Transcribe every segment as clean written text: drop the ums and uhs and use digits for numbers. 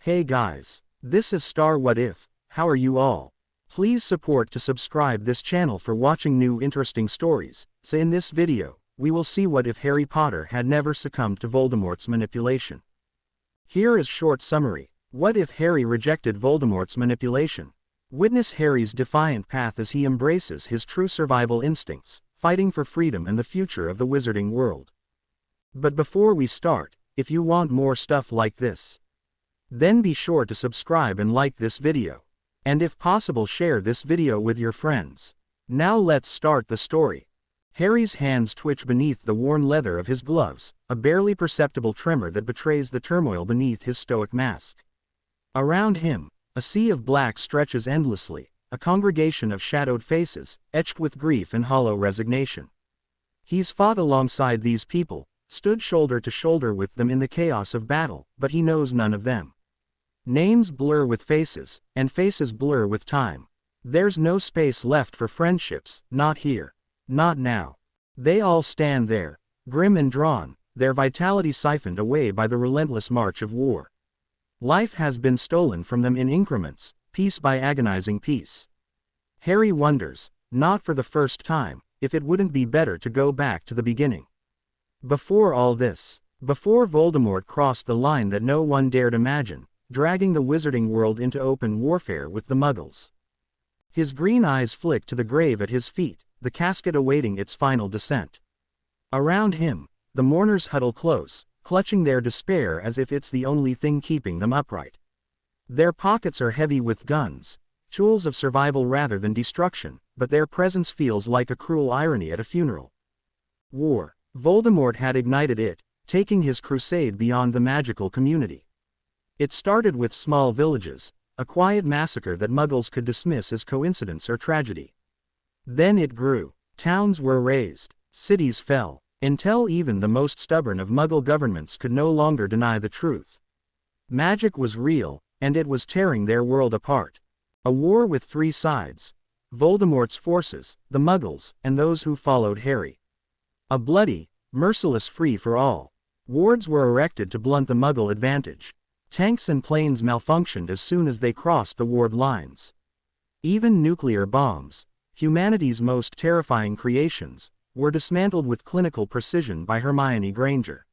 Hey guys, this is Star What If. How are you all? Please support to subscribe this channel for watching new interesting stories. So in this video, we will see what if Harry Potter had never succumbed to Voldemort's manipulation. Here is short summary. What if Harry rejected Voldemort's manipulation? Witness Harry's defiant path as he embraces his true survival instincts, fighting for freedom and the future of the wizarding world. But before we start, if you want more stuff like this, then be sure to subscribe and like this video. And if possible, share this video with your friends. Now let's start the story. Harry's hands twitch beneath the worn leather of his gloves, a barely perceptible tremor that betrays the turmoil beneath his stoic mask. Around him, a sea of black stretches endlessly, a congregation of shadowed faces, etched with grief and hollow resignation. He's fought alongside these people, stood shoulder to shoulder with them in the chaos of battle, but he knows none of them. Names blur with faces, and faces blur with time. There's no space left for friendships, not here. Not now. They all stand there, grim and drawn, their vitality siphoned away by the relentless march of war. Life has been stolen from them in increments, piece by agonizing piece. Harry wonders, not for the first time, if it wouldn't be better to go back to the beginning. Before all this, before Voldemort crossed the line that no one dared imagine, dragging the wizarding world into open warfare with the Muggles. His green eyes flick to the grave at his feet, the casket awaiting its final descent. Around him, the mourners huddle close, clutching their despair as if it's the only thing keeping them upright. Their pockets are heavy with guns, tools of survival rather than destruction, but their presence feels like a cruel irony at a funeral. War. Voldemort had ignited it, taking his crusade beyond the magical community. It started with small villages, a quiet massacre that Muggles could dismiss as coincidence or tragedy. Then it grew. Towns were razed, cities fell, until even the most stubborn of Muggle governments could no longer deny the truth. Magic was real, and it was tearing their world apart. A war with three sides: Voldemort's forces, the Muggles, and those who followed Harry. A bloody, merciless free-for-all. Wards were erected to blunt the Muggle advantage. Tanks and planes malfunctioned as soon as they crossed the ward lines. Even nuclear bombs, humanity's most terrifying creations, were dismantled with clinical precision by Hermione Granger.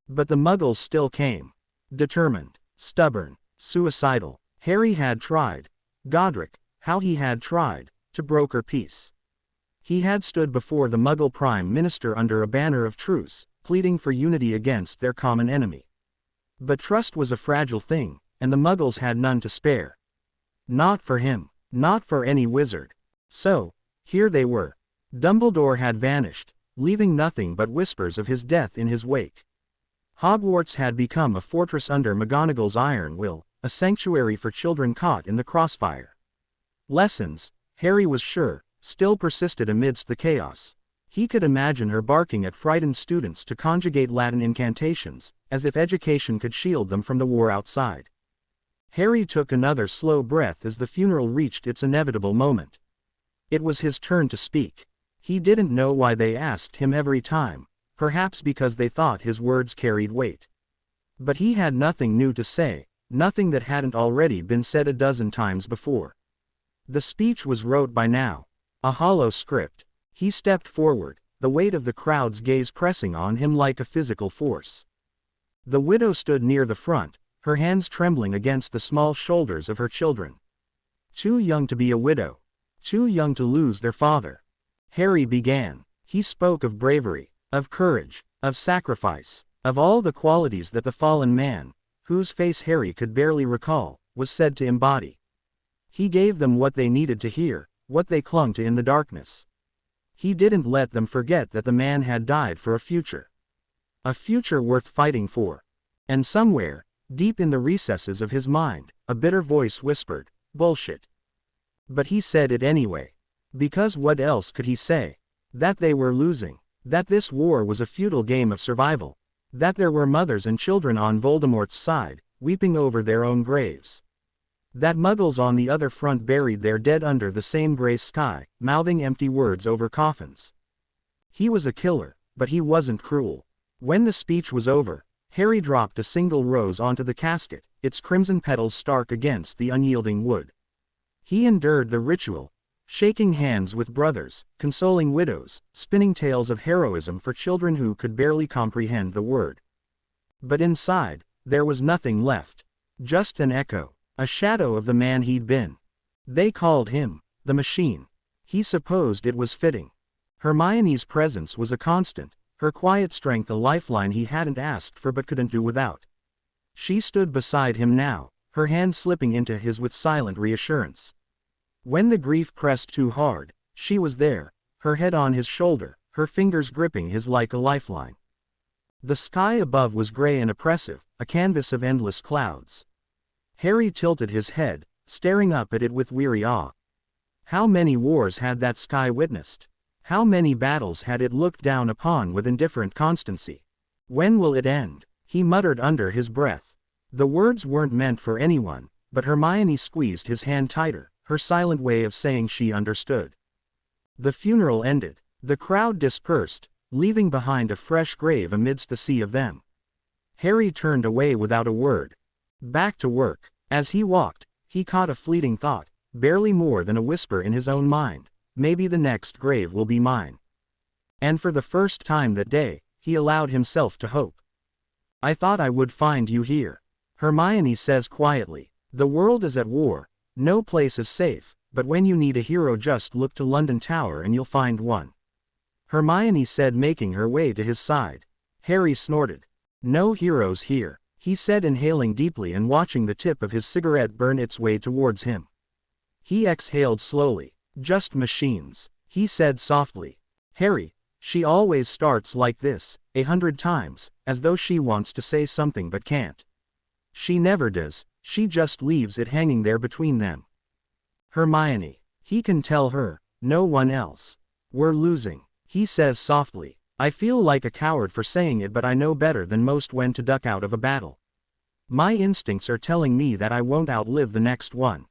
But the Muggles still came. Determined, stubborn, suicidal. Harry had tried. Godric, how he had tried, to broker peace. He had stood before the Muggle Prime Minister under a banner of truce, pleading for unity against their common enemy. But trust was a fragile thing, and the Muggles had none to spare. Not for him, not for any wizard. So, here they were. Dumbledore had vanished, leaving nothing but whispers of his death in his wake. Hogwarts had become a fortress under McGonagall's iron will, a sanctuary for children caught in the crossfire. Lessons, Harry was sure, still persisted amidst the chaos. He could imagine her barking at frightened students to conjugate Latin incantations, as if education could shield them from the war outside. Harry took another slow breath as the funeral reached its inevitable moment. It was his turn to speak. He didn't know why they asked him every time, perhaps because they thought his words carried weight. But he had nothing new to say, nothing that hadn't already been said a dozen times before. The speech was rote by now, a hollow script. He stepped forward, the weight of the crowd's gaze pressing on him like a physical force. The widow stood near the front, her hands trembling against the small shoulders of her children. Too young to be a widow. Too young to lose their father. Harry began. He spoke of bravery, of courage, of sacrifice, of all the qualities that the fallen man, whose face Harry could barely recall, was said to embody. He gave them what they needed to hear, what they clung to in the darkness. He didn't let them forget that the man had died for a future. A future worth fighting for. And somewhere, deep in the recesses of his mind, a bitter voice whispered, "Bullshit." But he said it anyway. Because what else could he say? That they were losing. That this war was a futile game of survival. That there were mothers and children on Voldemort's side, weeping over their own graves. That Muggles on the other front buried their dead under the same gray sky, mouthing empty words over coffins. He was a killer, but he wasn't cruel. When the speech was over, Harry dropped a single rose onto the casket, its crimson petals stark against the unyielding wood. He endured the ritual, shaking hands with brothers, consoling widows, spinning tales of heroism for children who could barely comprehend the word. But inside, there was nothing left. Just an echo, a shadow of the man he'd been. They called him the Machine. He supposed it was fitting. Hermione's presence was a constant, her quiet strength a lifeline he hadn't asked for but couldn't do without. She stood beside him now, her hand slipping into his with silent reassurance. When the grief pressed too hard, she was there, her head on his shoulder, her fingers gripping his like a lifeline. The sky above was gray and oppressive, a canvas of endless clouds. Harry tilted his head, staring up at it with weary awe. How many wars had that sky witnessed? How many battles had it looked down upon with indifferent constancy? When will it end? He muttered under his breath. The words weren't meant for anyone, but Hermione squeezed his hand tighter, her silent way of saying she understood. The funeral ended. The crowd dispersed, leaving behind a fresh grave amidst the sea of them. Harry turned away without a word. Back to work. As he walked, he caught a fleeting thought, barely more than a whisper in his own mind. Maybe the next grave will be mine. And for the first time that day, he allowed himself to hope. I thought I would find you here. Hermione says quietly. The world is at war. No place is safe, but when you need a hero just look to London Tower and you'll find one. Hermione said, making her way to his side. Harry snorted. No heroes here, he said, inhaling deeply and watching the tip of his cigarette burn its way towards him. He exhaled slowly. Just machines, he said softly. Harry, she always starts like this, 100 times, as though she wants to say something but can't. She never does, she just leaves it hanging there between them. Hermione, he can tell her, no one else. We're losing, he says softly. I feel like a coward for saying it, but I know better than most when to duck out of a battle. My instincts are telling me that I won't outlive the next one.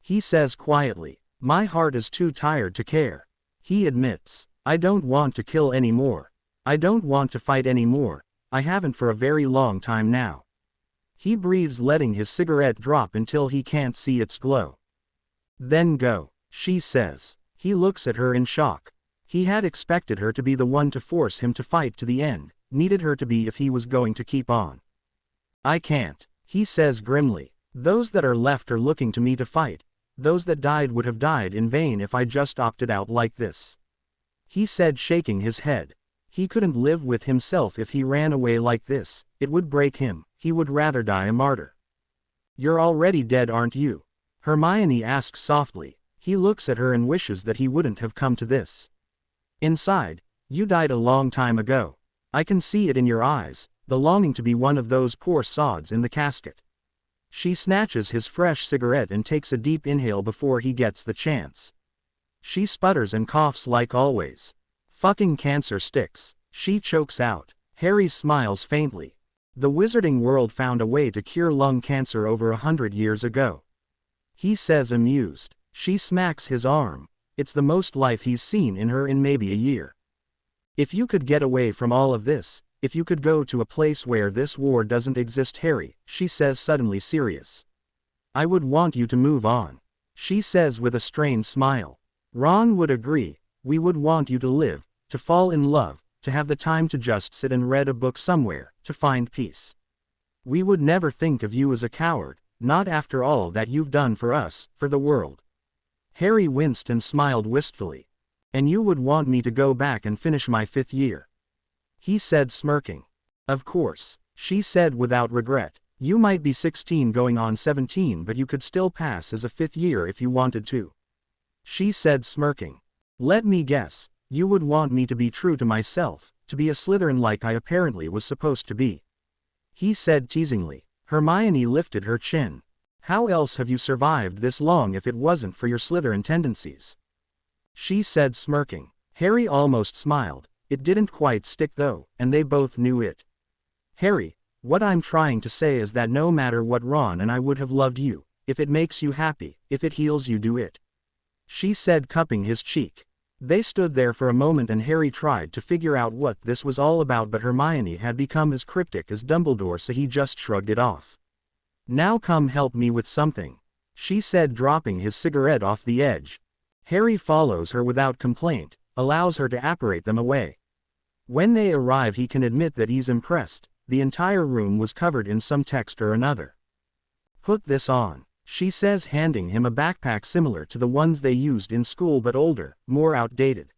He says quietly. My heart is too tired to care. He admits. I don't want to kill anymore. I don't want to fight anymore. I haven't for a very long time now. He breathes, letting his cigarette drop until he can't see its glow. Then go, she says. He looks at her in shock. He had expected her to be the one to force him to fight to the end, needed her to be if he was going to keep on. I can't, he says grimly. Those that are left are looking to me to fight. Those that died would have died in vain if I just opted out like this. He said, shaking his head. He couldn't live with himself if he ran away like this, it would break him, he would rather die a martyr. You're already dead, aren't you? Hermione asks softly. He looks at her and wishes that he wouldn't have come to this. Inside, you died a long time ago. I can see it in your eyes, the longing to be one of those poor sods in the casket. She snatches his fresh cigarette and takes a deep inhale before he gets the chance. She sputters and coughs like always. Fucking cancer sticks, she chokes out. Harry smiles faintly. The wizarding world found a way to cure lung cancer over 100 years ago. He says, amused. She smacks his arm. It's the most life he's seen in her in maybe a year. If you could get away from all of this, if you could go to a place where this war doesn't exist, Harry, she says, suddenly serious. I would want you to move on. She says with a strained smile. Ron would agree. We would want you to live, to fall in love, to have the time to just sit and read a book somewhere, to find peace. We would never think of you as a coward, not after all that you've done for us, for the world. Harry winced and smiled wistfully. And you would want me to go back and finish my 5th year? He said, smirking. Of course, she said without regret. You might be 16 going on 17, but you could still pass as a 5th year if you wanted to. She said, smirking. Let me guess, you would want me to be true to myself, to be a Slytherin like I apparently was supposed to be. He said teasingly. Hermione lifted her chin. How else have you survived this long if it wasn't for your Slytherin tendencies? She said, smirking. Harry almost smiled. It didn't quite stick though, and they both knew it. Harry, what I'm trying to say is that no matter what, Ron and I would have loved you. If it makes you happy, if it heals you, do it. She said, cupping his cheek. They stood there for a moment and Harry tried to figure out what this was all about, but Hermione had become as cryptic as Dumbledore, so he just shrugged it off. Now come help me with something, she said, dropping his cigarette off the edge. Harry follows her without complaint, allows her to apparate them away. When they arrive he can admit that he's impressed. The entire room was covered in some text or another. Put this on, she says, handing him a backpack similar to the ones they used in school but older, more outdated.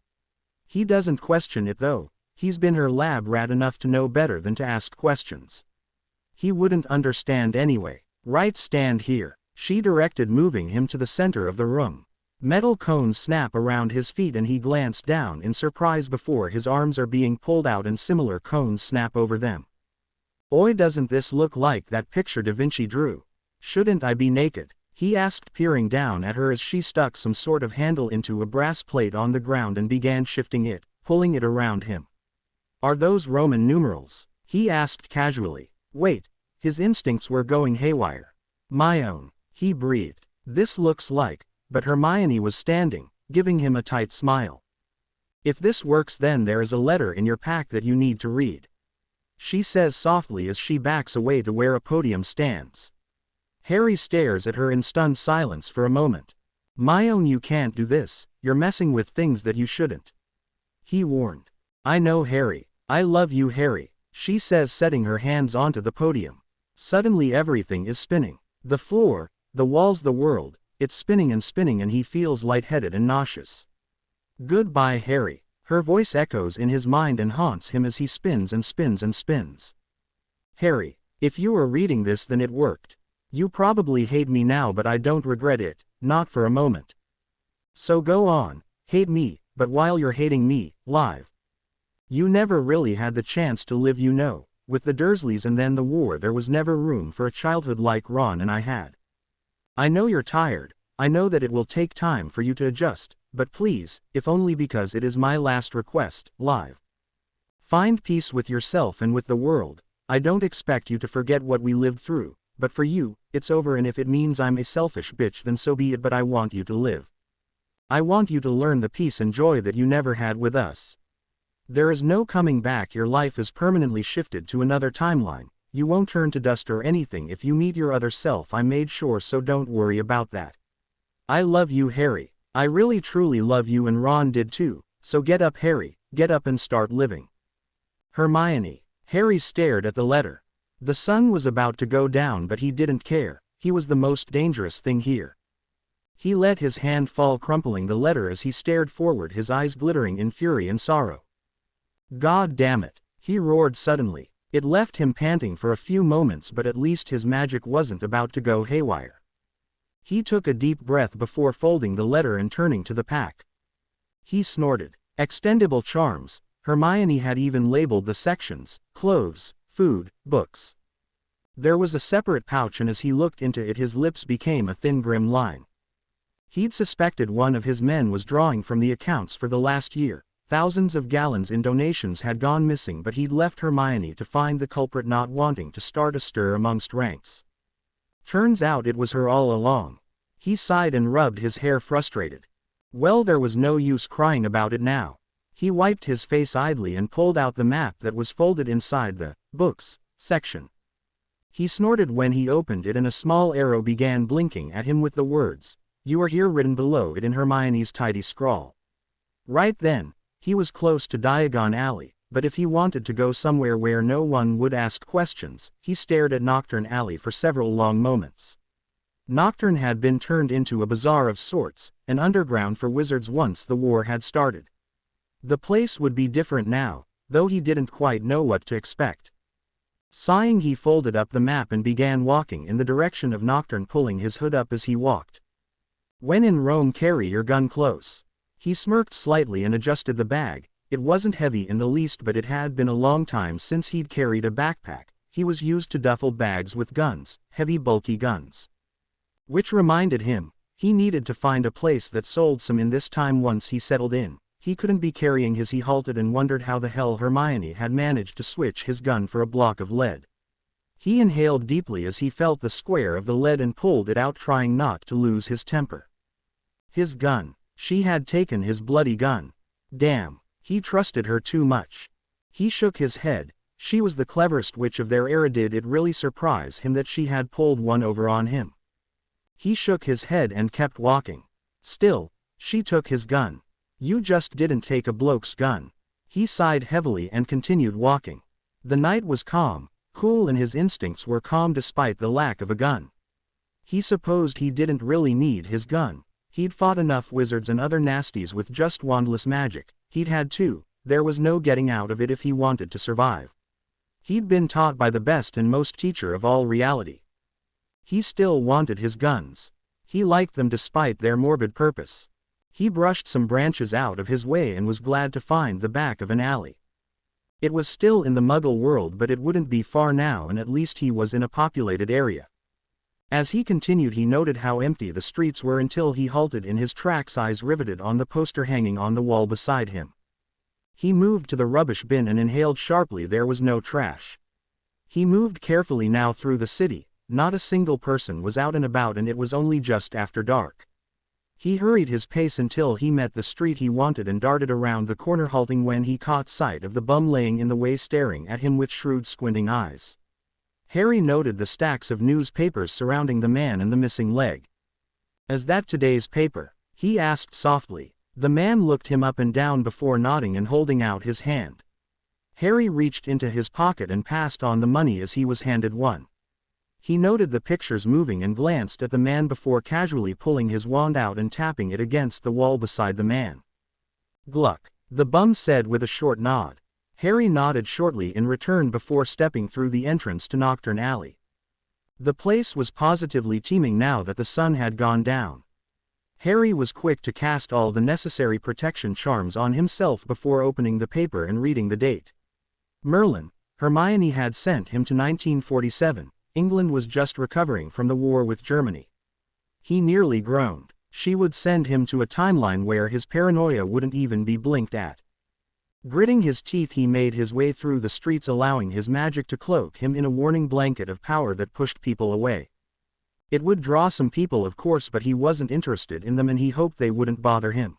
He doesn't question it though. He's been her lab rat enough to know better than to ask questions. He wouldn't understand anyway. Right, stand here, she directed, moving him to the center of the room. Metal cones snap around his feet and he glanced down in surprise before his arms are being pulled out and similar cones snap over them. Oi, doesn't this look like that picture Da Vinci drew? Shouldn't I be naked? He asked, peering down at her as she stuck some sort of handle into a brass plate on the ground and began shifting it, pulling it around him. Are those Roman numerals? He asked casually. Wait, his instincts were going haywire. My own, he breathed. This looks like, but Hermione was standing, giving him a tight smile. If this works, then there is a letter in your pack that you need to read, she says softly as she backs away to where a podium stands. Harry stares at her in stunned silence for a moment. My own, you can't do this, you're messing with things that you shouldn't, he warned. I know, Harry. I love you, Harry, she says, setting her hands onto the podium. Suddenly everything is spinning. The floor, the walls, the world, it's spinning and he feels lightheaded and nauseous. Goodbye, Harry. Her voice echoes in his mind and haunts him as he spins and spins and spins. Harry, if you are reading this, then it worked. You probably hate me now, but I don't regret it, not for a moment. So go on, hate me, but while you're hating me, live. You never really had the chance to live, you know. With the Dursleys and then the war, there was never room for a childhood like Ron and I had. I know you're tired, I know that it will take time for you to adjust, but please, if only because it is my last request, live. Find peace with yourself and with the world. I don't expect you to forget what we lived through, but for you, it's over, and if it means I'm a selfish bitch, then so be it, but I want you to live. I want you to learn the peace and joy that you never had with us. There is no coming back, your life is permanently shifted to another timeline, you won't turn to dust or anything if you meet your other self, I made sure, so don't worry about that. I love you, Harry. I really truly love you, and Ron did too, so get up, Harry, get up and start living. Hermione. Harry stared at the letter. The sun was about to go down, but he didn't care, he was the most dangerous thing here. He let his hand fall, crumpling the letter as he stared forward, his eyes glittering in fury and sorrow. God damn it, he roared suddenly. It left him panting for a few moments, but at least his magic wasn't about to go haywire. He took a deep breath before folding the letter and turning to the pack. He snorted. Extendable charms. Hermione had even labeled the sections: clothes, food, books. There was a separate pouch, and as he looked into it his lips became a thin grim line. He'd suspected one of his men was drawing from the accounts for the last year. Thousands of gallons in donations had gone missing, but he'd left Hermione to find the culprit, not wanting to start a stir amongst ranks. Turns out it was her all along. He sighed and rubbed his hair, frustrated. Well, there was no use crying about it now. He wiped his face idly and pulled out the map that was folded inside the books section. He snorted when he opened it, and a small arrow began blinking at him with the words, "You are here," written below it in Hermione's tidy scrawl. Right then, he was close to Diagon Alley, but if he wanted to go somewhere where no one would ask questions, he stared at Nocturne Alley for several long moments. Nocturne had been turned into a bazaar of sorts, an underground for wizards once the war had started. The place would be different now, though he didn't quite know what to expect. Sighing, he folded up the map and began walking in the direction of Nocturne, pulling his hood up as he walked. When in Rome, carry your gun close. He smirked slightly and adjusted the bag. It wasn't heavy in the least, but it had been a long time since he'd carried a backpack. He was used to duffel bags with guns, heavy bulky guns. Which reminded him, he needed to find a place that sold some in this time. Once he settled in, he couldn't be carrying his. He halted and wondered how the hell Hermione had managed to switch his gun for a block of lead. He inhaled deeply as he felt the square of the lead and pulled it out, trying not to lose his temper. His gun. She had taken his bloody gun. Damn, he trusted her too much. He shook his head. She was the cleverest witch of their era. Did it really surprise him that she had pulled one over on him? He shook his head and kept walking. Still, she took his gun. You just didn't take a bloke's gun. He sighed heavily and continued walking. The night was calm, cool, and his instincts were calm despite the lack of a gun. He supposed he didn't really need his gun. He'd fought enough wizards and other nasties with just wandless magic. He'd had to. There was no getting out of it if he wanted to survive. He'd been taught by the best and most teacher of all reality. He still wanted his guns. He liked them despite their morbid purpose. He brushed some branches out of his way and was glad to find the back of an alley. It was still in the Muggle world, but it wouldn't be far now, and at least he was in a populated area. As he continued, he noted how empty the streets were until he halted in his tracks, eyes riveted on the poster hanging on the wall beside him. He moved to the rubbish bin and inhaled sharply. There was no trash. He moved carefully now through the city. Not a single person was out and about, and it was only just after dark. He hurried his pace until he met the street he wanted and darted around the corner, halting when he caught sight of the bum laying in the way, staring at him with shrewd, squinting eyes. Harry noted the stacks of newspapers surrounding the man and the missing leg. "Is that today's paper?" he asked softly. The man looked him up and down before nodding and holding out his hand. Harry reached into his pocket and passed on the money as he was handed one. He noted the pictures moving and glanced at the man before casually pulling his wand out and tapping it against the wall beside the man. "Gluck," the bum said with a short nod. Harry nodded shortly in return before stepping through the entrance to Nocturne Alley. The place was positively teeming now that the sun had gone down. Harry was quick to cast all the necessary protection charms on himself before opening the paper and reading the date. Merlin, Hermione had sent him to 1947. England was just recovering from the war with Germany. He nearly groaned. She would send him to a timeline where his paranoia wouldn't even be blinked at. Gritting his teeth, he made his way through the streets, allowing his magic to cloak him in a warning blanket of power that pushed people away. It would draw some people, of course, but he wasn't interested in them and he hoped they wouldn't bother him.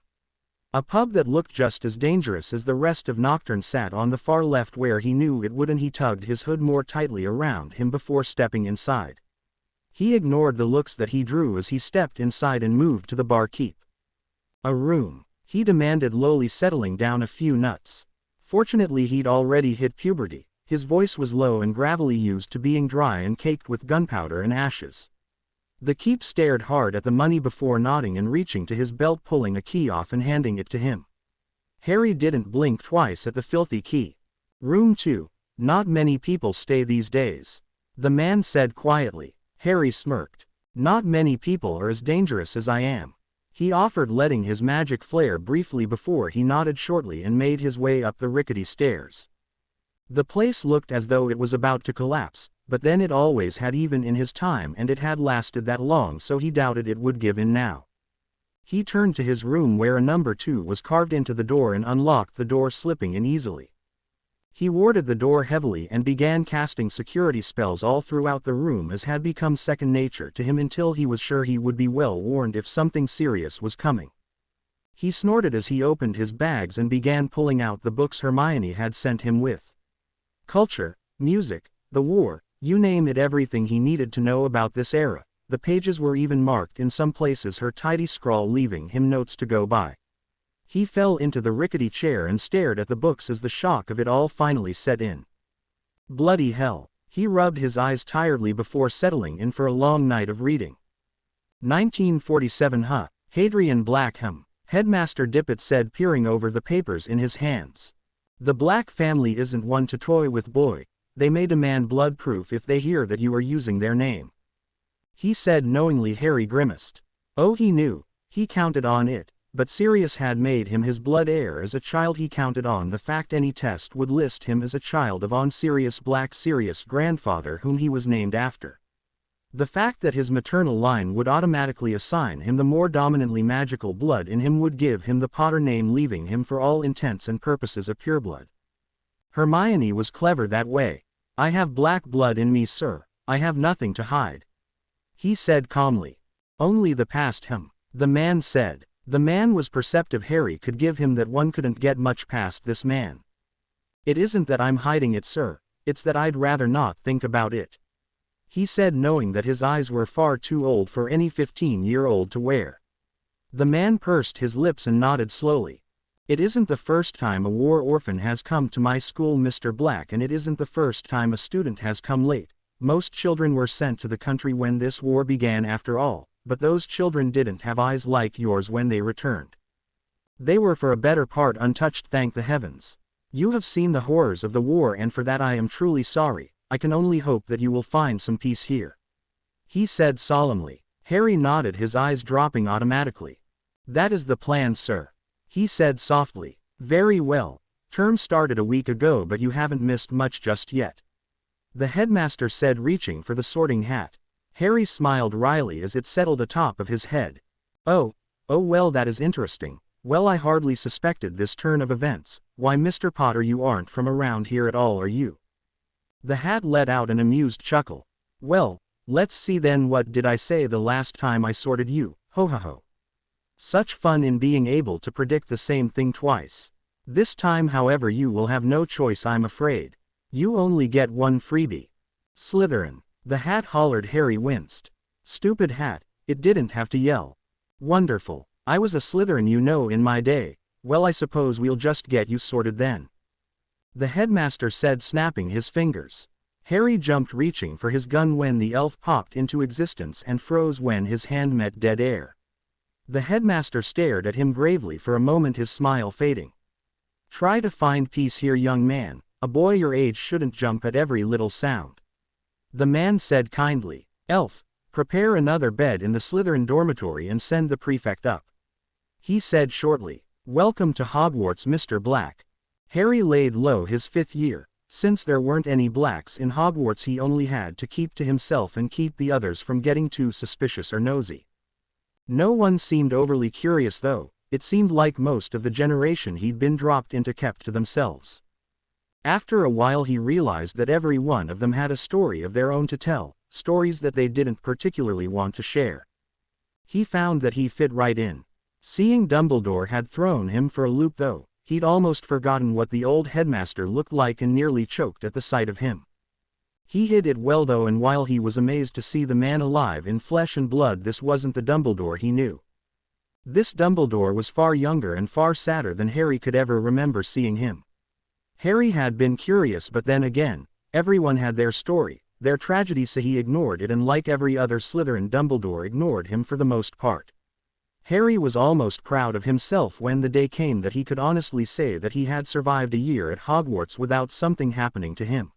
A pub that looked just as dangerous as the rest of Nocturne sat on the far left where he knew it would, and he tugged his hood more tightly around him before stepping inside. He ignored the looks that he drew as he stepped inside and moved to the barkeep. "A room," he demanded lowly, settling down a few nuts. Fortunately he'd already hit puberty. His voice was low and gravelly, used to being dry and caked with gunpowder and ashes. The keep stared hard at the money before nodding and reaching to his belt, pulling a key off and handing it to him. Harry didn't blink twice at the filthy key. "Room 2. Not many people stay these days," the man said quietly. Harry smirked. "Not many people are as dangerous as I am," he offered, letting his magic flare briefly before he nodded shortly and made his way up the rickety stairs. The place looked as though it was about to collapse, but then it always had, even in his time, and it had lasted that long, so he doubted it would give in now. He turned to his room where a number 2 was carved into the door and unlocked the door, slipping in easily. He warded the door heavily and began casting security spells all throughout the room, as had become second nature to him, until he was sure he would be well warned if something serious was coming. He snorted as he opened his bags and began pulling out the books Hermione had sent him with. Culture, music, the war, you name it, everything he needed to know about this era. The pages were even marked in some places, her tidy scrawl leaving him notes to go by. He fell into the rickety chair and stared at the books as the shock of it all finally set in. Bloody hell. He rubbed his eyes tiredly before settling in for a long night of reading. 1947, huh? Hadrian Black, Headmaster Dippet said, peering over the papers in his hands. "The Black family isn't one to toy with, boy. They may demand blood proof if they hear that you are using their name," he said knowingly. Harry grimaced. Oh, he knew. He counted on it. But Sirius had made him his blood heir as a child. He counted on the fact any test would list him as a child of on Sirius Black, Sirius' grandfather, whom he was named after. The fact that his maternal line would automatically assign him the more dominantly magical blood in him would give him the Potter name, leaving him for all intents and purposes a pureblood. Hermione was clever that way. "I have black blood in me, sir. I have nothing to hide," he said calmly. "Only the past, the man said. The man was perceptive. Harry could give him that one couldn't get much past this man. "It isn't that I'm hiding it, sir. It's that I'd rather not think about it," he said, knowing that his eyes were far too old for any 15-year-old to wear. The man pursed his lips and nodded slowly. "It isn't the first time a war orphan has come to my school, Mr. Black, and it isn't the first time a student has come late. Most children were sent to the country when this war began after all, but those children didn't have eyes like yours when they returned. They were for a better part untouched, thank the heavens. You have seen the horrors of the war, and for that I am truly sorry. I can only hope that you will find some peace here," he said solemnly. Harry nodded, his eyes dropping automatically. "That is the plan, sir," he said softly. "Very well. Term started a week ago, but you haven't missed much just yet," the headmaster said, reaching for the sorting hat. Harry smiled wryly as it settled atop of his head. Oh well, that is interesting. Well, I hardly suspected this turn of events. Why, Mr. Potter, you aren't from around here at all, are you?" The hat let out an amused chuckle. "Well, let's see then, what did I say the last time I sorted you? Ho ho ho. Such fun in being able to predict the same thing twice. This time, however, you will have no choice, I'm afraid. You only get one freebie. Slytherin." The hat hollered. Harry winced. Stupid hat, it didn't have to yell. "Wonderful. I was a Slytherin, you know, in my day. Well, I suppose we'll just get you sorted then," the headmaster said, snapping his fingers. Harry jumped, reaching for his gun, when the elf popped into existence and froze when his hand met dead air. The headmaster stared at him gravely for a moment, his smile fading. "Try to find peace here, young man. A boy your age shouldn't jump at every little sound," the man said kindly. "Elf, prepare another bed in the Slytherin dormitory and send the prefect up," he said shortly. "Welcome to Hogwarts, Mr. Black." Harry laid low his 5th year. Since there weren't any blacks in Hogwarts, he only had to keep to himself and keep the others from getting too suspicious or nosy. No one seemed overly curious, though. It seemed like most of the generation he'd been dropped into kept to themselves. After a while, he realized that every one of them had a story of their own to tell, stories that they didn't particularly want to share. He found that he fit right in. Seeing Dumbledore had thrown him for a loop, though. He'd almost forgotten what the old headmaster looked like and nearly choked at the sight of him. He hid it well, though, and while he was amazed to see the man alive in flesh and blood, this wasn't the Dumbledore he knew. This Dumbledore was far younger and far sadder than Harry could ever remember seeing him. Harry had been curious, but then again, everyone had their story, their tragedy, so he ignored it, and like every other Slytherin, Dumbledore ignored him for the most part. Harry was almost proud of himself when the day came that he could honestly say that he had survived a year at Hogwarts without something happening to him.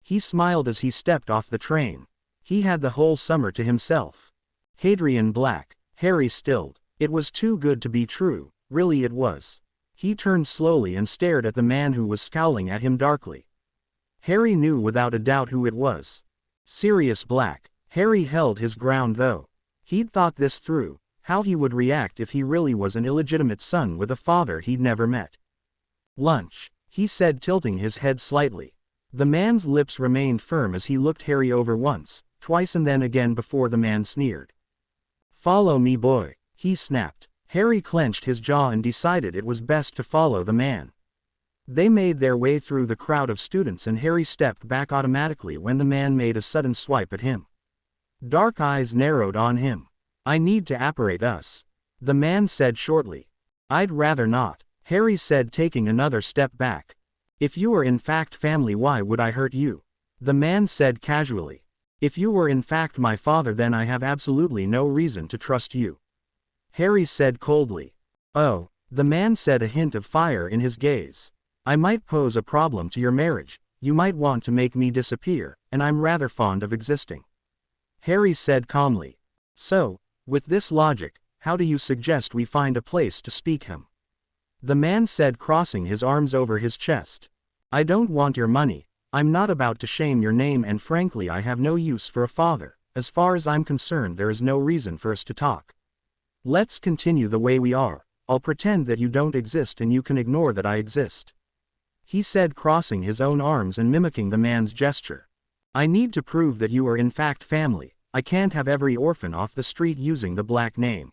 He smiled as he stepped off the train. He had the whole summer to himself. Hadrian Black. Harry stilled. It was too good to be true, really it was. He turned slowly and stared at the man who was scowling at him darkly. Harry knew without a doubt who it was. Sirius Black. Harry held his ground, though. He'd thought this through. How he would react if he really was an illegitimate son with a father he'd never met. "Lunch," he said, tilting his head slightly. The man's lips remained firm as he looked Harry over once, twice, and then again before the man sneered. "Follow me, boy," he snapped. Harry clenched his jaw and decided it was best to follow the man. They made their way through the crowd of students, and Harry stepped back automatically when the man made a sudden swipe at him. Dark eyes narrowed on him. "I need to apparate us," the man said shortly. "I'd rather not," Harry said, taking another step back. "If you are in fact family, why would I hurt you?" the man said casually. "If you were in fact my father, then I have absolutely no reason to trust you," Harry said coldly. "Oh," the man said, a hint of fire in his gaze. "I might pose a problem to your marriage. You might want to make me disappear, and I'm rather fond of existing," Harry said calmly. "So, with this logic, how do you suggest we find a place to speak him?" the man said, crossing his arms over his chest. "I don't want your money. I'm not about to shame your name, and frankly I have no use for a father. As far as I'm concerned, there is no reason for us to talk. Let's continue the way we are. I'll pretend that you don't exist and you can ignore that I exist," he said, crossing his own arms and mimicking the man's gesture. "I need to prove that you are in fact family. I can't have every orphan off the street using the Black name,"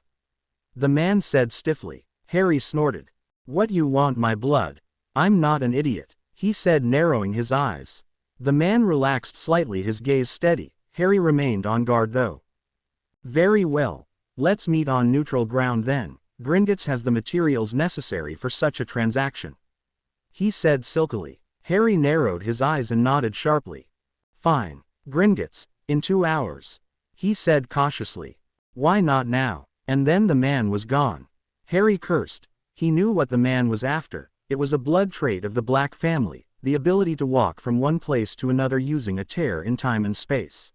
the man said stiffly. Harry snorted. "What, you want my blood? I'm not an idiot," he said, narrowing his eyes. The man relaxed slightly, his gaze steady. Harry remained on guard though. Very well. Let's meet on neutral ground then. Gringotts has the materials necessary for such a transaction, he said silkily. Harry narrowed his eyes and nodded sharply. Fine. Gringotts, in 2 hours, he said cautiously. Why not now? And then the man was gone. Harry cursed. He knew what the man was after. It was a blood trait of the Black family, the ability to walk from one place to another using a tear in time and space.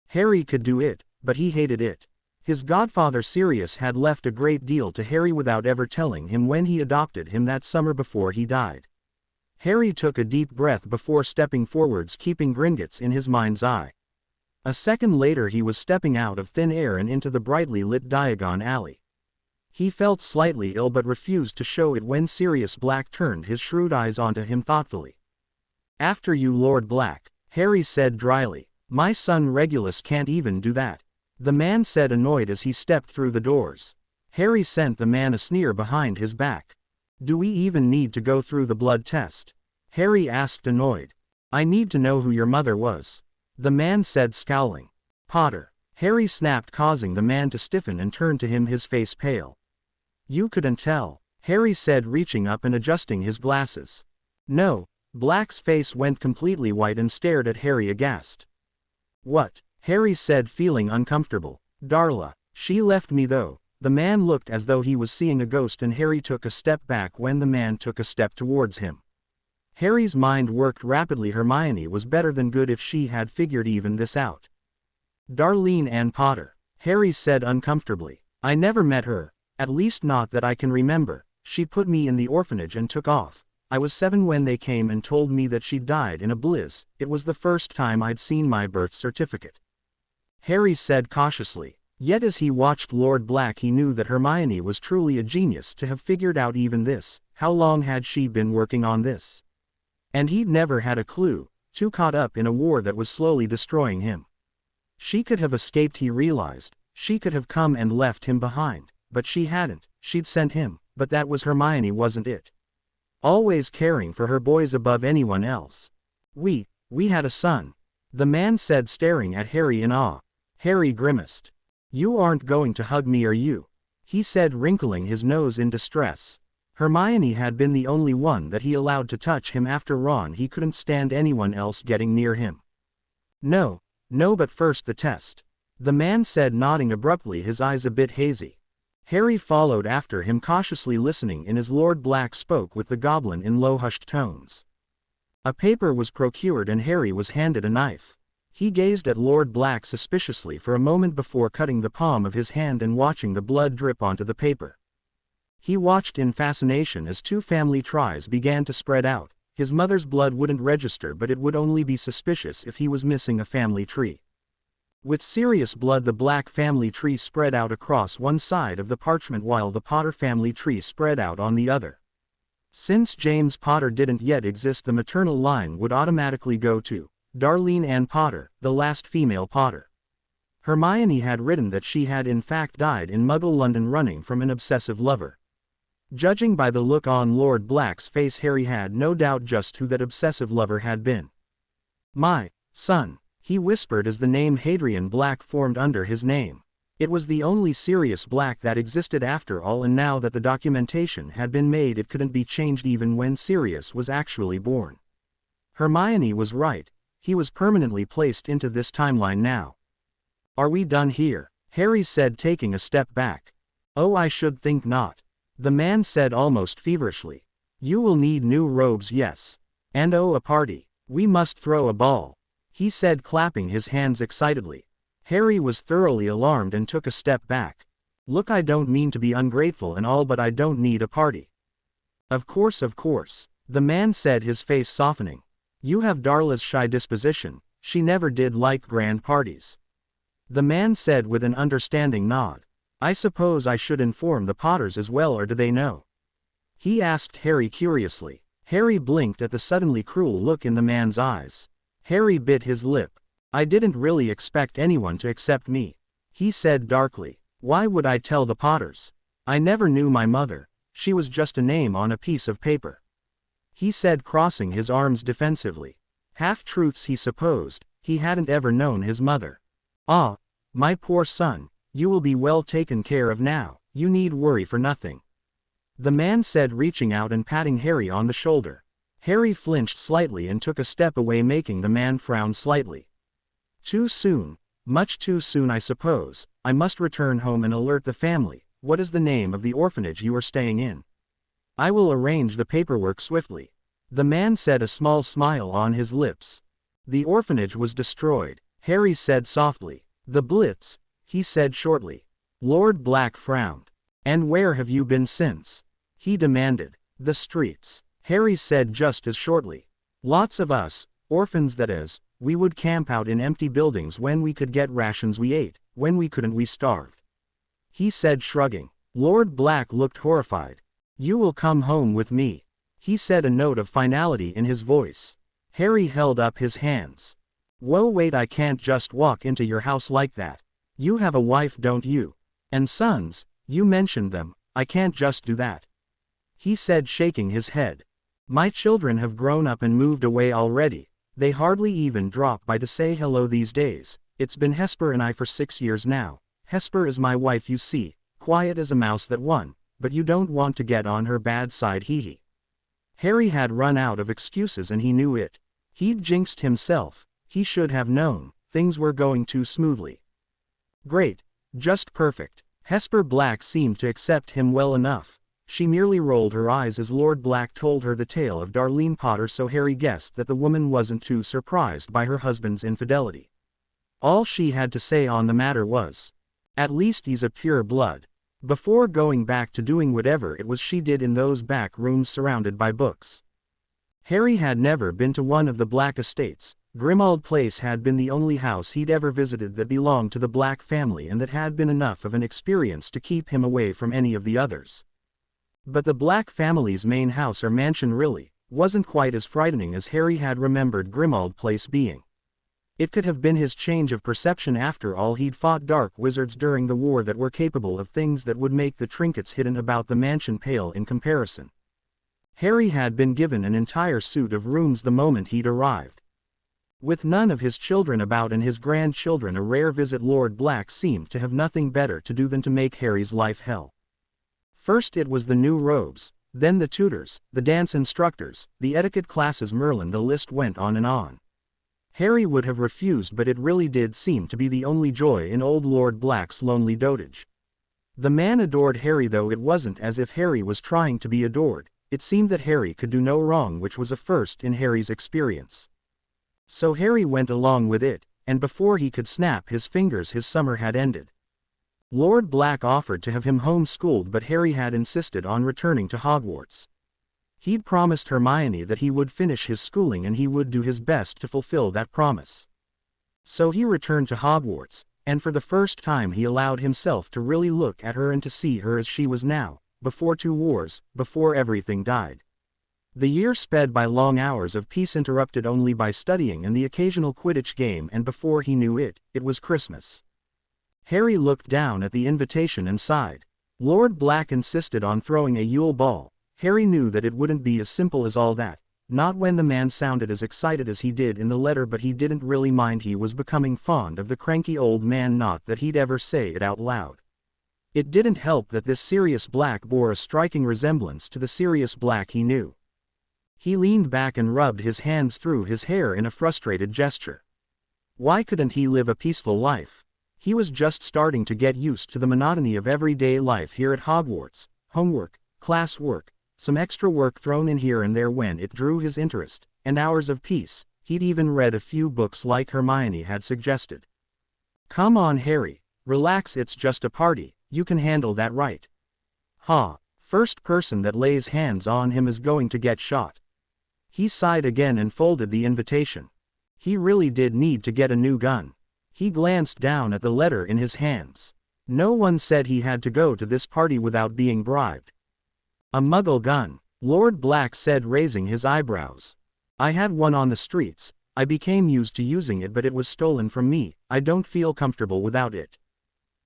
Harry could do it, but he hated it. His godfather Sirius had left a great deal to Harry without ever telling him when he adopted him that summer before he died. Harry took a deep breath before stepping forwards, keeping Gringotts in his mind's eye. A second later he was stepping out of thin air and into the brightly lit Diagon alley. He felt slightly ill but refused to show it when Sirius Black turned his shrewd eyes onto him thoughtfully. After you, Lord Black, Harry said dryly. My son Regulus can't even do that, the man said, annoyed as he stepped through the doors. Harry sent the man a sneer behind his back. Do we even need to go through the blood test? Harry asked, annoyed. I need to know who your mother was, the man said, scowling. Potter, Harry snapped, causing the man to stiffen and turn to him, his face pale. You couldn't tell, Harry said, reaching up and adjusting his glasses. No. Black's face went completely white and stared at Harry aghast. What? Harry said, feeling uncomfortable. Darla, she left me though. The man looked as though he was seeing a ghost and Harry took a step back when the man took a step towards him. Harry's mind worked rapidly. Hermione was better than good if she had figured even this out. Darlene Ann Potter, Harry said uncomfortably. I never met her, at least not that I can remember. She put me in the orphanage and took off. I was 7 when they came and told me that she died in a bliz. It was the first time I'd seen my birth certificate, Harry said cautiously. Yet as he watched Lord Black he knew that Hermione was truly a genius to have figured out even this. How long had she been working on this? And he'd never had a clue, too caught up in a war that was slowly destroying him. She could have escaped, he realized. She could have come and left him behind, but she hadn't. She'd sent him, but that was Hermione, wasn't it? Always caring for her boys above anyone else. We had a son, the man said, staring at Harry in awe. Harry grimaced. You aren't going to hug me, are you? He said, wrinkling his nose in distress. Hermione had been the only one that he allowed to touch him. After Ron, he couldn't stand anyone else getting near him. No, but first the test, the man said, nodding abruptly, his eyes a bit hazy. Harry followed after him, cautiously listening in as Lord Black spoke with the goblin in low hushed tones. A paper was procured and Harry was handed a knife. He gazed at Lord Black suspiciously for a moment before cutting the palm of his hand and watching the blood drip onto the paper. He watched in fascination as 2 family trees began to spread out. His mother's blood wouldn't register, but it would only be suspicious if he was missing a family tree. With Sirius blood, the Black family tree spread out across one side of the parchment while the Potter family tree spread out on the other. Since James Potter didn't yet exist, the maternal line would automatically go to Darlene Ann Potter, the last female Potter. Hermione had written that she had in fact died in Muggle London running from an obsessive lover. Judging by the look on Lord Black's face, Harry had no doubt just who that obsessive lover had been. My son, he whispered as the name Hadrian Black formed under his name. It was the only Sirius Black that existed after all, and now that the documentation had been made it couldn't be changed even when Sirius was actually born. Hermione was right. He was permanently placed into this timeline now. Are we done here? Harry said, taking a step back. Oh, I should think not, the man said almost feverishly. You will need new robes, yes. And oh, a party. We must throw a ball, he said, clapping his hands excitedly. Harry was thoroughly alarmed and took a step back. Look, I don't mean to be ungrateful and all, but I don't need a party. Of course, the man said, his face softening. You have Darla's shy disposition. She never did like grand parties, the man said with an understanding nod. I suppose I should inform the Potters as well, or do they know? He asked Harry curiously. Harry blinked at the suddenly cruel look in the man's eyes. Harry bit his lip. I didn't really expect anyone to accept me, he said darkly. Why would I tell the Potters? I never knew my mother. She was just a name on a piece of paper, he said, crossing his arms defensively. Half-truths he supposed, he hadn't ever known his mother. "Ah, my poor son, you will be well taken care of now, you need worry for nothing," the man said, reaching out and patting Harry on the shoulder. Harry flinched slightly and took a step away, making the man frown slightly. "Too soon, much too soon I suppose. I must return home and alert the family. What is the name of the orphanage you are staying in?" "I will arrange the paperwork swiftly," the man said, a small smile on his lips. "The orphanage was destroyed," Harry said softly. "The Blitz," he said shortly. Lord Black frowned. "And where have you been since?" he demanded. "The streets," Harry said just as shortly. "Lots of us, orphans that is, we would camp out in empty buildings. When we could get rations we ate, when we couldn't we starved," he said, shrugging. Lord Black looked horrified. "You will come home with me," he said, a note of finality in his voice. Harry held up his hands. "Whoa, wait, I can't just walk into your house like that. You have a wife, don't you? And sons, you mentioned them. I can't just do that," he said, shaking his head. "My children have grown up and moved away already. They hardly even drop by to say hello these days. It's been Hesper and I for 6 years now. Hesper is my wife, you see, quiet as a mouse that one, but you don't want to get on her bad side, hee." Harry had run out of excuses and he knew it. He'd jinxed himself. He should have known. Things were going too smoothly. Great. Just perfect. Hesper Black seemed to accept him well enough. She merely rolled her eyes as Lord Black told her the tale of Darlene Potter, so Harry guessed that the woman wasn't too surprised by her husband's infidelity. All she had to say on the matter was, "At least he's a pure blood," before going back to doing whatever it was she did in those back rooms surrounded by books. Harry had never been to one of the Black estates. Grimmauld Place had been the only house he'd ever visited that belonged to the Black family, and that had been enough of an experience to keep him away from any of the others. But the Black family's main house or mansion really wasn't quite as frightening as Harry had remembered Grimmauld Place being. It could have been his change of perception. After all, he'd fought dark wizards during the war that were capable of things that would make the trinkets hidden about the mansion pale in comparison. Harry had been given an entire suite of rooms the moment he'd arrived. With none of his children about and his grandchildren a rare visit, Lord Black seemed to have nothing better to do than to make Harry's life hell. First it was the new robes, then the tutors, the dance instructors, the etiquette classes, Merlin, the list went on and on. Harry would have refused, but it really did seem to be the only joy in old Lord Black's lonely dotage. The man adored Harry, though it wasn't as if Harry was trying to be adored. It seemed that Harry could do no wrong, which was a first in Harry's experience. So Harry went along with it, and before he could snap his fingers his summer had ended. Lord Black offered to have him homeschooled, but Harry had insisted on returning to Hogwarts. He'd promised Hermione that he would finish his schooling and he would do his best to fulfill that promise. So he returned to Hogwarts, and for the first time he allowed himself to really look at her and to see her as she was now, before 2 wars, before everything died. The year sped by, long hours of peace interrupted only by studying and the occasional Quidditch game, and before he knew it, it was Christmas. Harry looked down at the invitation and sighed. Lord Black insisted on throwing a Yule ball. Harry knew that it wouldn't be as simple as all that, not when the man sounded as excited as he did in the letter, but he didn't really mind. He was becoming fond of the cranky old man, not that he'd ever say it out loud. It didn't help that this Sirius Black bore a striking resemblance to the Sirius Black he knew. He leaned back and rubbed his hands through his hair in a frustrated gesture. Why couldn't he live a peaceful life? He was just starting to get used to the monotony of everyday life here at Hogwarts. Homework, classwork, some extra work thrown in here and there when it drew his interest, and hours of peace. He'd even read a few books like Hermione had suggested. "Come on, Harry, relax, it's just a party, you can handle that, right?" "Ha, first person that lays hands on him is going to get shot." He sighed again and folded the invitation. He really did need to get a new gun. He glanced down at the letter in his hands. No one said he had to go to this party without being bribed. "A Muggle gun," Lord Black said, raising his eyebrows. "I had one on the streets. I became used to using it, but it was stolen from me. I don't feel comfortable without it,"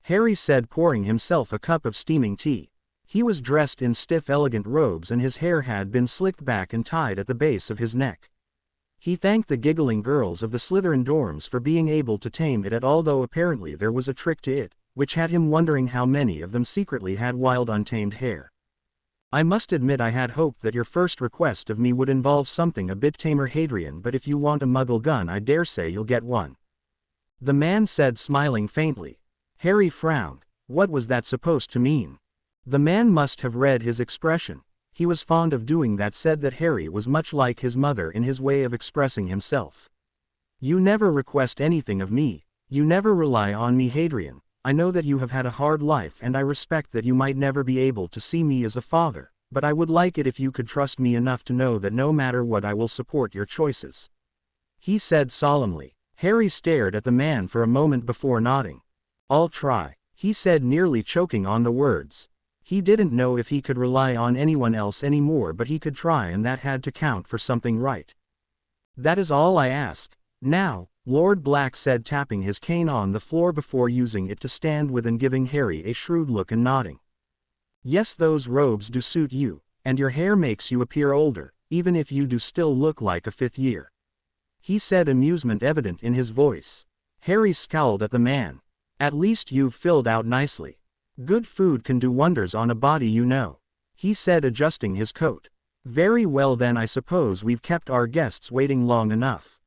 Harry said, pouring himself a cup of steaming tea. He was dressed in stiff, elegant robes and his hair had been slicked back and tied at the base of his neck. He thanked the giggling girls of the Slytherin dorms for being able to tame it, although apparently there was a trick to it, which had him wondering how many of them secretly had wild untamed hair. I must admit I had hoped that your first request of me would involve something a bit tamer, Hadrian, but if you want a muggle gun I dare say you'll get one. The man said, smiling faintly. Harry frowned. What was that supposed to mean? The man must have read his expression. He was fond of doing that, said that Harry was much like his mother in his way of expressing himself. You never request anything of me. You never rely on me, Hadrian. I know that you have had a hard life and I respect that you might never be able to see me as a father, but I would like it if you could trust me enough to know that no matter what I will support your choices. He said solemnly. Harry stared at the man for a moment before nodding. I'll try, he said, nearly choking on the words. He didn't know if he could rely on anyone else anymore, but he could try, and that had to count for something, right? That is all I ask. Now, Lord Black said, tapping his cane on the floor before using it to stand with and giving Harry a shrewd look and nodding. Yes, those robes do suit you, and your hair makes you appear older, even if you do still look like a fifth year. He said, amusement evident in his voice. Harry scowled at the man. At least you've filled out nicely. Good food can do wonders on a body, you know. He said, adjusting his coat. Very well then, I suppose we've kept our guests waiting long enough.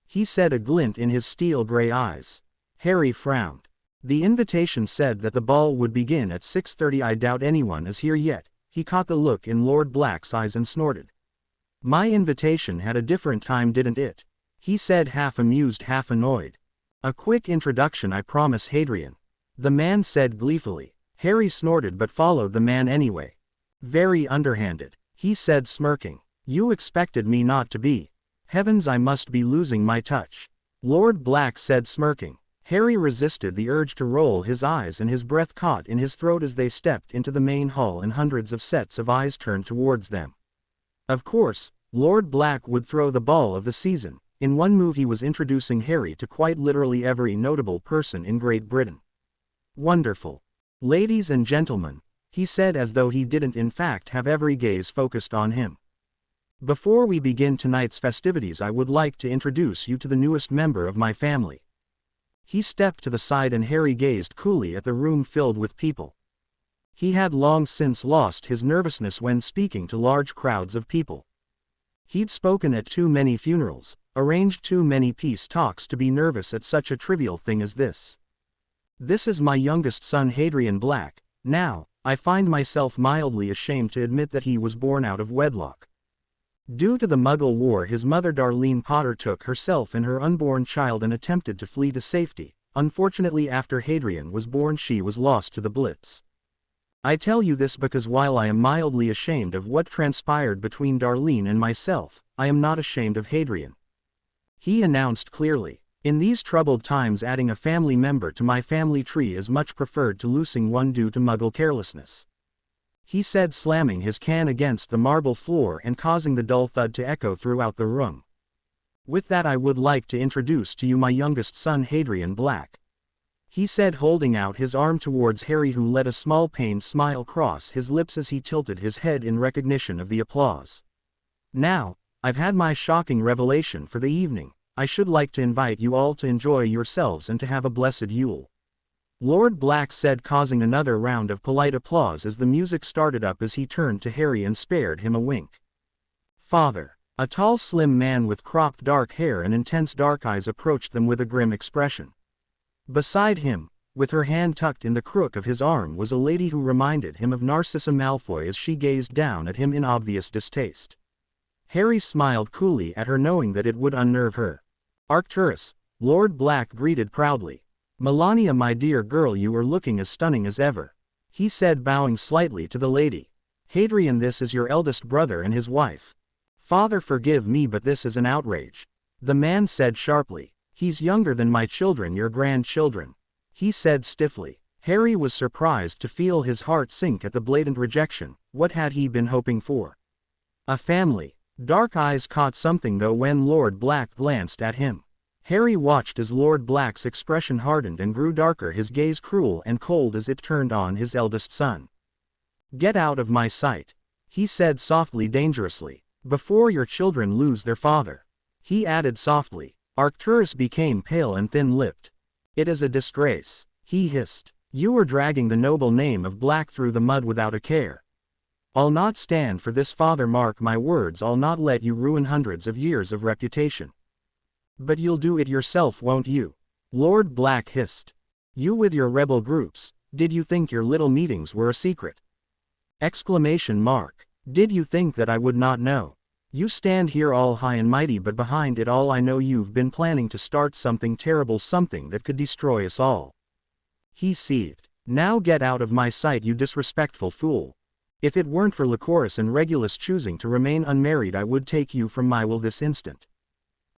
He said, a glint in his steel-gray eyes. Harry frowned. The invitation said that the ball would begin at 6:30. I doubt anyone is here yet. He caught the look in Lord Black's eyes and snorted. My invitation had a different time, didn't it? He said, half amused, half annoyed. A quick introduction, I promise, Hadrian. The man said gleefully. Harry snorted but followed the man anyway. Very underhanded, he said, smirking. You expected me not to be. Heavens, I must be losing my touch. Lord Black said, smirking. Harry resisted the urge to roll his eyes, and his breath caught in his throat as they stepped into the main hall and hundreds of sets of eyes turned towards them. Of course, Lord Black would throw the ball of the season. In one move he was introducing Harry to quite literally every notable person in Great Britain. Wonderful. Ladies and gentlemen, he said, as though he didn't in fact have every gaze focused on him. Before we begin tonight's festivities, I would like to introduce you to the newest member of my family. He stepped to the side and Harry gazed coolly at the room filled with people. He had long since lost his nervousness when speaking to large crowds of people. He'd spoken at too many funerals, arranged too many peace talks to be nervous at such a trivial thing as this. This is my youngest son, Hadrian Black. Now, I find myself mildly ashamed to admit that he was born out of wedlock. Due to the Muggle War, his mother Darlene Potter took herself and her unborn child and attempted to flee to safety. Unfortunately, after Hadrian was born, she was lost to the Blitz. I tell you this because while I am mildly ashamed of what transpired between Darlene and myself, I am not ashamed of Hadrian. He announced clearly. In these troubled times, adding a family member to my family tree is much preferred to losing one due to Muggle carelessness. He said, slamming his can against the marble floor and causing the dull thud to echo throughout the room. With that, I would like to introduce to you my youngest son, Hadrian Black. He said, holding out his arm towards Harry, who let a small pained smile cross his lips as he tilted his head in recognition of the applause. Now, I've had my shocking revelation for the evening. I should like to invite you all to enjoy yourselves and to have a blessed Yule. Lord Black said, causing another round of polite applause as the music started up as he turned to Harry and spared him a wink. Father. A tall, slim man with cropped dark hair and intense dark eyes approached them with a grim expression. Beside him, with her hand tucked in the crook of his arm, was a lady who reminded him of Narcissa Malfoy as she gazed down at him in obvious distaste. Harry smiled coolly at her, knowing that it would unnerve her. Arcturus, Lord Black greeted proudly. Melania, my dear girl, you are looking as stunning as ever. He said, bowing slightly to the lady. Hadrian, this is your eldest brother and his wife. Father, forgive me, but this is an outrage. The man said sharply. He's younger than my children, your grandchildren. He said stiffly. Harry was surprised to feel his heart sink at the blatant rejection. What had he been hoping for? A family. Dark eyes caught something though when Lord Black glanced at him. Harry watched as Lord Black's expression hardened and grew darker, his gaze cruel and cold as it turned on his eldest son. Get out of my sight, he said softly, dangerously, before your children lose their father. he added softly. Arcturus became pale and thin-lipped. It is a disgrace, he hissed. You are dragging the noble name of Black through the mud without a care. I'll not stand for this, father, mark my words, I'll not let you ruin hundreds of years of reputation. But you'll do it yourself, won't you? Lord Black hissed. You with your rebel groups, did you think your little meetings were a secret? Exclamation mark. Did you think that I would not know? You stand here all high and mighty, but behind it all I know you've been planning to start something terrible, something that could destroy us all. He seethed. Now get out of my sight, you disrespectful fool. If it weren't for Lycoris and Regulus choosing to remain unmarried, I would take you from my will this instant.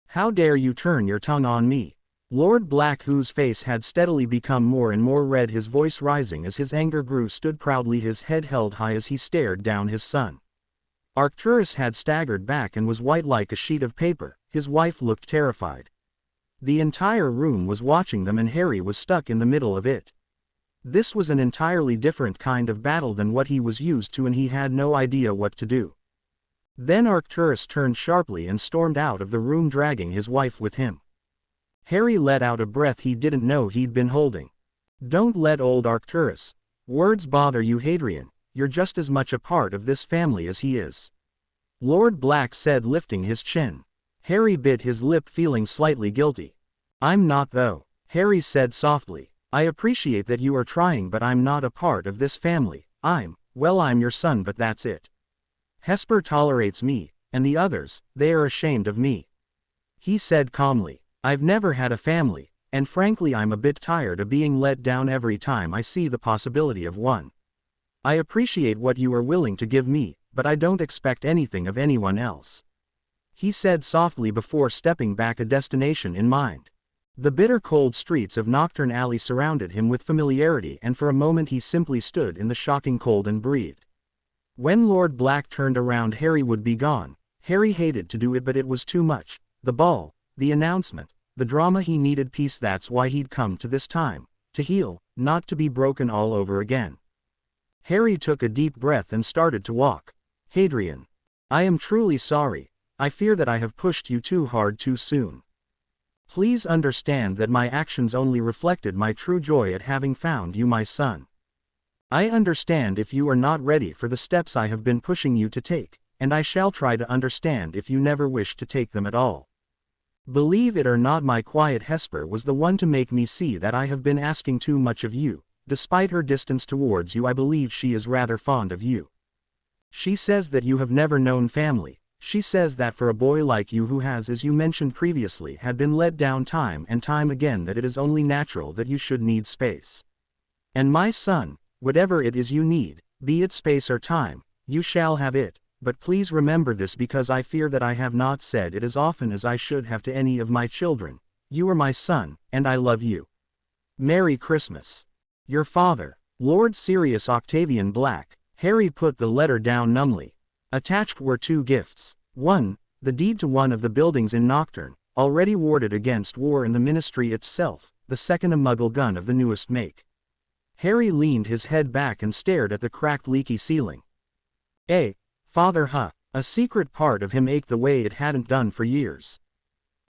How dare you turn your tongue on me? Lord Black, whose face had steadily become more and more red, his voice rising as his anger grew, stood proudly, his head held high as he stared down his son. Arcturus had staggered back and was white like a sheet of paper. His wife looked terrified. The entire room was watching them, and Harry was stuck in the middle of it. This was an entirely different kind of battle than what he was used to, and he had no idea what to do. Then Arcturus turned sharply and stormed out of the room, dragging his wife with him. Harry let out a breath he didn't know he'd been holding. Don't let old Arcturus' words bother you, Hadrian. You're just as much a part of this family as he is. Lord Black said, lifting his chin. Harry bit his lip, feeling slightly guilty. I'm not, though, Harry said softly. I appreciate that you are trying, but I'm not a part of this family. I'm your son, but that's it. Hesper tolerates me, and the others, they are ashamed of me. He said calmly. I've never had a family, and frankly I'm a bit tired of being let down every time I see the possibility of one. I appreciate what you are willing to give me, but I don't expect anything of anyone else. He said softly before stepping back, a destination in mind. The bitter cold streets of Nocturne Alley surrounded him with familiarity, and for a moment he simply stood in the shocking cold and breathed. When Lord Black turned around, Harry would be gone. Harry hated to do it, but it was too much. The ball, the announcement, the drama. He needed peace. That's why he'd come to this time. To heal, not to be broken all over again. Harry took a deep breath and started to walk. Hadrian. I am truly sorry. I fear that I have pushed you too hard too soon. Please understand that my actions only reflected my true joy at having found you, my son. I understand if you are not ready for the steps I have been pushing you to take, and I shall try to understand if you never wish to take them at all. Believe it or not, my quiet Hesper was the one to make me see that I have been asking too much of you. Despite her distance towards you, I believe she is rather fond of you. She says that you have never known family. She says that for a boy like you, who has, as you mentioned previously, had been let down time and time again, that it is only natural that you should need space. And my son, whatever it is you need, be it space or time, you shall have it. But please remember this, because I fear that I have not said it as often as I should have to any of my children. You are my son, and I love you. Merry Christmas. Your father, Lord Sirius Octavian Black. Harry put the letter down numbly. Attached were two gifts. One, the deed to one of the buildings in Nocturne, already warded against war in the ministry itself. The second, a Muggle gun of the newest make. Harry leaned his head back and stared at the cracked, leaky ceiling. Father, a secret part of him ached the way it hadn't done for years.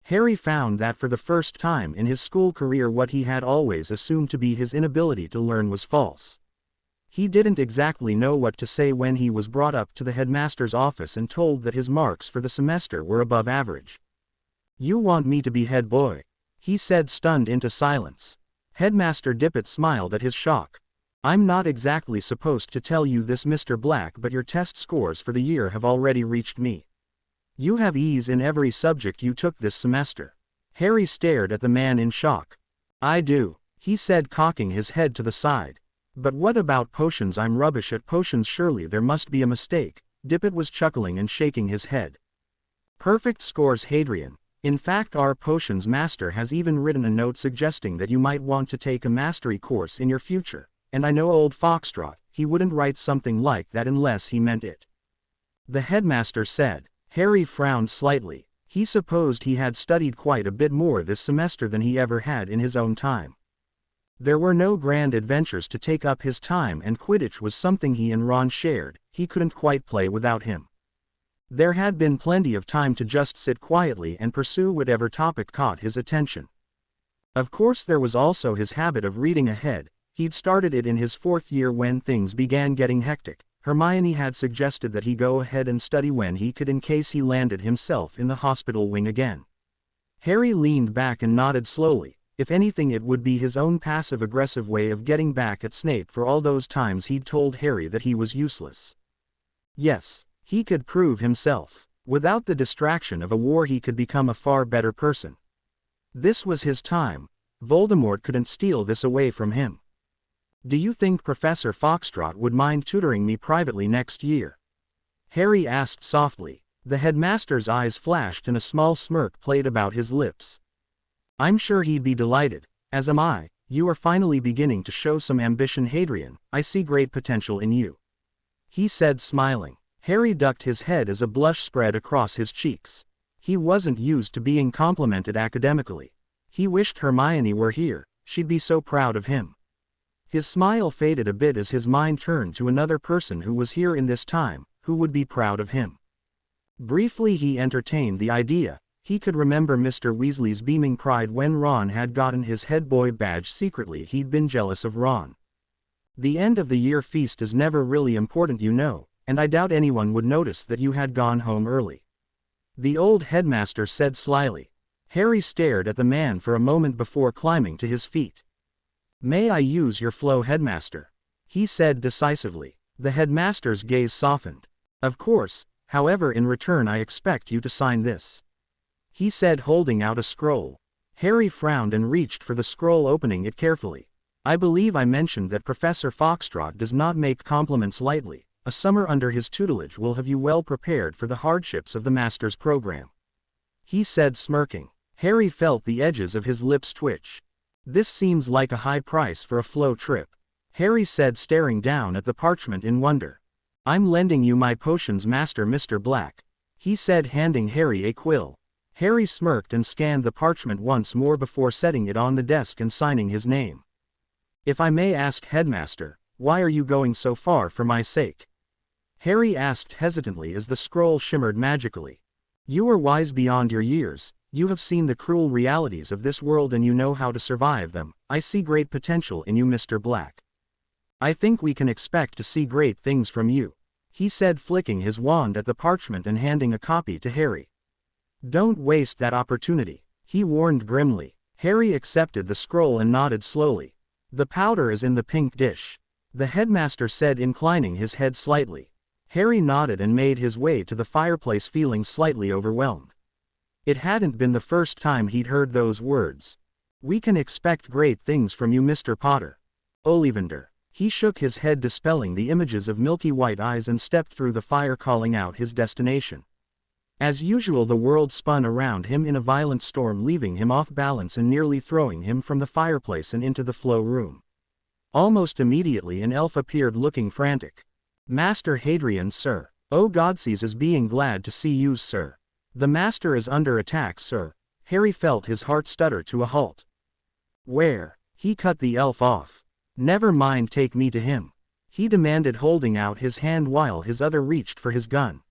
Harry found that for the first time in his school career, what he had always assumed to be his inability to learn was false. He didn't exactly know what to say when he was brought up to the headmaster's office and told that his marks for the semester were above average. You want me to be head boy? He said, stunned into silence. Headmaster Dippet smiled at his shock. I'm not exactly supposed to tell you this, Mr. Black, but your test scores for the year have already reached me. You have E's in every subject you took this semester. Harry stared at the man in shock. I do, he said, cocking his head to the side. But what about potions? I'm rubbish at potions. Surely there must be a mistake. Dippet was chuckling and shaking his head. Perfect scores, Hadrian. In fact, our potions master has even written a note suggesting that you might want to take a mastery course in your future. And I know old Foxtrot, he wouldn't write something like that unless he meant it. The headmaster said. Harry frowned slightly. He supposed he had studied quite a bit more this semester than he ever had in his own time. There were no grand adventures to take up his time, and Quidditch was something he and Ron shared. He couldn't quite play without him. There had been plenty of time to just sit quietly and pursue whatever topic caught his attention. Of course there was also his habit of reading ahead. He'd started it in his 4th year when things began getting hectic. Hermione had suggested that he go ahead and study when he could in case he landed himself in the hospital wing again. Harry leaned back and nodded slowly. If anything, it would be his own passive-aggressive way of getting back at Snape for all those times he'd told Harry that he was useless. Yes, he could prove himself. Without the distraction of a war, he could become a far better person. This was his time. Voldemort couldn't steal this away from him. Do you think Professor Foxtrot would mind tutoring me privately next year? Harry asked softly. The headmaster's eyes flashed and a small smirk played about his lips. I'm sure he'd be delighted, as am I. You are finally beginning to show some ambition, Hadrian. I see great potential in you, he said, smiling. Harry ducked his head as a blush spread across his cheeks. He wasn't used to being complimented academically. He wished Hermione were here. She'd be so proud of him. His smile faded a bit as his mind turned to another person who was here in this time, who would be proud of him. Briefly he entertained the idea. He could remember Mr. Weasley's beaming pride when Ron had gotten his head boy badge secretly. He'd been jealous of Ron. The end of the year feast is never really important, you know, and I doubt anyone would notice that you had gone home early, the old headmaster said slyly. Harry stared at the man for a moment before climbing to his feet. May I use your flow, headmaster? He said decisively. The headmaster's gaze softened. Of course, however, in return I expect you to sign this, he said, holding out a scroll. Harry frowned and reached for the scroll, opening it carefully. I believe I mentioned that Professor Foxtrot does not make compliments lightly. A summer under his tutelage will have you well prepared for the hardships of the master's program, he said, smirking. Harry felt the edges of his lips twitch. This seems like a high price for a flow trip, Harry said, staring down at the parchment in wonder. I'm lending you my potions, Master Mr. Black, he said, handing Harry a quill. Harry smirked and scanned the parchment once more before setting it on the desk and signing his name. If I may ask, headmaster, why are you going so far for my sake? Harry asked hesitantly as the scroll shimmered magically. You are wise beyond your years. You have seen the cruel realities of this world and you know how to survive them. I see great potential in you, Mr. Black. I think we can expect to see great things from you, he said, flicking his wand at the parchment and handing a copy to Harry. Don't waste that opportunity, he warned grimly. Harry accepted the scroll and nodded slowly. The powder is in the pink dish, the headmaster said, inclining his head slightly. Harry nodded and made his way to the fireplace, feeling slightly overwhelmed. It hadn't been the first time he'd heard those words. We can expect great things from you, Mr. Potter. Ollivander. He shook his head, dispelling the images of milky white eyes, and stepped through the fire, calling out his destination. As usual, the world spun around him in a violent storm, leaving him off balance and nearly throwing him from the fireplace and into the flow room. Almost immediately an elf appeared, looking frantic. Master Hadrian, sir. Oh, Godsees is being glad to see you, sir. The master is under attack, sir. Harry felt his heart stutter to a halt. Where? He cut the elf off. Never mind, take me to him, he demanded, holding out his hand while his other reached for his gun.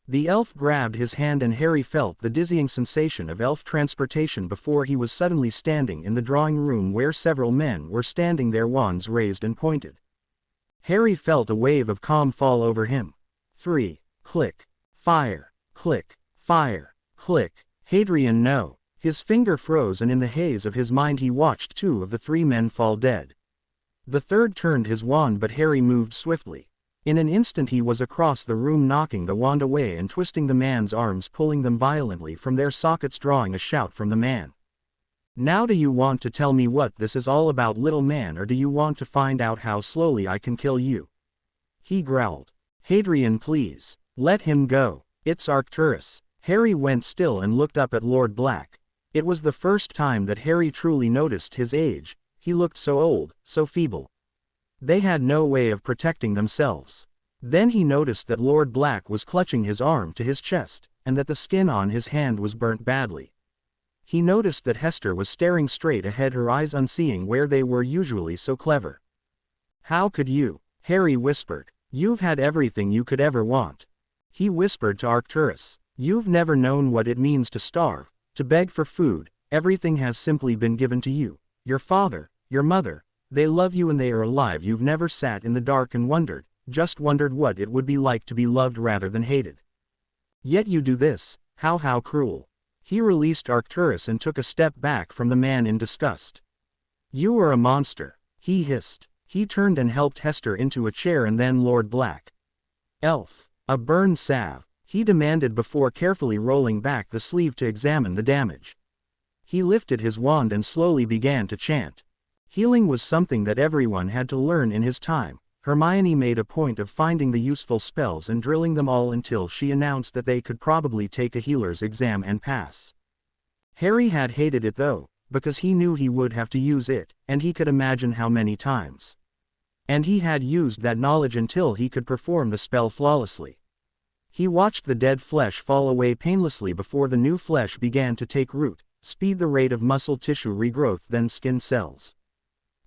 The elf grabbed his hand and Harry felt the dizzying sensation of elf transportation before he was suddenly standing in the drawing room where several men were standing, their wands raised and pointed. Harry felt a wave of calm fall over him. 3. Click. Fire. Click. Fire. Click. Hadrian, no. His finger froze and in the haze of his mind he watched 2 of the 3 men fall dead. The third turned his wand, but Harry moved swiftly. In an instant he was across the room, knocking the wand away and twisting the man's arms, pulling them violently from their sockets, drawing a shout from the man. Now do you want to tell me what this is all about, little man, or do you want to find out how slowly I can kill you? He growled. Hadrian, please. Let him go. It's Arcturus. Harry went still and looked up at Lord Black. It was the first time that Harry truly noticed his age. He looked so old, so feeble. They had no way of protecting themselves. Then he noticed that Lord Black was clutching his arm to his chest, and that the skin on his hand was burnt badly. He noticed that Hester was staring straight ahead, her eyes unseeing where they were usually so clever. How could you? Harry whispered. You've had everything you could ever want. He whispered to Arcturus, "You've never known what it means to starve, to beg for food. Everything has simply been given to you. Your father, your mother, they love you and they are alive. You've never sat in the dark and wondered, just wondered what it would be like to be loved rather than hated. Yet you do this, how cruel." He released Arcturus and took a step back from the man in disgust. "You are a monster," he hissed. He turned and helped Hester into a chair and then Lord Black. "Elf, a burn salve," he demanded before carefully rolling back the sleeve to examine the damage. He lifted his wand and slowly began to chant. Healing was something that everyone had to learn in his time. Hermione made a point of finding the useful spells and drilling them all until she announced that they could probably take a healer's exam and pass. Harry had hated it though, because he knew he would have to use it, and he could imagine how many times. And he had used that knowledge until he could perform the spell flawlessly. He watched the dead flesh fall away painlessly before the new flesh began to take root, speed the rate of muscle tissue regrowth then skin cells.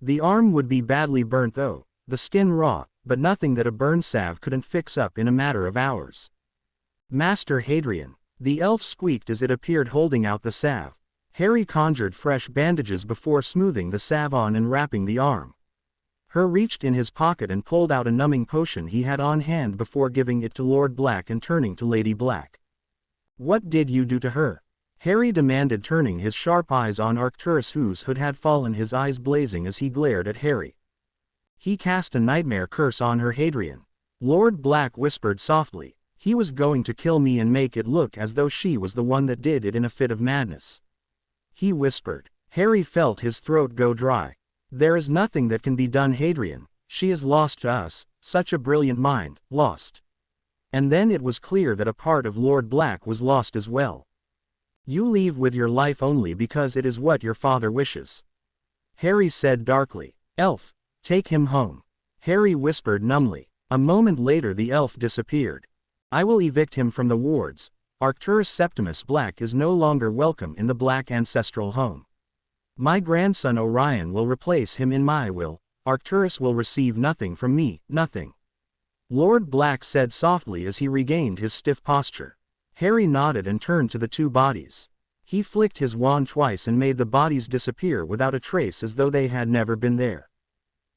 The arm would be badly burnt though, the skin raw, but nothing that a burn salve couldn't fix up in a matter of hours. "Master Hadrian," the elf squeaked as it appeared holding out the salve. Harry conjured fresh bandages before smoothing the salve on and wrapping the arm. Her reached in his pocket and pulled out a numbing potion he had on hand before giving it to Lord Black and turning to Lady Black. "What did you do to her?" Harry demanded, turning his sharp eyes on Arcturus whose hood had fallen, his eyes blazing as he glared at Harry. "He cast a nightmare curse on her, Hadrian," Lord Black whispered softly. "He was going to kill me and make it look as though she was the one that did it in a fit of madness." He whispered. Harry felt his throat go dry. "There is nothing that can be done, Hadrian. She is lost to us, such a brilliant mind, lost." And then it was clear that a part of Lord Black was lost as well. "You leave with your life only because it is what your father wishes," Harry said darkly. "Elf, take him home," Harry whispered numbly. A moment later the elf disappeared. "I will evict him from the wards. Arcturus Septimus Black is no longer welcome in the Black ancestral home. My grandson Orion will replace him in my will. Arcturus will receive nothing from me, nothing," Lord Black said softly as he regained his stiff posture. Harry nodded and turned to the two bodies. He flicked his wand twice and made the bodies disappear without a trace, as though they had never been there.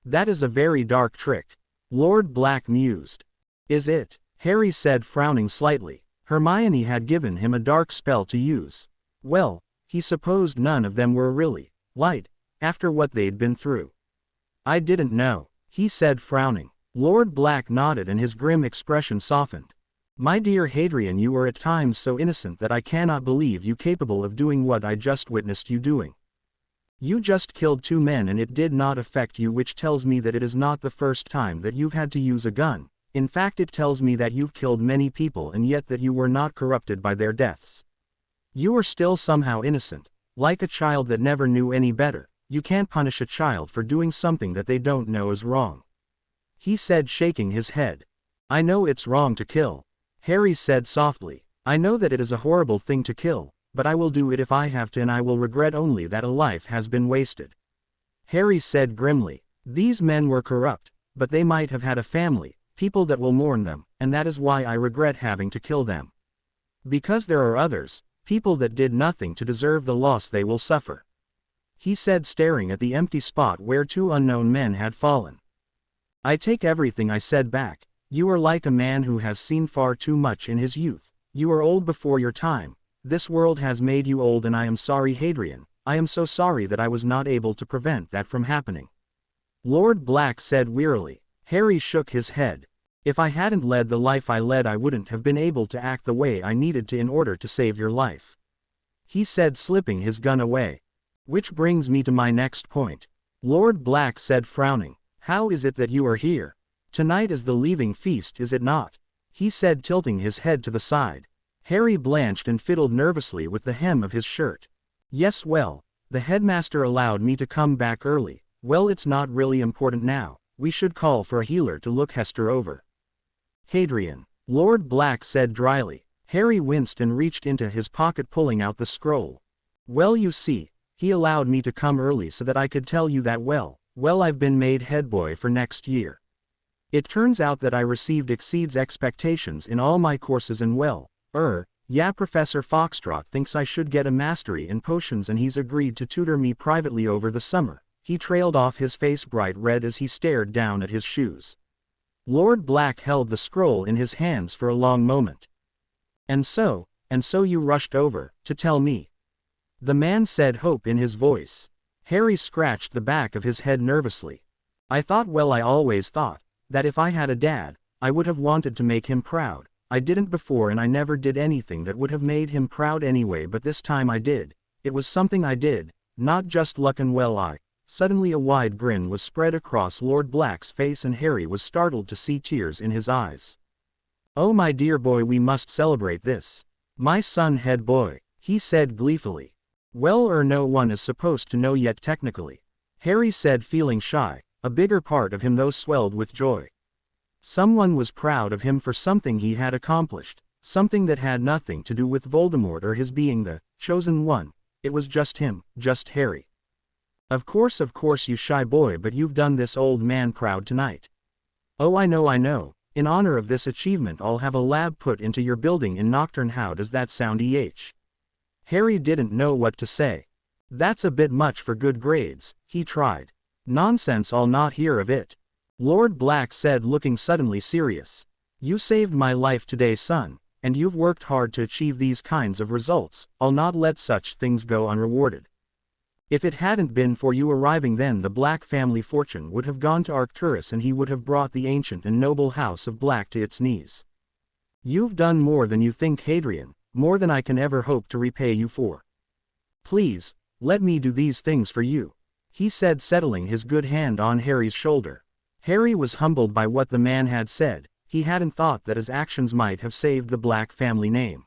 "That is a very dark trick," Lord Black mused. "Is it?" Harry said, frowning slightly. Hermione had given him a dark spell to use. Well, he supposed none of them were really light, after what they'd been through. "I didn't know," he said, frowning. Lord Black nodded and his grim expression softened. "My dear Hadrian, you are at times so innocent that I cannot believe you capable of doing what I just witnessed you doing. You just killed 2 men and it did not affect you, which tells me that it is not the first time that you've had to use a gun. In fact, it tells me that you've killed many people and yet that you were not corrupted by their deaths. You are still somehow innocent, like a child that never knew any better. You can't punish a child for doing something that they don't know is wrong," he said, shaking his head. "I know it's wrong to kill," Harry said softly. "I know that it is a horrible thing to kill, but I will do it if I have to, and I will regret only that a life has been wasted," Harry said grimly. "These men were corrupt, but they might have had a family, people that will mourn them, and that is why I regret having to kill them. Because there are others, people that did nothing to deserve the loss they will suffer," he said, staring at the empty spot where 2 unknown men had fallen. "I take everything I said back. You are like a man who has seen far too much in his youth. You are old before your time. This world has made you old, and I am sorry, Hadrian. I am so sorry that I was not able to prevent that from happening," Lord Black said wearily. Harry shook his head. "If I hadn't led the life I led, I wouldn't have been able to act the way I needed to in order to save your life," he said, slipping his gun away. "Which brings me to my next point," Lord Black said, frowning. "How is it that you are here? Tonight is the leaving feast, is it not?" he said, tilting his head to the side. Harry blanched and fiddled nervously with the hem of his shirt. "Yes, well, the headmaster allowed me to come back early. Well, it's not really important now. We should call for a healer to look Hester over." "Hadrian," Lord Black said dryly. Harry winced and reached into his pocket, pulling out the scroll. "Well, you see, he allowed me to come early so that I could tell you that well, I've been made head boy for next year. It turns out that I received exceeds expectations in all my courses and yeah, Professor Foxtrot thinks I should get a mastery in potions and he's agreed to tutor me privately over the summer." He trailed off, his face bright red as he stared down at his shoes. Lord Black held the scroll in his hands for a long moment. And so you rushed over, to tell me?" The man said, hope in his voice. Harry scratched the back of his head nervously. I always thought, that if I had a dad, I would have wanted to make him proud. I didn't before and I never did anything that would have made him proud anyway, but this time I did. It was something I did, not just luck and Suddenly a wide grin was spread across Lord Black's face and Harry was startled to see tears in his eyes. "Oh my dear boy, we must celebrate this. My son head boy," he said gleefully. "Well, no one is supposed to know yet technically," Harry said, feeling shy, a bigger part of him though swelled with joy. Someone was proud of him for something he had accomplished, something that had nothing to do with Voldemort or his being the chosen one. It was just him, just Harry. Of course you shy boy, but you've done this old man proud tonight." "Oh, I know. In honor of this achievement I'll have a lab put into your building in Nocturne. How does that sound?" Harry didn't know what to say. "That's a bit much for good grades," he tried. "Nonsense, I'll not hear of it," Lord Black said, looking suddenly serious. "You saved my life today, son, and you've worked hard to achieve these kinds of results. I'll not let such things go unrewarded. If it hadn't been for you arriving, then the Black family fortune would have gone to Arcturus and he would have brought the ancient and noble house of Black to its knees. You've done more than you think, Hadrian, more than I can ever hope to repay you for. Please, let me do these things for you," he said, settling his good hand on Harry's shoulder. Harry was humbled by what the man had said. He hadn't thought that his actions might have saved the Black family name.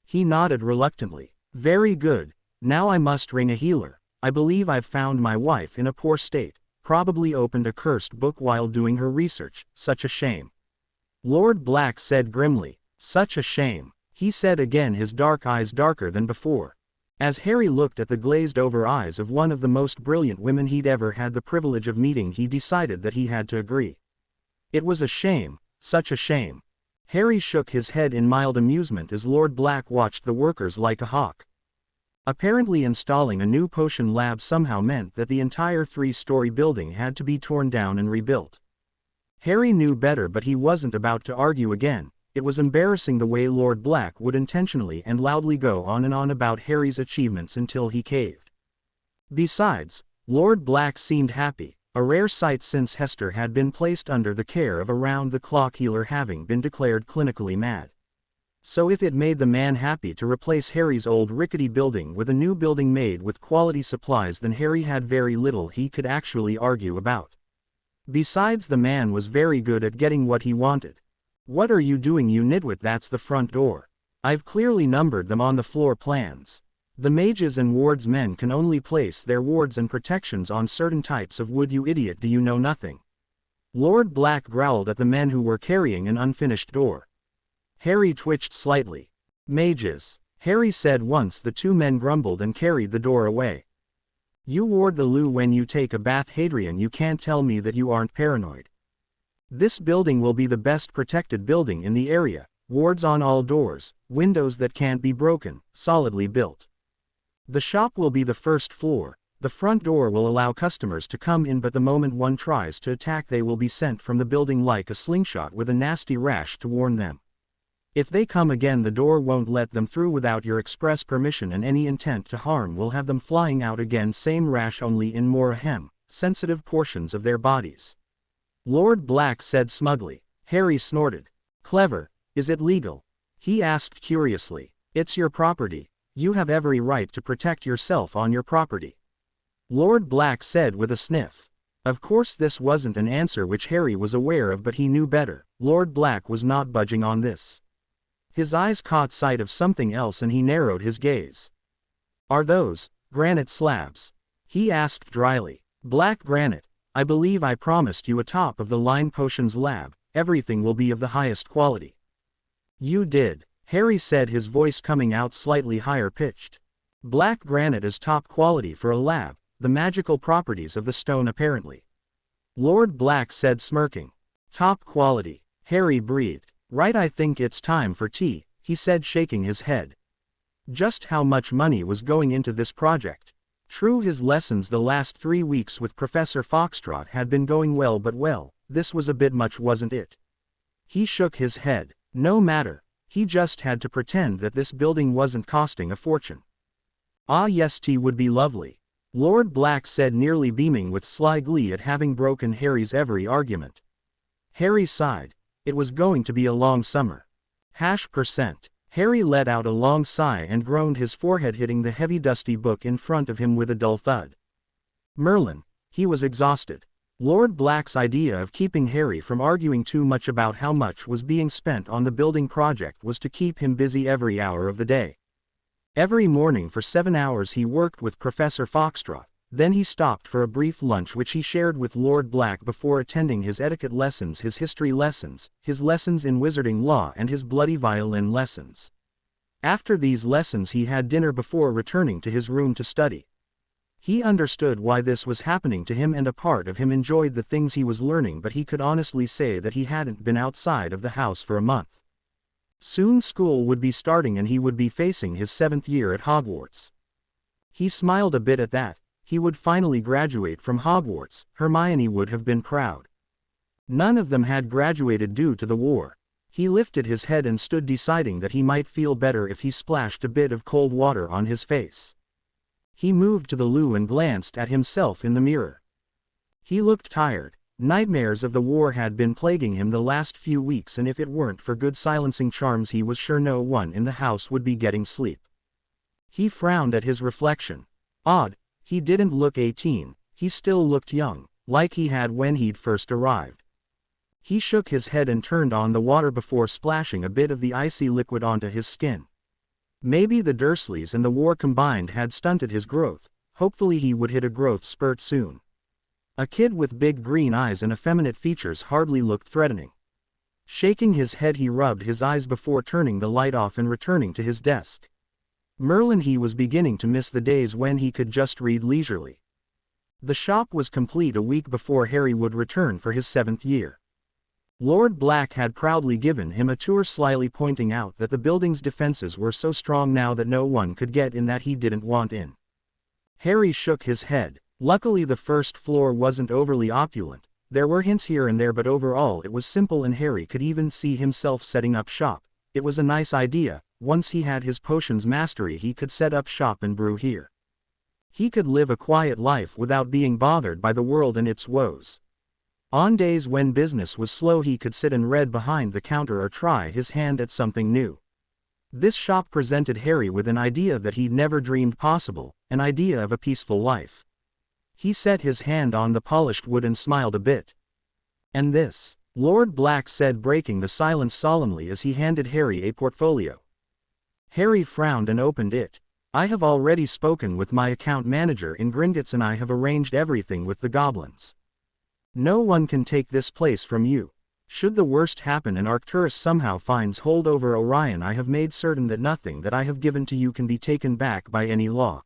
He nodded reluctantly. "Very good. Now I must ring a healer. I believe I've found my wife in a poor state, probably opened a cursed book while doing her research. Such a shame." Lord Black said grimly. "Such a shame," he said again, his dark eyes darker than before. As Harry looked at the glazed-over eyes of one of the most brilliant women he'd ever had the privilege of meeting, he decided that he had to agree. It was a shame, such a shame. Harry shook his head in mild amusement as Lord Black watched the workers like a hawk. Apparently installing a new potion lab somehow meant that the entire 3-story building had to be torn down and rebuilt. Harry knew better, but he wasn't about to argue again. It was embarrassing the way Lord Black would intentionally and loudly go on and on about Harry's achievements until he caved. Besides, Lord Black seemed happy, a rare sight since Hester had been placed under the care of a round-the-clock healer, having been declared clinically mad. So if it made the man happy to replace Harry's old rickety building with a new building made with quality supplies, then Harry had very little he could actually argue about. Besides, the man was very good at getting what he wanted. "What are you doing, you nitwit? That's the front door. I've clearly numbered them on the floor plans. The mages and wards men can only place their wards and protections on certain types of wood, you idiot. Do you know nothing?" Lord Black growled at the men who were carrying an unfinished door. Harry twitched slightly. "Mages," Harry said once. The two men grumbled and carried the door away. "You ward the loo when you take a bath, Hadrian. You can't tell me that you aren't paranoid. This building will be the best protected building in the area, wards on all doors, windows that can't be broken, solidly built. The shop will be the first floor. The front door will allow customers to come in, but the moment one tries to attack they will be sent from the building like a slingshot with a nasty rash to warn them. If they come again, the door won't let them through without your express permission, and any intent to harm will have them flying out again. Same rash, only in more sensitive portions of their bodies," Lord Black said smugly. Harry snorted. "Clever. Is it legal?" he asked curiously. "It's your property. You have every right to protect yourself on your property," Lord Black said with a sniff. Of course this wasn't an answer which Harry was aware of, but he knew better. Lord Black was not budging on this. His eyes caught sight of something else and he narrowed his gaze. "Are those granite slabs?" he asked dryly. "Black granite. I believe I promised you a top-of-the-line potions lab. Everything will be of the highest quality." "You did," Harry said, his voice coming out slightly higher pitched. "Black granite is top quality for a lab, the magical properties of the stone apparently," Lord Black said, smirking. Top quality. Harry breathed. Right, I think it's time for tea, he said, shaking his head. Just how much money was going into this project? True, his lessons the last 3 weeks with Professor Foxtrot had been going well, but this was a bit much, wasn't it? He shook his head. No matter. He just had to pretend that this building wasn't costing a fortune. Ah yes, tea would be lovely, Lord Black said, nearly beaming with sly glee at having broken Harry's every argument. Harry sighed. It was going to be a long summer. %. Harry let out a long sigh and groaned, his forehead hitting the heavy dusty book in front of him with a dull thud. Merlin. He was exhausted. Lord Black's idea of keeping Harry from arguing too much about how much was being spent on the building project was to keep him busy every hour of the day. Every morning for 7 hours he worked with Professor Foxtrot, then he stopped for a brief lunch which he shared with Lord Black before attending his etiquette lessons, his history lessons, his lessons in wizarding law, and his bloody violin lessons. After these lessons he had dinner before returning to his room to study. He understood why this was happening to him, and a part of him enjoyed the things he was learning, but he could honestly say that he hadn't been outside of the house for a month. Soon school would be starting and he would be facing his 7th year at Hogwarts. He smiled a bit at that. He would finally graduate from Hogwarts. Hermione would have been proud. None of them had graduated due to the war. He lifted his head and stood, deciding that he might feel better if he splashed a bit of cold water on his face. He moved to the loo and glanced at himself in the mirror. He looked tired. Nightmares of the war had been plaguing him the last few weeks, and if it weren't for good silencing charms he was sure no one in the house would be getting sleep. He frowned at his reflection. Odd. He didn't look 18, he still looked young, like he had when he'd first arrived. He shook his head and turned on the water before splashing a bit of the icy liquid onto his skin. Maybe the Dursleys and the war combined had stunted his growth. Hopefully he would hit a growth spurt soon. A kid with big green eyes and effeminate features hardly looked threatening. Shaking his head he rubbed his eyes before turning the light off and returning to his desk. Merlin. He was beginning to miss the days when he could just read leisurely. The shop was complete a week before Harry would return for his 7th year. Lord Black had proudly given him a tour, slyly pointing out that the building's defenses were so strong now that no one could get in that he didn't want in. Harry shook his head. Luckily the first floor wasn't overly opulent. There were hints here and there, but overall it was simple, and Harry could even see himself setting up shop. It was a nice idea. Once he had his potions mastery he could set up shop and brew here. He could live a quiet life without being bothered by the world and its woes. On days when business was slow he could sit and read behind the counter or try his hand at something new. This shop presented Harry with an idea that he'd never dreamed possible, an idea of a peaceful life. He set his hand on the polished wood and smiled a bit. And this? Lord Black said, breaking the silence solemnly as he handed Harry a portfolio. Harry frowned and opened it. I have already spoken with my account manager in Gringotts and I have arranged everything with the goblins. No one can take this place from you. Should the worst happen and Arcturus somehow finds hold over Orion, I have made certain that nothing that I have given to you can be taken back by any law.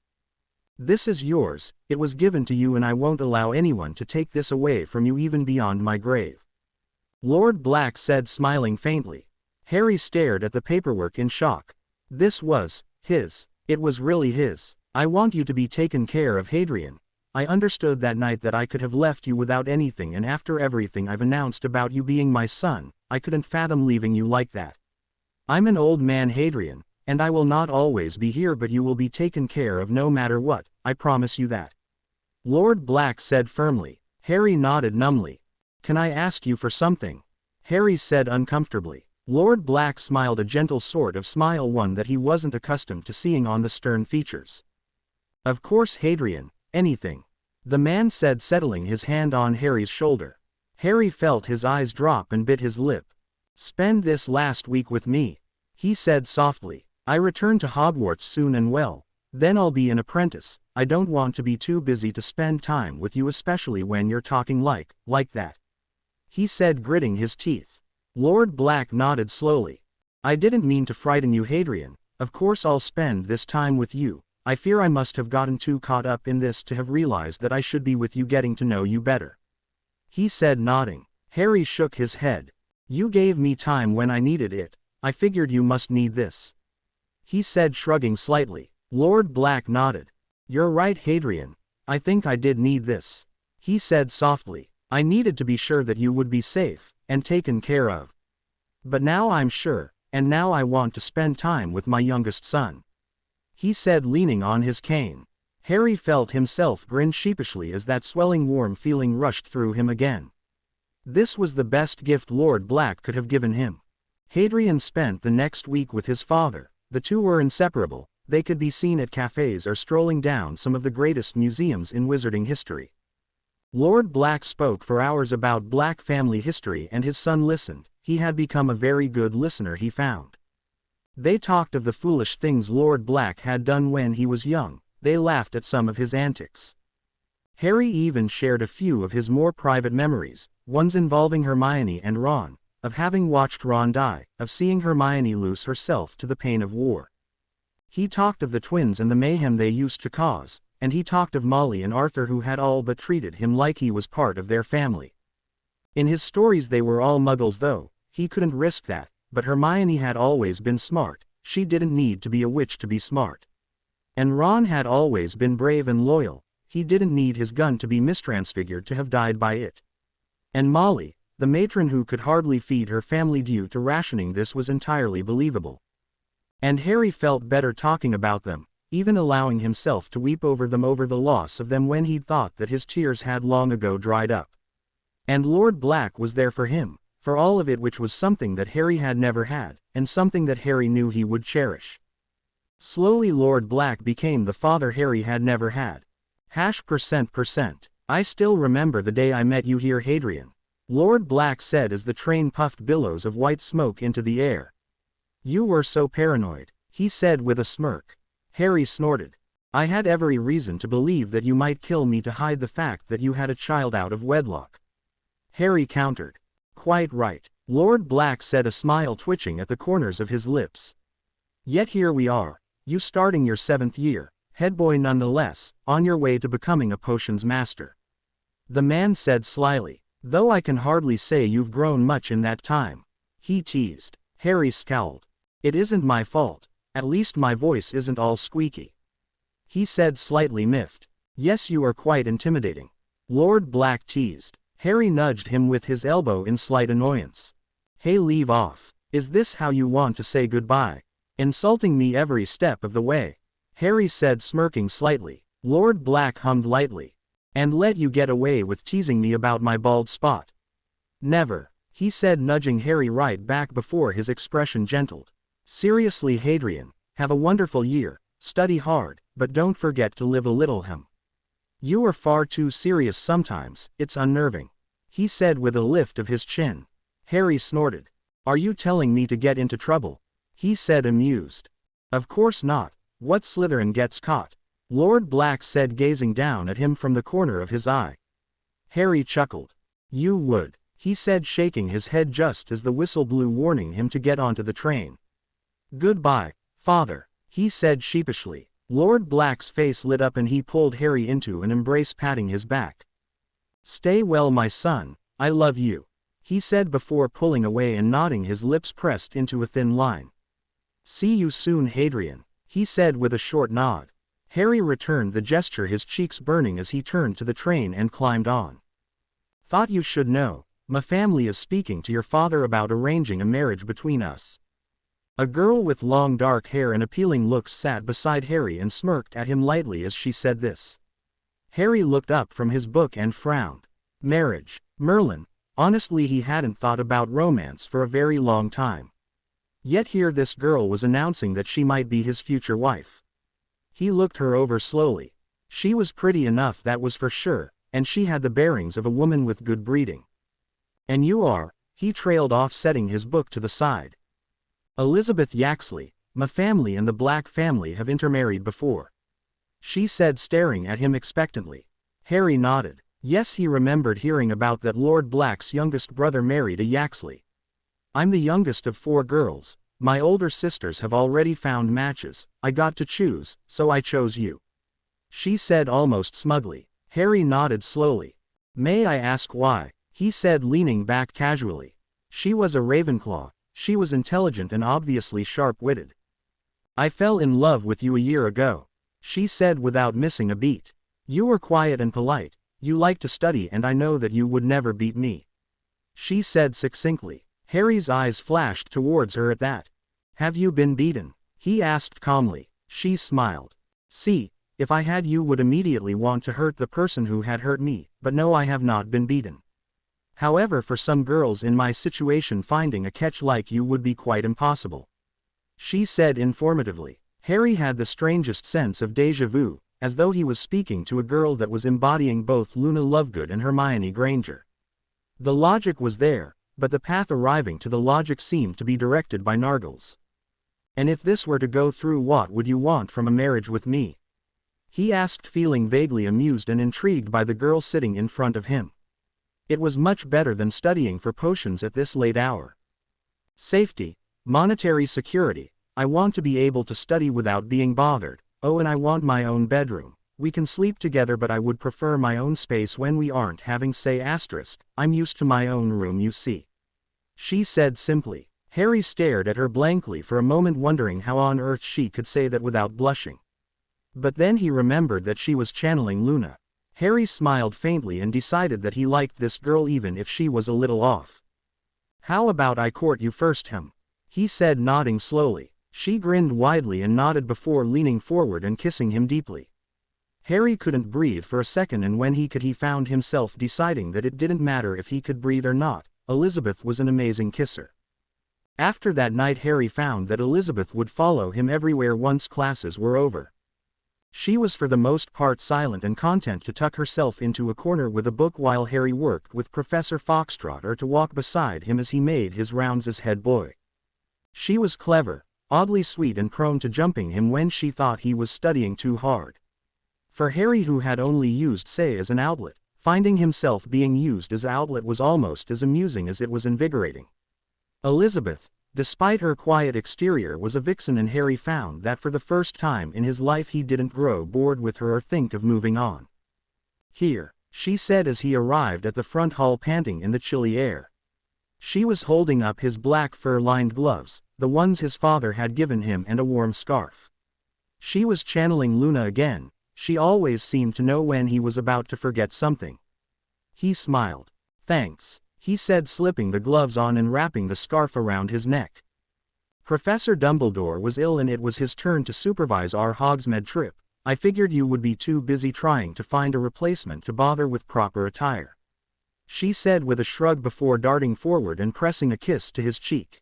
This is yours, it was given to you, and I won't allow anyone to take this away from you even beyond my grave. Lord Black said, smiling faintly. Harry stared at the paperwork in shock. This was his. It was really his. I want you to be taken care of, Hadrian. I understood that night that I could have left you without anything, and after everything I've announced about you being my son, I couldn't fathom leaving you like that. I'm an old man, Hadrian, and I will not always be here, but you will be taken care of no matter what, I promise you that. Lord Black said firmly. Harry nodded numbly. Can I ask you for something? Harry said uncomfortably. Lord Black smiled, a gentle sort of smile, one that he wasn't accustomed to seeing on the stern features. Of course, Hadrian, anything. The man said, settling his hand on Harry's shoulder. Harry felt his eyes drop and bit his lip. Spend this last week with me, he said softly. I return to Hogwarts soon and then I'll be an apprentice. I don't want to be too busy to spend time with you, especially when you're talking like that, he said, gritting his teeth. Lord Black nodded slowly. I didn't mean to frighten you, Hadrian. Of course I'll spend this time with you. I fear I must have gotten too caught up in this to have realized that I should be with you, getting to know you better, he said, nodding. Harry shook his head. You gave me time when I needed it, I figured you must need this. He said, shrugging slightly. Lord Black nodded. You're right, Hadrian. I think I did need this. He said softly. I needed to be sure that you would be safe, and taken care of. But now I'm sure, and now I want to spend time with my youngest son. He said, leaning on his cane. Harry felt himself grin sheepishly as that swelling warm feeling rushed through him again. This was the best gift Lord Black could have given him. Hadrian spent the next week with his father. The two were inseparable. They could be seen at cafes or strolling down some of the greatest museums in wizarding history. Lord Black spoke for hours about Black family history and his son listened. He had become a very good listener, he found. They talked of the foolish things Lord Black had done when he was young. They laughed at some of his antics. Harry even shared a few of his more private memories, ones involving Hermione and Ron, of having watched Ron die, of seeing Hermione lose herself to the pain of war. He talked of the twins and the mayhem they used to cause, and he talked of Molly and Arthur, who had all but treated him like he was part of their family. In his stories they were all muggles, though. He couldn't risk that, but Hermione had always been smart. She didn't need to be a witch to be smart. And Ron had always been brave and loyal. He didn't need his gun to be mistransfigured to have died by it. And Molly, the matron who could hardly feed her family due to rationing, this was entirely believable. And Harry felt better talking about them, even allowing himself to weep over them, over the loss of them when he'd thought that his tears had long ago dried up. And Lord Black was there for him, for all of it, which was something that Harry had never had, and something that Harry knew he would cherish. Slowly Lord Black became the father Harry had never had. %%. I still remember the day I met you here, Hadrian, Lord Black said as the train puffed billows of white smoke into the air. You were so paranoid, he said with a smirk. Harry snorted. I had every reason to believe that you might kill me to hide the fact that you had a child out of wedlock. Harry countered. Quite right, Lord Black said, a smile twitching at the corners of his lips. Yet here we are, you starting your 7th year, head boy nonetheless, on your way to becoming a potions master. The man said slyly, though I can hardly say you've grown much in that time. He teased. Harry scowled. It isn't my fault. At least my voice isn't all squeaky. He said, slightly miffed. Yes, you are quite intimidating. Lord Black teased. Harry nudged him with his elbow in slight annoyance. Hey, leave off. Is this how you want to say goodbye? Insulting me every step of the way? Harry said, smirking slightly. Lord Black hummed lightly. And let you get away with teasing me about my bald spot? Never, he said, nudging Harry right back before his expression gentled. Seriously, Hadrian, have a wonderful year, study hard, but don't forget to live a little. You are far too serious sometimes, it's unnerving, he said with a lift of his chin. Harry snorted. Are you telling me to get into trouble? He said, amused. Of course not. What Slytherin gets caught? Lord Black said, gazing down at him from the corner of his eye. Harry chuckled. You would, he said, shaking his head just as the whistle blew, warning him to get onto the train. Goodbye, father, he said sheepishly. Lord Black's face lit up and he pulled Harry into an embrace, patting his back. Stay well, my son, I love you, he said before pulling away and nodding, his lips pressed into a thin line. See you soon, Hadrian, he said with a short nod. Harry returned the gesture, his cheeks burning as he turned to the train and climbed on. Thought you should know, my family is speaking to your father about arranging a marriage between us. A girl with long dark hair and appealing looks sat beside Harry and smirked at him lightly as she said this. Harry looked up from his book and frowned. Marriage, Merlin. Honestly, he hadn't thought about romance for a very long time. Yet here this girl was announcing that she might be his future wife. He looked her over slowly. She was pretty enough, that was for sure, and she had the bearings of a woman with good breeding. And you are, he trailed off, setting his book to the side. Elizabeth Yaxley, my family and the Black family have intermarried before, she said, staring at him expectantly. Harry nodded. Yes, he remembered hearing about that. Lord Black's youngest brother married a Yaxley. I'm the youngest of 4 girls. My older sisters have already found matches. I got to choose, so I chose you, she said almost smugly. Harry nodded slowly. May I ask why? he said, leaning back casually. She was a Ravenclaw. She was intelligent and obviously sharp-witted. I fell in love with you a year ago, she said without missing a beat. You were quiet and polite, you like to study, and I know that you would never beat me, she said succinctly. Harry's eyes flashed towards her at that. Have you been beaten? He asked calmly. She smiled. See, if I had, you would immediately want to hurt the person who had hurt me, but no, I have not been beaten. However, for some girls in my situation, finding a catch like you would be quite impossible, she said informatively. Harry had the strangest sense of déjà vu, as though he was speaking to a girl that was embodying both Luna Lovegood and Hermione Granger. The logic was there, but the path arriving to the logic seemed to be directed by Nargles. And if this were to go through, what would you want from a marriage with me? He asked, feeling vaguely amused and intrigued by the girl sitting in front of him. It was much better than studying for potions at this late hour. Safety, monetary security. I want to be able to study without being bothered. Oh, and I want my own bedroom. We can sleep together, but I would prefer my own space when we aren't having say asterisk. I'm used to my own room, you see, she said simply. Harry stared at her blankly for a moment, wondering how on earth she could say that without blushing. But then he remembered that she was channeling Luna. Harry smiled faintly and decided that he liked this girl even if she was a little off. How about I court you first, he said, nodding slowly. She grinned widely and nodded before leaning forward and kissing him deeply. Harry couldn't breathe for a second, and when he could, he found himself deciding that it didn't matter if he could breathe or not. Elizabeth was an amazing kisser. After that night, Harry found that Elizabeth would follow him everywhere once classes were over. She was for the most part silent and content to tuck herself into a corner with a book while Harry worked with Professor Foxtrot, or to walk beside him as he made his rounds as head boy. She was clever, oddly sweet, and prone to jumping him when she thought he was studying too hard. For Harry, who had only used say as an outlet, finding himself being used as outlet was almost as amusing as it was invigorating. Elizabeth, despite her quiet exterior, was a vixen, and Harry found that for the first time in his life he didn't grow bored with her or think of moving on. Here, she said as he arrived at the front hall, panting in the chilly air. She was holding up his black fur-lined gloves, the ones his father had given him, and a warm scarf. She was channeling Luna again. She always seemed to know when he was about to forget something. He smiled. Thanks, he said, slipping the gloves on and wrapping the scarf around his neck. Professor Dumbledore was ill and it was his turn to supervise our Hogsmeade trip. I figured you would be too busy trying to find a replacement to bother with proper attire, she said with a shrug before darting forward and pressing a kiss to his cheek.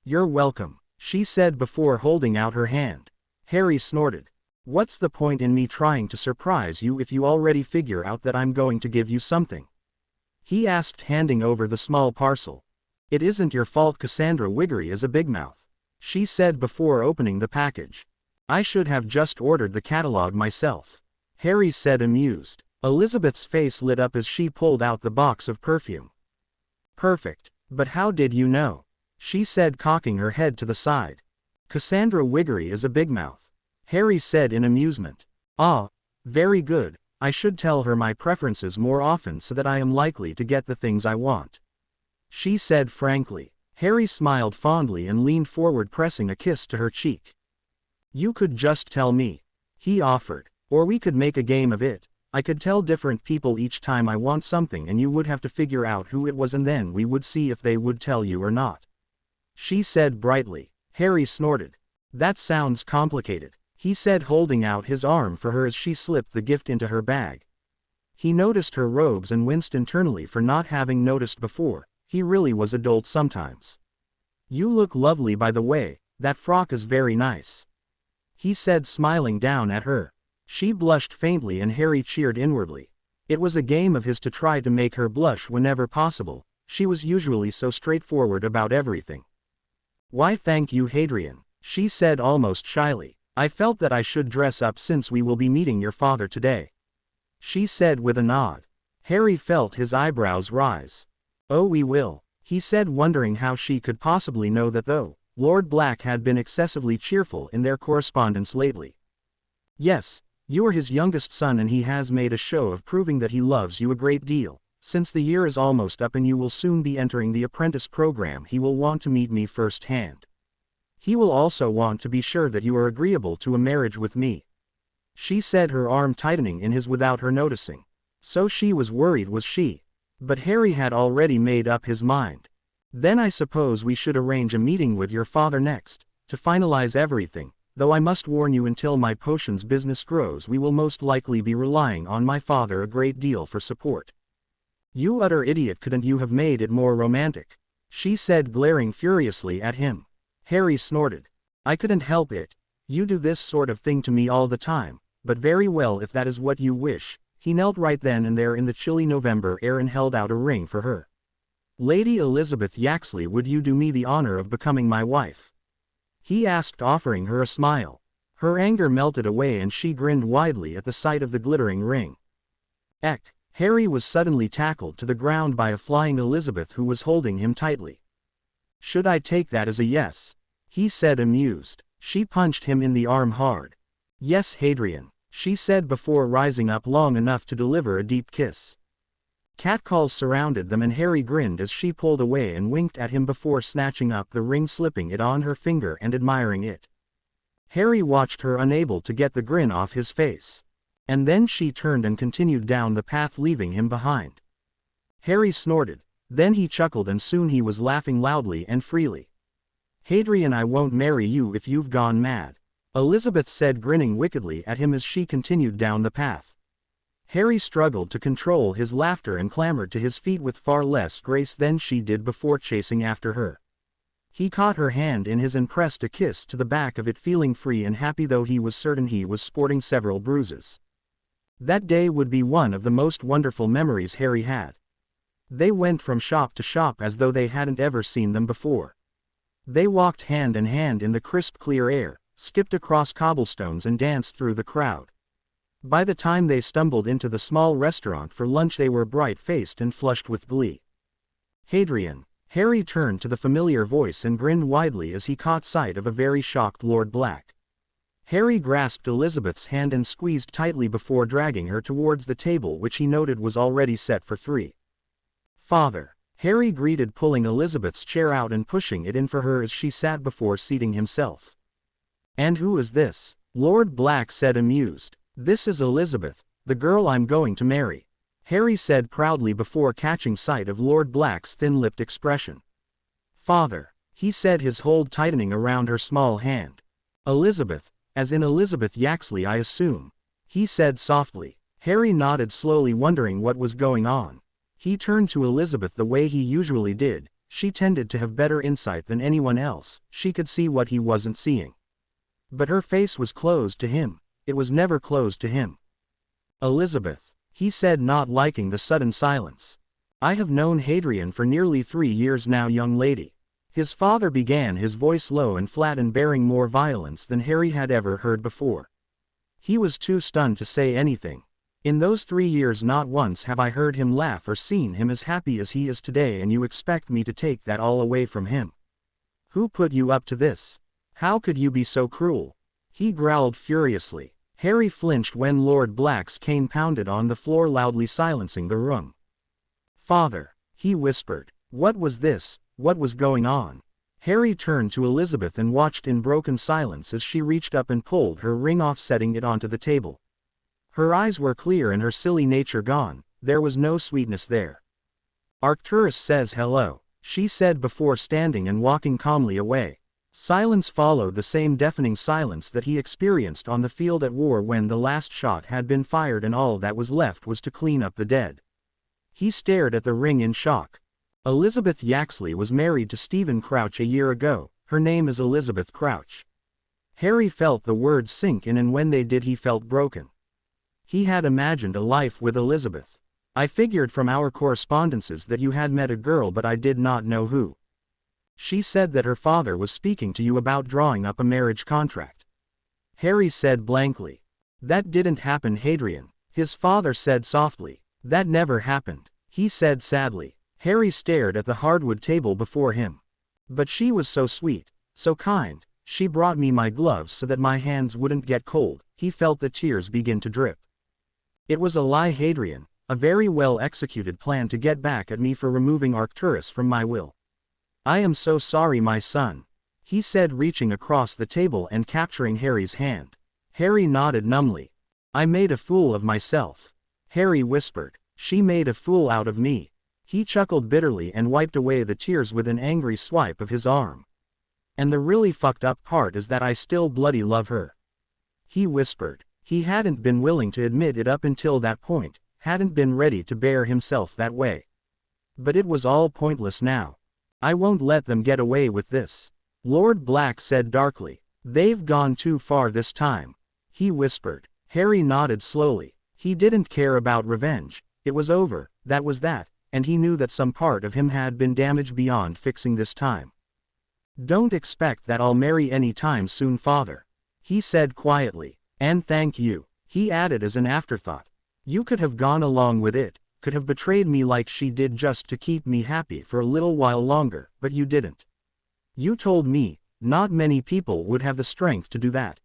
You're welcome, she said before holding out her hand. Harry snorted. What's the point in me trying to surprise you if you already figure out that I'm going to give you something? He asked, handing over the small parcel. It isn't your fault Cassandra Wiggery is a big mouth, she said before opening the package. I should have just ordered the catalog myself, Harry said, amused. Elizabeth's face lit up as she pulled out the box of perfume. Perfect, but how did you know? She said, cocking her head to the side. Cassandra Wiggery is a big mouth, Harry said in amusement. Ah, very good. I should tell her my preferences more often so that I am likely to get the things I want, she said frankly. Harry smiled fondly and leaned forward, pressing a kiss to her cheek. You could just tell me, he offered. Or we could make a game of it. I could tell different people each time I want something, and you would have to figure out who it was, and then we would see if they would tell you or not, she said brightly. Harry snorted. That sounds complicated, he said, holding out his arm for her as she slipped the gift into her bag. He noticed her robes and winced internally for not having noticed before. He really was a dolt sometimes. You look lovely, by the way. That frock is very nice, he said, smiling down at her. She blushed faintly and Harry cheered inwardly. It was a game of his to try to make her blush whenever possible. She was usually so straightforward about everything. Why, thank you, Hadrian, she said almost shyly. I felt that I should dress up since we will be meeting your father today, she said with a nod. Harry felt his eyebrows rise. Oh, we will, he said, wondering how she could possibly know that, though Lord Black had been excessively cheerful in their correspondence lately. Yes, you are his youngest son and he has made a show of proving that he loves you a great deal. Since the year is almost up and you will soon be entering the apprentice program, he will want to meet me firsthand. He will also want to be sure that you are agreeable to a marriage with me," she said, her arm tightening in his without her noticing. So she was worried, was she? But Harry had already made up his mind. "Then I suppose we should arrange a meeting with your father next, to finalize everything, though I must warn you, until my potions business grows we will most likely be relying on my father a great deal for support." "You utter idiot, couldn't you have made it more romantic?" she said, glaring furiously at him. Harry snorted. "I couldn't help it. You do this sort of thing to me all the time, but very well, if that is what you wish." He knelt right then and there in the chilly November air and held out a ring for her. "Lady Elizabeth Yaxley, would you do me the honor of becoming my wife?" he asked, offering her a smile. Her anger melted away and she grinned widely at the sight of the glittering ring. Eck! Harry was suddenly tackled to the ground by a flying Elizabeth who was holding him tightly. "Should I take that as a yes?" he said, amused. She punched him in the arm hard. "Yes, Hadrian," she said before rising up long enough to deliver a deep kiss. Catcalls surrounded them and Harry grinned as she pulled away and winked at him before snatching up the ring, slipping it on her finger and admiring it. Harry watched her, unable to get the grin off his face. And then she turned and continued down the path, leaving him behind. Harry snorted. Then he chuckled and soon he was laughing loudly and freely. "Hadrian, I won't marry you if you've gone mad," Elizabeth said, grinning wickedly at him as she continued down the path. Harry struggled to control his laughter and clambered to his feet with far less grace than she did before chasing after her. He caught her hand in his and pressed a kiss to the back of it, feeling free and happy, though he was certain he was sporting several bruises. That day would be one of the most wonderful memories Harry had. They went from shop to shop as though they hadn't ever seen them before. They walked hand in hand in the crisp clear air, skipped across cobblestones and danced through the crowd. By the time they stumbled into the small restaurant for lunch they were bright-faced and flushed with glee. "Hadrian." Harry turned to the familiar voice and grinned widely as he caught sight of a very shocked Lord Black. Harry grasped Elizabeth's hand and squeezed tightly before dragging her towards the table, which he noted was already set for three. "Father," Harry greeted, pulling Elizabeth's chair out and pushing it in for her as she sat before seating himself. "And who is this?" Lord Black said, amused. "This is Elizabeth, the girl I'm going to marry," Harry said proudly before catching sight of Lord Black's thin-lipped expression. "Father," he said, his hold tightening around her small hand. "Elizabeth, as in Elizabeth Yaxley, I assume," he said softly. Harry nodded slowly, wondering what was going on. He turned to Elizabeth the way he usually did. She tended to have better insight than anyone else. She could see what he wasn't seeing. But her face was closed to him. It was never closed to him. "Elizabeth," he said, not liking the sudden silence. "I have known Hadrian for nearly 3 years now, young lady." His father began, his voice low and flat and bearing more violence than Harry had ever heard before. He was too stunned to say anything. "In those 3 years not once have I heard him laugh or seen him as happy as he is today, and you expect me to take that all away from him? Who put you up to this? How could you be so cruel?" he growled furiously. Harry flinched when Lord Black's cane pounded on the floor, loudly silencing the room. "Father," he whispered. What was this? What was going on? Harry turned to Elizabeth and watched in broken silence as she reached up and pulled her ring off, setting it onto the table. Her eyes were clear and her silly nature gone. There was no sweetness there. "Arcturus says hello," she said before standing and walking calmly away. Silence followed, the same deafening silence that he experienced on the field at war when the last shot had been fired and all that was left was to clean up the dead. He stared at the ring in shock. Elizabeth Yaxley was married to Stephen Crouch a year ago. Her name is Elizabeth Crouch. Harry felt the words sink in, and when they did he felt broken. He had imagined a life with Elizabeth. "I figured from our correspondences that you had met a girl, but I did not know who. She said that her father was speaking to you about drawing up a marriage contract." Harry said blankly. "That didn't happen, Hadrian," his father said softly. "That never happened," he said sadly. Harry stared at the hardwood table before him. "But she was so sweet, so kind. She brought me my gloves so that my hands wouldn't get cold." He felt the tears begin to drip. "It was a lie, Hadrian. A very well executed plan to get back at me for removing Arcturus from my will. I am so sorry, my son, he said, reaching across the table and capturing Harry's hand. Harry nodded numbly. I made a fool of myself. Harry whispered. She made a fool out of me. He chuckled bitterly and wiped away the tears with an angry swipe of his arm. And the really fucked up part is that I still bloody love her. He whispered. He hadn't been willing to admit it up until that point, hadn't been ready to bear himself that way. But it was all pointless now. I won't let them get away with this, Lord Black said darkly. They've gone too far this time, he whispered. Harry nodded slowly. He didn't care about revenge. It was over, that was that, and he knew that some part of him had been damaged beyond fixing this time. Don't expect that I'll marry any time soon, father, he said quietly. And thank you, he added as an afterthought. You could have gone along with it, could have betrayed me like she did just to keep me happy for a little while longer, but you didn't. You told me, not many people would have the strength to do that,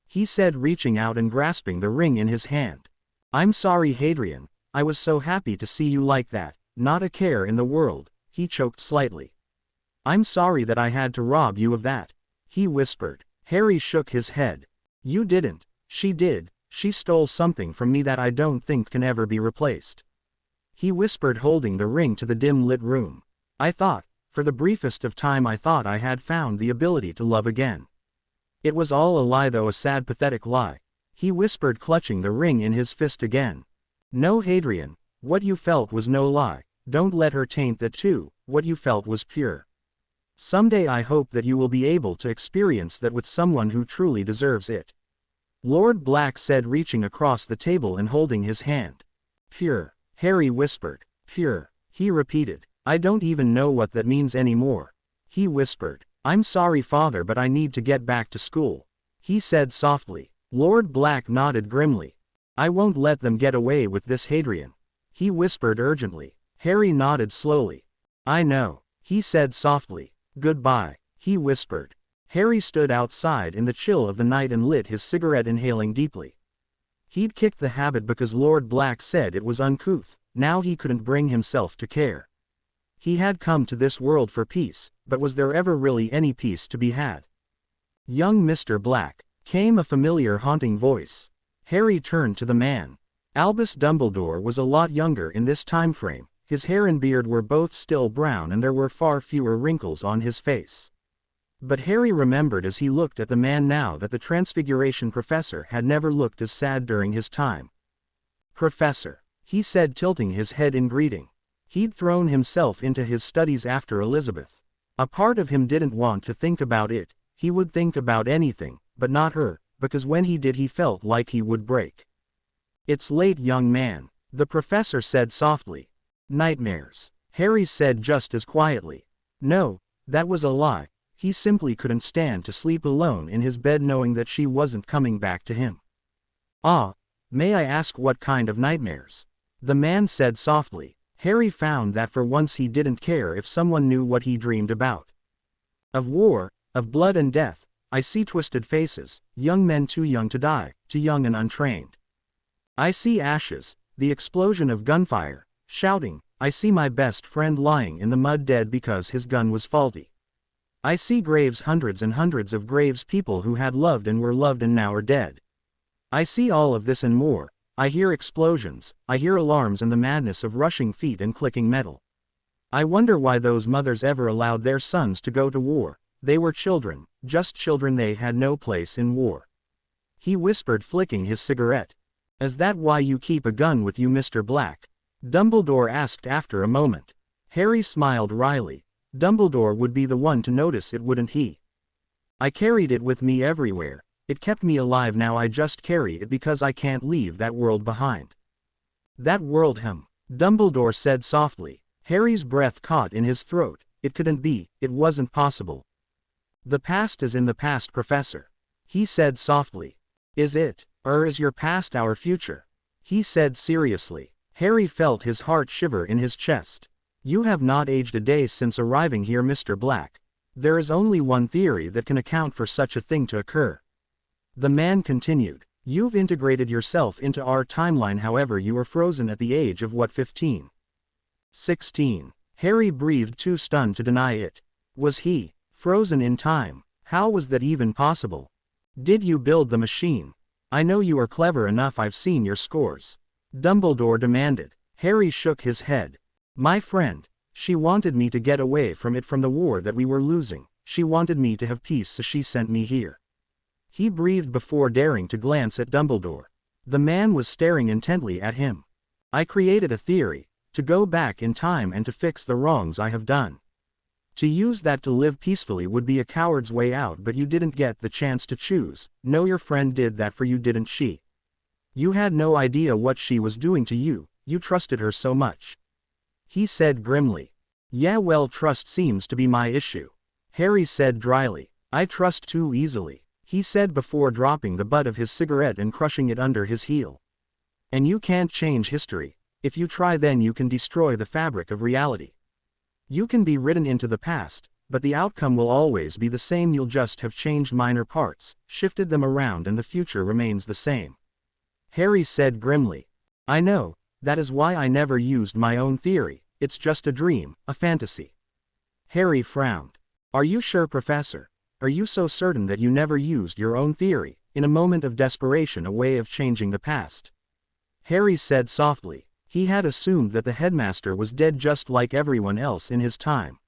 he said, reaching out and grasping the ring in his hand. I'm sorry, Hadrian, I was so happy to see you like that, not a care in the world, he choked slightly. I'm sorry that I had to rob you of that, he whispered. Harry shook his head. You didn't, she did, she stole something from me that I don't think can ever be replaced, he whispered, holding the ring to the dim-lit room. I thought, for the briefest of time I thought I had found the ability to love again. It was all a lie though, a sad pathetic lie, he whispered, clutching the ring in his fist again. No, Hadrian, what you felt was no lie, don't let her taint that too, what you felt was pure. Someday I hope that you will be able to experience that with someone who truly deserves it, Lord Black said, reaching across the table and holding his hand. Pure, Harry whispered. Pure, he repeated. I don't even know what that means anymore, he whispered. I'm sorry, father, but I need to get back to school, he said softly. Lord Black nodded grimly. I won't let them get away with this, Hadrian, he whispered urgently. Harry nodded slowly. I know, he said softly. Goodbye, he whispered. Harry stood outside in the chill of the night and lit his cigarette, inhaling deeply. He'd kicked the habit because Lord Black said it was uncouth, now he couldn't bring himself to care. He had come to this world for peace, but was there ever really any peace to be had? Young Mr. Black, came a familiar haunting voice. Harry turned to the man. Albus Dumbledore was a lot younger in this time frame. His hair and beard were both still brown and there were far fewer wrinkles on his face. But Harry remembered as he looked at the man now that the Transfiguration Professor had never looked as sad during his time. Professor, he said, tilting his head in greeting. He'd thrown himself into his studies after Elizabeth. A part of him didn't want to think about it, he would think about anything, but not her, because when he did he felt like he would break. It's late, young man, the professor said softly. Nightmares, Harry said just as quietly. No, that was a lie, he simply couldn't stand to sleep alone in his bed knowing that she wasn't coming back to him. Ah, may I ask what kind of nightmares? The man said softly. Harry found that for once he didn't care if someone knew what he dreamed about. Of war, of blood and death. I see twisted faces, young men too young to die, too young and untrained. I see ashes, the explosion of gunfire, shouting. I see my best friend lying in the mud dead because his gun was faulty. I see graves, hundreds and hundreds of graves, people who had loved and were loved and now are dead. I see all of this and more. I hear explosions, I hear alarms and the madness of rushing feet and clicking metal. I wonder why those mothers ever allowed their sons to go to war. They were children, just children, they had no place in war. He whispered, flicking his cigarette. Is that why you keep a gun with you, Mr. Black? Dumbledore asked after a moment. Harry smiled wryly. Dumbledore would be the one to notice it, wouldn't he? I carried it with me everywhere. It kept me alive, now I just carry it because I can't leave that world behind. That world, Dumbledore said softly. Harry's breath caught in his throat. It couldn't be, it wasn't possible. The past is in the past, Professor, he said softly. Is it, or is your past our future? He said seriously. Harry felt his heart shiver in his chest. You have not aged a day since arriving here, Mr. Black. There is only one theory that can account for such a thing to occur. The man continued. You've integrated yourself into our timeline, however you were frozen at the age of what, 15? 16. Harry breathed, too stunned to deny it. Was he frozen in time? How was that even possible? Did you build the machine? I know you are clever enough, I've seen your scores. Dumbledore demanded. Harry shook his head. My friend, she wanted me to get away from the war that we were losing. She wanted me to have peace, so she sent me here. He breathed before daring to glance at Dumbledore. The man was staring intently at him. I created a theory, to go back in time and to fix the wrongs I have done. To use that to live peacefully would be a coward's way out, but you didn't get the chance to choose. No, your friend did that for you, didn't she? You had no idea what she was doing to you, you trusted her so much. He said grimly. Yeah, well, trust seems to be my issue. Harry said dryly. I trust too easily, he said before dropping the butt of his cigarette and crushing it under his heel. And you can't change history. If you try, then you can destroy the fabric of reality. You can be written into the past, but the outcome will always be the same. You'll just have changed minor parts, shifted them around, and the future remains the same. Harry said grimly. I know, that is why I never used my own theory. It's just a dream, a fantasy. Harry frowned. Are you sure, Professor? Are you so certain that you never used your own theory, in a moment of desperation, a way of changing the past? Harry said softly. He had assumed that the headmaster was dead, just like everyone else in his time.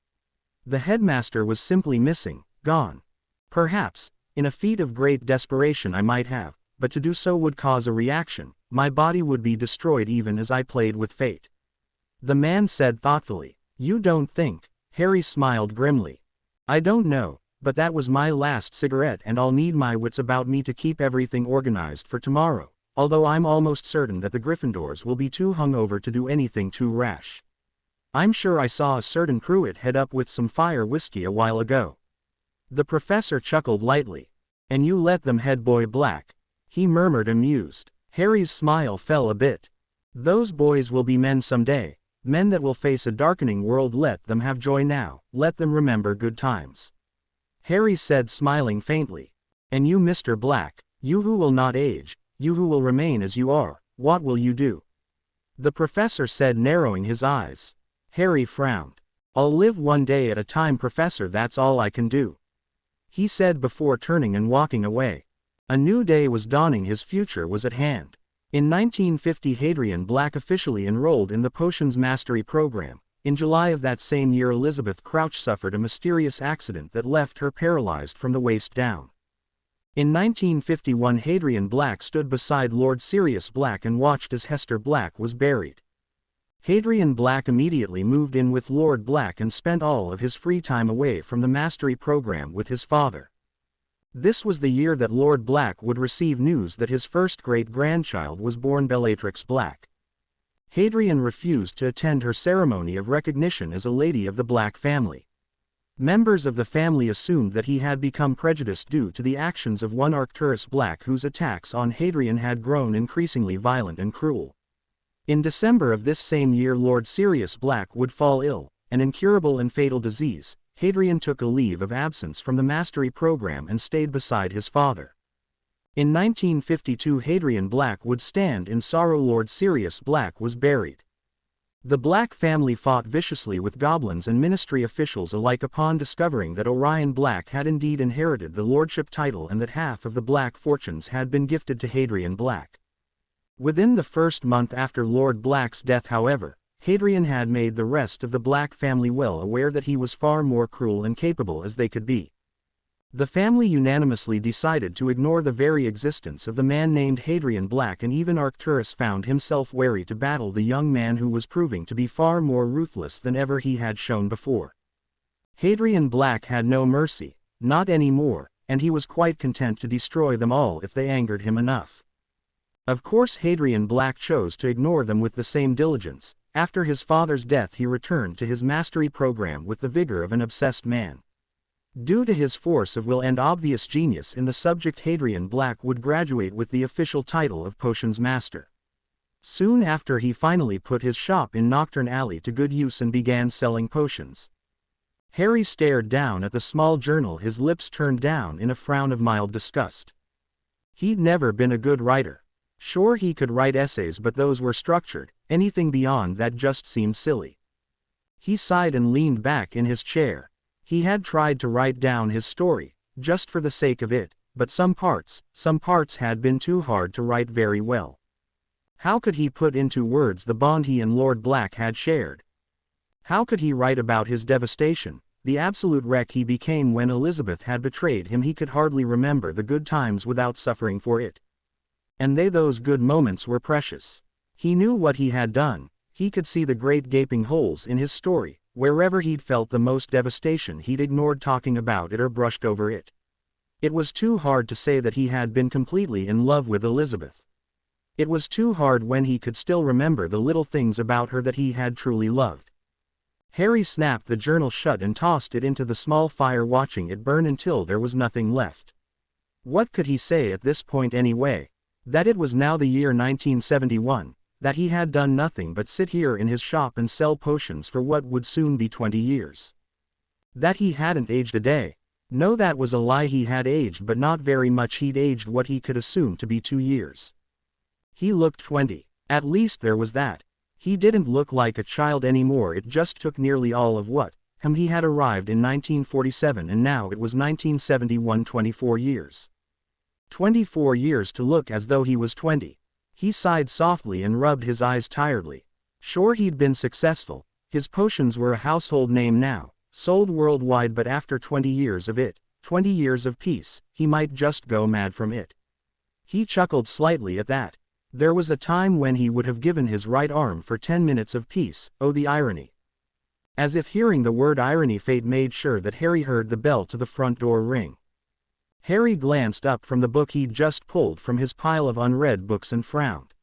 The headmaster was simply missing, gone. Perhaps, in a feat of great desperation, I might have, but to do so would cause a reaction. My body would be destroyed even as I played with fate. The man said thoughtfully. You don't think? Harry smiled grimly. I don't know, but that was my last cigarette, and I'll need my wits about me to keep everything organized for tomorrow, although I'm almost certain that the Gryffindors will be too hungover to do anything too rash. I'm sure I saw a certain Pruitt head up with some fire whiskey a while ago. The professor chuckled lightly. And you let them head Boy Black? He murmured, amused. Harry's smile fell a bit. Those boys will be men someday. Men that will face a darkening world. Let them have joy now, let them remember good times. Harry said, smiling faintly. And you, Mr. Black, you who will not age, you who will remain as you are, what will you do? The professor said, narrowing his eyes. Harry frowned. I'll live one day at a time, Professor, that's all I can do. He said before turning and walking away. A new day was dawning, his future was at hand. In 1950, Hadrian Black officially enrolled in the Potions Mastery program. In July of that same year, Elizabeth Crouch suffered a mysterious accident that left her paralyzed from the waist down. In 1951, Hadrian Black stood beside Lord Sirius Black and watched as Hester Black was buried. Hadrian Black immediately moved in with Lord Black and spent all of his free time away from the Mastery program with his father. This was the year that Lord Black would receive news that his first great-grandchild was born, Bellatrix Black. Hadrian refused to attend her ceremony of recognition as a lady of the Black family. Members of the family assumed that he had become prejudiced due to the actions of one Arcturus Black, whose attacks on Hadrian had grown increasingly violent and cruel. In December of this same year, Lord Sirius Black would fall ill, an incurable and fatal disease. Hadrian took a leave of absence from the Mastery program and stayed beside his father. In 1952, Hadrian Black would stand in sorrow. Lord Sirius Black was buried. The Black family fought viciously with goblins and ministry officials alike upon discovering that Orion Black had indeed inherited the lordship title and that half of the Black fortunes had been gifted to Hadrian Black. Within the first month after Lord Black's death, however, Hadrian had made the rest of the Black family well aware that he was far more cruel and capable as they could be. The family unanimously decided to ignore the very existence of the man named Hadrian Black, and even Arcturus found himself wary to battle the young man who was proving to be far more ruthless than ever he had shown before. Hadrian Black had no mercy, not anymore, and he was quite content to destroy them all if they angered him enough. Of course, Hadrian Black chose to ignore them with the same diligence. After his father's death, he returned to his Mastery program with the vigor of an obsessed man. Due to his force of will and obvious genius in the subject, Hadrian Black would graduate with the official title of Potions Master. Soon after, he finally put his shop in Nocturne Alley to good use and began selling potions. Harry stared down at the small journal, his lips turned down in a frown of mild disgust. He'd never been a good writer. Sure, he could write essays, but those were structured. Anything beyond that just seemed silly. He sighed and leaned back in his chair. He had tried to write down his story, just for the sake of it, but some parts had been too hard to write very well. How could he put into words the bond he and Lord Black had shared? How could he write about his devastation, the absolute wreck he became when Elizabeth had betrayed him? He could hardly remember the good times without suffering for it. And those good moments were precious. He knew what he had done. He could see the great gaping holes in his story. Wherever he'd felt the most devastation, he'd ignored talking about it or brushed over it. It was too hard to say that he had been completely in love with Elizabeth. It was too hard when he could still remember the little things about her that he had truly loved. Harry snapped the journal shut and tossed it into the small fire, watching it burn until there was nothing left. What could he say at this point anyway? That it was now the year 1971, that he had done nothing but sit here in his shop and sell potions for what would soon be 20 years. That he hadn't aged a day. No, that was a lie. He had aged, but not very much. He'd aged what he could assume to be 2 years. He looked 20. At least there was that. He didn't look like a child anymore. It just took nearly all of what he had arrived in 1947, and now it was 1971. 24 years. 24 years to look as though he was 20. He sighed softly and rubbed his eyes tiredly. Sure, he'd been successful. His potions were a household name now, sold worldwide, but after 20 years of it, 20 years of peace, he might just go mad from it. He chuckled slightly at that. There was a time when he would have given his right arm for 10 minutes of peace. Oh, the irony. As if hearing the word irony, fate made sure that Harry heard the bell to the front door ring. Harry glanced up from the book he'd just pulled from his pile of unread books and frowned.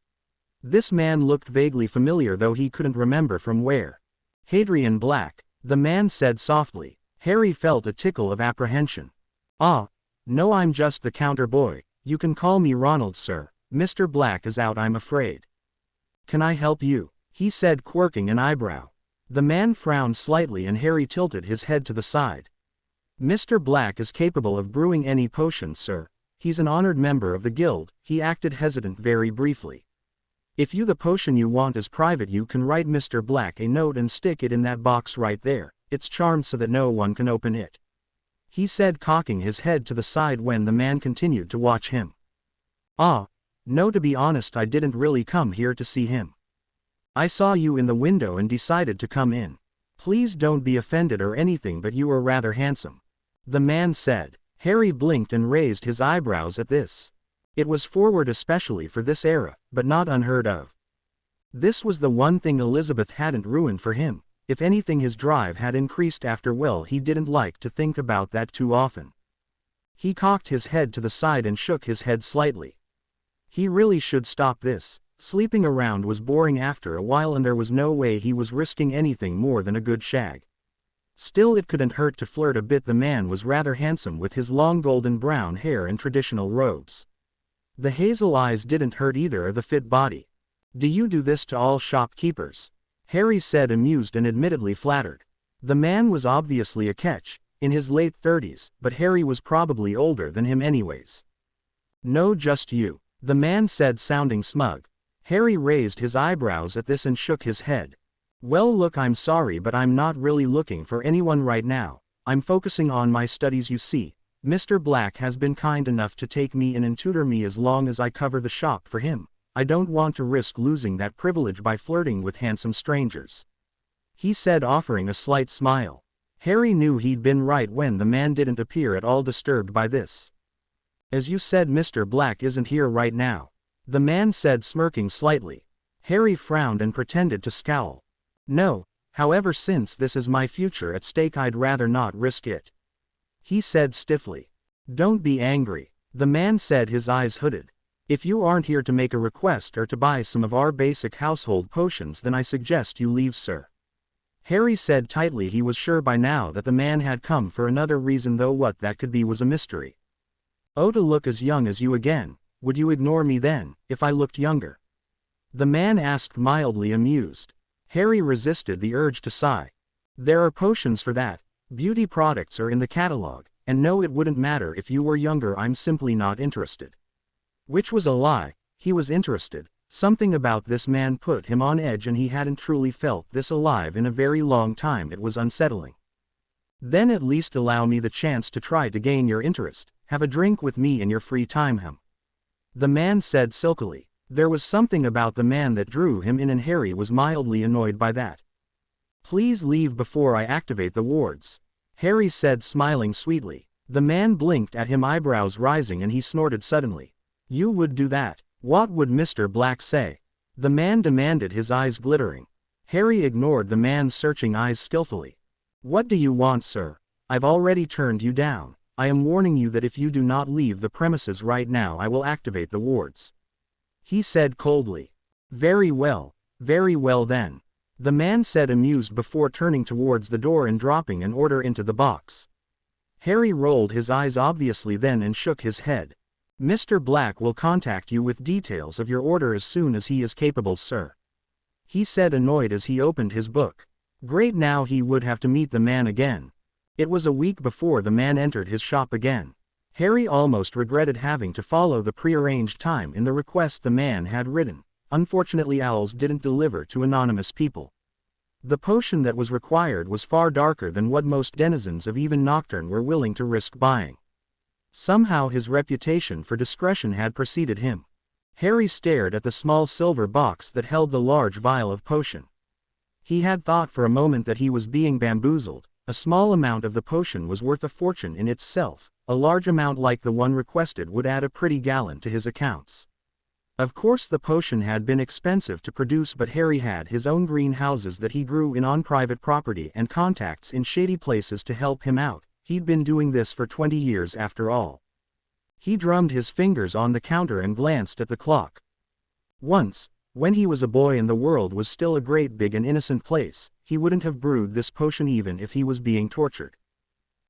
This man looked vaguely familiar, though he couldn't remember from where. Hadrian Black, the man said softly. Harry felt a tickle of apprehension. Ah, no, I'm just the counter boy. You can call me Ronald, sir. Mr. Black is out, I'm afraid. Can I help you? He said, quirking an eyebrow. The man frowned slightly and Harry tilted his head to the side. Mr. Black is capable of brewing any potion, sir. He's an honored member of the guild. He acted hesitant very briefly. If the potion you want is private, you can write Mr. Black a note and stick it in that box right there. It's charmed so that no one can open it. He said, cocking his head to the side when the man continued to watch him. Ah, no, to be honest, I didn't really come here to see him. I saw you in the window and decided to come in. Please don't be offended or anything, but you are rather handsome. The man said. Harry blinked and raised his eyebrows at this. It was forward, especially for this era, but not unheard of. This was the one thing Elizabeth hadn't ruined for him. If anything, his drive had increased after. Well, he didn't like to think about that too often. He cocked his head to the side and shook his head slightly. He really should stop this. Sleeping around was boring after a while, and there was no way he was risking anything more than a good shag. Still, it couldn't hurt to flirt a bit. The man was rather handsome with his long golden brown hair and traditional robes. The hazel eyes didn't hurt either, or the fit body. Do you do this to all shopkeepers? Harry said, amused and admittedly flattered. The man was obviously a catch, in his late 30s, but Harry was probably older than him anyways. No, just you, the man said, sounding smug. Harry raised his eyebrows at this and shook his head. Well, look, I'm sorry, but I'm not really looking for anyone right now. I'm focusing on my studies, you see. Mr. Black has been kind enough to take me in and tutor me as long as I cover the shop for him. I don't want to risk losing that privilege by flirting with handsome strangers. He said, offering a slight smile. Harry knew he'd been right when the man didn't appear at all disturbed by this. As you said, Mr. Black isn't here right now. The man said, smirking slightly. Harry frowned and pretended to scowl. No, however, since this is my future at stake, I'd rather not risk it. He said stiffly. Don't be angry, the man said, his eyes hooded. If you aren't here to make a request or to buy some of our basic household potions, then I suggest you leave, sir. Harry said tightly. He was sure by now that the man had come for another reason, though what that could be was a mystery. Oh, to look as young as you again. Would you ignore me then, if I looked younger? The man asked, mildly amused. Harry resisted the urge to sigh. There are potions for that. Beauty products are in the catalog, and no, it wouldn't matter if you were younger. I'm simply not interested. Which was a lie. He was interested. Something about this man put him on edge and he hadn't truly felt this alive in a very long time. It was unsettling. Then at least allow me the chance to try to gain your interest. Have a drink with me in your free time, the man said silkily. There was something about the man that drew him in and Harry was mildly annoyed by that. Please leave before I activate the wards, Harry said, smiling sweetly. The man blinked at him, eyebrows rising, and he snorted suddenly. You would do that? What would Mr. Black say? The man demanded, his eyes glittering. Harry ignored the man's searching eyes skillfully. What do you want, sir? I've already turned you down. I am warning you that if you do not leave the premises right now, I will activate the wards, he said coldly. Very well then, the man said, amused, before turning towards the door and dropping an order into the box. Harry rolled his eyes obviously then and shook his head. Mr. Black will contact you with details of your order as soon as he is capable, sir, he said, annoyed as he opened his book. Great, now he would have to meet the man again. It was a week before the man entered his shop again. Harry almost regretted having to follow the prearranged time in the request the man had written. Unfortunately, owls didn't deliver to anonymous people. The potion that was required was far darker than what most denizens of even Nocturne were willing to risk buying. Somehow his reputation for discretion had preceded him. Harry stared at the small silver box that held the large vial of potion. He had thought for a moment that he was being bamboozled. A small amount of the potion was worth a fortune in itself. A large amount like the one requested would add a pretty gallon to his accounts. Of course the potion had been expensive to produce, but Harry had his own greenhouses that he grew in on private property and contacts in shady places to help him out. He'd been doing this for 20 years after all. He drummed his fingers on the counter and glanced at the clock. Once, when he was a boy and the world was still a great big and innocent place, he wouldn't have brewed this potion even if he was being tortured.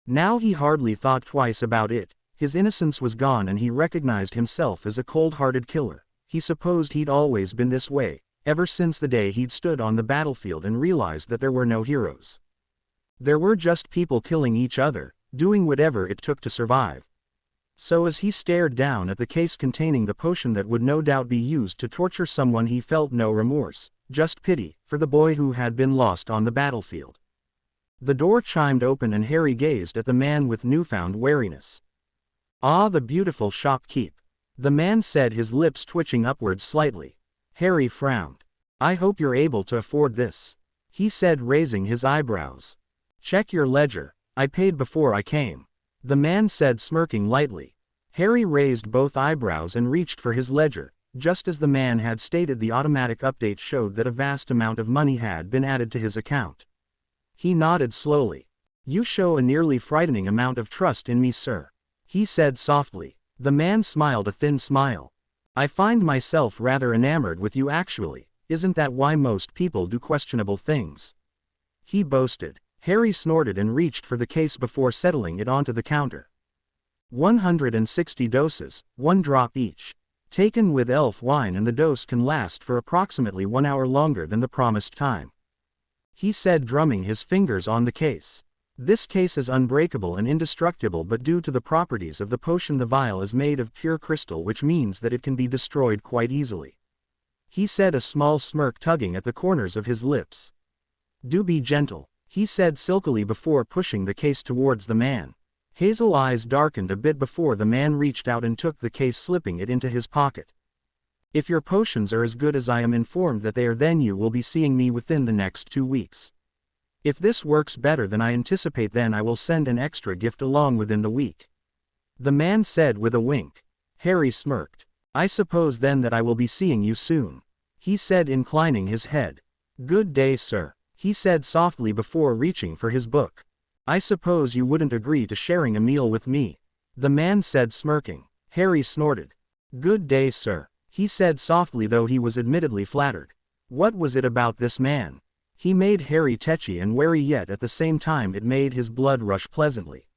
Now he hardly thought twice about it. His innocence was gone and he recognized himself as a cold-hearted killer. He supposed he'd always been this way, ever since the day he'd stood on the battlefield and realized that there were no heroes. There were just people killing each other, doing whatever it took to survive. So as he stared down at the case containing the potion that would no doubt be used to torture someone, he felt no remorse, just pity, for the boy who had been lost on the battlefield. The door chimed open and Harry gazed at the man with newfound wariness. Ah, the beautiful shopkeep, the man said, his lips twitching upwards slightly. Harry frowned. I hope you're able to afford this, he said, raising his eyebrows. Check your ledger. I paid before I came, the man said, smirking lightly. Harry raised both eyebrows and reached for his ledger. Just as the man had stated, the automatic update showed that a vast amount of money had been added to his account. He nodded slowly. You show a nearly frightening amount of trust in me, sir, he said softly. The man smiled a thin smile. I find myself rather enamored with you, actually. Isn't that why most people do questionable things? He boasted. Harry snorted and reached for the case before settling it onto the counter. 160 doses, 1 drop each. Taken with elf wine, and the dose can last for approximately 1 hour longer than the promised time, he said, drumming his fingers on the case. This case is unbreakable and indestructible, but due to the properties of the potion, the vial is made of pure crystal, which means that it can be destroyed quite easily, he said, a small smirk tugging at the corners of his lips. Do be gentle, he said silkily before pushing the case towards the man. Hazel eyes darkened a bit before the man reached out and took the case, slipping it into his pocket. If your potions are as good as I am informed that they are, then you will be seeing me within the next 2 weeks. If this works better than I anticipate, then I will send an extra gift along within the week, the man said with a wink. Harry smirked. I suppose then that I will be seeing you soon, he said, inclining his head. Good day, sir, he said softly before reaching for his book. I suppose you wouldn't agree to sharing a meal with me, the man said, smirking. Harry snorted. Good day, sir, he said softly, though he was admittedly flattered. What was it about this man? He made Harry tetchy and wary, yet at the same time it made his blood rush pleasantly.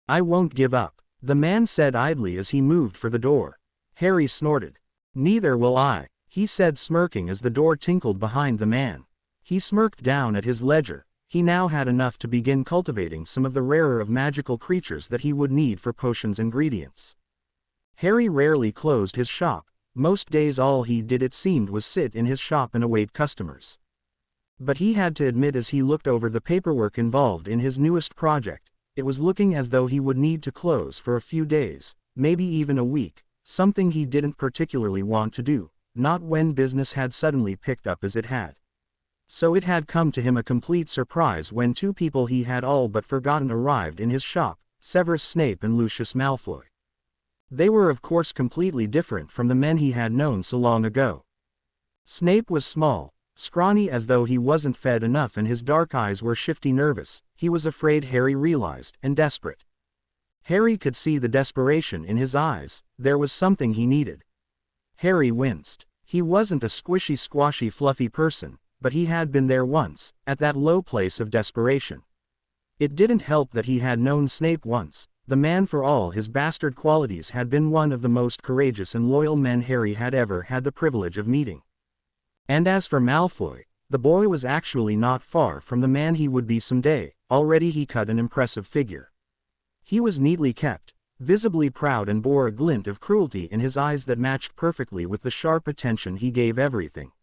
I won't give up, the man said idly as he moved for the door. Harry snorted. Neither will I, he said, smirking as the door tinkled behind the man. He smirked down at his ledger. He now had enough to begin cultivating some of the rarer of magical creatures that he would need for potions ingredients. Harry rarely closed his shop. Most days all he did it seemed was sit in his shop and await customers. But he had to admit as he looked over the paperwork involved in his newest project, it was looking as though he would need to close for a few days, maybe even a week, something he didn't particularly want to do, not when business had suddenly picked up as it had. So it had come to him a complete surprise when two people he had all but forgotten arrived in his shop, Severus Snape and Lucius Malfoy. They were of course completely different from the men he had known so long ago. Snape was small, scrawny as though he wasn't fed enough, and his dark eyes were shifty, nervous, he was afraid Harry realized, and desperate. Harry could see the desperation in his eyes. There was something he needed. Harry winced. He wasn't a squishy, squashy, fluffy person, but he had been there once, at that low place of desperation. It didn't help that he had known Snape once. The man, for all his bastard qualities, had been one of the most courageous and loyal men Harry had ever had the privilege of meeting. And as for Malfoy, the boy was actually not far from the man he would be someday. Already he cut an impressive figure. He was neatly kept, visibly proud, and bore a glint of cruelty in his eyes that matched perfectly with the sharp attention he gave everything.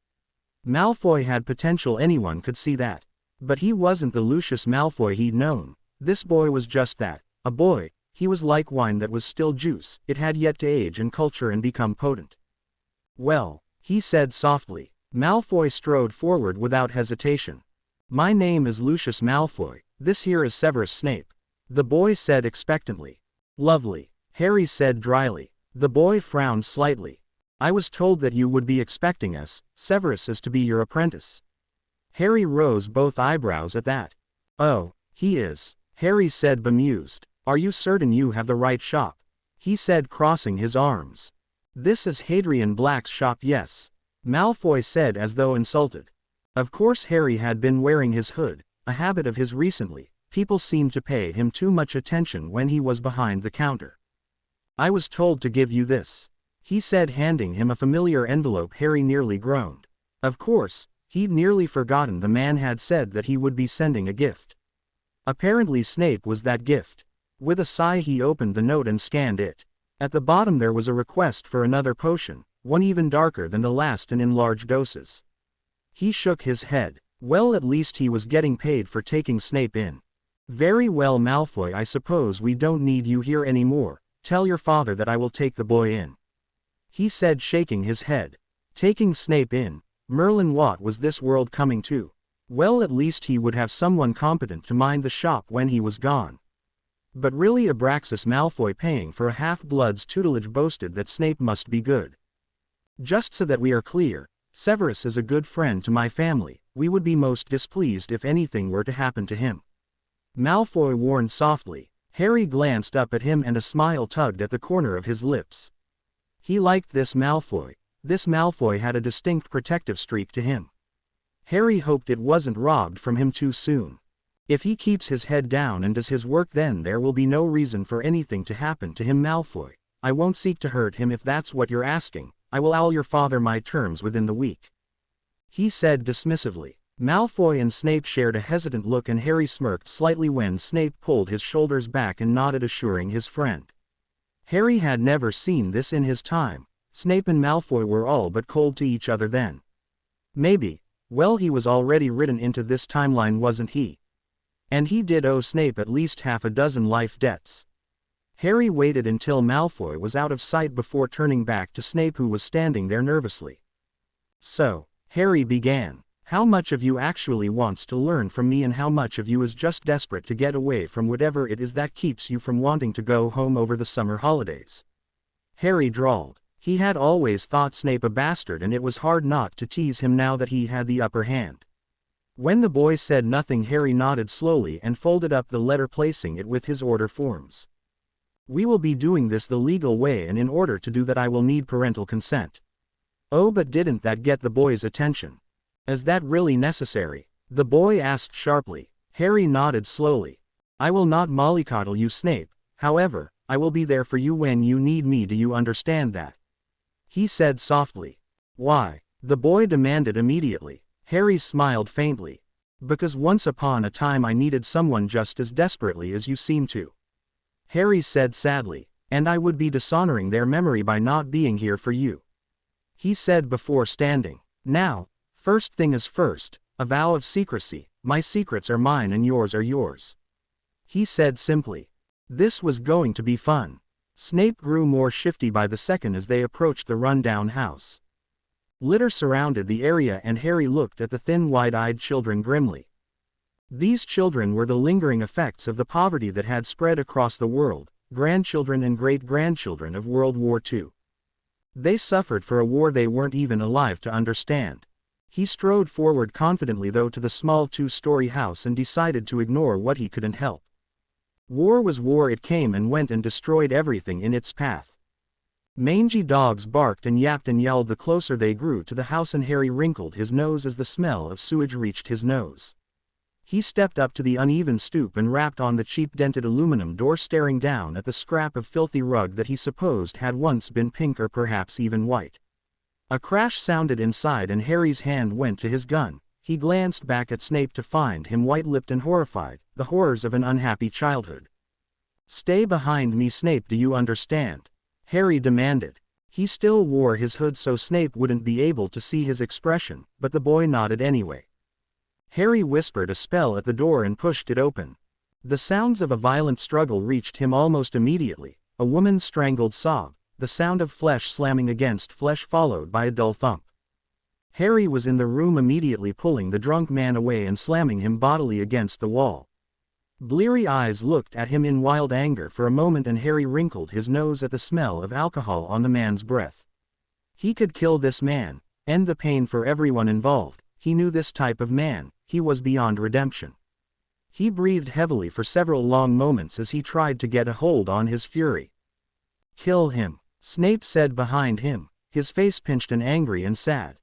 Malfoy had potential, anyone could see that. But he wasn't the Lucius Malfoy he'd known. This boy was just that, a boy. He was like wine that was still juice, it had yet to age and culture and become potent. "Well," he said softly. Malfoy strode forward without hesitation. "My name is Lucius Malfoy, this here is Severus Snape," the boy said expectantly. "Lovely," Harry said dryly. The boy frowned slightly. "I was told that you would be expecting us. Severus is to be your apprentice." Harry rose both eyebrows at that. "Oh, he is," Harry said bemused. "Are you certain you have the right shop?" he said, crossing his arms. "This is Hadrian Black's shop, yes," Malfoy said as though insulted. Of course Harry had been wearing his hood, a habit of his recently. People seemed to pay him too much attention when he was behind the counter. "I was told to give you this," he said, handing him a familiar envelope. Harry nearly groaned. Of course, he'd nearly forgotten the man had said that he would be sending a gift. Apparently Snape was that gift. With a sigh he opened the note and scanned it. At the bottom there was a request for another potion, one even darker than the last and in large doses. He shook his head. Well, at least he was getting paid for taking Snape in. "Very well, Malfoy, I suppose we don't need you here anymore. Tell your father that I will take the boy in," he said, shaking his head. Taking Snape in? Merlin, what was this world coming to? Well, at least he would have someone competent to mind the shop when he was gone. But really, Abraxas Malfoy paying for a half-blood's tutelage boasted that Snape must be good. "Just so that we are clear, Severus is a good friend to my family. We would be most displeased if anything were to happen to him," Malfoy warned softly. Harry glanced up at him and a smile tugged at the corner of his lips. He liked this Malfoy. This Malfoy had a distinct protective streak to him. Harry hoped it wasn't robbed from him too soon. If he keeps his head down and does his work, then there will be no reason for anything to happen to him. "Malfoy, I won't seek to hurt him if that's what you're asking. I will tell your father my terms within the week," he said dismissively. Malfoy and Snape shared a hesitant look, and Harry smirked slightly when Snape pulled his shoulders back and nodded, assuring his friend. Harry had never seen this in his time. Snape and Malfoy were all but cold to each other then. Maybe. Well, he was already written into this timeline, wasn't he? And he did owe Snape at least half a dozen life debts. Harry waited until Malfoy was out of sight before turning back to Snape, who was standing there nervously. "So," Harry began, "how much of you actually wants to learn from me, and how much of you is just desperate to get away from whatever it is that keeps you from wanting to go home over the summer holidays?" Harry drawled. He had always thought Snape a bastard, and it was hard not to tease him now that he had the upper hand. When the boy said nothing, Harry nodded slowly and folded up the letter, placing it with his order forms. "We will be doing this the legal way, and in order to do that I will need parental consent." Oh, but didn't that get the boy's attention? "Is that really necessary?" the boy asked sharply. Harry nodded slowly. "I will not mollycoddle you, Snape. However, I will be there for you when you need me. Do you understand that?" he said softly. "Why?" the boy demanded immediately. Harry smiled faintly. "Because once upon a time I needed someone just as desperately as you seem to," Harry said sadly. And I would be dishonoring their memory by not being here for you," he said before standing. "Now, first thing is first, a vow of secrecy. My secrets are mine and yours are yours," he said simply. This was going to be fun. Snape grew more shifty by the second as they approached the run-down house. Litter surrounded the area and Harry looked at the thin wide-eyed children grimly. These children were the lingering effects of the poverty that had spread across the world, grandchildren and great-grandchildren of World War II. They suffered for a war they weren't even alive to understand. He strode forward confidently though to the small two-story house and decided to ignore what he couldn't help. War was war. It came and went and destroyed everything in its path. Mangy dogs barked and yapped and yelled the closer they grew to the house, and Harry wrinkled his nose as the smell of sewage reached his nose. He stepped up to the uneven stoop and rapped on the cheap-dented aluminum door, staring down at the scrap of filthy rug that he supposed had once been pink or perhaps even white. A crash sounded inside and Harry's hand went to his gun. He glanced back at Snape to find him white-lipped and horrified, the horrors of an unhappy childhood. "Stay behind me, Snape, do you understand?" Harry demanded. He still wore his hood so Snape wouldn't be able to see his expression, but the boy nodded anyway. Harry whispered a spell at the door and pushed it open. The sounds of a violent struggle reached him almost immediately, a woman's strangled sob, the sound of flesh slamming against flesh followed by a dull thump. Harry was in the room immediately, pulling the drunk man away and slamming him bodily against the wall. Bleary eyes looked at him in wild anger for a moment and Harry wrinkled his nose at the smell of alcohol on the man's breath. He could kill this man, end the pain for everyone involved. He knew this type of man. He was beyond redemption. He breathed heavily for several long moments as he tried to get a hold on his fury. "Kill him," Snape said behind him, his face pinched and angry and sad.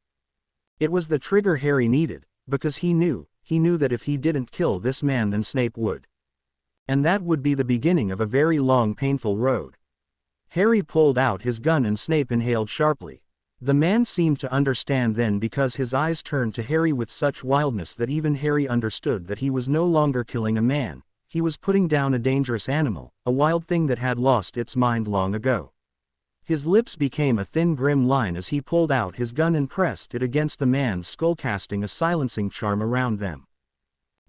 It was the trigger Harry needed, because he knew that if he didn't kill this man then Snape would. And that would be the beginning of a very long, painful road. Harry pulled out his gun and Snape inhaled sharply. The man seemed to understand then, because his eyes turned to Harry with such wildness that even Harry understood that he was no longer killing a man, he was putting down a dangerous animal, a wild thing that had lost its mind long ago. His lips became a thin grim line as he pulled out his gun and pressed it against the man's skull, casting a silencing charm around them.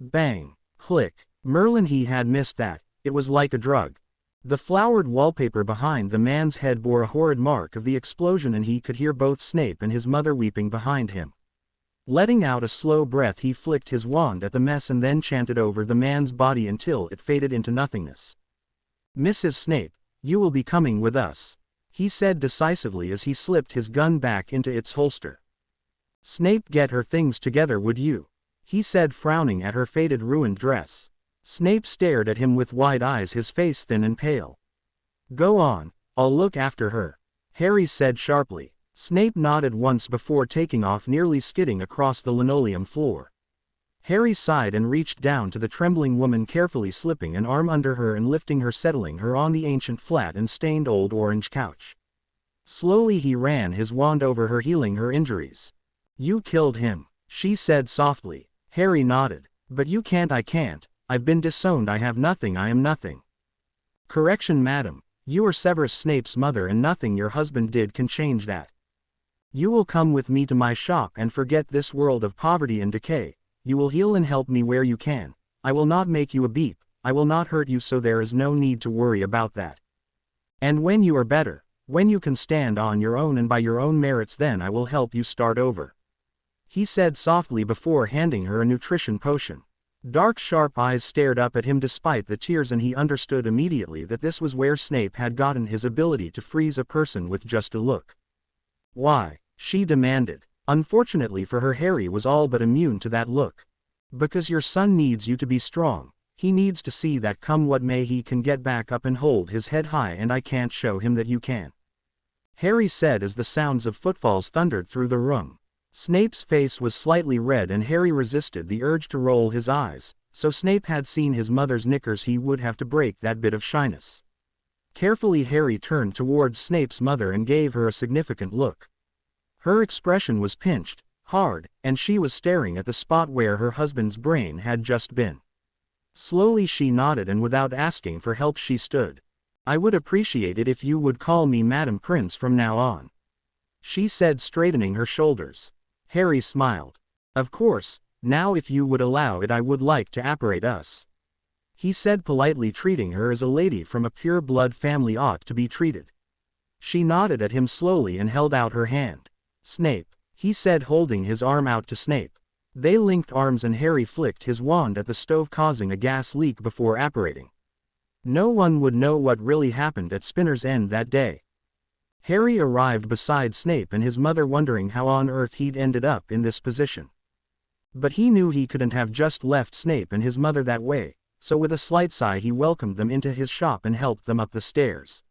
Bang! Click! Merlin, he had missed that. It was like a drug. The flowered wallpaper behind the man's head bore a horrid mark of the explosion and he could hear both Snape and his mother weeping behind him. Letting out a slow breath, he flicked his wand at the mess and then chanted over the man's body until it faded into nothingness. "Mrs. Snape, you will be coming with us," he said decisively as he slipped his gun back into its holster. "Snape, get her things together, would you?" he said, frowning at her faded, ruined dress. Snape stared at him with wide eyes, his face thin and pale. "Go on, I'll look after her," Harry said sharply. Snape nodded once before taking off, nearly skidding across the linoleum floor. Harry sighed and reached down to the trembling woman, carefully slipping an arm under her and lifting her, settling her on the ancient flat and stained old orange couch. Slowly he ran his wand over her, healing her injuries. "You killed him," she said softly. Harry nodded. "But you can't." "I can't. I've been disowned. I have nothing. I am nothing." "Correction, madam. You are Severus Snape's mother and nothing your husband did can change that. You will come with me to my shop and forget this world of poverty and decay. You will heal and help me where you can. I will not make you a beep. I will not hurt you, so there is no need to worry about that. And when you are better, when you can stand on your own and by your own merits, then I will help you start over," he said softly before handing her a nutrition potion. Dark, sharp eyes stared up at him despite the tears, and he understood immediately that this was where Snape had gotten his ability to freeze a person with just a look. "Why?" she demanded. Unfortunately for her, Harry was all but immune to that look. "Because your son needs you to be strong. He needs to see that come what may he can get back up and hold his head high, and I can't show him that you can," Harry said as the sounds of footfalls thundered through the room. Snape's face was slightly red and Harry resisted the urge to roll his eyes. So Snape had seen his mother's knickers, he would have to break that bit of shyness. Carefully Harry turned towards Snape's mother and gave her a significant look. Her expression was pinched, hard, and she was staring at the spot where her husband's brain had just been. Slowly she nodded, and without asking for help she stood. I would appreciate it if you would call me Madam Prince from now on," she said, straightening her shoulders. Harry smiled. "Of course, now if you would allow it I would like to apparate us," he said, politely, treating her as a lady from a pure-blood family ought to be treated. She nodded at him slowly and held out her hand. "Snape," he said, holding his arm out to Snape. They linked arms and Harry flicked his wand at the stove, causing a gas leak before apparating. No one would know what really happened at Spinner's End that day. Harry arrived beside Snape and his mother, wondering how on earth he'd ended up in this position. But he knew he couldn't have just left Snape and his mother that way, so with a slight sigh he welcomed them into his shop and helped them up the stairs.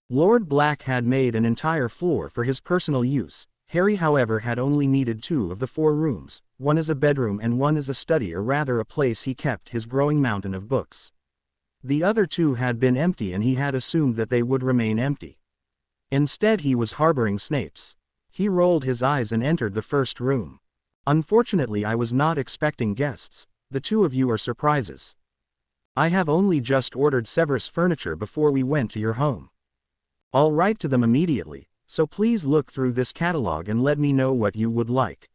Lord Black had made an entire floor for his personal use. Harry, however, had only needed 2 of the 4 rooms, one as a bedroom and one as a study, or rather a place he kept his growing mountain of books. The other 2 had been empty and he had assumed that they would remain empty. Instead he was harboring Snape's. He rolled his eyes and entered the first room. "Unfortunately I was not expecting guests. The 2 of you are surprises. I have only just ordered Severus furniture before we went to your home. I'll write to them immediately, so please look through this catalog and let me know what you would like,"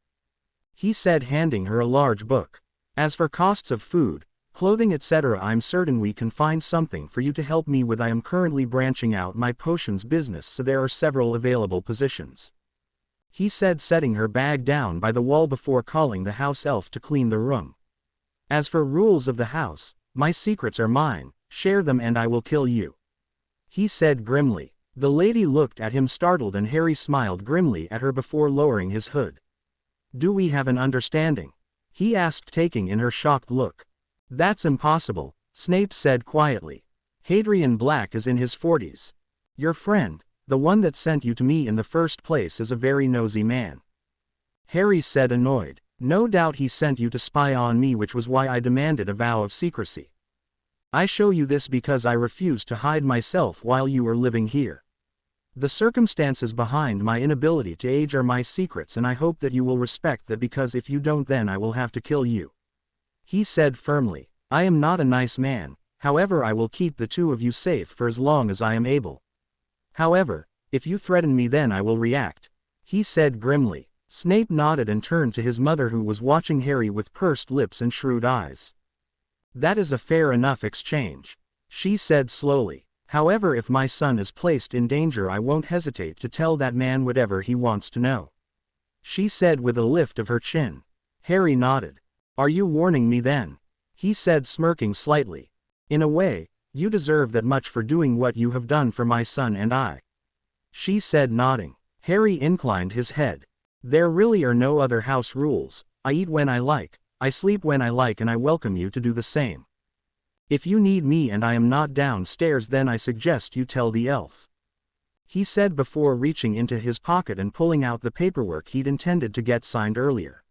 he said, handing her a large book. "As for costs of food, clothing, etc., I'm certain we can find something for you to help me with. I am currently branching out my potions business, so there are several available positions," he said, setting her bag down by the wall before calling the house elf to clean the room. "As for rules of the house, my secrets are mine, share them and I will kill you," he said grimly. The lady looked at him startled and Harry smiled grimly at her before lowering his hood. "Do we have an understanding?" he asked, taking in her shocked look. "That's impossible," Snape said quietly. "Hadrian Black is in his 40s. Your friend, the one that sent you to me in the first place, is a very nosy man," Harry said, annoyed. "No doubt he sent you to spy on me, which was why I demanded a vow of secrecy. I show you this because I refused to hide myself while you were living here. The circumstances behind my inability to age are my secrets, and I hope that you will respect that, because if you don't then I will have to kill you," he said firmly. "I am not a nice man, however I will keep the 2 of you safe for as long as I am able. However, if you threaten me then I will react," he said grimly. Snape nodded and turned to his mother, who was watching Harry with pursed lips and shrewd eyes. "That is a fair enough exchange," she said slowly. "However, if my son is placed in danger I won't hesitate to tell that man whatever he wants to know," she said with a lift of her chin. Harry nodded. "Are you warning me then?" he said, smirking slightly. "In a way, you deserve that much for doing what you have done for my son and I," she said, nodding. Harry inclined his head. "There really are no other house rules. I eat when I like, I sleep when I like, and I welcome you to do the same. If you need me and I am not downstairs then I suggest you tell the elf," he said before reaching into his pocket and pulling out the paperwork he'd intended to get signed earlier.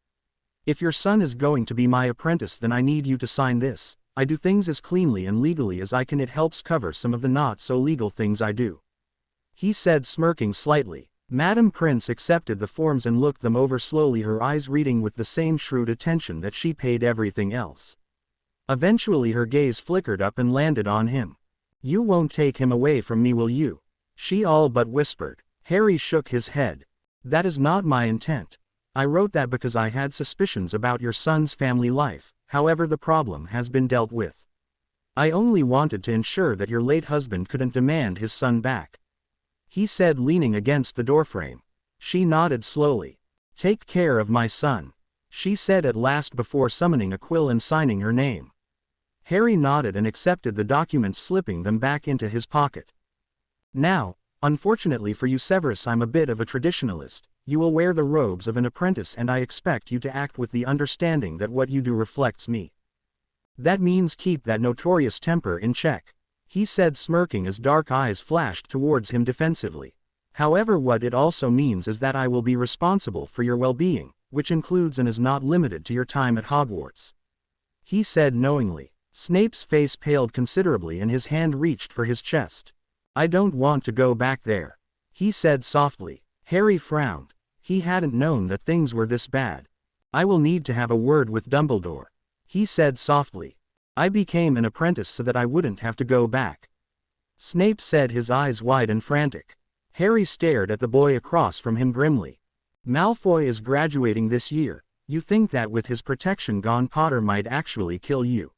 "If your son is going to be my apprentice then I need you to sign this. I do things as cleanly and legally as I can. It helps cover some of the not so legal things I do," he said, smirking slightly. Madam Prince accepted the forms and looked them over slowly, her eyes reading with the same shrewd attention that she paid everything else. Eventually her gaze flickered up and landed on him. "You won't take him away from me, will you?" she all but whispered. Harry shook his head. "That is not my intent. I wrote that because I had suspicions about your son's family life, however the problem has been dealt with. I only wanted to ensure that your late husband couldn't demand his son back," he said, leaning against the doorframe. She nodded slowly. "Take care of my son," she said at last before summoning a quill and signing her name. Harry nodded and accepted the documents, slipping them back into his pocket. "Now, unfortunately for you Severus, I'm a bit of a traditionalist. You will wear the robes of an apprentice and I expect you to act with the understanding that what you do reflects me. That means keep that notorious temper in check," he said, smirking as dark eyes flashed towards him defensively. "However, what it also means is that I will be responsible for your well-being, which includes and is not limited to your time at Hogwarts," he said knowingly. Snape's face paled considerably and his hand reached for his chest. "I don't want to go back there," he said softly. Harry frowned. He hadn't known that things were this bad. "I will need to have a word with Dumbledore," he said softly. "I became an apprentice so that I wouldn't have to go back." Snape said, his eyes wide and frantic. Harry stared at the boy across from him grimly. Malfoy is graduating this year. You think that with his protection gone, Potter might actually kill you.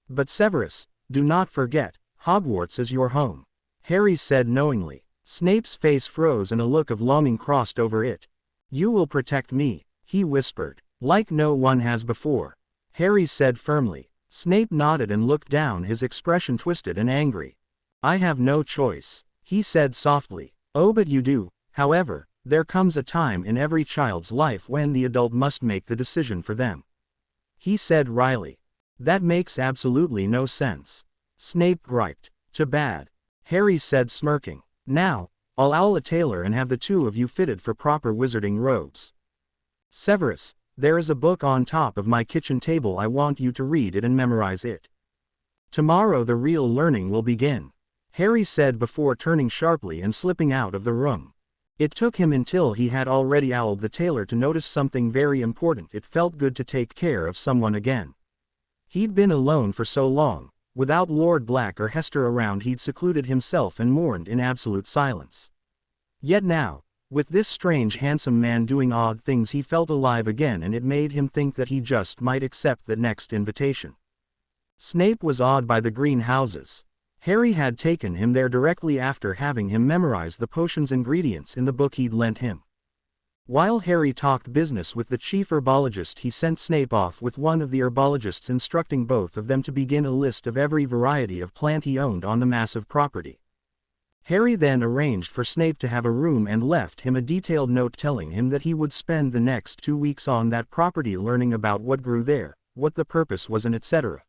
But Severus, do not forget, Hogwarts is your home. Harry said knowingly. Snape's face froze and a look of longing crossed over it. You will protect me, he whispered. Like no one has before. Harry said firmly. Snape nodded and looked down, his expression twisted and angry. I have no choice, he said softly. Oh, but you do. However, there comes a time in every child's life when the adult must make the decision for them. He said wryly. That makes absolutely no sense. Snape griped. Too bad. Harry said smirking. Now, I'll owl a tailor and have the two of you fitted for proper wizarding robes. Severus, there is a book on top of my kitchen table. I want you to read it and memorize it. Tomorrow the real learning will begin, Harry said before turning sharply and slipping out of the room. It took him until he had already owled the tailor to notice something very important. It felt good to take care of someone again. He'd been alone for so long. Without Lord Black or Hester around, he'd secluded himself and mourned in absolute silence. Yet now, with this strange handsome man doing odd things, he felt alive again, and it made him think that he just might accept the next invitation. Snape was awed by the greenhouses. Harry had taken him there directly after having him memorize the potion's ingredients in the book he'd lent him. While Harry talked business with the chief herbologist, he sent Snape off with one of the herbologists, instructing both of them to begin a list of every variety of plant he owned on the massive property. Harry then arranged for Snape to have a room and left him a detailed note telling him that he would spend the next 2 weeks on that property learning about what grew there, what the purpose was, and etc.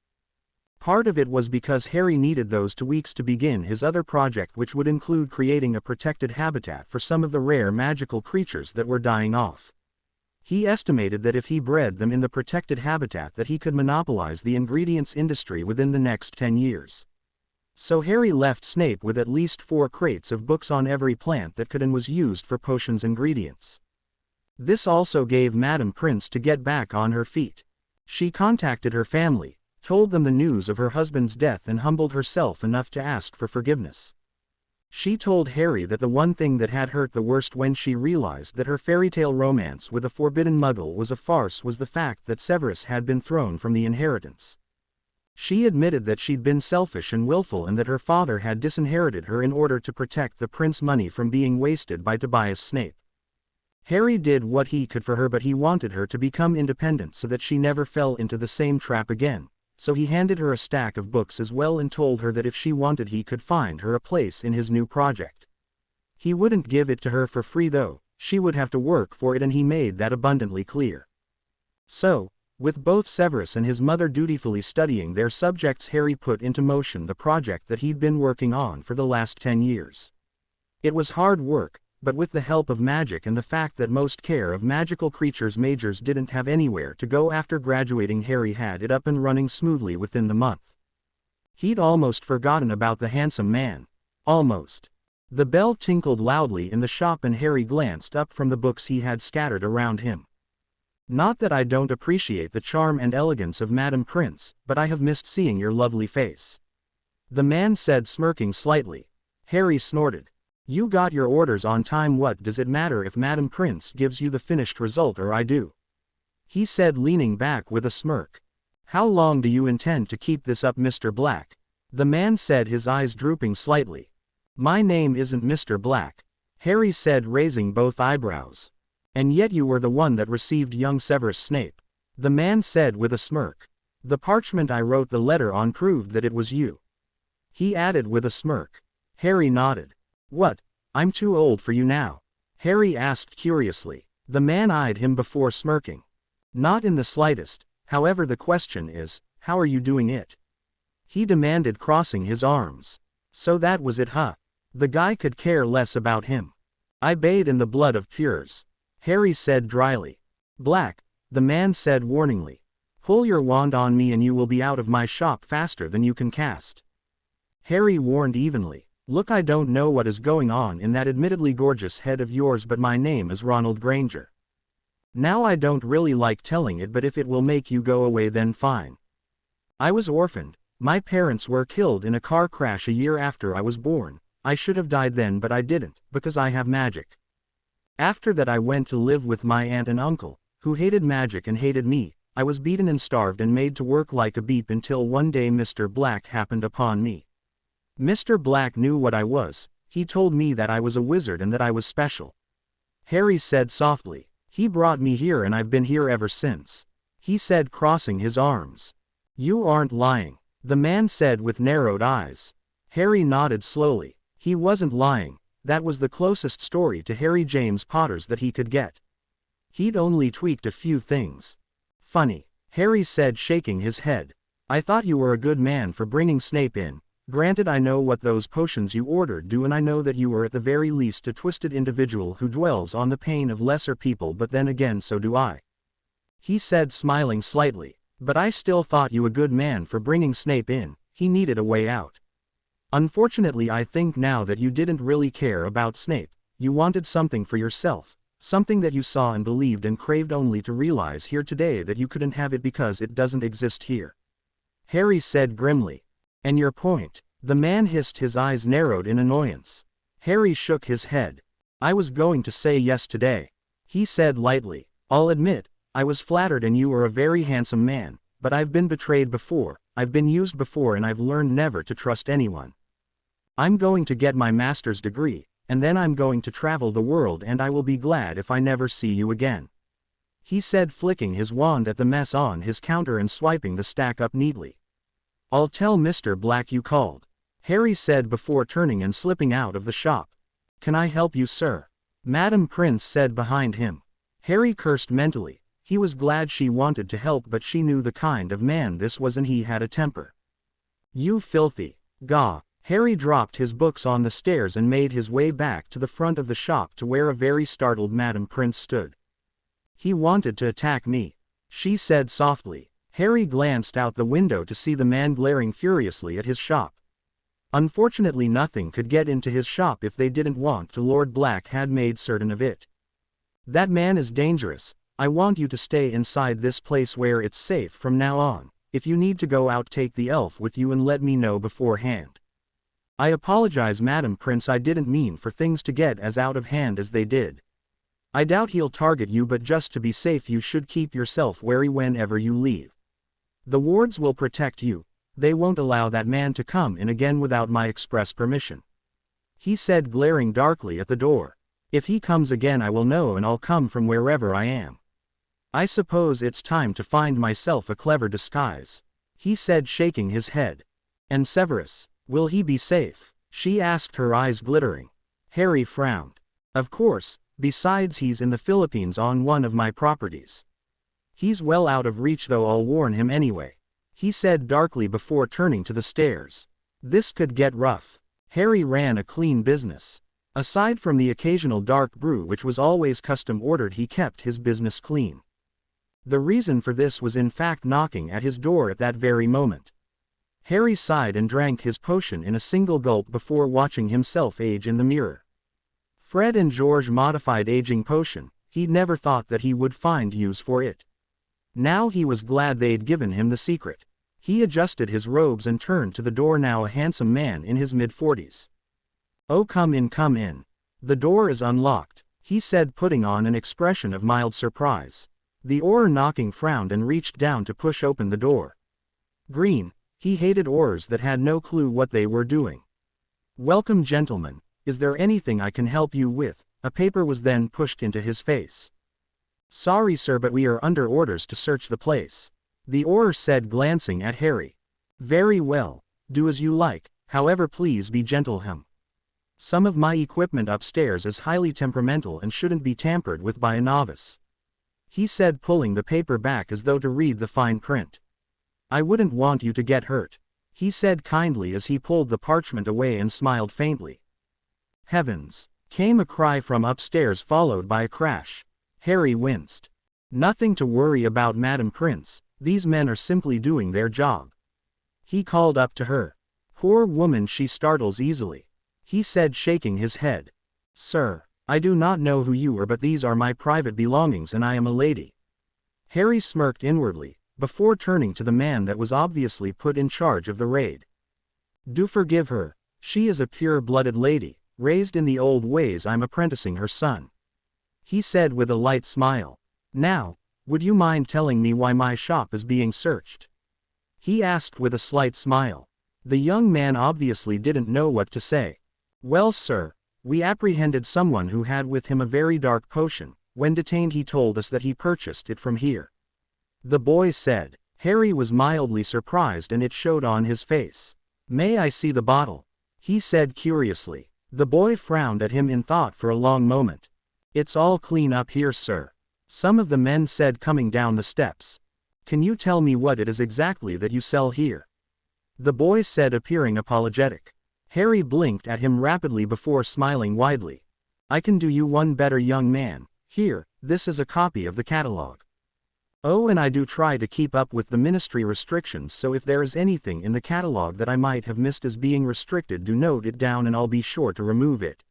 Part of it was because Harry needed those 2 weeks to begin his other project, which would include creating a protected habitat for some of the rare magical creatures that were dying off. He estimated that if he bred them in the protected habitat, that he could monopolize the ingredients industry within the next 10 years. So Harry left Snape with at least 4 crates of books on every plant that could and was used for potions ingredients. This also gave Madame Prince to get back on her feet. She contacted her family, told them the news of her husband's death, and humbled herself enough to ask for forgiveness. She told Harry that the one thing that had hurt the worst when she realized that her fairy-tale romance with a forbidden muggle was a farce was the fact that Severus had been thrown from the inheritance. She admitted that she'd been selfish and willful, and that her father had disinherited her in order to protect the prince's money from being wasted by Tobias Snape. Harry did what he could for her, but he wanted her to become independent so that she never fell into the same trap again. So he handed her a stack of books as well and told her that if she wanted, he could find her a place in his new project. He wouldn't give it to her for free though, she would have to work for it, and he made that abundantly clear. So, with both Severus and his mother dutifully studying their subjects, Harry put into motion the project that he'd been working on for the last 10 years. It was hard work, but with the help of magic and the fact that most care of magical creatures majors didn't have anywhere to go after graduating, Harry had it up and running smoothly within the month. He'd almost forgotten about the handsome man. Almost. The bell tinkled loudly in the shop and Harry glanced up from the books he had scattered around him. Not that I don't appreciate the charm and elegance of Madame Prince, but I have missed seeing your lovely face, the man said, smirking slightly. Harry snorted. You got your orders on time. What does it matter if Madame Prince gives you the finished result or I do? He said, leaning back with a smirk. How long do you intend to keep this up, Mr. Black? The man said, his eyes drooping slightly. My name isn't Mr. Black, Harry said, raising both eyebrows. And yet you were the one that received young Severus Snape, the man said with a smirk. The parchment I wrote the letter on proved that it was you, he added with a smirk. Harry nodded. What, I'm too old for you now? Harry asked curiously. The man eyed him before smirking. Not in the slightest. However, the question is, how are you doing it? He demanded, crossing his arms. So that was it, huh? The guy could care less about him. I bathe in the blood of pures, Harry said dryly. Black, the man said warningly. Pull your wand on me and you will be out of my shop faster than you can cast. Harry warned evenly. Look, I don't know what is going on in that admittedly gorgeous head of yours, but my name is Ronald Granger. Now I don't really like telling it, but if it will make you go away then fine. I was orphaned, My parents were killed in a car crash a year after I was born. I should have died then but I didn't, because I have magic. After that I went to live with my aunt and uncle, who hated magic and hated me. I was beaten and starved and made to work like a beep until one day Mr. Black happened upon me. Mr. Black knew what I was. He told me that I was a wizard and that I was special. Harry said softly. He brought me here and I've been here ever since. He said, crossing his arms. You aren't lying, the man said with narrowed eyes. Harry nodded slowly. He wasn't lying. That was the closest story to Harry James Potter's that he could get. He'd only tweaked a few things. Funny, Harry said, shaking his head. I thought you were a good man for bringing Snape in. Granted, I know what those potions you ordered do, and I know that you are at the very least a twisted individual who dwells on the pain of lesser people, but then again so do I. He said, smiling slightly. But I still thought you a good man for bringing Snape in. He needed a way out. Unfortunately, I think now that you didn't really care about Snape. You wanted something for yourself. Something that you saw and believed and craved, only to realize here today that you couldn't have it because it doesn't exist here. Harry said grimly. And your point? The man hissed, his eyes narrowed in annoyance. Harry shook his head. I was going to say yes today. He said lightly. I'll admit, I was flattered and you are a very handsome man, but I've been betrayed before, I've been used before, and I've learned never to trust anyone. I'm going to get my master's degree, and then I'm going to travel the world, and I will be glad if I never see you again. He said, flicking his wand at the mess on his counter and swiping the stack up neatly. I'll tell Mr. Black you called, Harry said before turning and slipping out of the shop. Can I help you, sir? Madam Prince said behind him. Harry cursed mentally. He was glad she wanted to help, but she knew the kind of man this was, and he had a temper. You filthy. Gah. Harry dropped his books on the stairs and made his way back to the front of the shop to where a very startled Madam Prince stood. He wanted to attack me, she said softly. Harry glanced out the window to see the man glaring furiously at his shop. Unfortunately, nothing could get into his shop if they didn't want to. Lord Black had made certain of it. That man is dangerous. I want you to stay inside this place where it's safe from now on. If you need to go out, take the elf with you and let me know beforehand. I apologize, Madam Prince, I didn't mean for things to get as out of hand as they did. I doubt he'll target you, but just to be safe you should keep yourself wary whenever you leave. The wards will protect you. They won't allow that man to come in again without my express permission. He said, glaring darkly at the door. If he comes again I will know, and I'll come from wherever I am. I suppose it's time to find myself a clever disguise, he said, shaking his head. And Severus, will he be safe? She asked, her eyes glittering. Harry frowned. Of course, besides he's in the Philippines on one of my properties. He's well out of reach, though I'll warn him anyway, he said darkly before turning to the stairs. This could get rough. Harry ran a clean business. Aside from the occasional dark brew which was always custom ordered, he kept his business clean. The reason for this was in fact knocking at his door at that very moment. Harry sighed and drank his potion in a single gulp before watching himself age in the mirror. Fred and George modified aging potion. He'd never thought that he would find use for it. Now he was glad they'd given him the secret. He adjusted his robes and turned to the door, now a handsome man in his mid-40s. Oh, come in, come in. The door is unlocked, he said, putting on an expression of mild surprise. The Auror, knocking, frowned and reached down to push open the door. Green, he hated Aurors that had no clue what they were doing. Welcome, gentlemen. Is there anything I can help you with? A paper was then pushed into his face. Sorry sir, but we are under orders to search the place, the Auror said, glancing at Harry. Very well, do as you like, however please be gentle. Some of my equipment upstairs is highly temperamental and shouldn't be tampered with by a novice, he said, pulling the paper back as though to read the fine print. I wouldn't want you to get hurt, he said kindly as he pulled the parchment away and smiled faintly. Heavens! Came a cry from upstairs, followed by a crash. Harry winced. Nothing to worry about, Madam Prince, these men are simply doing their job. He called up to her. Poor woman, she startles easily, he said, shaking his head. Sir, I do not know who you are, but these are my private belongings and I am a lady. Harry smirked inwardly. before turning to the man that was obviously put in charge of the raid. "Do forgive her. She is a pure-blooded lady, raised in the old ways. I'm apprenticing her son," he said with a light smile. "Now, would you mind telling me why my shop is being searched?" he asked with a slight smile. The young man obviously didn't know what to say. "Well, sir, we apprehended someone who had with him a very dark potion. When detained, he told us that he purchased it from here," the boy said. Harry was mildly surprised and it showed on his face. "May I see the bottle?" he said curiously. The boy frowned at him in thought for a long moment. "It's all clean up here, sir," some of the men said coming down the steps. "Can you tell me what it is exactly that you sell here?" the boy said, appearing apologetic. Harry blinked at him rapidly before smiling widely. "I can do you one better, young man. Here, this is a copy of the catalog. Oh, and I do try to keep up with the ministry restrictions, so if there is anything in the catalog that I might have missed as being restricted, do note it down and I'll be sure to remove it,"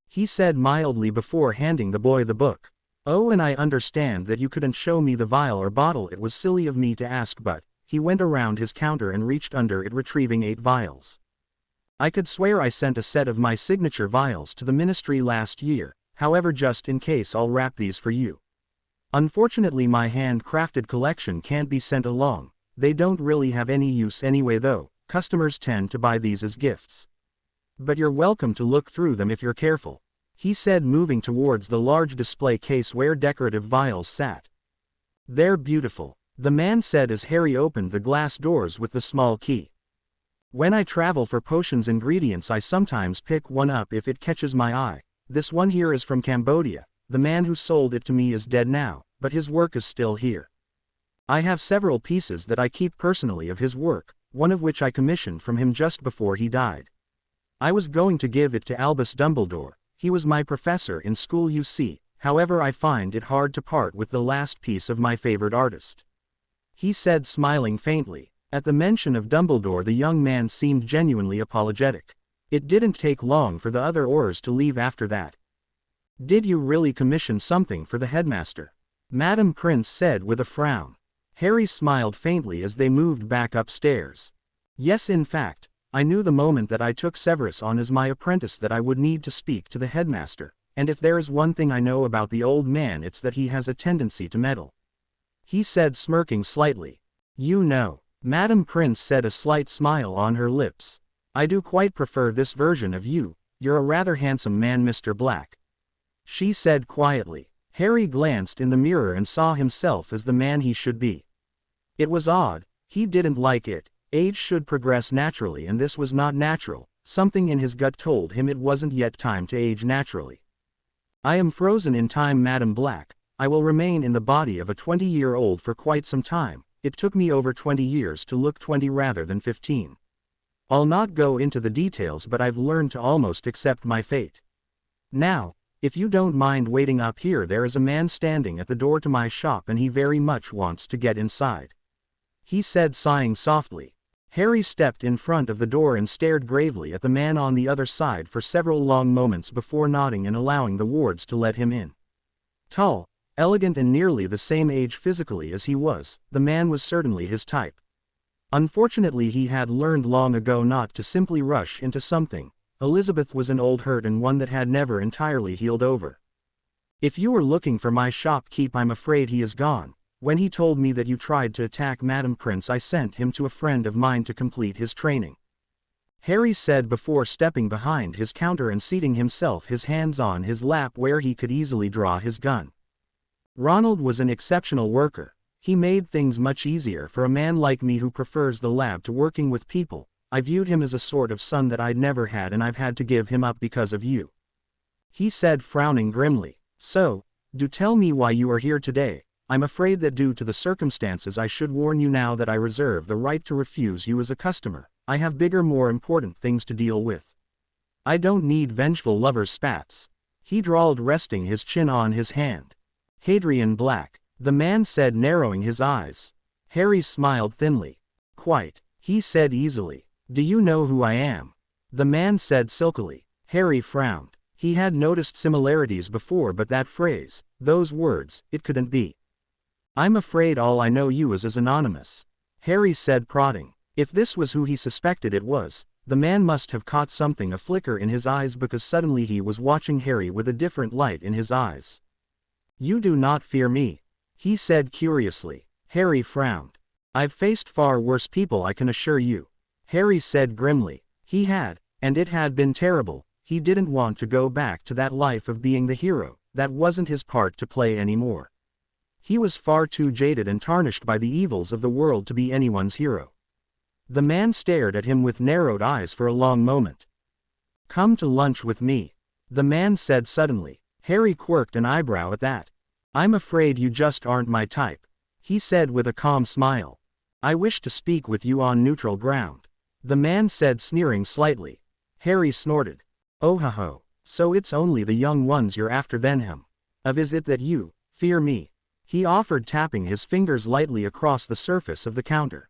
he said mildly before handing the boy the book. "Oh, and I understand that you couldn't show me the vial or bottle. It was silly of me to ask, but," he went around his counter and reached under it, retrieving 8 vials. "I could swear I sent a set of my signature vials to the ministry last year. However, just in case, I'll wrap these for you. Unfortunately, my handcrafted collection can't be sent along. They don't really have any use anyway, though. Customers tend to buy these as gifts. But you're welcome to look through them if you're careful," he said, moving towards the large display case where decorative vials sat. "They're beautiful," the man said as Harry opened the glass doors with the small key. "When I travel for potions ingredients, I sometimes pick one up if it catches my eye. This one here is from Cambodia. The man who sold it to me is dead now, but his work is still here. I have several pieces that I keep personally of his work, one of which I commissioned from him just before he died. I was going to give it to Albus Dumbledore. He was my professor in school, you see. However, I find it hard to part with the last piece of my favorite artist," he said, smiling faintly. At the mention of Dumbledore, the young man seemed genuinely apologetic. It didn't take long for the other Aurors to leave after that. "Did you really commission something for the headmaster?" Madam Prince said with a frown. Harry smiled faintly as they moved back upstairs. "Yes, in fact, I knew the moment that I took Severus on as my apprentice that I would need to speak to the headmaster, and if there is one thing I know about the old man, it's that he has a tendency to meddle," he said, smirking slightly. "You know," Madam Prince said, a slight smile on her lips, "I do quite prefer this version of you. You're a rather handsome man, Mr. Black," she said quietly. Harry glanced in the mirror and saw himself as the man he should be. It was odd. He didn't like it. Age should progress naturally, and this was not natural. Something in his gut told him it wasn't yet time to age naturally. "I am frozen in time, Madam Black. I will remain in the body of a 20-year-old for quite some time. It took me over 20 years to look 20 rather than 15. I'll not go into the details, but I've learned to almost accept my fate. Now, if you don't mind waiting up here, there is a man standing at the door to my shop and he very much wants to get inside," he said, sighing softly. Harry stepped in front of the door and stared gravely at the man on the other side for several long moments before nodding and allowing the wards to let him in. Tall, elegant and nearly the same age physically as he was, the man was certainly his type. Unfortunately, he had learned long ago not to simply rush into something. Elizabeth was an old hurt and one that had never entirely healed over. "If you were looking for my shopkeep, I'm afraid he is gone. When he told me that you tried to attack Madam Prince, I sent him to a friend of mine to complete his training," Harry said before stepping behind his counter and seating himself, his hands on his lap where he could easily draw his gun. "Ronald was an exceptional worker. He made things much easier for a man like me who prefers the lab to working with people. I viewed him as a sort of son that I'd never had, and I've had to give him up because of you," he said, frowning grimly. "So, do tell me why you are here today. I'm afraid that due to the circumstances I should warn you now that I reserve the right to refuse you as a customer. I have bigger, more important things to deal with. I don't need vengeful lover's spats," he drawled, resting his chin on his hand. "Hadrian Black," the man said, narrowing his eyes. Harry smiled thinly. "Quite," he said easily. "Do you know who I am?" the man said silkily. Harry frowned. He had noticed similarities before, but that phrase, those words, it couldn't be. I'm afraid all I know you is anonymous. Harry said, prodding. If this was who he suspected it was, the man must have caught something, a flicker in his eyes, because suddenly he was watching Harry with a different light in his eyes. You do not fear me? He said curiously. Harry frowned. I've faced far worse people, I can assure you. Harry said grimly. He had, and it had been terrible. He didn't want to go back to that life of being the hero. That wasn't his part to play anymore. He was far too jaded and tarnished by the evils of the world to be anyone's hero. The man stared at him with narrowed eyes for a long moment. Come to lunch with me, the man said suddenly. Harry quirked an eyebrow at that. I'm afraid you just aren't my type, he said with a calm smile. I wish to speak with you on neutral ground, the man said, sneering slightly. Harry snorted. Oh ho ho, so it's only the young ones you're after then, him? Is it that you fear me? He offered, tapping his fingers lightly across the surface of the counter.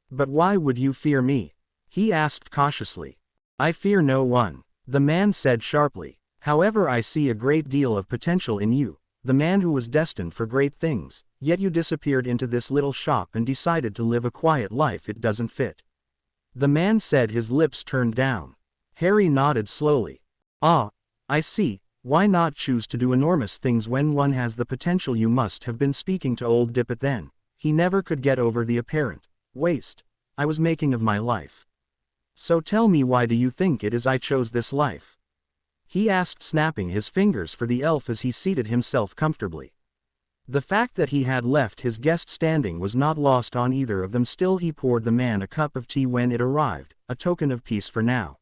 But why would you fear me? He asked cautiously. I fear no one, the man said sharply. However, I see a great deal of potential in you, the man who was destined for great things, yet you disappeared into this little shop and decided to live a quiet life. It doesn't fit. The man said, his lips turned down. Harry nodded slowly. Ah, I see. Why not choose to do enormous things when one has the potential? You must have been speaking to old Dippet then. He never could get over the apparent waste I was making of my life. So tell me, why do you think it is I chose this life? He asked, snapping his fingers for the elf as he seated himself comfortably. The fact that he had left his guest standing was not lost on either of them. Still, he poured the man a cup of tea when it arrived, a token of peace for now.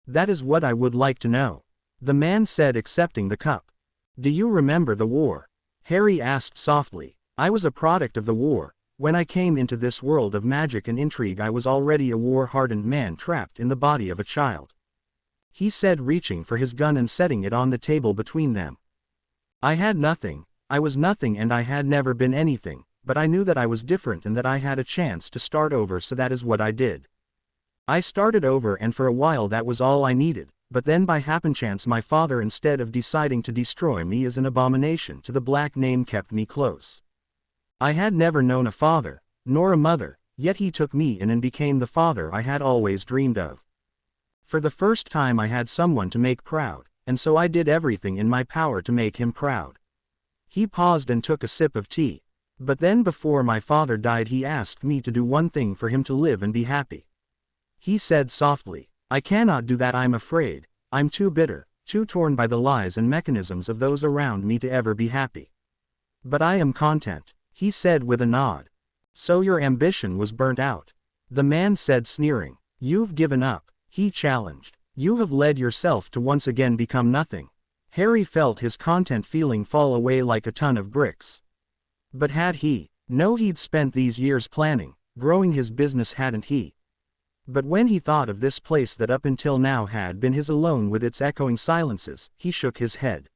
That is what I would like to know, the man said, accepting the cup. Do you remember the war? Harry asked softly. I was a product of the war. When I came into this world of magic and intrigue, I was already a war-hardened man trapped in the body of a child, he said, reaching for his gun and setting it on the table between them. I had nothing, I was nothing, and I had never been anything, but I knew that I was different and that I had a chance to start over, so that is what I did. I started over, and for a while that was all I needed, but then by happenchance my father, instead of deciding to destroy me as an abomination to the black name, kept me close. I had never known a father, nor a mother, yet he took me in and became the father I had always dreamed of. For the first time I had someone to make proud, and so I did everything in my power to make him proud. He paused and took a sip of tea. But then, before my father died, he asked me to do one thing for him to live and be happy. He said softly, I cannot do that, I'm afraid. I'm too bitter, too torn by the lies and mechanisms of those around me to ever be happy. But I am content, he said with a nod. So your ambition was burnt out, the man said, sneering. You've given up, he challenged. You have led yourself to once again become nothing. Harry felt his content feeling fall away like a ton of bricks. But had he? No, he'd spent these years planning, growing his business, hadn't he? But when he thought of this place that up until now had been his alone with its echoing silences, he shook his head.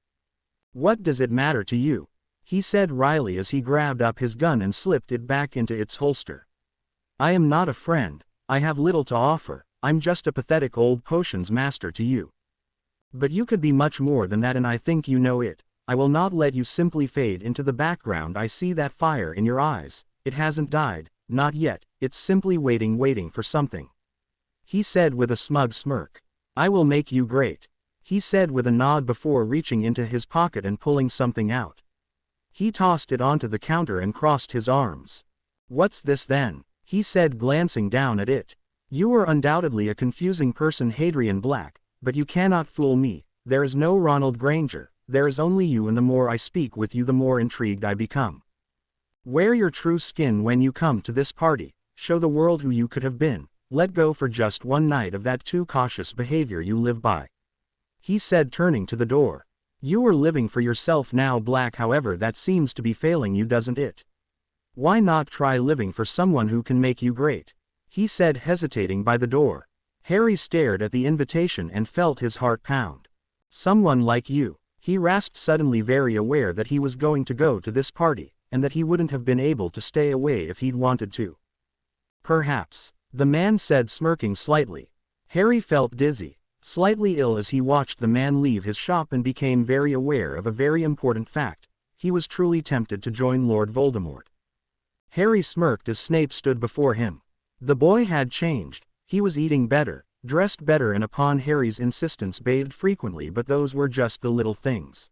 What does it matter to you? He said wryly as he grabbed up his gun and slipped it back into its holster. I am not a friend, I have little to offer, I'm just a pathetic old potions master to you. But you could be much more than that, and I think you know it. I will not let you simply fade into the background. I see that fire in your eyes, it hasn't died, not yet, it's simply waiting for something. He said with a smug smirk. I will make you great, he said with a nod before reaching into his pocket and pulling something out. He tossed it onto the counter and crossed his arms. What's this then? He said, glancing down at it. You are undoubtedly a confusing person, Hadrian Black, but you cannot fool me. There is no Ronald Granger, there is only you, and the more I speak with you the more intrigued I become. Wear your true skin when you come to this party, show the world who you could have been, let go for just one night of that too cautious behavior you live by. He said, turning to the door. You are living for yourself now, Black, however that seems to be failing you, doesn't it? Why not try living for someone who can make you great? He said, hesitating by the door. Harry stared at the invitation and felt his heart pound. Someone like you, he rasped, suddenly very aware that he was going to go to this party, and that he wouldn't have been able to stay away if he'd wanted to. Perhaps, the man said, smirking slightly. Harry felt dizzy, slightly ill as he watched the man leave his shop and became very aware of a very important fact. he was truly tempted to join Lord Voldemort. Harry smirked as Snape stood before him. The boy had changed. He was eating better, dressed better, and upon Harry's insistence bathed frequently, but those were just the little things.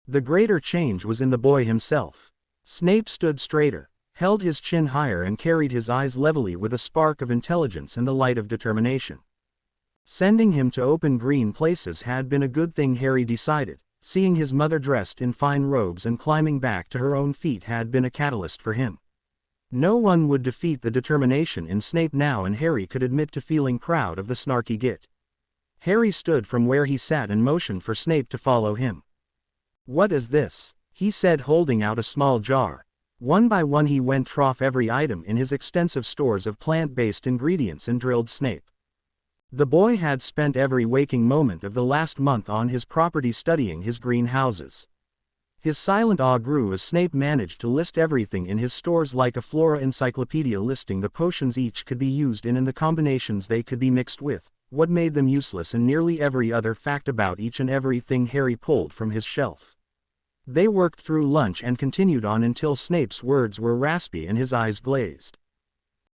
The greater change was in the boy himself. Snape stood straighter, held his chin higher, and carried his eyes levelly with a spark of intelligence and the light of determination. Sending him to open green places had been a good thing, Harry decided. Seeing his mother dressed in fine robes and climbing back to her own feet had been a catalyst for him. No one would defeat the determination in Snape now, and Harry could admit to feeling proud of the snarky git. Harry stood from where he sat and motioned for Snape to follow him. "What is this?" he said, holding out a small jar. One by one he went off every item in his extensive stores of plant-based ingredients and drilled Snape. The boy had spent every waking moment of the last month on his property studying his greenhouses. His silent awe grew as Snape managed to list everything in his stores like a flora encyclopedia, listing the potions each could be used in and the combinations they could be mixed with, what made them useless, and nearly every other fact about each and everything Harry pulled from his shelf. They worked through lunch and continued on until Snape's words were raspy and his eyes glazed.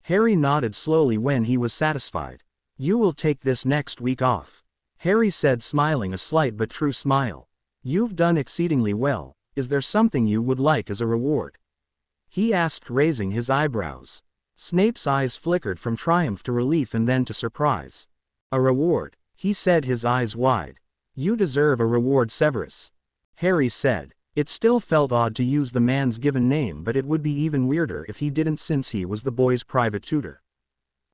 Harry nodded slowly when he was satisfied. "You will take this next week off," Harry said, smiling a slight but true smile. "You've done exceedingly well. Is there something you would like as a reward?" he asked, raising his eyebrows. Snape's eyes flickered from triumph to relief and then to surprise. "A reward," he said, his eyes wide. "You deserve a reward, Severus," Harry said. It still felt odd to use the man's given name, but it would be even weirder if he didn't, since he was the boy's private tutor.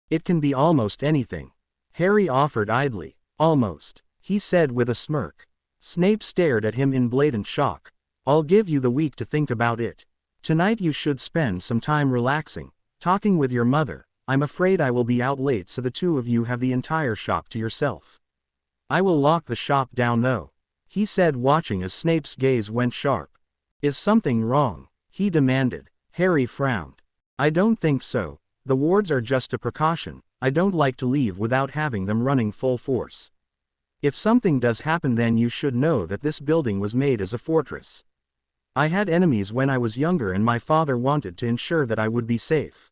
"It can be almost anything," Harry offered idly. "Almost," he said with a smirk. Snape stared at him in blatant shock. "I'll give you the week to think about it. Tonight you should spend some time relaxing, talking with your mother. I'm afraid I will be out late, so the two of you have the entire shop to yourself. I will lock the shop down though," he said, watching as Snape's gaze went sharp. "Is something wrong?" he demanded. Harry frowned. "I don't think so. The wards are just a precaution. I don't like to leave without having them running full force. If something does happen, then you should know that this building was made as a fortress. I had enemies when I was younger, and my father wanted to ensure that I would be safe.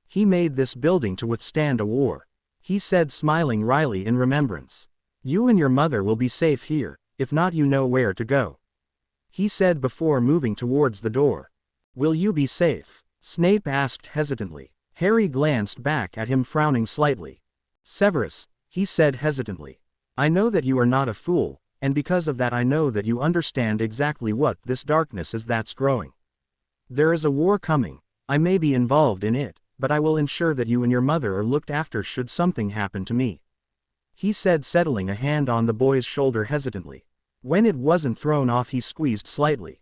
He made this building to withstand a war," he said, smiling wryly in remembrance. "You and your mother will be safe here. If not, you know where to go," he said before moving towards the door. "Will you be safe?" Snape asked hesitantly. Harry glanced back at him, frowning slightly. "Severus," he said hesitantly, "I know that you are not a fool, and because of that I know that you understand exactly what this darkness is that's growing. There is a war coming. I may be involved in it, but I will ensure that you and your mother are looked after should something happen to me," he said, settling a hand on the boy's shoulder hesitantly. When it wasn't thrown off, he squeezed slightly.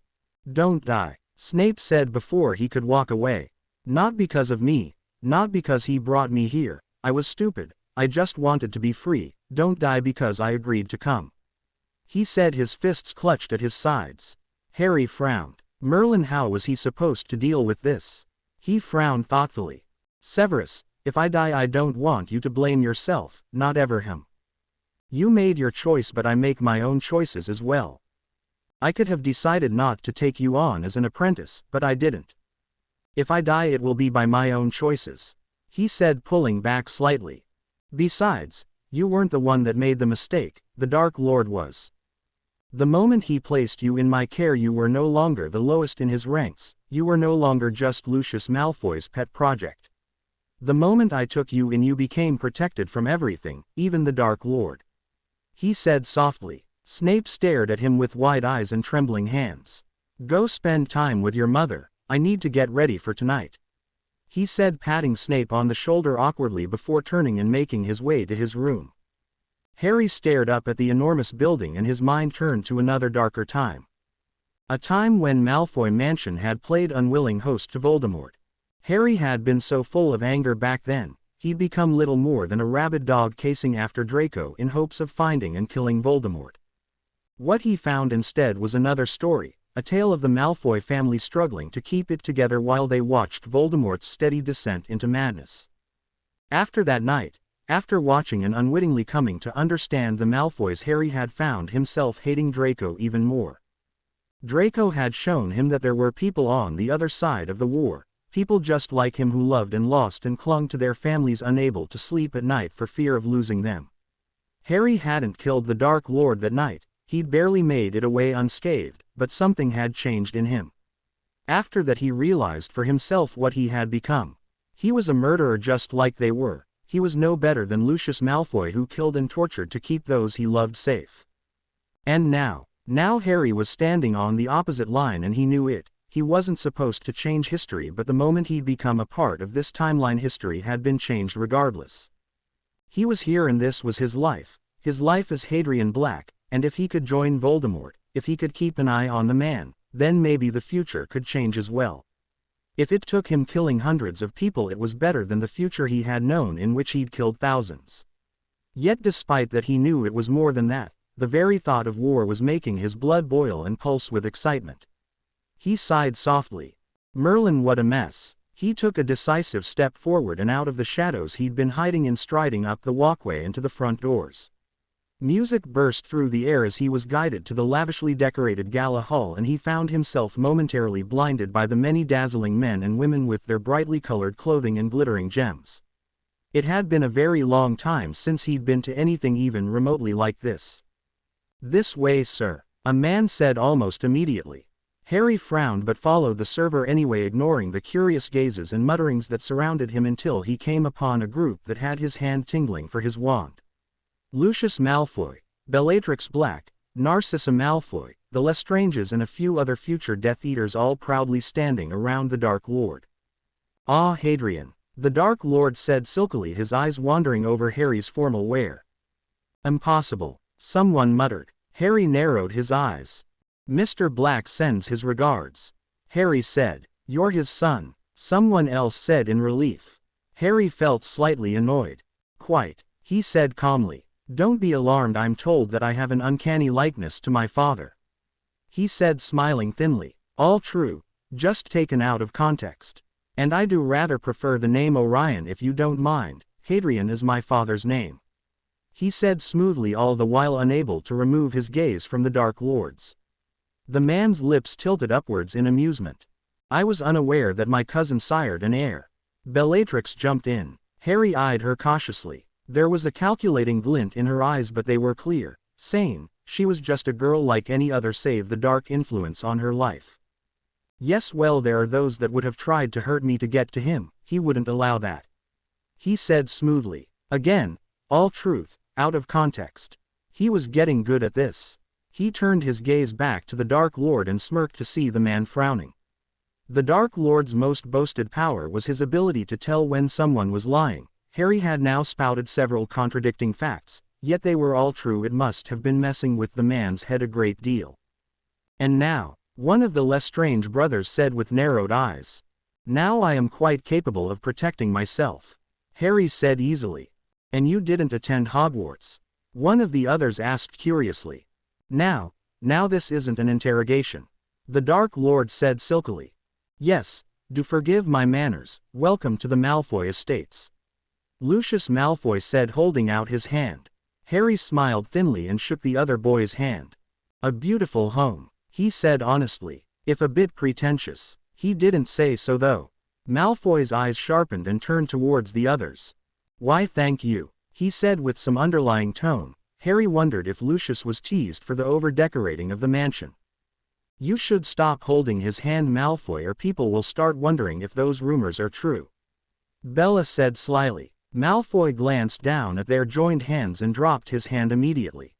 "Don't die," Snape said before he could walk away. "Not because of me. Not because he brought me here. I was stupid. I just wanted to be free. Don't die because I agreed to come," he said, his fists clutched at his sides. Harry frowned. Merlin, how was he supposed to deal with this? He frowned thoughtfully. "Severus, if I die, I don't want you to blame yourself, not ever him. You made your choice, but I make my own choices as well. I could have decided not to take you on as an apprentice, but I didn't. If I die, it will be by my own choices," he said, pulling back slightly. "Besides, you weren't the one that made the mistake, the Dark Lord was. The moment he placed you in my care, you were no longer the lowest in his ranks, you were no longer just Lucius Malfoy's pet project. The moment I took you in, you became protected from everything, even the Dark Lord," he said softly. Snape stared at him with wide eyes and trembling hands. "Go spend time with your mother. I need to get ready for tonight," he said, patting Snape on the shoulder awkwardly before turning and making his way to his room. Harry stared up at the enormous building and his mind turned to another darker time. A time when Malfoy Mansion had played unwilling host to Voldemort. Harry had been so full of anger back then, he'd become little more than a rabid dog chasing after Draco in hopes of finding and killing Voldemort. What he found instead was another story, a tale of the Malfoy family struggling to keep it together while they watched Voldemort's steady descent into madness. After that night, after watching and unwittingly coming to understand the Malfoys, Harry had found himself hating Draco even more. Draco had shown him that there were people on the other side of the war, people just like him who loved and lost and clung to their families, unable to sleep at night for fear of losing them. Harry hadn't killed the Dark Lord that night, he'd barely made it away unscathed, but something had changed in him. After that he realized for himself what he had become. He was a murderer just like they were. He was no better than Lucius Malfoy, who killed and tortured to keep those he loved safe. And now Harry was standing on the opposite line, and he knew it. He wasn't supposed to change history, but the moment he'd become a part of this timeline, history had been changed regardless. He was here and this was his life as Hadrian Black, and if he could join Voldemort, if he could keep an eye on the man, then maybe the future could change as well. If it took him killing hundreds of people, it was better than the future he had known, in which he'd killed thousands. Yet despite that, he knew it was more than that. The very thought of war was making his blood boil and pulse with excitement. He sighed softly. Merlin, what a mess. He took a decisive step forward and out of the shadows he'd been hiding in, striding up the walkway and to the front doors. Music burst through the air as he was guided to the lavishly decorated gala hall, and he found himself momentarily blinded by the many dazzling men and women with their brightly colored clothing and glittering gems. It had been a very long time since he'd been to anything even remotely like this. "This way, sir," a man said almost immediately. Harry frowned but followed the server anyway, ignoring the curious gazes and mutterings that surrounded him, until he came upon a group that had his hand tingling for his wand. Lucius Malfoy, Bellatrix Black, Narcissa Malfoy, the Lestranges, and a few other future Death Eaters, all proudly standing around the Dark Lord. "Ah, Hadrian," the Dark Lord said silkily, his eyes wandering over Harry's formal wear. "Impossible," someone muttered. Harry narrowed his eyes. "Mr. Black sends his regards," Harry said. "You're his son," someone else said in relief. Harry felt slightly annoyed. "Quite," he said calmly. "Don't be alarmed, I'm told that I have an uncanny likeness to my father," he said, smiling thinly. "All true, just taken out of context. And I do rather prefer the name Orion, if you don't mind. Hadrian is my father's name," he said smoothly, all the while unable to remove his gaze from the Dark Lord's. The man's lips tilted upwards in amusement. "I was unaware that my cousin sired an heir." Bellatrix jumped in. Harry eyed her cautiously. There was a calculating glint in her eyes, but they were clear, sane. She was just a girl like any other, save the dark influence on her life. "Yes, well, there are those that would have tried to hurt me to get to him. He wouldn't allow that," he said smoothly. Again, all truth, out of context. He was getting good at this. He turned his gaze back to the Dark Lord and smirked to see the man frowning. The Dark Lord's most boasted power was his ability to tell when someone was lying. Harry had now spouted several contradicting facts, yet they were all true. It must have been messing with the man's head a great deal. "And now," one of the Lestrange brothers said with narrowed eyes. "Now I am quite capable of protecting myself," Harry said easily. "And you didn't attend Hogwarts?" one of the others asked curiously. Now this isn't an interrogation," the Dark Lord said silkily. "Yes, do forgive my manners. Welcome to the Malfoy estates," Lucius Malfoy said, holding out his hand. Harry smiled thinly and shook the other boy's hand. "A beautiful home," he said honestly, if a bit pretentious. He didn't say so though. Malfoy's eyes sharpened and turned towards the others. "Why, thank you," he said with some underlying tone. Harry wondered if Lucius was teased for the over-decorating of the mansion. "You should stop holding his hand, Malfoy, or people will start wondering if those rumors are true," Bella said slyly. Malfoy glanced down at their joined hands and dropped his hand immediately.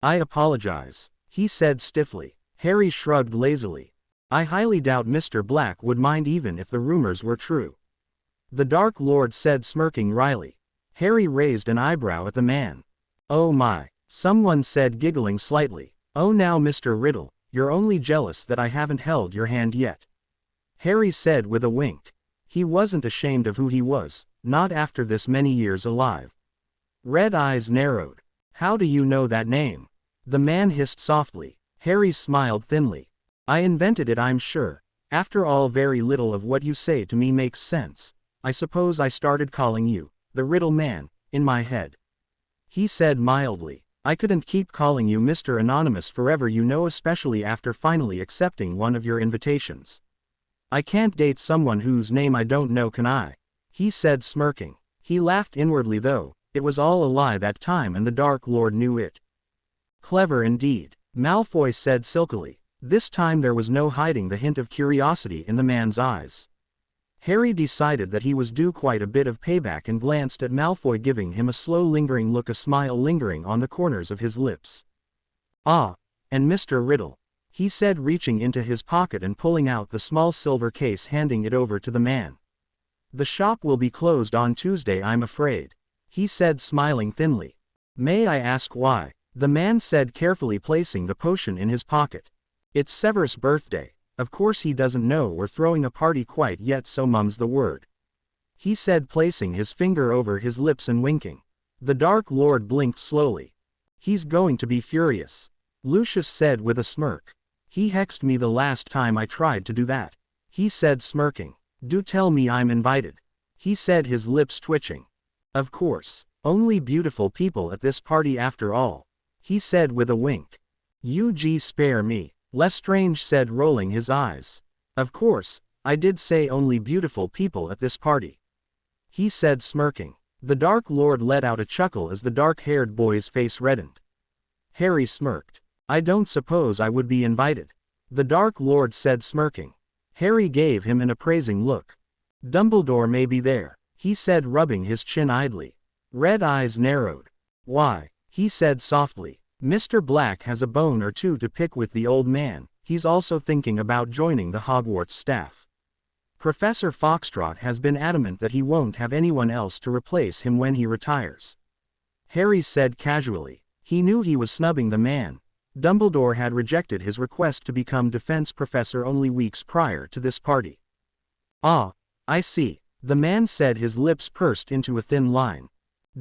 "I apologize," he said stiffly. Harry shrugged lazily. "I highly doubt Mr. Black would mind even if the rumors were true," the Dark Lord said, smirking wryly. Harry raised an eyebrow at the man. "Oh my," someone said, giggling slightly. "Oh, now Mr. Riddle, you're only jealous that I haven't held your hand yet," Harry said with a wink. He wasn't ashamed of who he was, not after this many years alive. Red eyes narrowed. "How do you know that name?" the man hissed softly. Harry smiled thinly. "I invented it, I'm sure. After all, very little of what you say to me makes sense. I suppose I started calling you the Riddle Man in my head," he said mildly. I couldn't keep calling you Mr. Anonymous forever, you know, especially after finally accepting one of your invitations. I can't date someone whose name I don't know, can I? He said, smirking. He laughed inwardly though. It was all a lie that time, and the Dark Lord knew it. Clever indeed, Malfoy said silkily. This time there was no hiding the hint of curiosity in the man's eyes. Harry decided that he was due quite a bit of payback and glanced at Malfoy, giving him a slow lingering look, a smile lingering on the corners of his lips. Ah, and Mr. Riddle, he said, reaching into his pocket and pulling out the small silver case, handing it over to the man. The shop will be closed on Tuesday, I'm afraid, he said, smiling thinly. May I ask why? The man said, carefully placing the potion in his pocket. It's Severus' birthday. Of course he doesn't know we're throwing a party quite yet, so mum's the word, he said, placing his finger over his lips and winking. The Dark Lord blinked slowly. He's going to be furious, Lucius said with a smirk. He hexed me the last time I tried to do that, he said, smirking. Do tell me I'm invited, he said, his lips twitching. Of course, only beautiful people at this party after all, he said with a wink. Spare me, Lestrange said, rolling his eyes. Of course, I did say only beautiful people at this party, he said, smirking. The Dark Lord let out a chuckle as the dark-haired boy's face reddened. Harry smirked. I don't suppose I would be invited, the Dark Lord said, smirking. Harry gave him an appraising look. Dumbledore may be there, he said, rubbing his chin idly. Red eyes narrowed. Why, he said softly, Mr. Black has a bone or two to pick with the old man. He's also thinking about joining the Hogwarts staff. Professor Foxtrot has been adamant that he won't have anyone else to replace him when he retires, Harry said casually. He knew he was snubbing the man. Dumbledore had rejected his request to become defense professor only weeks prior to this party. Ah, I see, the man said, his lips pursed into a thin line.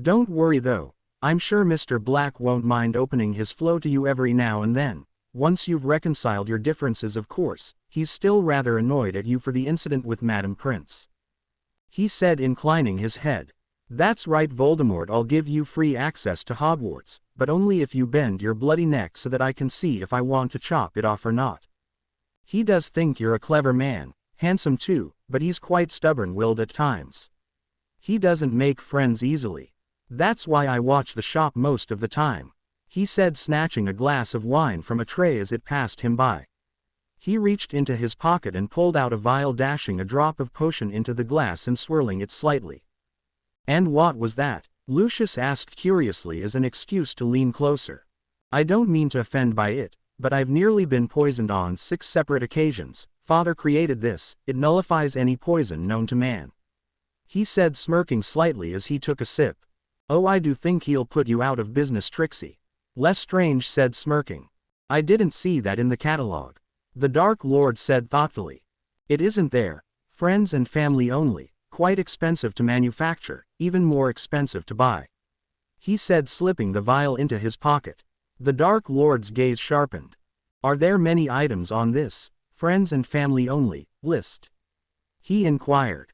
Don't worry though, I'm sure Mr. Black won't mind opening his flow to you every now and then. Once you've reconciled your differences, of course. He's still rather annoyed at you for the incident with Madam Prince, he said, inclining his head. That's right, Voldemort, I'll give you free access to Hogwarts, but only if you bend your bloody neck so that I can see if I want to chop it off or not. He does think you're a clever man, handsome too, but he's quite stubborn-willed at times. He doesn't make friends easily. That's why I watch the shop most of the time, he said, snatching a glass of wine from a tray as it passed him by. He reached into his pocket and pulled out a vial, dashing a drop of potion into the glass and swirling it slightly. And what was that? Lucius asked curiously, as an excuse to lean closer. I don't mean to offend by it, but I've nearly been poisoned on 6 separate occasions. Father created this. It nullifies any poison known to man, he said, smirking slightly as he took a sip. Oh, I do think he'll put you out of business, Trixie, Lestrange said, smirking. I didn't see that in the catalogue, the Dark Lord said thoughtfully. It isn't there. Friends and family only. Quite expensive to manufacture, even more expensive to buy, he said, slipping the vial into his pocket. The Dark Lord's gaze sharpened. Are there many items on this friends and family only list, he inquired.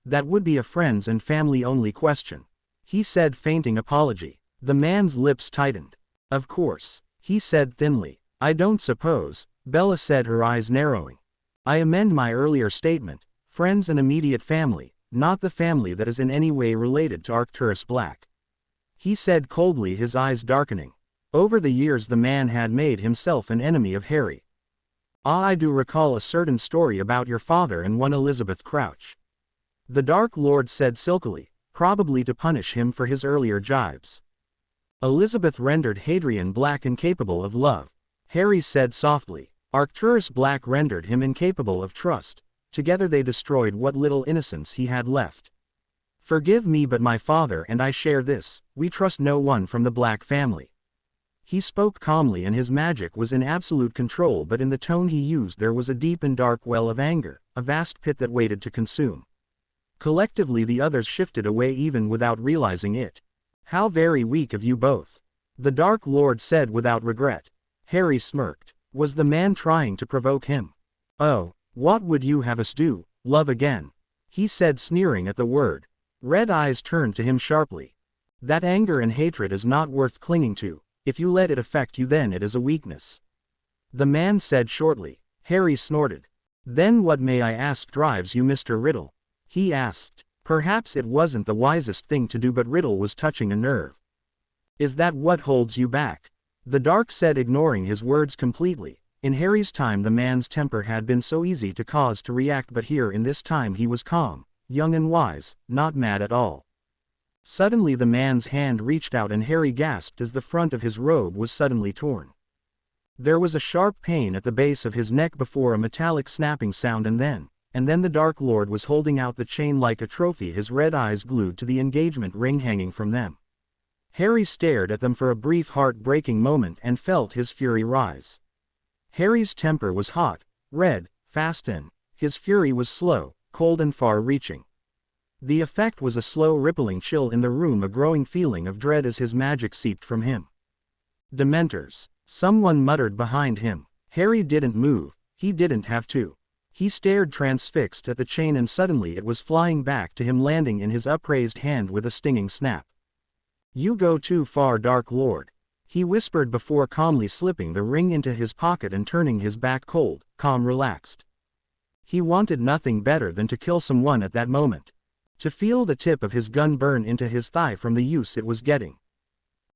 That would be a friends and family only question, he said, feinting apology. The man's lips tightened. Of course, he said thinly. I don't suppose, Bella said, her eyes narrowing. I amend my earlier statement. Friends and immediate family, not the family that is in any way related to Arcturus Black, he said coldly, his eyes darkening. Over the years the man had made himself an enemy of Harry. Ah, I do recall a certain story about your father and one Elizabeth Crouch, the Dark Lord said silkily, probably to punish him for his earlier jibes. Elizabeth rendered Hadrian Black incapable of love, Harry said softly. Arcturus Black rendered him incapable of trust. Together they destroyed what little innocence he had left. Forgive me, but my father and I share this. We trust no one from the Black family. He spoke calmly and his magic was in absolute control, but in the tone he used there was a deep and dark well of anger, a vast pit that waited to consume. Collectively the others shifted away even without realizing it. How very weak of you both, the Dark Lord said without regret. Harry smirked. Was the man trying to provoke him? Oh, what would you have us do, love again? He said, sneering at the word. Red eyes turned to him sharply. That anger and hatred is not worth clinging to. If you let it affect you, then it is a weakness. The man said shortly. Harry snorted. Then what, may I ask, drives you, Mr. Riddle? He asked. Perhaps it wasn't the wisest thing to do, but Riddle was touching a nerve. Is that what holds you back? The Dark said, ignoring his words completely. In Harry's time the man's temper had been so easy to cause to react, but here in this time he was calm, young and wise, not mad at all. Suddenly the man's hand reached out and Harry gasped as the front of his robe was suddenly torn. There was a sharp pain at the base of his neck before a metallic snapping sound, and then the Dark Lord was holding out the chain like a trophy, his red eyes glued to the engagement ring hanging from them. Harry stared at them for a brief heart-breaking moment and felt his fury rise. Harry's temper was hot, red, fast, and his fury was slow, cold and far-reaching. The effect was a slow rippling chill in the room, a growing feeling of dread as his magic seeped from him. Dementors, someone muttered behind him. Harry didn't move, he didn't have to. He stared transfixed at the chain, and suddenly it was flying back to him, landing in his upraised hand with a stinging snap. You go too far, Dark Lord, he whispered before calmly slipping the ring into his pocket and turning his back, cold, calm, relaxed. He wanted nothing better than to kill someone at that moment. To feel the tip of his gun burn into his thigh from the use it was getting.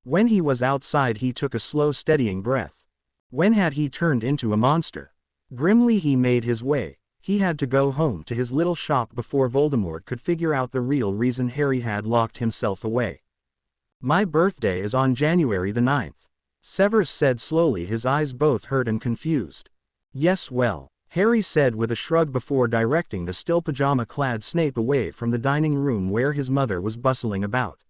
When he was outside he took a slow, steadying breath. When had he turned into a monster? Grimly he made his way. He had to go home to his little shop before Voldemort could figure out the real reason Harry had locked himself away. My birthday is on January the 9th, Severus said slowly, his eyes both hurt and confused. Yes, well, Harry said with a shrug before directing the still pajama-clad Snape away from the dining room where his mother was bustling about.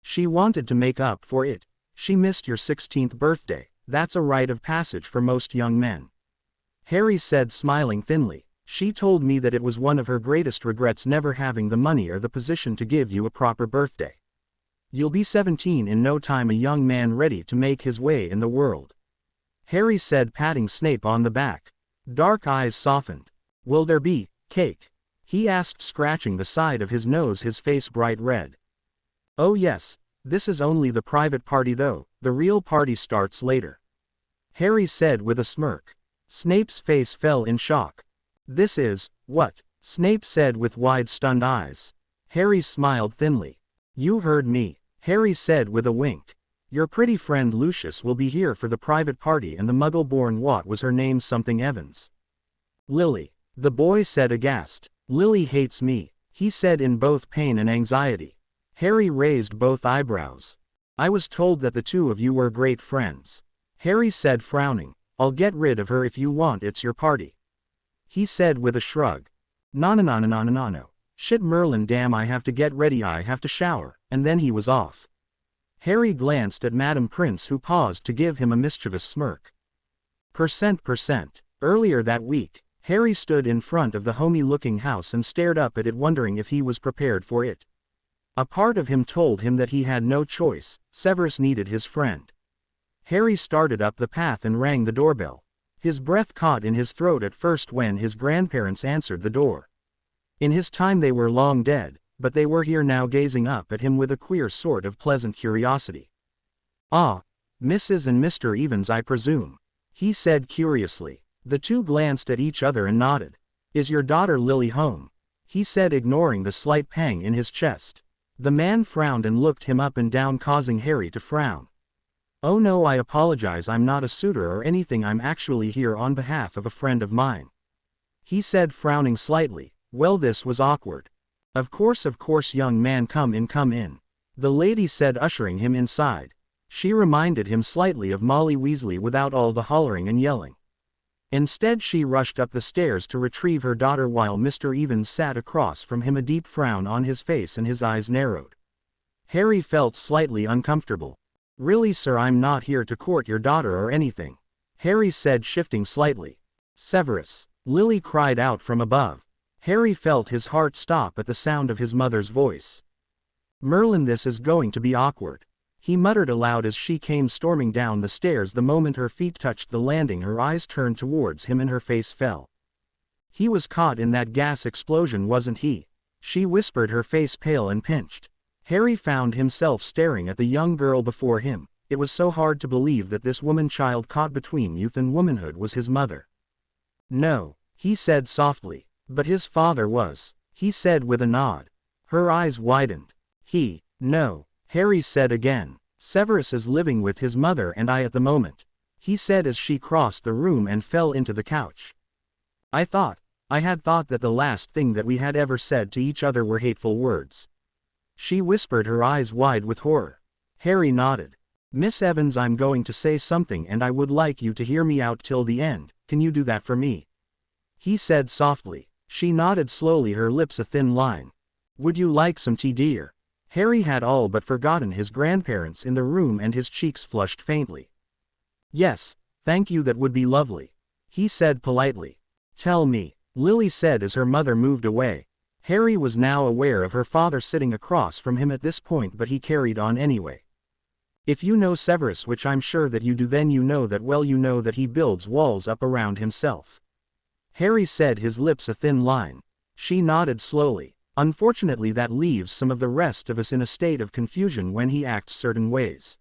She wanted to make up for it. She missed your 16th birthday. That's a rite of passage for most young men. Harry said, smiling thinly. She told me that it was one of her greatest regrets never having the money or the position to give you a proper birthday. You'll be 17 in no time, a young man ready to make his way in the world. Harry said, patting Snape on the back. Dark eyes softened. Will there be cake? He asked, scratching the side of his nose, his face bright red. Oh yes, this is only the private party though, the real party starts later. Harry said with a smirk. Snape's face fell in shock. This is, what? Snape said with wide stunned eyes. Harry smiled thinly. You heard me, Harry said with a wink. Your pretty friend Lucius will be here for the private party, and the muggle-born, what was her name, something Evans? Lily, the boy said aghast. Lily hates me, he said in both pain and anxiety. Harry raised both eyebrows. I was told that the two of you were great friends. Harry said, frowning. I'll get rid of her if you want, it's your party. He said with a shrug. No. Shit, Merlin, damn, I have to get ready, I have to shower, and then he was off. Harry glanced at Madam Prince, who paused to give him a mischievous smirk. Percent. Earlier that week, Harry stood in front of the homey-looking house and stared up at it, wondering if he was prepared for it. A part of him told him that he had no choice. Severus needed his friend. Harry started up the path and rang the doorbell. His breath caught in his throat at first when his grandparents answered the door. In his time they were long dead, but they were here now, gazing up at him with a queer sort of pleasant curiosity. Ah, Mrs. and Mr. Evans, I presume, he said curiously. The two glanced at each other and nodded. Is your daughter Lily home? He said, ignoring the slight pang in his chest. The man frowned and looked him up and down, causing Harry to frown. Oh no, I apologize, I'm not a suitor or anything, I'm actually here on behalf of a friend of mine. He said, frowning slightly. Well, this was awkward. Of course, young man, come in. The lady said, ushering him inside. She reminded him slightly of Molly Weasley without all the hollering and yelling. Instead, she rushed up the stairs to retrieve her daughter while Mr. Evans sat across from him, a deep frown on his face and his eyes narrowed. Harry felt slightly uncomfortable. Really, sir, I'm not here to court your daughter or anything, Harry said, shifting slightly. Severus, Lily cried out from above. Harry felt his heart stop at the sound of his mother's voice. Merlin, this is going to be awkward, he muttered aloud as she came storming down the stairs. The moment her feet touched the landing, her eyes turned towards him and her face fell. He was caught in that gas explosion, wasn't he? She whispered, her face pale and pinched. Harry found himself staring at the young girl before him. It was so hard to believe that this woman-child caught between youth and womanhood was his mother. No, he said softly. But his father was, he said with a nod. Her eyes widened. No, Harry said again. Severus is living with his mother and I at the moment, he said as she crossed the room and fell into the couch. I had thought that the last thing that we had ever said to each other were hateful words. She whispered, her eyes wide with horror. Harry nodded. Miss Evans, I'm going to say something and I would like you to hear me out till the end. Can you do that for me? He said softly. She nodded slowly, her lips a thin line. Would you like some tea, dear? Harry had all but forgotten his grandparents in the room and his cheeks flushed faintly. Yes, thank you, that would be lovely, he said politely. Tell me, Lily said as her mother moved away. Harry was now aware of her father sitting across from him at this point, but he carried on anyway. If you know Severus, which I'm sure that you do, then you know that he builds walls up around himself. Harry said, his lips a thin line. She nodded slowly. Unfortunately, that leaves some of the rest of us in a state of confusion when he acts certain ways.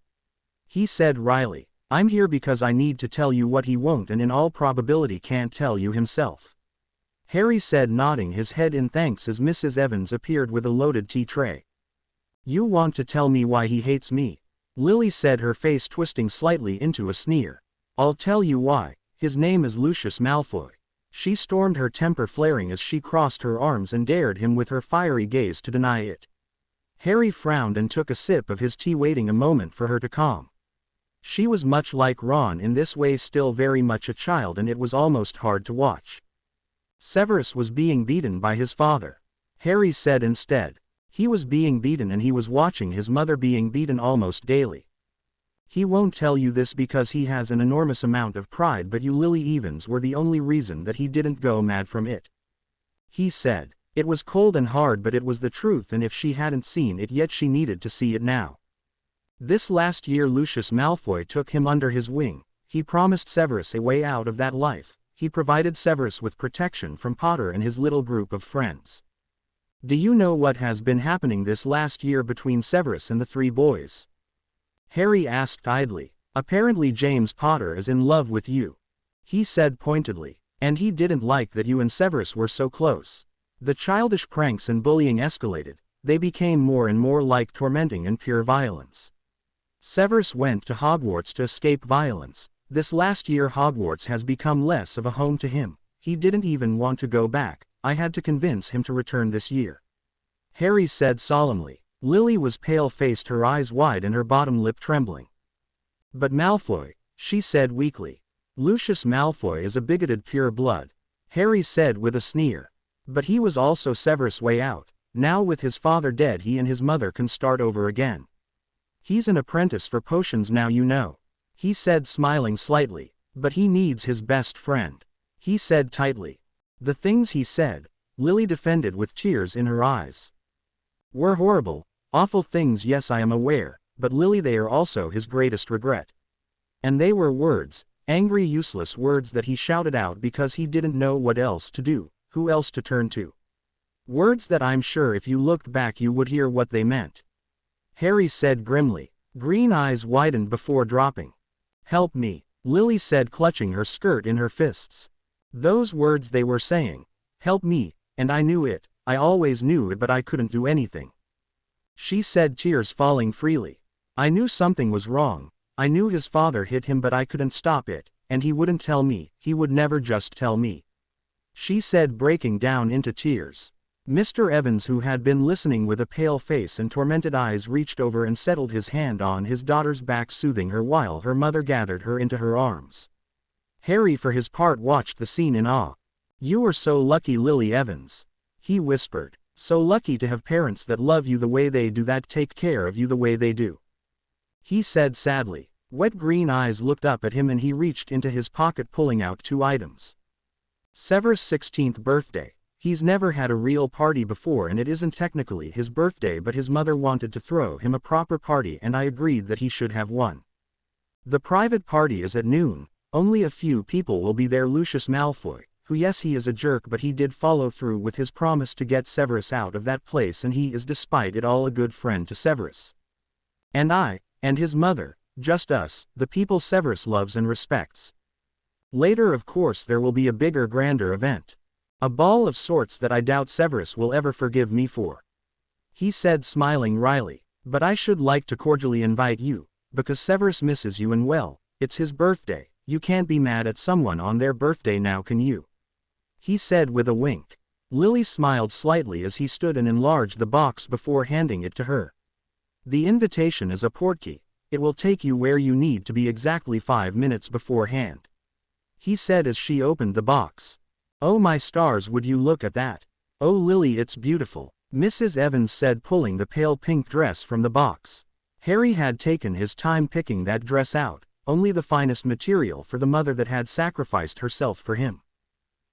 He said wryly. I'm here because I need to tell you what he won't and in all probability can't tell you himself. Harry said, nodding his head in thanks as Mrs. Evans appeared with a loaded tea tray. You want to tell me why he hates me? Lily said, her face twisting slightly into a sneer. I'll tell you why. His name is Lucius Malfoy. She stormed, her temper flaring as she crossed her arms and dared him with her fiery gaze to deny it. Harry frowned and took a sip of his tea, waiting a moment for her to calm. She was much like Ron in this way, still very much a child, and it was almost hard to watch. Severus was being beaten by his father. Harry said instead. He was being beaten and he was watching his mother being beaten almost daily. He won't tell you this because he has an enormous amount of pride, but you, Lily Evans, were the only reason that he didn't go mad from it. He said. It was cold and hard, but it was the truth, and if she hadn't seen it yet, she needed to see it now. This last year Lucius Malfoy took him under his wing. He promised Severus a way out of that life. He provided Severus with protection from Potter and his little group of friends. Do you know what has been happening this last year between Severus and the three boys? Harry asked idly. Apparently James Potter is in love with you, he said pointedly, and he didn't like that you and Severus were so close. The childish pranks and bullying escalated. They became more and more like tormenting and pure violence. Severus went to Hogwarts to escape violence. This last year Hogwarts has become less of a home to him. He didn't even want to go back. I had to convince him to return this year, Harry said solemnly. Lily was pale-faced, her eyes wide and her bottom lip trembling. But Malfoy, she said weakly. Lucius Malfoy is a bigoted pure blood, Harry said with a sneer. But he was also Severus' way out. Now with his father dead, he and his mother can start over again. He's an apprentice for potions now, you know, he said smiling slightly. But he needs his best friend, he said tightly. The things he said, Lily defended with tears in her eyes, were horrible. Awful things, yes, I am aware, but Lily, they are also his greatest regret. And they were words, angry, useless words that he shouted out because he didn't know what else to do, who else to turn to. Words that I'm sure if you looked back you would hear what they meant. Harry said grimly. Green eyes widened before dropping. Help me, Lily said, clutching her skirt in her fists. Those words, they were saying, help me, and I knew it, I always knew it, but I couldn't do anything. She said, tears falling freely. I knew something was wrong. I knew his father hit him, but I couldn't stop it, and he wouldn't tell me, he would never just tell me. She said, breaking down into tears. Mr. Evans, who had been listening with a pale face and tormented eyes, reached over and settled his hand on his daughter's back, soothing her while her mother gathered her into her arms. Harry, for his part, watched the scene in awe. You are so lucky, Lily Evans, he whispered. So lucky to have parents that love you the way they do, that take care of you the way they do, he said sadly. Wet green eyes looked up at him and he reached into his pocket, pulling out 2 items. Severus' 16th birthday. He's never had a real party before, and it isn't technically his birthday, but his mother wanted to throw him a proper party and I agreed that he should have one. The private party is at noon. Only a few people will be there. Lucius Malfoy, who yes he is a jerk but he did follow through with his promise to get Severus out of that place and he is despite it all a good friend to Severus. And I, and his mother, just us, the people Severus loves and respects. Later of course there will be a bigger grander event. A ball of sorts that I doubt Severus will ever forgive me for. He said smiling wryly, but I should like to cordially invite you, because Severus misses you and well, it's his birthday, you can't be mad at someone on their birthday now can you? He said with a wink. Lily smiled slightly as he stood and enlarged the box before handing it to her. The invitation is a portkey, it will take you where you need to be exactly 5 minutes beforehand. He said as she opened the box. Oh my stars, would you look at that? Oh Lily, it's beautiful, Mrs. Evans said, pulling the pale pink dress from the box. Harry had taken his time picking that dress out, only the finest material for the mother that had sacrificed herself for him.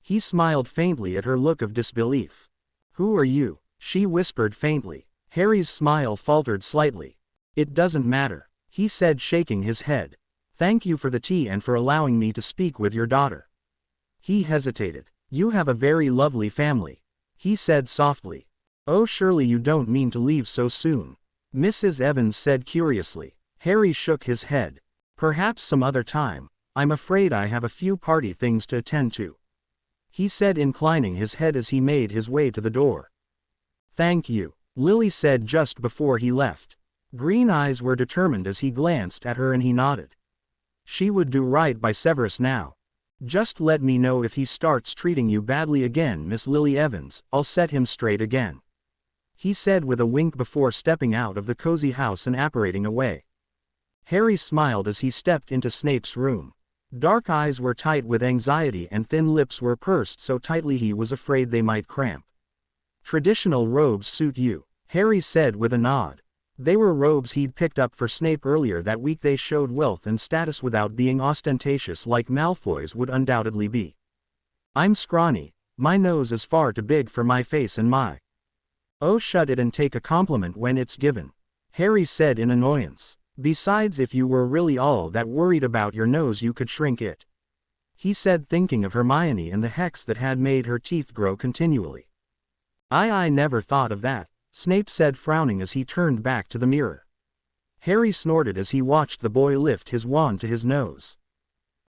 He smiled faintly at her look of disbelief. Who are you? She whispered faintly. Harry's smile faltered slightly. It doesn't matter, he said, shaking his head. Thank you for the tea and for allowing me to speak with your daughter. He hesitated. You have a very lovely family, he said softly. Oh, surely you don't mean to leave so soon, Mrs. Evans said curiously. Harry shook his head. Perhaps some other time, I'm afraid I have a few party things to attend to, he said, inclining his head as he made his way to the door. Thank you, Lily said just before he left. Green eyes were determined as he glanced at her and he nodded. She would do right by Severus now. Just let me know if he starts treating you badly again, Miss Lily Evans, I'll set him straight again, he said with a wink before stepping out of the cozy house and apparating away. Harry smiled as he stepped into Snape's room. Dark eyes were tight with anxiety and thin lips were pursed so tightly he was afraid they might cramp. Traditional robes suit you, Harry said with a nod. They were robes he'd picked up for Snape earlier that week. They showed wealth and status without being ostentatious like Malfoy's would undoubtedly be. I'm scrawny, my nose is far too big for my face and my... Oh, shut it and take a compliment when it's given, Harry said in annoyance. Besides, if you were really all that worried about your nose you could shrink it, he said, thinking of Hermione and the hex that had made her teeth grow continually. I never thought of that, Snape said, frowning as he turned back to the mirror. Harry snorted as he watched the boy lift his wand to his nose.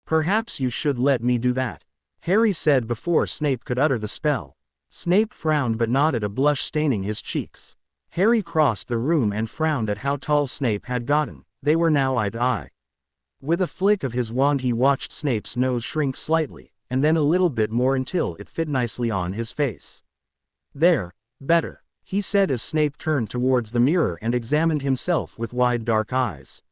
Perhaps you should let me do that, Harry said before Snape could utter the spell. Snape frowned but nodded, a blush staining his cheeks. Harry crossed the room and frowned at how tall Snape had gotten. They were now eye to eye. With a flick of his wand he watched Snape's nose shrink slightly, and then a little bit more until it fit nicely on his face. There, better, he said as Snape turned towards the mirror and examined himself with wide dark eyes.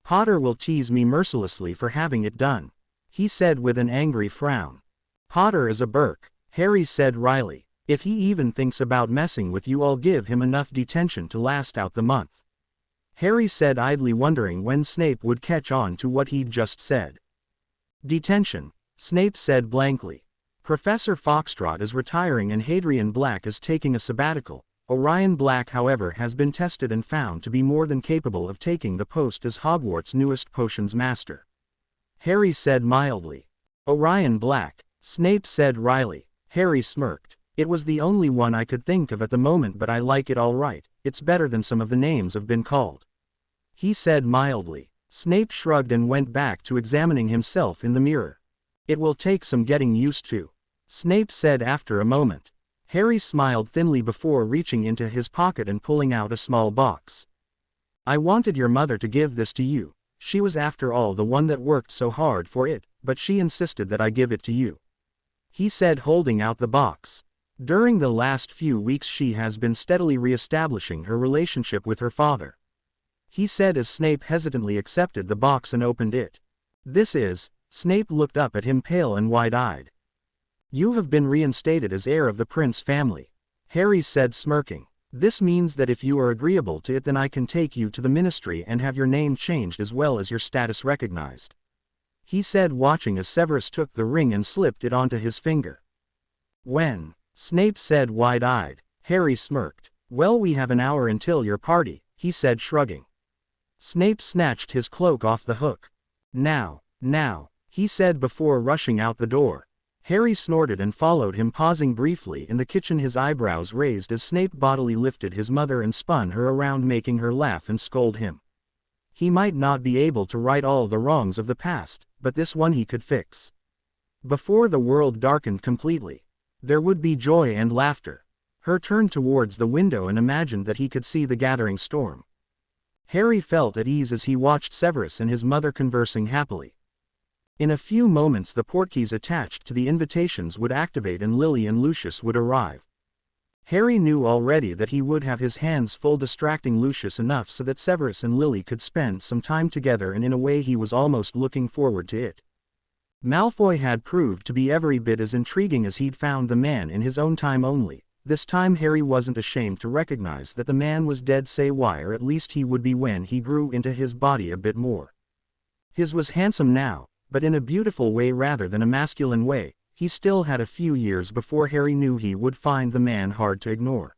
Potter will tease me mercilessly for having it done, he said with an angry frown. Potter is a Burke, Harry said wryly. If he even thinks about messing with you I'll give him enough detention to last out the month, Harry said, idly wondering when Snape would catch on to what he'd just said. Detention, Snape said blankly. Professor Foxtrot is retiring and Hadrian Black is taking a sabbatical. Orion Black, however, has been tested and found to be more than capable of taking the post as Hogwarts' newest potions master, Harry said mildly. Orion Black, Snape said wryly. Harry smirked. It was the only one I could think of at the moment, but I like it all right. It's better than some of the names have been called, he said mildly. Snape shrugged and went back to examining himself in the mirror. It will take some getting used to, Snape said after a moment. Harry smiled thinly before reaching into his pocket and pulling out a small box. I wanted your mother to give this to you. She was after all the one that worked so hard for it, but she insisted that I give it to you, he said, holding out the box. During the last few weeks she has been steadily re-establishing her relationship with her father, he said as Snape hesitantly accepted the box and opened it. This is, Snape looked up at him pale and wide-eyed. You have been reinstated as heir of the Prince family, Harry said smirking. This means that if you are agreeable to it then I can take you to the ministry and have your name changed as well as your status recognized, he said, watching as Severus took the ring and slipped it onto his finger. When? Snape said wide-eyed. Harry smirked. Well, we have an hour until your party, he said, shrugging. Snape snatched his cloak off the hook. Now, he said before rushing out the door. Harry snorted and followed him, pausing briefly in the kitchen, his eyebrows raised as Snape bodily lifted his mother and spun her around, making her laugh and scold him. He might not be able to right all the wrongs of the past, but this one he could fix. Before the world darkened completely, there would be joy and laughter. Her turned towards the window and imagined that he could see the gathering storm. Harry felt at ease as he watched Severus and his mother conversing happily. In a few moments the portkeys attached to the invitations would activate and Lily and Lucius would arrive. Harry knew already that he would have his hands full distracting Lucius enough so that Severus and Lily could spend some time together, and in a way he was almost looking forward to it. Malfoy had proved to be every bit as intriguing as he'd found the man in his own time, only this time Harry wasn't ashamed to recognize that the man was dead, say why, or at least he would be when he grew into his body a bit more. His was handsome now, but in a beautiful way rather than a masculine way. He still had a few years before Harry knew he would find the man hard to ignore.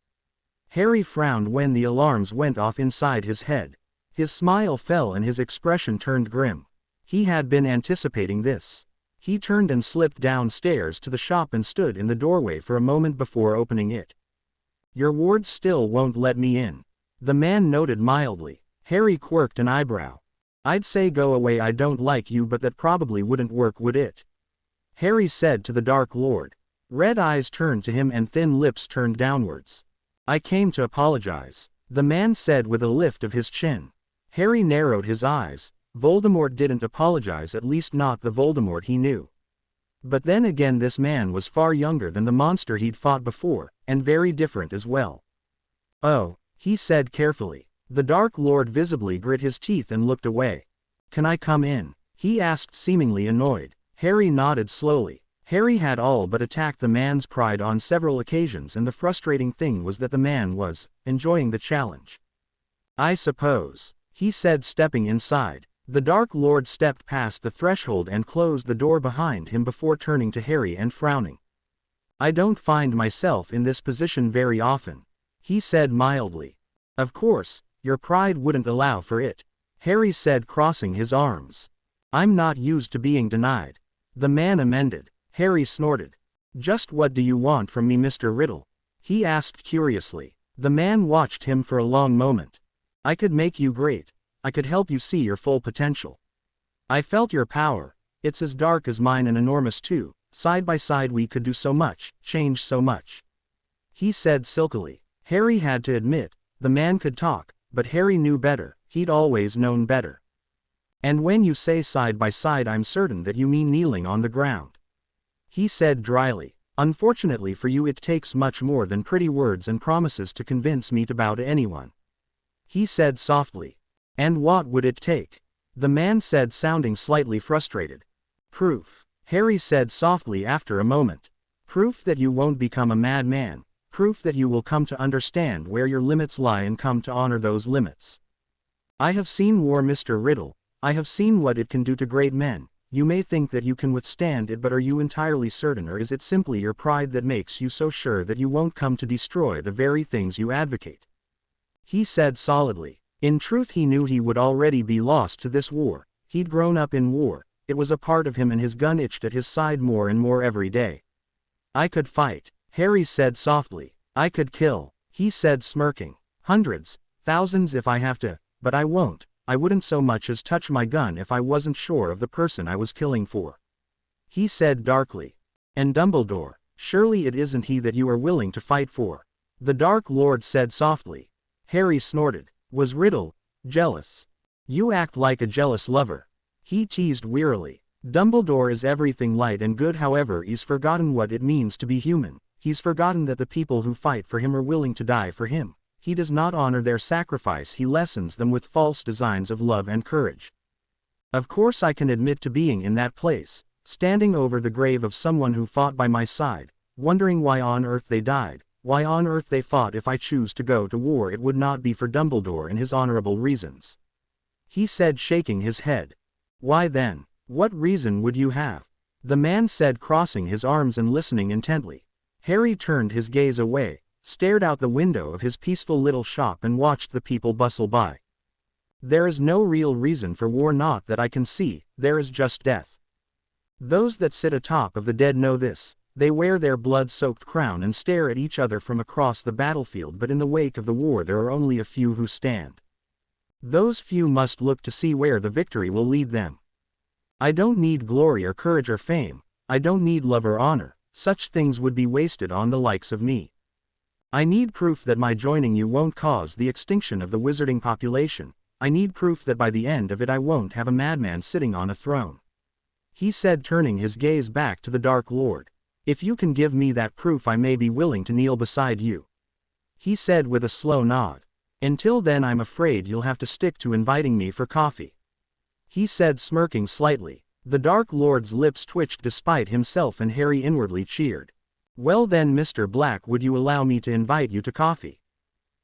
Harry frowned when the alarms went off inside his head. His smile fell and his expression turned grim. He had been anticipating this. He turned and slipped downstairs to the shop and stood in the doorway for a moment before opening it. "Your wards still won't let me in," the man noted mildly. Harry quirked an eyebrow. "I'd say go away, I don't like you, but that probably wouldn't work, would it?" Harry said to the Dark Lord. Red eyes turned to him and thin lips turned downwards. "I came to apologize," the man said with a lift of his chin. Harry narrowed his eyes. Voldemort didn't apologize, at least not the Voldemort he knew. But then again, this man was far younger than the monster he'd fought before, and very different as well. "Oh," he said carefully. The Dark Lord visibly grit his teeth and looked away. "Can I come in?" he asked, seemingly annoyed. Harry nodded slowly. Harry had all but attacked the man's pride on several occasions, and the frustrating thing was that the man was enjoying the challenge. "I suppose," he said, stepping inside. The Dark Lord stepped past the threshold and closed the door behind him before turning to Harry and frowning. "I don't find myself in this position very often," he said mildly. "Of course, your pride wouldn't allow for it," Harry said, crossing his arms. "I'm not used to being denied," the man amended. Harry snorted. "Just what do you want from me, Mr. Riddle?" he asked curiously. The man watched him for a long moment. "I could make you great. I could help you see your full potential. I felt your power. It's as dark as mine and enormous too. Side by side we could do so much, change so much," he said silkily. Harry had to admit, the man could talk, but Harry knew better. He'd always known better. "And when you say side by side, I'm certain that you mean kneeling on the ground," he said dryly. "Unfortunately for you, it takes much more than pretty words and promises to convince me to bow to anyone," he said softly. "And what would it take?" the man said, sounding slightly frustrated. "Proof," Harry said softly after a moment. "Proof that you won't become a madman. Proof that you will come to understand where your limits lie and come to honor those limits. I have seen war, Mr. Riddle. I have seen what it can do to great men. You may think that you can withstand it, but are you entirely certain, or is it simply your pride that makes you so sure that you won't come to destroy the very things you advocate?" He said solidly. In truth, he knew he would already be lost to this war. He'd grown up in war. It was a part of him, and his gun itched at his side more and more every day. "I could fight," Harry said softly. "I could kill," he said, smirking. "Hundreds, thousands if I have to, but I won't. I wouldn't so much as touch my gun if I wasn't sure of the person I was killing for," he said darkly. "And Dumbledore, surely it isn't he that you are willing to fight for?" the Dark Lord said softly. Harry snorted. Was Riddle jealous? "You act like a jealous lover," he teased wearily. "Dumbledore is everything light and good, however he's forgotten what it means to be human. He's forgotten that the people who fight for him are willing to die for him. He does not honor their sacrifice, he lessens them with false designs of love and courage. Of course I can admit to being in that place, standing over the grave of someone who fought by my side, wondering why on earth they died. Why on earth they fought. If I choose to go to war, it would not be for Dumbledore and his honorable reasons," he said, shaking his head. "Why then, what reason would you have?" the man said, crossing his arms and listening intently. Harry turned his gaze away, stared out the window of his peaceful little shop and watched the people bustle by. "There is no real reason for war, not that I can see. There is just death." Those that sit atop of the dead know this. They wear their blood-soaked crown and stare at each other from across the battlefield, but in the wake of the war there are only a few who stand. Those few must look to see where the victory will lead them. I don't need glory or courage or fame. I don't need love or honor. Such things would be wasted on the likes of me. I need proof that my joining you won't cause the extinction of the wizarding population. I need proof that by the end of it I won't have a madman sitting on a throne. He said, turning his gaze back to the Dark Lord. If you can give me that proof, I may be willing to kneel beside you. He said with a slow nod. Until then I'm afraid you'll have to stick to inviting me for coffee. He said, smirking slightly. The Dark Lord's lips twitched despite himself, and Harry inwardly cheered. Well then, Mr. Black, would you allow me to invite you to coffee?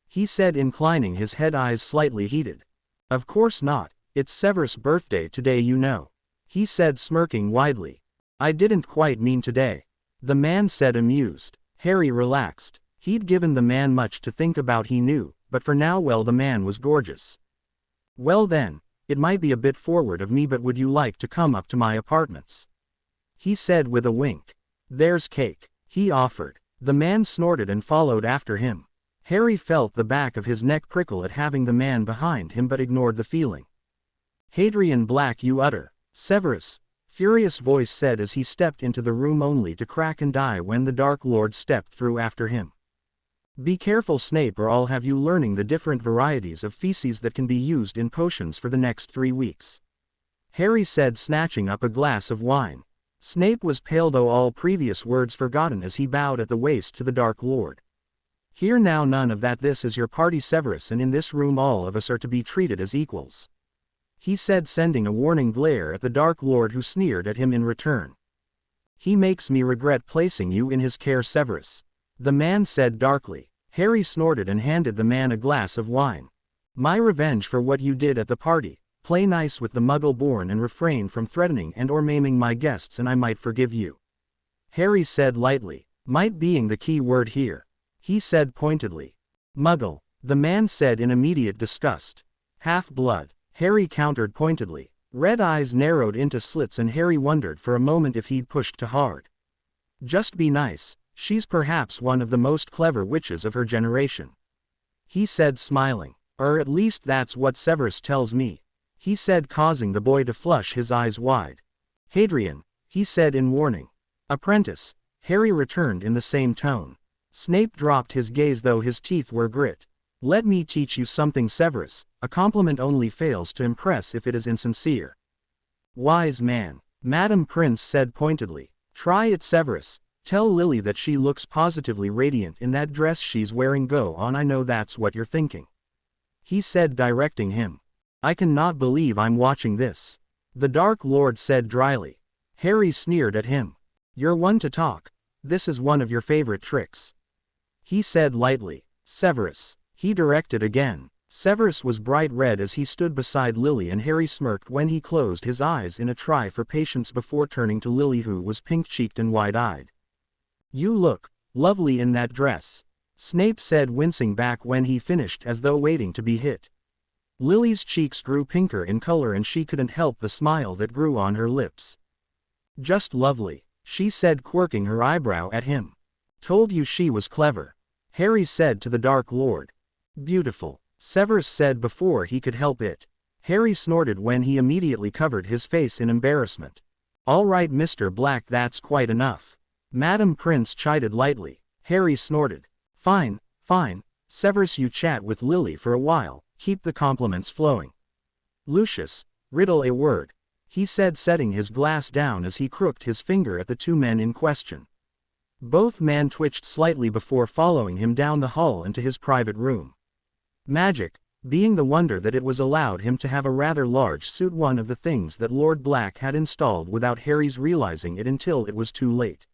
He said, inclining his head, eyes slightly heated. Of course not. It's Severus' birthday today, you know. He said, smirking widely. I didn't quite mean today. The man said, amused. Harry relaxed. He'd given the man much to think about, he knew, but for now, well, the man was gorgeous. Well then, it might be a bit forward of me, but would you like to come up to my apartments? He said with a wink. There's cake, he offered. The man snorted and followed after him. Harry felt the back of his neck prickle at having the man behind him, but ignored the feeling. Hadrian Black, you utter. Severus, furious voice said as he stepped into the room, only to crack and die when the Dark Lord stepped through after him. Be careful, Snape, or I'll have you learning the different varieties of feces that can be used in potions for the next 3 weeks. Harry said, snatching up a glass of wine. Snape was pale, though all previous words forgotten, as he bowed at the waist to the Dark Lord. Here now, none of that. This is your party, Severus, and in this room all of us are to be treated as equals. He said, sending a warning glare at the Dark Lord, who sneered at him in return. He makes me regret placing you in his care, Severus. The man said darkly. Harry snorted and handed the man a glass of wine. My revenge for what you did at the party. Play nice with the Muggle-born and refrain from threatening and or maiming my guests, and I might forgive you. Harry said lightly. Might being the key word here. He said pointedly. Muggle, the man said in immediate disgust. Half-blood, Harry countered pointedly. Red eyes narrowed into slits, and Harry wondered for a moment if he'd pushed too hard. Just be nice. She's perhaps one of the most clever witches of her generation. He said, smiling. Or at least that's what Severus tells me. He said, causing the boy to flush his eyes wide. Hadrian, he said in warning. Apprentice, Harry returned in the same tone. Snape dropped his gaze, though his teeth were grit. Let me teach you something, Severus. A compliment only fails to impress if it is insincere. Wise man, Madam Prince said pointedly. Try it, Severus. Tell Lily that she looks positively radiant in that dress she's wearing. Go on, I know that's what you're thinking. He said, directing him. I cannot believe I'm watching this. The Dark Lord said dryly. Harry sneered at him. You're one to talk. This is one of your favorite tricks. He said lightly. Severus. He directed again. Severus was bright red as he stood beside Lily, and Harry smirked when he closed his eyes in a try for patience before turning to Lily, who was pink-cheeked and wide-eyed. You look lovely in that dress, Snape said, wincing back when he finished, as though waiting to be hit. Lily's cheeks grew pinker in color, and she couldn't help the smile that grew on her lips. Just lovely, she said, quirking her eyebrow at him. Told you she was clever, Harry said to the Dark Lord. Beautiful, Severus said before he could help it. Harry snorted when he immediately covered his face in embarrassment. All right, Mr. Black, that's quite enough. Madam Prince chided lightly. Harry snorted. Fine, fine, Severus, you chat with Lily for a while, keep the compliments flowing. Lucius, riddle a word, he said, setting his glass down as he crooked his finger at the two men in question. Both men twitched slightly before following him down the hall into his private room. Magic, being the wonder that it was allowed him to have a rather large suit, one of the things that Lord Black had installed without Harry's realizing it until it was too late.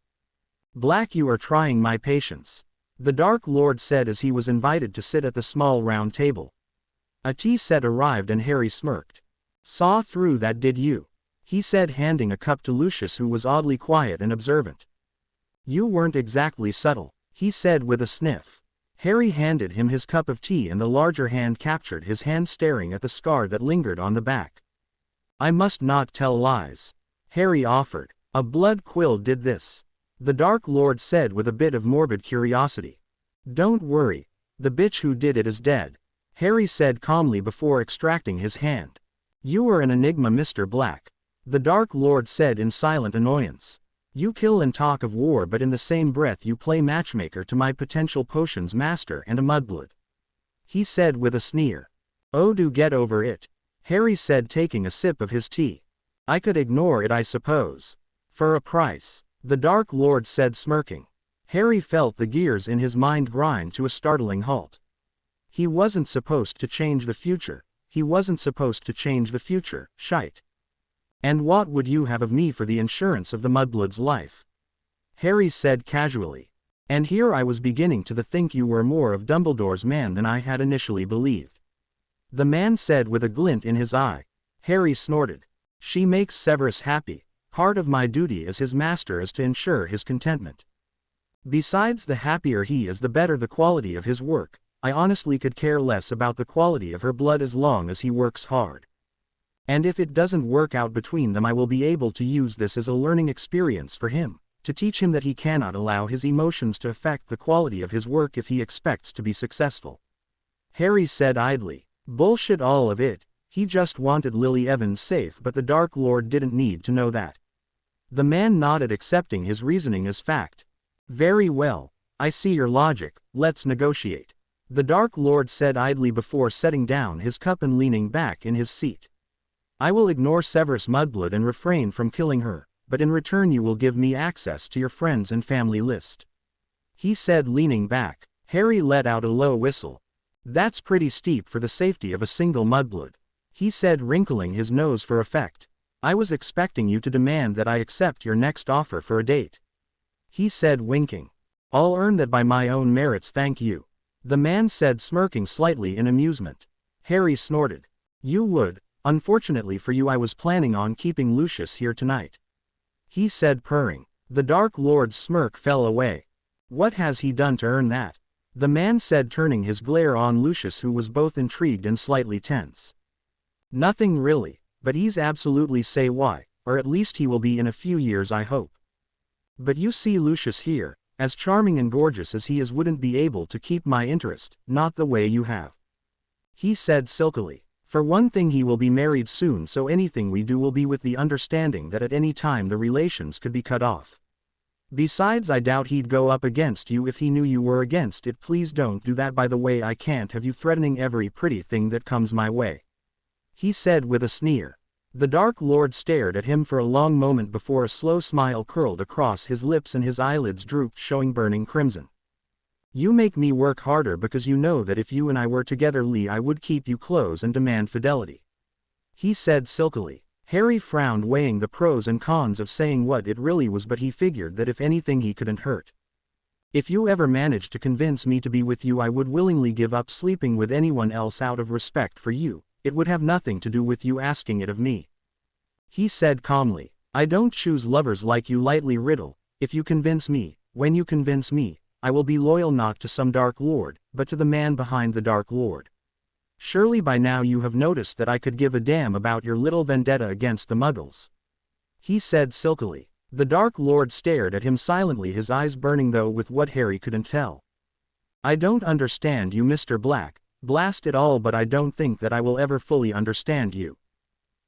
Black, you are trying my patience, the Dark Lord said as he was invited to sit at the small round table. A tea set arrived and Harry smirked. Saw through that, did you? He said, handing a cup to Lucius, who was oddly quiet and observant. You weren't exactly subtle, he said with a sniff. Harry handed him his cup of tea, and the larger hand captured his hand, staring at the scar that lingered on the back. I must not tell lies, Harry offered. A blood quill did this. The Dark Lord said with a bit of morbid curiosity. Don't worry. The bitch who did it is dead, Harry said calmly before extracting his hand. You are an enigma, Mr. Black. The Dark Lord said in silent annoyance. You kill and talk of war, but in the same breath you play matchmaker to my potential potions master and a mudblood. He said with a sneer. Oh, do get over it, Harry said, taking a sip of his tea. I could ignore it, I suppose. For a price, the Dark Lord said, smirking. Harry felt the gears in his mind grind to a startling halt. He wasn't supposed to change the future. He wasn't supposed to change the future, shite. And what would you have of me for the insurance of the mudblood's life? Harry said casually. And here I was beginning to think you were more of Dumbledore's man than I had initially believed. The man said with a glint in his eye. Harry snorted. She makes Severus happy. Part of my duty as his master is to ensure his contentment. Besides, the happier he is, the better the quality of his work. I honestly could care less about the quality of her blood as long as he works hard. And if it doesn't work out between them, I will be able to use this as a learning experience for him, to teach him that he cannot allow his emotions to affect the quality of his work if he expects to be successful. Harry said idly. Bullshit, all of it. He just wanted Lily Evans safe, but the Dark Lord didn't need to know that. The man nodded, accepting his reasoning as fact. Very well. I see your logic. Let's negotiate. The Dark Lord said idly before setting down his cup and leaning back in his seat. I will ignore Severus Mudblood and refrain from killing her, but in return you will give me access to your friends and family list. He said, leaning back. Harry let out a low whistle. That's pretty steep for the safety of a single mudblood, he said, wrinkling his nose for effect. I was expecting you to demand that I accept your next offer for a date. He said, winking. I'll earn that by my own merits, thank you. The man said, smirking slightly in amusement. Harry snorted. You would. Unfortunately for you, I was planning on keeping Lucius here tonight. He said, purring. The Dark Lord's smirk fell away. What has he done to earn that? The man said, turning his glare on Lucius, who was both intrigued and slightly tense. Nothing really, but he's absolutely say why, or at least he will be in a few years, I hope. But you see, Lucius here, as charming and gorgeous as he is, wouldn't be able to keep my interest, not the way you have. He said silkily. For one thing, he will be married soon, so anything we do will be with the understanding that at any time the relations could be cut off. Besides, I doubt he'd go up against you if he knew you were against it. Please don't do that, by the way. I can't have you threatening every pretty thing that comes my way. He said with a sneer. The Dark Lord stared at him for a long moment before a slow smile curled across his lips and his eyelids drooped, showing burning crimson. You make me work harder because you know that if you and I were together, Lee, I would keep you close and demand fidelity. He said silkily. Harry frowned, weighing the pros and cons of saying what it really was, but he figured that if anything he couldn't hurt. If you ever managed to convince me to be with you, I would willingly give up sleeping with anyone else out of respect for you. It would have nothing to do with you asking it of me. He said calmly. I don't choose lovers like you lightly, Riddle. If you convince me, when you convince me, I will be loyal not to some Dark Lord, but to the man behind the Dark Lord. Surely by now you have noticed that I could give a damn about your little vendetta against the Muggles. He said silkily. The Dark Lord stared at him silently, his eyes burning though with what Harry couldn't tell. I don't understand you, Mr. Black, blast it all, but I don't think that I will ever fully understand you.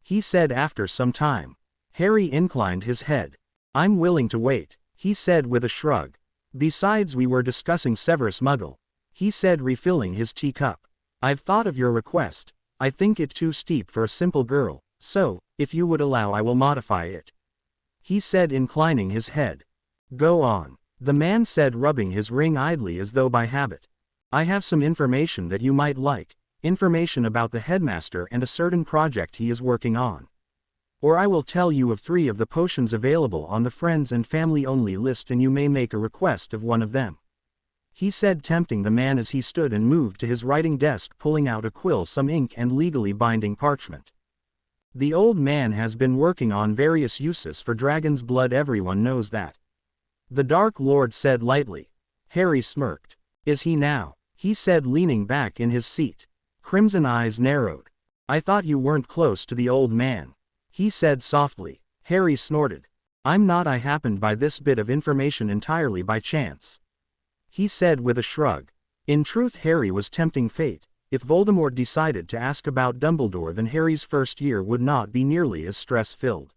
He said after some time. Harry inclined his head. I'm willing to wait, he said with a shrug. Besides, we were discussing Severus Muggle, he said, refilling his teacup. I've thought of your request. I think it too steep for a simple girl, so, if you would allow, I will modify it. He said, inclining his head. Go on, the man said, rubbing his ring idly as though by habit. I have some information that you might like, information about the headmaster and a certain project he is working on. Or I will tell you of 3 of the potions available on the friends and family only list, and you may make a request of one of them. He said, tempting the man as he stood and moved to his writing desk, pulling out a quill, some ink and legally binding parchment. The old man has been working on various uses for dragon's blood, everyone knows that. The Dark Lord said lightly. Harry smirked. Is he now? He said, leaning back in his seat. Crimson eyes narrowed. I thought you weren't close to the old man. He said softly. Harry snorted. I'm not. I happened by this bit of information entirely by chance," he said with a shrug. In truth, Harry was tempting fate. If Voldemort decided to ask about Dumbledore, then Harry's first year would not be nearly as stress-filled.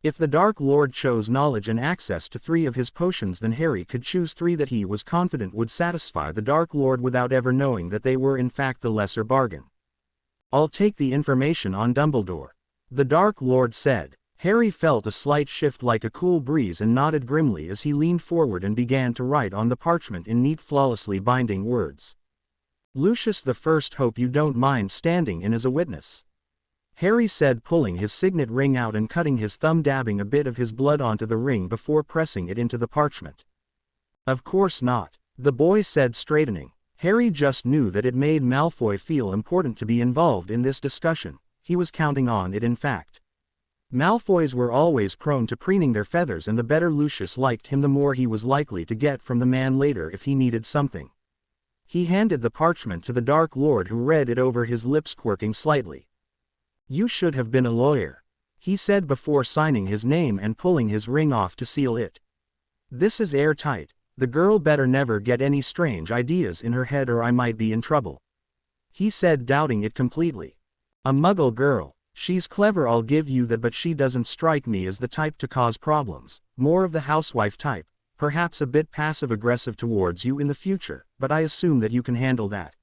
If the Dark Lord chose knowledge and access to 3 of his potions, then Harry could choose 3 that he was confident would satisfy the Dark Lord without ever knowing that they were in fact the lesser bargain. "I'll take the information on Dumbledore," the Dark Lord said. Harry felt a slight shift like a cool breeze and nodded grimly as he leaned forward and began to write on the parchment in neat, flawlessly binding words. "Lucius the First, hope you don't mind standing in as a witness," Harry said, pulling his signet ring out and cutting his thumb, dabbing a bit of his blood onto the ring before pressing it into the parchment. "Of course not," the boy said, straightening. Harry just knew that it made Malfoy feel important to be involved in this discussion. He was counting on it, in fact. Malfoys were always prone to preening their feathers, and the better Lucius liked him, the more he was likely to get from the man later if he needed something. He handed the parchment to the Dark Lord, who read it over, his lips quirking slightly. "You should have been a lawyer," he said before signing his name and pulling his ring off to seal it. "This is airtight. The girl better never get any strange ideas in her head or I might be in trouble," he said, doubting it completely. "A Muggle girl. She's clever, I'll give you that, but she doesn't strike me as the type to cause problems. More of the housewife type, perhaps a bit passive-aggressive towards you in the future, but I assume that you can handle that,"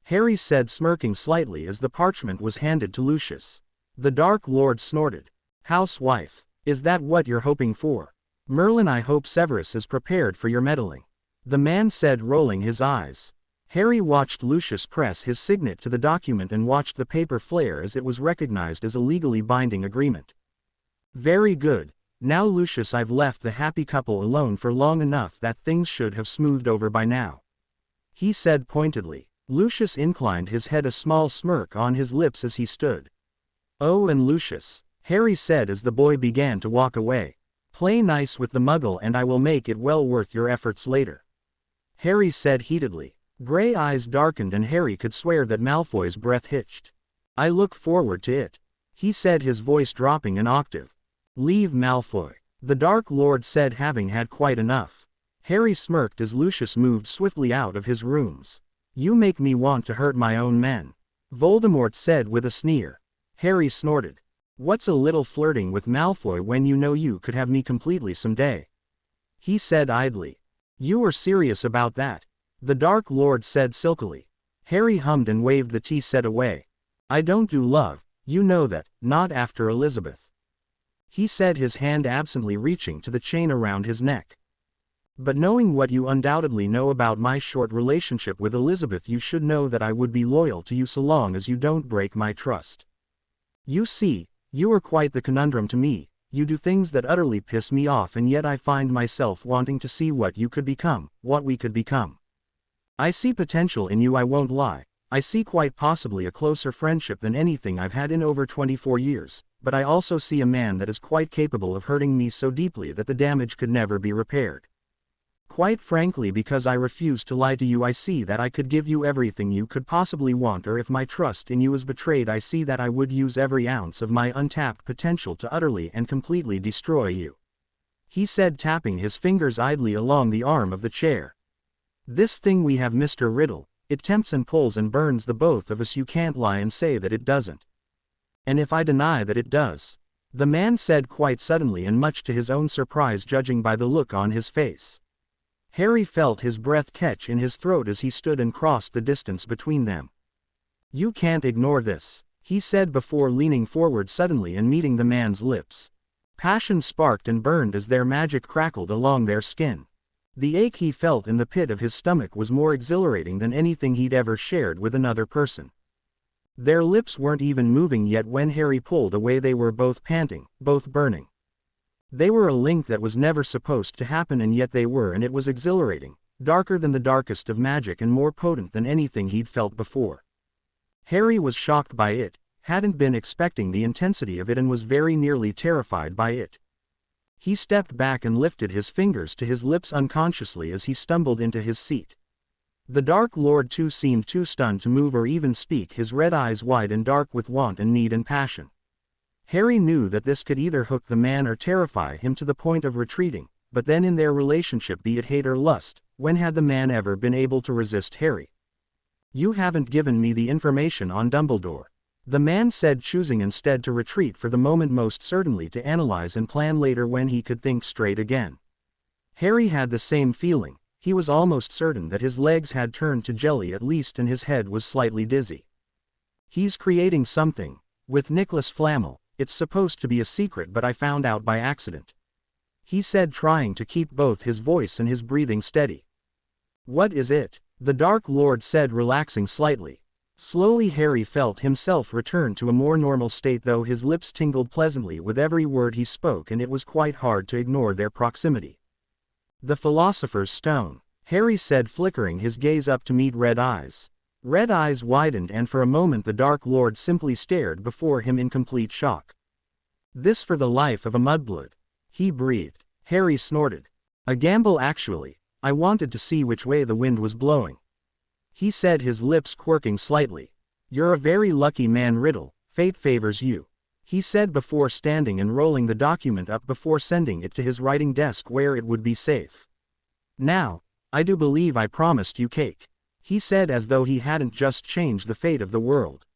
Harry said, smirking slightly as the parchment was handed to Lucius. The Dark Lord snorted. "Housewife? Is that what you're hoping for? Merlin, I hope Severus is prepared for your meddling," the man said, rolling his eyes. Harry watched Lucius press his signet to the document and watched the paper flare as it was recognized as a legally binding agreement. "Very good. Now Lucius, I've left the happy couple alone for long enough that things should have smoothed over by now," he said pointedly. Lucius inclined his head, a small smirk on his lips as he stood. "Oh, and Lucius," Harry said as the boy began to walk away, "play nice with the Muggle and I will make it well worth your efforts later," Harry said heatedly. Gray eyes darkened and Harry could swear that Malfoy's breath hitched. "I look forward to it," he said, his voice dropping an octave. "Leave Malfoy," the Dark Lord said, having had quite enough. Harry smirked as Lucius moved swiftly out of his rooms. "You make me want to hurt my own men," Voldemort said with a sneer. Harry snorted. "What's a little flirting with Malfoy when you know you could have me completely someday?" he said idly. "You are serious about that?" the Dark Lord said silkily. Harry hummed and waved the tea set away. "I don't do love, you know that, not after Elizabeth," he said, his hand absently reaching to the chain around his neck. "But knowing what you undoubtedly know about my short relationship with Elizabeth, you should know that I would be loyal to you so long as you don't break my trust. You see, you are quite the conundrum to me. You do things that utterly piss me off, and yet I find myself wanting to see what you could become, what we could become. I see potential in you, I won't lie. I see quite possibly a closer friendship than anything I've had in over 24 years, but I also see a man that is quite capable of hurting me so deeply that the damage could never be repaired. Quite frankly, because I refuse to lie to you, I see that I could give you everything you could possibly want, or if my trust in you is betrayed, I see that I would use every ounce of my untapped potential to utterly and completely destroy you," he said, tapping his fingers idly along the arm of the chair. "This thing we have, Mr. Riddle, it tempts and pulls and burns the both of us. You can't lie and say that it doesn't. And if I deny that it does?" the man said quite suddenly, and much to his own surprise, judging by the look on his face. Harry felt his breath catch in his throat as he stood and crossed the distance between them. "You can't ignore this," he said before leaning forward suddenly and meeting the man's lips. Passion sparked and burned as their magic crackled along their skin. The ache he felt in the pit of his stomach was more exhilarating than anything he'd ever shared with another person. Their lips weren't even moving yet when Harry pulled away. They were both panting, both burning. They were a link that was never supposed to happen, and yet they were, and it was exhilarating, darker than the darkest of magic and more potent than anything he'd felt before. Harry was shocked by it, hadn't been expecting the intensity of it, and was very nearly terrified by it. He stepped back and lifted his fingers to his lips unconsciously as he stumbled into his seat. The Dark Lord too seemed too stunned to move or even speak, his red eyes wide and dark with want and need and passion. Harry knew that this could either hook the man or terrify him to the point of retreating, but then in their relationship, be it hate or lust, when had the man ever been able to resist Harry? You haven't given me the information on Dumbledore, the man said, choosing instead to retreat for the moment, most certainly to analyze and plan later when he could think straight again. Harry had the same feeling. He was almost certain that his legs had turned to jelly at least, and his head was slightly dizzy. He's creating something with Nicholas Flamel. It's supposed to be a secret, but I found out by accident, he said, trying to keep both his voice and his breathing steady. What is it? The Dark Lord said, relaxing slightly. Slowly Harry felt himself return to a more normal state, though his lips tingled pleasantly with every word he spoke, and it was quite hard to ignore their proximity. The Philosopher's Stone, Harry said, flickering his gaze up to meet Red Eyes. Red Eyes widened, and for a moment the Dark Lord simply stared before him in complete shock. This for the life of a mudblood, he breathed. Harry snorted. A gamble, actually. I wanted to see which way the wind was blowing, he said, his lips quirking slightly. You're a very lucky man, Riddle. Fate favors you, he said before standing and rolling the document up before sending it to his writing desk where it would be safe. Now, I do believe I promised you cake, he said, as though he hadn't just changed the fate of the world.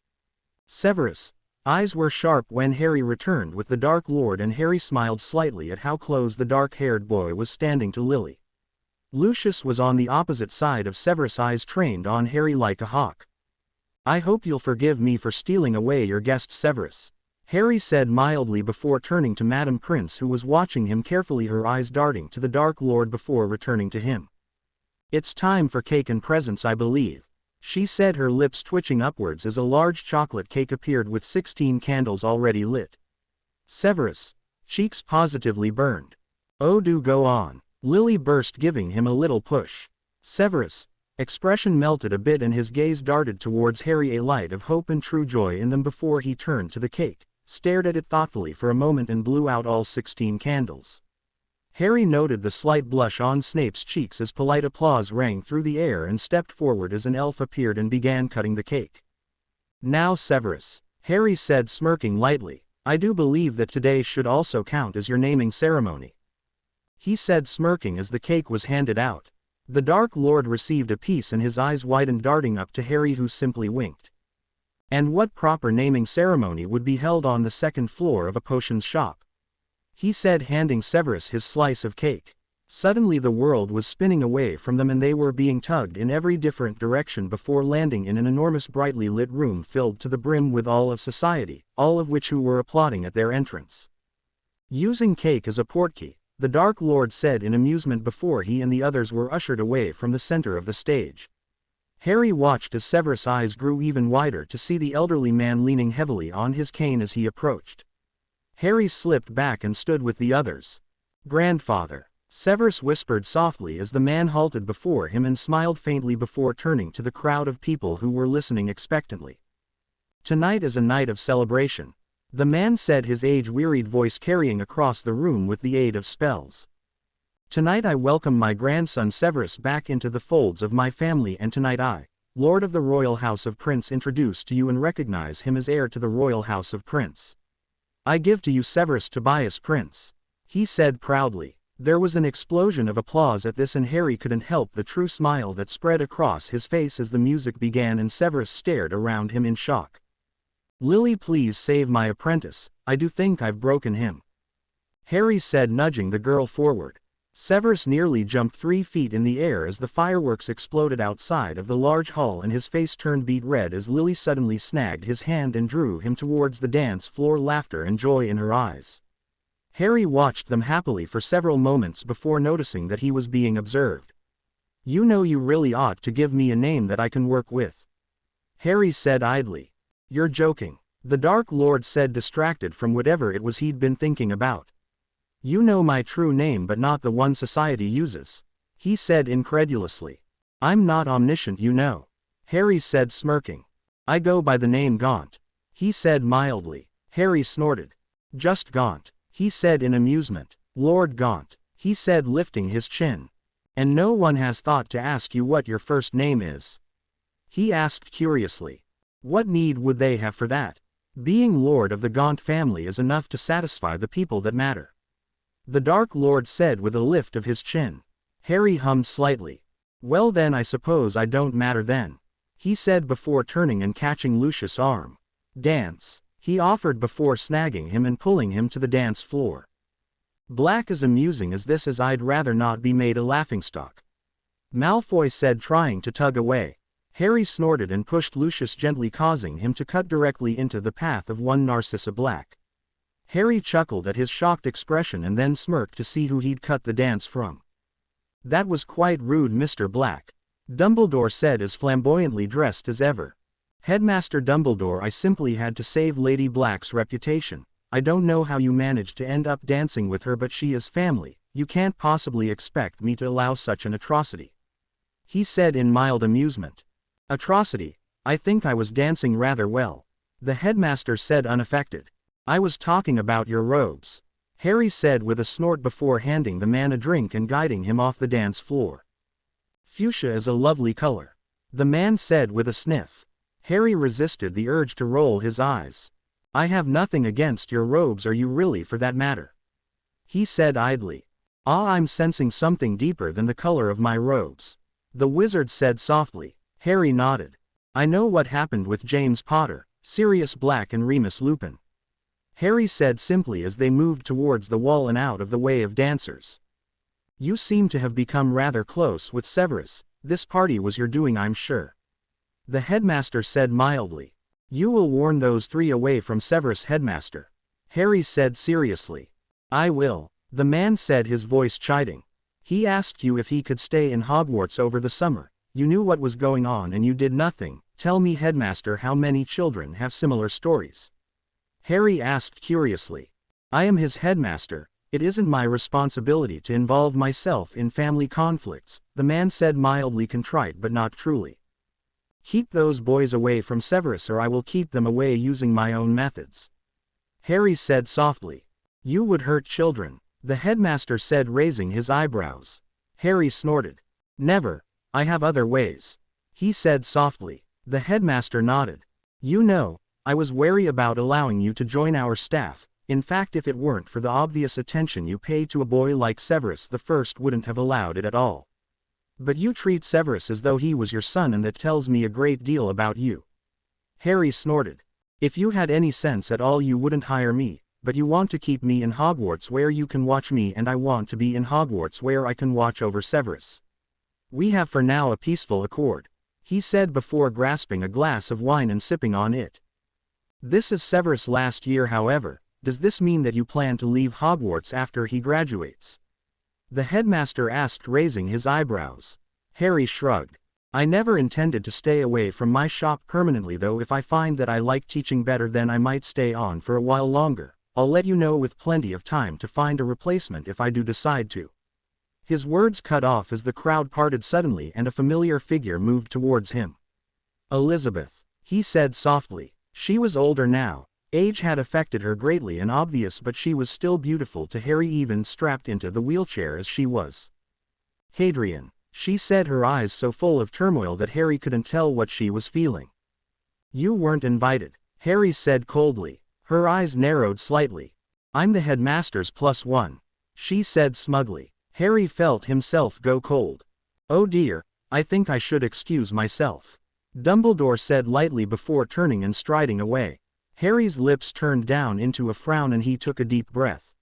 Severus' eyes were sharp when Harry returned with the Dark Lord, and Harry smiled slightly at how close the dark-haired boy was standing to Lily. Lucius was on the opposite side of Severus, eyes trained on Harry like a hawk. I hope you'll forgive me for stealing away your guest, Severus, Harry said mildly before turning to Madam Prince, who was watching him carefully, her eyes darting to the Dark Lord before returning to him. It's time for cake and presents, I believe, she said, her lips twitching upwards as a large chocolate cake appeared with 16 candles already lit. Severus' cheeks positively burned. Oh, do go on, Lily burst, giving him a little push. Severus' expression melted a bit and his gaze darted towards Harry, a light of hope and true joy in them, before he turned to the cake, stared at it thoughtfully for a moment, and blew out all 16 candles. Harry noted the slight blush on Snape's cheeks as polite applause rang through the air, and stepped forward as an elf appeared and began cutting the cake. Now, Severus, Harry said, smirking lightly, I do believe that today should also count as your naming ceremony, he said, smirking as the cake was handed out. The Dark Lord received a piece and his eyes widened, darting up to Harry, who simply winked. And what proper naming ceremony would be held on the second floor of a potions shop, he said, handing Severus his slice of cake. Suddenly the world was spinning away from them, and they were being tugged in every different direction before landing in an enormous brightly lit room filled to the brim with all of society, all of which who were applauding at their entrance. Using cake as a portkey, the Dark Lord said in amusement before he and the others were ushered away from the center of the stage. Harry watched as Severus' eyes grew even wider to see the elderly man leaning heavily on his cane as he approached. Harry slipped back and stood with the others. Grandfather, Severus whispered softly as the man halted before him and smiled faintly before turning to the crowd of people who were listening expectantly. Tonight is a night of celebration, the man said, his age-wearied voice carrying across the room with the aid of spells. Tonight I welcome my grandson Severus back into the folds of my family, and tonight I, Lord of the Royal House of Prince, introduce to you and recognize him as heir to the Royal House of Prince. I give to you Severus Tobias Prince, he said proudly. There was an explosion of applause at this, and Harry couldn't help the true smile that spread across his face as the music began and Severus stared around him in shock. Lily, please save my apprentice, I do think I've broken him, Harry said, nudging the girl forward. Severus nearly jumped 3 feet in the air as the fireworks exploded outside of the large hall, and his face turned beet red as Lily suddenly snagged his hand and drew him towards the dance floor, laughter and joy in her eyes. Harry watched them happily for several moments before noticing that he was being observed. You know, you really ought to give me a name that I can work with, Harry said idly. You're joking, the Dark Lord said, distracted from whatever it was he'd been thinking about. You know my true name, but not the one society uses, he said incredulously. I'm not omniscient, you know, Harry said, smirking. I go by the name Gaunt, he said mildly. Harry snorted. Just Gaunt, he said in amusement. Lord Gaunt, he said, lifting his chin. And no one has thought to ask you what your first name is, he asked curiously. What need would they have for that? Being lord of the Gaunt family is enough to satisfy the people that matter. The Dark Lord said with a lift of his chin. Harry hummed slightly. Well then I suppose I don't matter then, he said before turning and catching Lucius' arm. Dance, he offered before snagging him and pulling him to the dance floor. Black as amusing as this as I'd rather not be made a laughingstock, Malfoy said trying to tug away. Harry snorted and pushed Lucius gently causing him to cut directly into the path of one Narcissa Black. Harry chuckled at his shocked expression and then smirked to see who he'd cut the dance from. That was quite rude, Mr. Black, Dumbledore said as flamboyantly dressed as ever. Headmaster Dumbledore, I simply had to save Lady Black's reputation. I don't know how you managed to end up dancing with her, but she is family. You can't possibly expect me to allow such an atrocity, he said in mild amusement. Atrocity? I think I was dancing rather well, the headmaster said unaffected. I was talking about your robes, Harry said with a snort before handing the man a drink and guiding him off the dance floor. Fuchsia is a lovely color, the man said with a sniff. Harry resisted the urge to roll his eyes. I have nothing against your robes, or you really for that matter, he said idly. Ah, I'm sensing something deeper than the color of my robes, the wizard said softly. Harry nodded. I know what happened with James Potter, Sirius Black and Remus Lupin, Harry said simply as they moved towards the wall and out of the way of dancers. You seem to have become rather close with Severus. This party was your doing, I'm sure, the headmaster said mildly. You will warn those three away from Severus, headmaster, Harry said seriously. I will, the man said, his voice chiding. He asked you if he could stay in Hogwarts over the summer. You knew what was going on and you did nothing. Tell me, headmaster, how many children have similar stories? Harry asked curiously. I am his headmaster. It isn't my responsibility to involve myself in family conflicts, the man said mildly contrite but not truly. Keep those boys away from Severus or I will keep them away using my own methods, Harry said softly. You would hurt children, the headmaster said raising his eyebrows. Harry snorted. Never. I have other ways, he said softly. The headmaster nodded. You know, I was wary about allowing you to join our staff. In fact, if it weren't for the obvious attention you pay to a boy like Severus, the first wouldn't have allowed it at all. But you treat Severus as though he was your son, and that tells me a great deal about you, Harry snorted. If you had any sense at all you wouldn't hire me, but you want to keep me in Hogwarts where you can watch me, and I want to be in Hogwarts where I can watch over Severus. We have for now a peaceful accord, he said before grasping a glass of wine and sipping on it. This is Severus' last year, however. Does this mean that you plan to leave Hogwarts after he graduates? The headmaster asked, raising his eyebrows. Harry shrugged. I never intended to stay away from my shop permanently, though if I find that I like teaching better then I might stay on for a while longer. I'll let you know with plenty of time to find a replacement if I do decide to. His words cut off as the crowd parted suddenly and a familiar figure moved towards him. Elizabeth, he said softly. She was older now. Age had affected her greatly and obvious, but she was still beautiful to Harry, even strapped into the wheelchair as she was. Hadrian, she said, her eyes so full of turmoil that Harry couldn't tell what she was feeling. You weren't invited, Harry said coldly. Her eyes narrowed slightly. I'm the headmaster's +1, she said smugly. Harry felt himself go cold. Oh dear, I think I should excuse myself, Dumbledore said lightly before turning and striding away. Harry's lips turned down into a frown and he took a deep breath.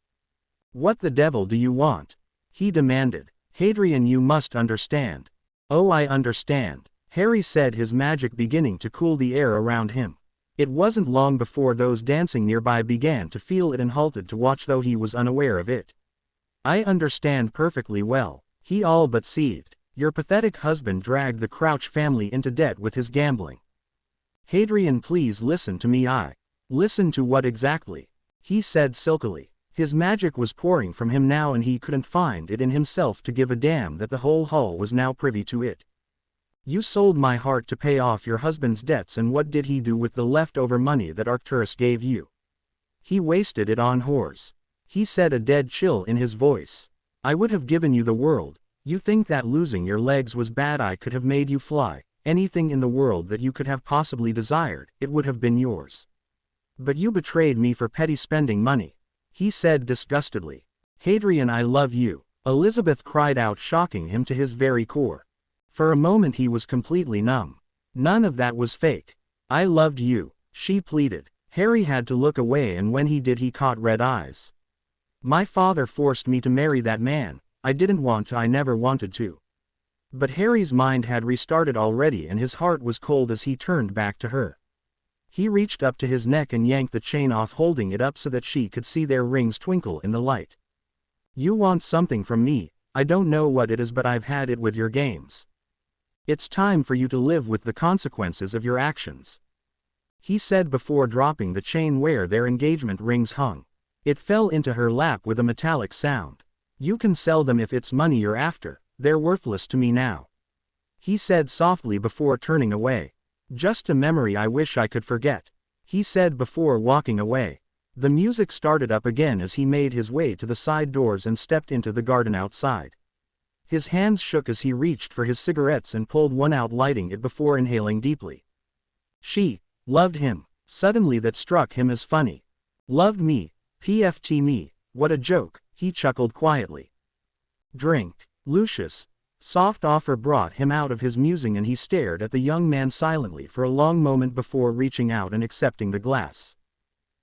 What the devil do you want? He demanded. Hadrian, you must understand. Oh, I understand, Harry said, his magic beginning to cool the air around him. It wasn't long before those dancing nearby began to feel it and halted to watch, though he was unaware of it. I understand perfectly well, he all but seethed. Your pathetic husband dragged the Crouch family into debt with his gambling. Hadrian, please listen to me. Listen to what exactly? He said silkily. His magic was pouring from him now and he couldn't find it in himself to give a damn that the whole hall was now privy to it. You sold my heart to pay off your husband's debts, and what did he do with the leftover money that Arcturus gave you? He wasted it on whores. He said, a dead chill in his voice. I would have given you the world. You think that losing your legs was bad? I could have made you fly. Anything in the world that you could have possibly desired, it would have been yours. But you betrayed me for petty spending money, he said disgustedly. Hadrian, I love you, Elizabeth cried out, shocking him to his very core. For a moment he was completely numb. None of that was fake. I loved you, she pleaded. Harry had to look away, and when he did he caught red eyes. My father forced me to marry that man. I didn't want to, I never wanted to. But Harry's mind had restarted already, and his heart was cold as he turned back to her. He reached up to his neck and yanked the chain off, holding it up so that she could see their rings twinkle in the light. You want something from me, I don't know what it is, but I've had it with your games. It's time for you to live with the consequences of your actions, he said before dropping the chain where their engagement rings hung. It fell into her lap with a metallic sound. You can sell them if it's money you're after, they're worthless to me now, he said softly before turning away. Just a memory I wish I could forget, he said before walking away. The music started up again as he made his way to the side doors and stepped into the garden outside. His hands shook as he reached for his cigarettes and pulled one out, lighting it before inhaling deeply. She loved him. Suddenly that struck him as funny. Loved me, PFT me, what a joke, he chuckled quietly. Drink, Lucius. Soft offer brought him out of his musing, and he stared at the young man silently for a long moment before reaching out and accepting the glass.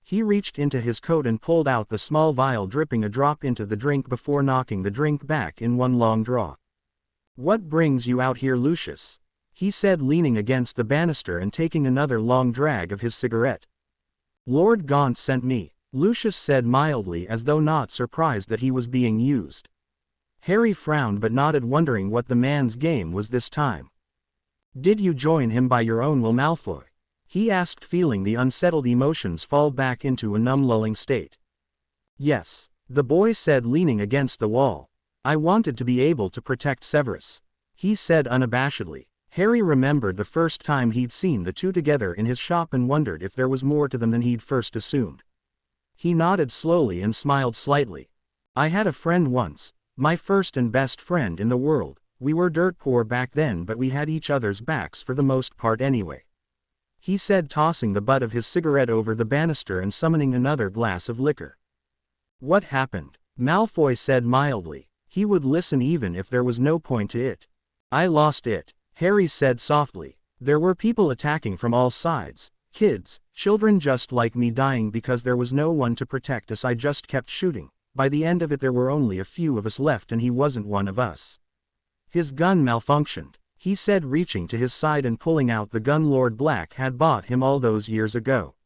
He reached into his coat and pulled out the small vial, dripping a drop into the drink before knocking the drink back in one long draw. What brings you out here, Lucius? He said, leaning against the banister and taking another long drag of his cigarette. Lord Gaunt sent me, Lucius said mildly, as though not surprised that he was being used. Harry frowned but nodded, wondering what the man's game was this time. Did you join him by your own will, Malfoy? He asked, feeling the unsettled emotions fall back into a numb, lulling state. Yes, the boy said, leaning against the wall. I wanted to be able to protect Severus, he said unabashedly. Harry remembered the first time he'd seen the two together in his shop and wondered if there was more to them than he'd first assumed. He nodded slowly and smiled slightly. I had a friend once, my first and best friend in the world. We were dirt poor back then, but we had each other's backs for the most part anyway, he said, tossing the butt of his cigarette over the banister and summoning another glass of liquor. What happened? Malfoy said mildly. He would listen even if there was no point to it. I lost it, Harry said softly. There were people attacking from all sides, kids, children just like me, dying because there was no one to protect us. I just kept shooting. By the end of it there were only a few of us left, and he wasn't one of us. His gun malfunctioned, he said, reaching to his side and pulling out the gun Lord Black had bought him all those years ago.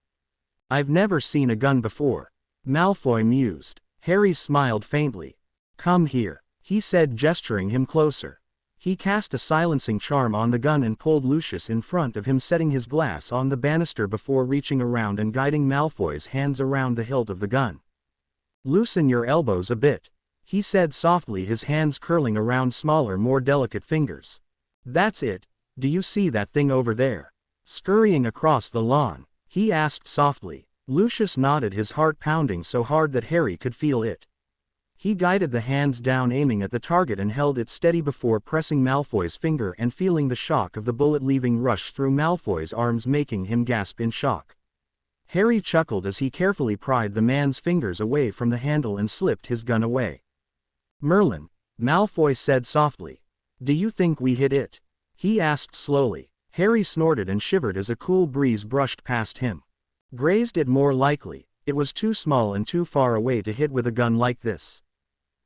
I've never seen a gun before, Malfoy mused. Harry smiled faintly. Come here, he said, gesturing him closer. He cast a silencing charm on the gun and pulled Lucius in front of him, setting his glass on the banister before reaching around and guiding Malfoy's hands around the hilt of the gun. Loosen your elbows a bit, he said softly, his hands curling around smaller, more delicate fingers. That's it. Do you see that thing over there, scurrying across the lawn? He asked softly. Lucius nodded, his heart pounding so hard that Harry could feel it. He guided the hands down, aiming at the target, and held it steady before pressing Malfoy's finger and feeling the shock of the bullet leaving rush through Malfoy's arms, making him gasp in shock. Harry chuckled as he carefully pried the man's fingers away from the handle and slipped his gun away. Merlin, Malfoy said softly. Do you think we hit it? He asked slowly. Harry snorted and shivered as a cool breeze brushed past him. Grazed it, more likely. It was too small and too far away to hit with a gun like this,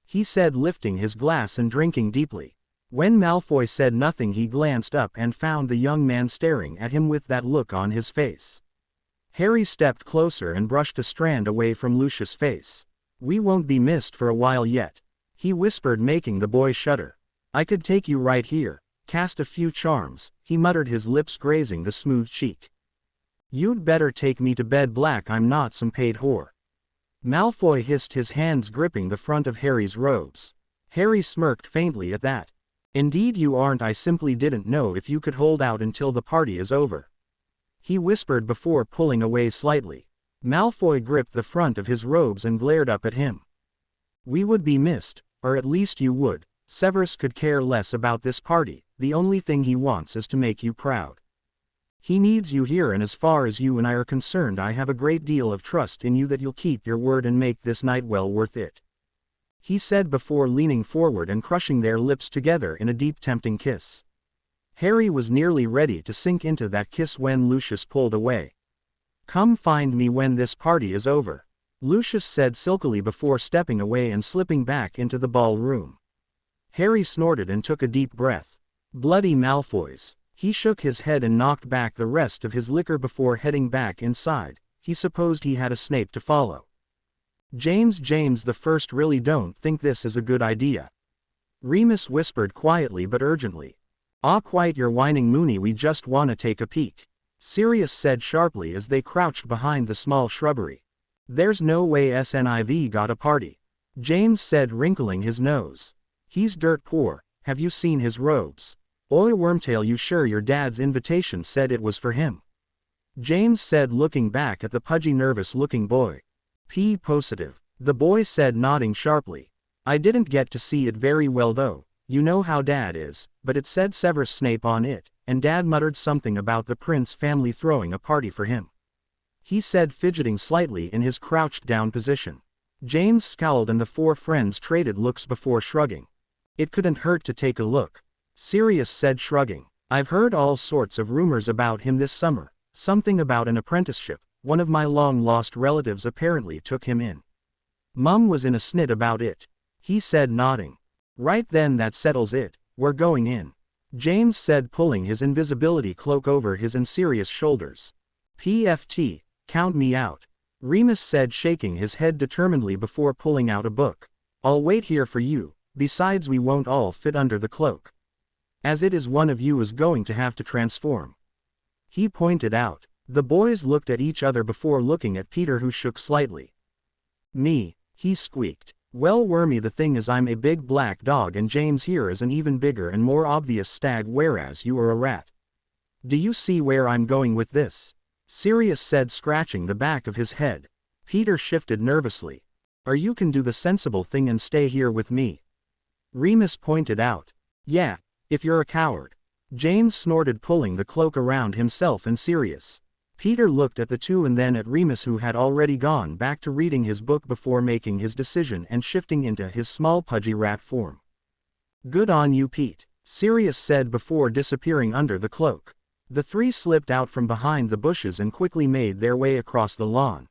he said, lifting his glass and drinking deeply. When Malfoy said nothing, he glanced up and found the young man staring at him with that look on his face. Harry stepped closer and brushed a strand away from Lucius' face. We won't be missed for a while yet, he whispered, making the boy shudder. I could take you right here, cast a few charms, he muttered, his lips grazing the smooth cheek. You'd better take me to bed, Black, I'm not some paid whore, Malfoy hissed, his hands gripping the front of Harry's robes. Harry smirked faintly at that. Indeed you aren't, I simply didn't know if you could hold out until the party is over, he whispered before pulling away slightly. Malfoy gripped the front of his robes and glared up at him. We would be missed, or at least you would. Severus could care less about this party, the only thing he wants is to make you proud. He needs you here, and as far as you and I are concerned, I have a great deal of trust in you that you'll keep your word and make this night well worth it," he said before leaning forward and crushing their lips together in a deep tempting kiss. Harry was nearly ready to sink into that kiss when Lucius pulled away. "Come find me when this party is over," Lucius said silkily before stepping away and slipping back into the ballroom. Harry snorted and took a deep breath. Bloody Malfoys. He shook his head and knocked back the rest of his liquor before heading back inside. He supposed he had a Snape to follow. James the First, really don't think this is a good idea," Remus whispered quietly but urgently. "Ah, quite your whining Moony, we just wanna take a peek," Sirius said sharply as they crouched behind the small shrubbery. "There's no way SNIV got a party," James said, wrinkling his nose. "He's dirt poor. Have you seen his robes? Oi, Wormtail, you sure your dad's invitation said it was for him?" James said, looking back at the pudgy, nervous-looking boy. Positive," the boy said, nodding sharply. "I didn't get to see it very well though, you know how Dad is, but it said Severus Snape on it, and Dad muttered something about the Prince family throwing a party for him," he said, fidgeting slightly in his crouched-down position. James scowled and the four friends traded looks before shrugging. "It couldn't hurt to take a look," Sirius said, shrugging. "I've heard all sorts of rumors about him this summer, something about an apprenticeship. One of my long-lost relatives apparently took him in. Mum was in a snit about it," he said, nodding. "Right then, that settles it, we're going in," James said, pulling his invisibility cloak over his and Sirius' shoulders. "PFT, count me out," Remus said, shaking his head determinedly before pulling out a book. "I'll wait here for you, besides we won't all fit under the cloak, as it is one of you is going to have to transform," he pointed out. The boys looked at each other before looking at Peter, who shook slightly. "Me," he squeaked. "Well, Wormy, the thing is I'm a big black dog and James here is an even bigger and more obvious stag, whereas you are a rat. Do you see where I'm going with this?" Sirius said, scratching the back of his head. Peter shifted nervously. "Or you can do the sensible thing and stay here with me," Remus pointed out. "Yeah, if you're a coward," James snorted, pulling the cloak around himself and Sirius. Peter looked at the two and then at Remus, who had already gone back to reading his book before making his decision and shifting into his small pudgy rat form. "Good on you, Pete," Sirius said before disappearing under the cloak. The three slipped out from behind the bushes and quickly made their way across the lawn.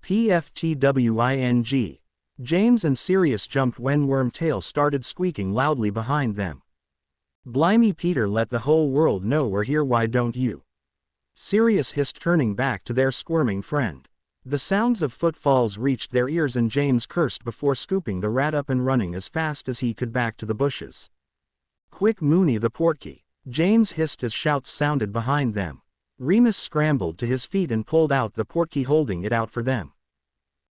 PFTWING. James and Sirius jumped when Wormtail started squeaking loudly behind them. "Blimey, Peter, let the whole world know we're here, why don't you?" Sirius hissed, turning back to their squirming friend. The sounds of footfalls reached their ears and James cursed before scooping the rat up and running as fast as he could back to the bushes. "Quick, Moony the Portkey," James hissed as shouts sounded behind them. Remus scrambled to his feet and pulled out the Portkey, holding it out for them.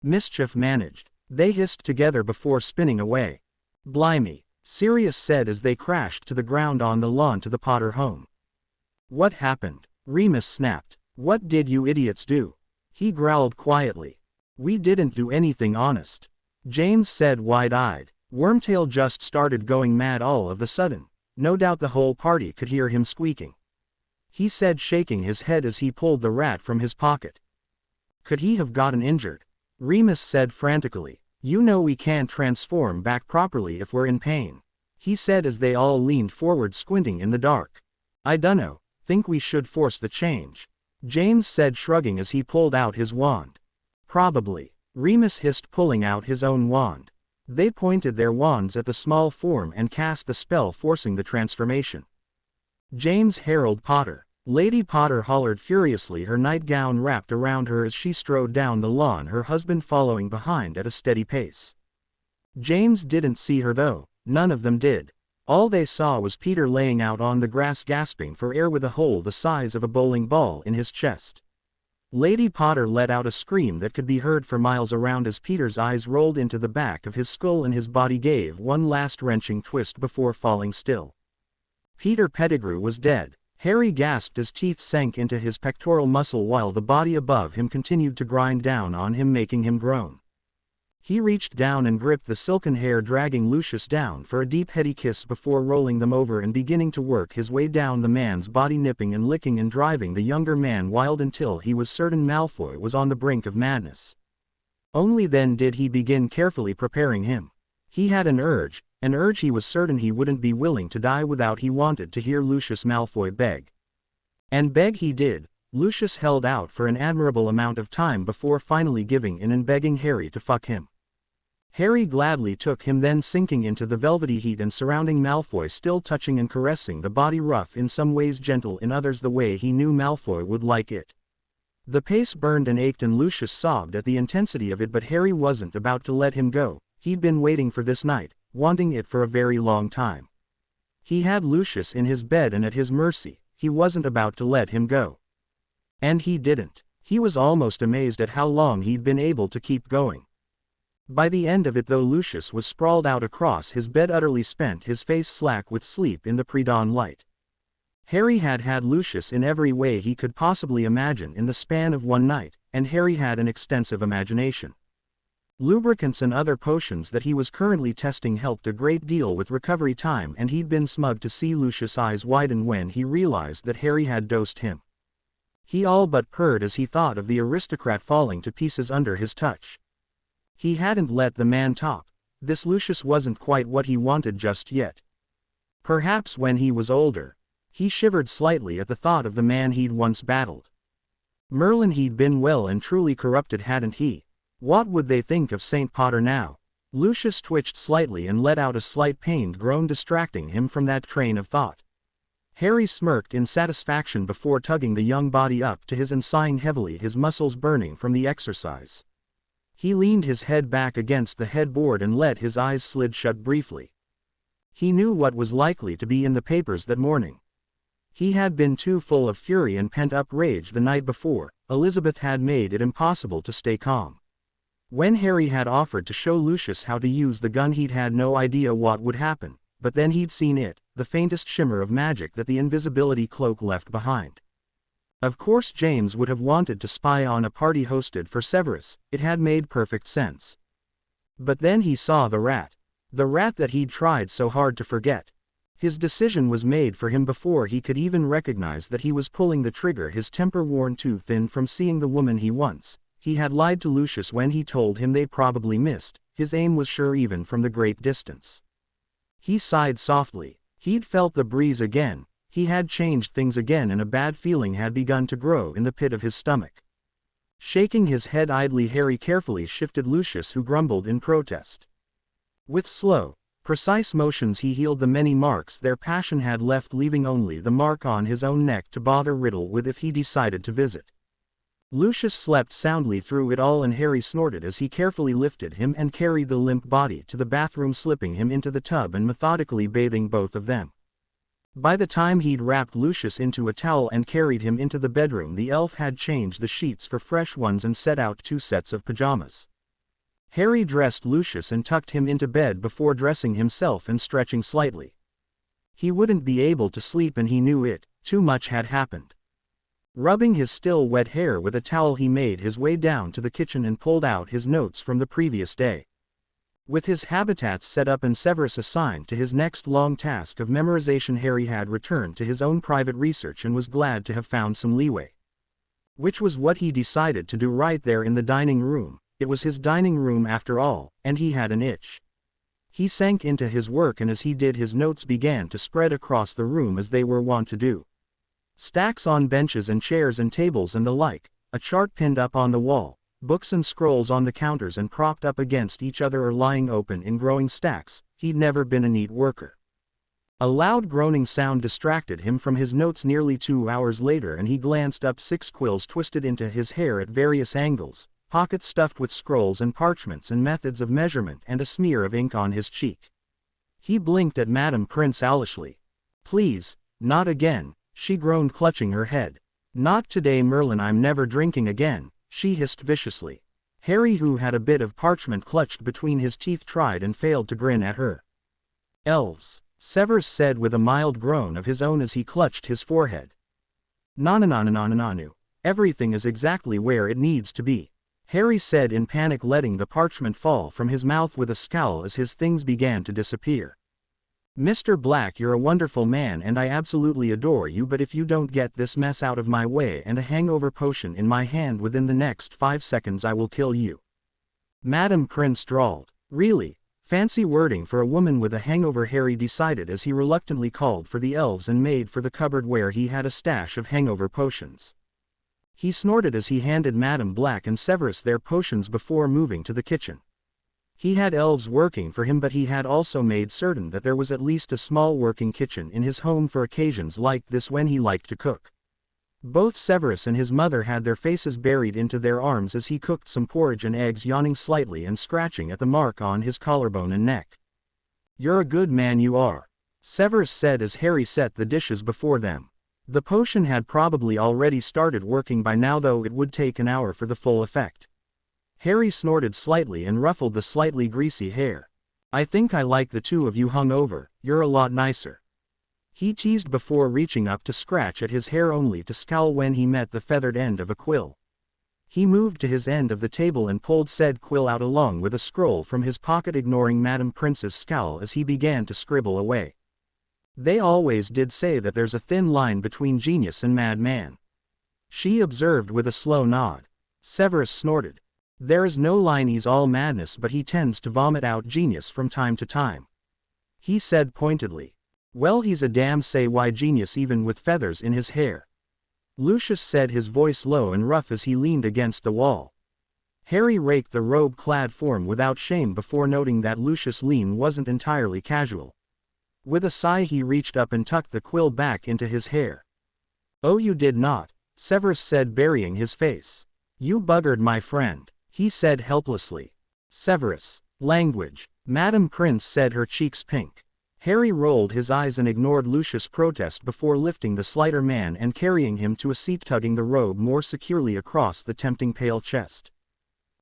"Mischief managed," they hissed together before spinning away. "Blimey," Sirius said as they crashed to the ground on the lawn to the Potter home. "What happened?" Remus snapped. "What did you idiots do?" he growled quietly. "We didn't do anything, honest," James said, wide-eyed. "Wormtail just started going mad all of a sudden. No doubt the whole party could hear him squeaking," he said, shaking his head as he pulled the rat from his pocket. "Could he have gotten injured?" Remus said frantically. "You know we can't transform back properly if we're in pain," he said as they all leaned forward, squinting in the dark. "I dunno. Think we should force the change," James said, shrugging as he pulled out his wand. "Probably," Remus hissed, pulling out his own wand. They pointed their wands at the small form and cast the spell, forcing the transformation. "James Harold Potter," Lady Potter hollered furiously, her nightgown wrapped around her as she strode down the lawn, her husband following behind at a steady pace. James didn't see her though, none of them did. All they saw was Peter laying out on the grass, gasping for air with a hole the size of a bowling ball in his chest. Lady Potter let out a scream that could be heard for miles around as Peter's eyes rolled into the back of his skull and his body gave one last wrenching twist before falling still. Peter Pettigrew was dead. Harry gasped as teeth sank into his pectoral muscle while the body above him continued to grind down on him, making him groan. He reached down and gripped the silken hair, dragging Lucius down for a deep heady kiss before rolling them over and beginning to work his way down the man's body, nipping and licking and driving the younger man wild until he was certain Malfoy was on the brink of madness. Only then did he begin carefully preparing him. He had an urge he was certain he wouldn't be willing to die without. He wanted to hear Lucius Malfoy beg. And beg he did. Lucius held out for an admirable amount of time before finally giving in and begging Harry to fuck him. Harry gladly took him, then sinking into the velvety heat and surrounding Malfoy, still touching and caressing the body, rough in some ways, gentle in others, the way he knew Malfoy would like it. The pace burned and ached and Lucius sobbed at the intensity of it, but Harry wasn't about to let him go. He'd been waiting for this night, wanting it for a very long time. He had Lucius in his bed and at his mercy. He wasn't about to let him go. And he didn't. He was almost amazed at how long he'd been able to keep going. By the end of it, though, Lucius was sprawled out across his bed, utterly spent, his face slack with sleep in the pre-dawn light. Harry had had Lucius in every way he could possibly imagine in the span of one night, and Harry had an extensive imagination. Lubricants and other potions that he was currently testing helped a great deal with recovery time, and he'd been smug to see Lucius' eyes widen when he realized that Harry had dosed him. He all but purred as he thought of the aristocrat falling to pieces under his touch. He hadn't let the man talk. This Lucius wasn't quite what he wanted just yet. Perhaps when he was older. He shivered slightly at the thought of the man he'd once battled. Merlin, he'd been well and truly corrupted, hadn't he? What would they think of St. Potter now? Lucius twitched slightly and let out a slight pained groan, distracting him from that train of thought. Harry smirked in satisfaction before tugging the young body up to his and sighing heavily, his muscles burning from the exercise. He leaned his head back against the headboard and let his eyes slid shut briefly. He knew what was likely to be in the papers that morning. He had been too full of fury and pent-up rage the night before. Elizabeth had made it impossible to stay calm. When Harry had offered to show Lucius how to use the gun, he'd had no idea what would happen, but then he'd seen it, the faintest shimmer of magic that the invisibility cloak left behind. Of course James would have wanted to spy on a party hosted for Severus. It had made perfect sense. But then he saw the rat. The rat that he'd tried so hard to forget. His decision was made for him before he could even recognize that he was pulling the trigger, his temper worn too thin from seeing the woman he he had lied to Lucius when he told him they probably missed. His aim was sure even from the great distance. He sighed softly. He'd felt the breeze again. He had changed things again, and a bad feeling had begun to grow in the pit of his stomach. Shaking his head idly, Harry carefully shifted Lucius, who grumbled in protest. With slow, precise motions he healed the many marks their passion had left, leaving only the mark on his own neck to bother Riddle with if he decided to visit. Lucius slept soundly through it all, and Harry snorted as he carefully lifted him and carried the limp body to the bathroom, slipping him into the tub and methodically bathing both of them. By the time he'd wrapped Lucius into a towel and carried him into the bedroom, the elf had changed the sheets for fresh ones and set out 2 sets of pajamas. Harry dressed Lucius and tucked him into bed before dressing himself and stretching slightly. He wouldn't be able to sleep, and he knew it. Too much had happened. Rubbing his still wet hair with a towel, he made his way down to the kitchen and pulled out his notes from the previous day. With his habitats set up and Severus assigned to his next long task of memorization, Harry had returned to his own private research and was glad to have found some leeway. Which was what he decided to do right there in the dining room. It was his dining room after all, and he had an itch. He sank into his work, and as he did, his notes began to spread across the room as they were wont to do. Stacks on benches and chairs and tables and the like, a chart pinned up on the wall, books and scrolls on the counters and propped up against each other or lying open in growing stacks. He'd never been a neat worker. A loud groaning sound distracted him from his notes nearly 2 hours later, and he glanced up. 6 quills twisted into his hair at various angles, pockets stuffed with scrolls and parchments and methods of measurement, and a smear of ink on his cheek. He blinked at Madame Prince owlishly. "Please, not again," she groaned, clutching her head. "Not today, Merlin, I'm never drinking again," she hissed viciously. Harry, who had a bit of parchment clutched between his teeth, tried and failed to grin at her. "Elves," Severus said with a mild groan of his own as he clutched his forehead. "Na-na-na-na-na-na-na-nu. Everything is exactly where it needs to be." Harry said in panic, letting the parchment fall from his mouth with a scowl as his things began to disappear. "Mr. Black, you're a wonderful man and I absolutely adore you, but if you don't get this mess out of my way and a hangover potion in my hand within the next 5 seconds, I will kill you." Madam Prince drawled. "Really? Fancy wording for a woman with a hangover," Harry decided as he reluctantly called for the elves and made for the cupboard where he had a stash of hangover potions. He snorted as he handed Madam Black and Severus their potions before moving to the kitchen. He had elves working for him, but he had also made certain that there was at least a small working kitchen in his home for occasions like this when he liked to cook. Both Severus and his mother had their faces buried into their arms as he cooked some porridge and eggs, yawning slightly and scratching at the mark on his collarbone and neck. "You're a good man, you are," Severus said as Harry set the dishes before them. The potion had probably already started working by now, though it would take an hour for the full effect. Harry snorted slightly and ruffled the slightly greasy hair. "I think I like the two of you hung over, you're a lot nicer," he teased before reaching up to scratch at his hair, only to scowl when he met the feathered end of a quill. He moved to his end of the table and pulled said quill out along with a scroll from his pocket, ignoring Madam Prince's scowl as he began to scribble away. "They always did say that there's a thin line between genius and madman," she observed with a slow nod. Severus snorted. "There is no line, he's all madness, but he tends to vomit out genius from time to time," he said pointedly. "Well, he's a damn say why genius even with feathers in his hair," Lucius said, his voice low and rough as he leaned against the wall. Harry raked the robe-clad form without shame before noting that Lucius' lean wasn't entirely casual. With a sigh he reached up and tucked the quill back into his hair. "Oh, you did not," Severus said, burying his face. "You buggered my friend," he said helplessly. "Severus, language," Madam Prince said, her cheeks pink. Harry rolled his eyes and ignored Lucius' protest before lifting the slighter man and carrying him to a seat, tugging the robe more securely across the tempting pale chest.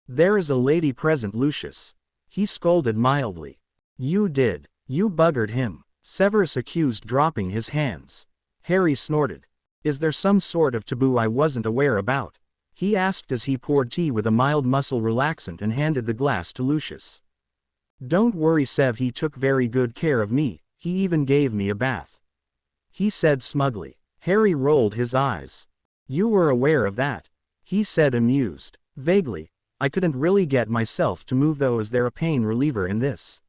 "There is a lady present, Lucius," he scolded mildly. "You buggered him," Severus accused, dropping his hands. Harry snorted. "Is there some sort of taboo I wasn't aware about?" he asked as he poured tea with a mild muscle relaxant and handed the glass to Lucius. "Don't worry, Sev, he took very good care of me, he even gave me a bath," he said smugly. Harry rolled his eyes. "You were aware of that?" he said, amused. "Vaguely. I couldn't really get myself to move though. Is there a pain reliever in this?"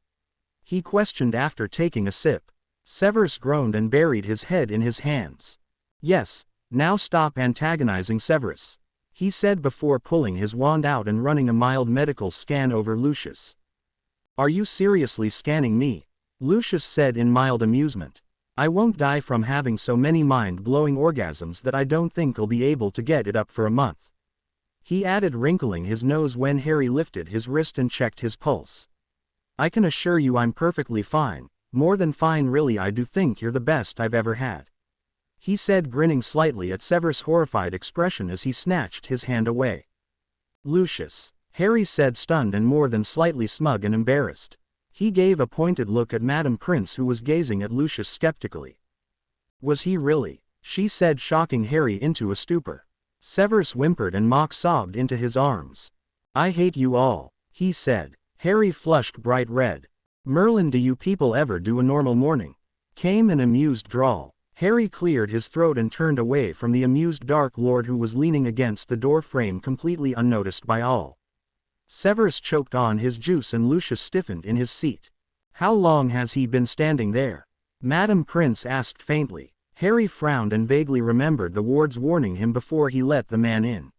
he questioned after taking a sip. Severus groaned and buried his head in his hands. "Yes, now stop antagonizing, Severus," he said before pulling his wand out and running a mild medical scan over Lucius. "Are you seriously scanning me?" Lucius said in mild amusement. "I won't die from having so many mind-blowing orgasms that I don't think I'll be able to get it up for a month," he added, wrinkling his nose when Harry lifted his wrist and checked his pulse. "I can assure you I'm perfectly fine, more than fine really. I do think you're the best I've ever had," he said, grinning slightly at Severus' horrified expression as he snatched his hand away. "Lucius," Harry said, stunned and more than slightly smug and embarrassed. He gave a pointed look at Madam Prince, who was gazing at Lucius skeptically. "Was he really?" she said, shocking Harry into a stupor. Severus whimpered and mock-sobbed into his arms. "I hate you all," he said. Harry flushed bright red. "Merlin, do you people ever do a normal morning?" came an amused drawl. Harry cleared his throat and turned away from the amused Dark Lord, who was leaning against the door frame completely unnoticed by all. Severus choked on his juice and Lucius stiffened in his seat. "How long has he been standing there?" Madam Prince asked faintly. Harry frowned and vaguely remembered the ward's warning him before he let the man in.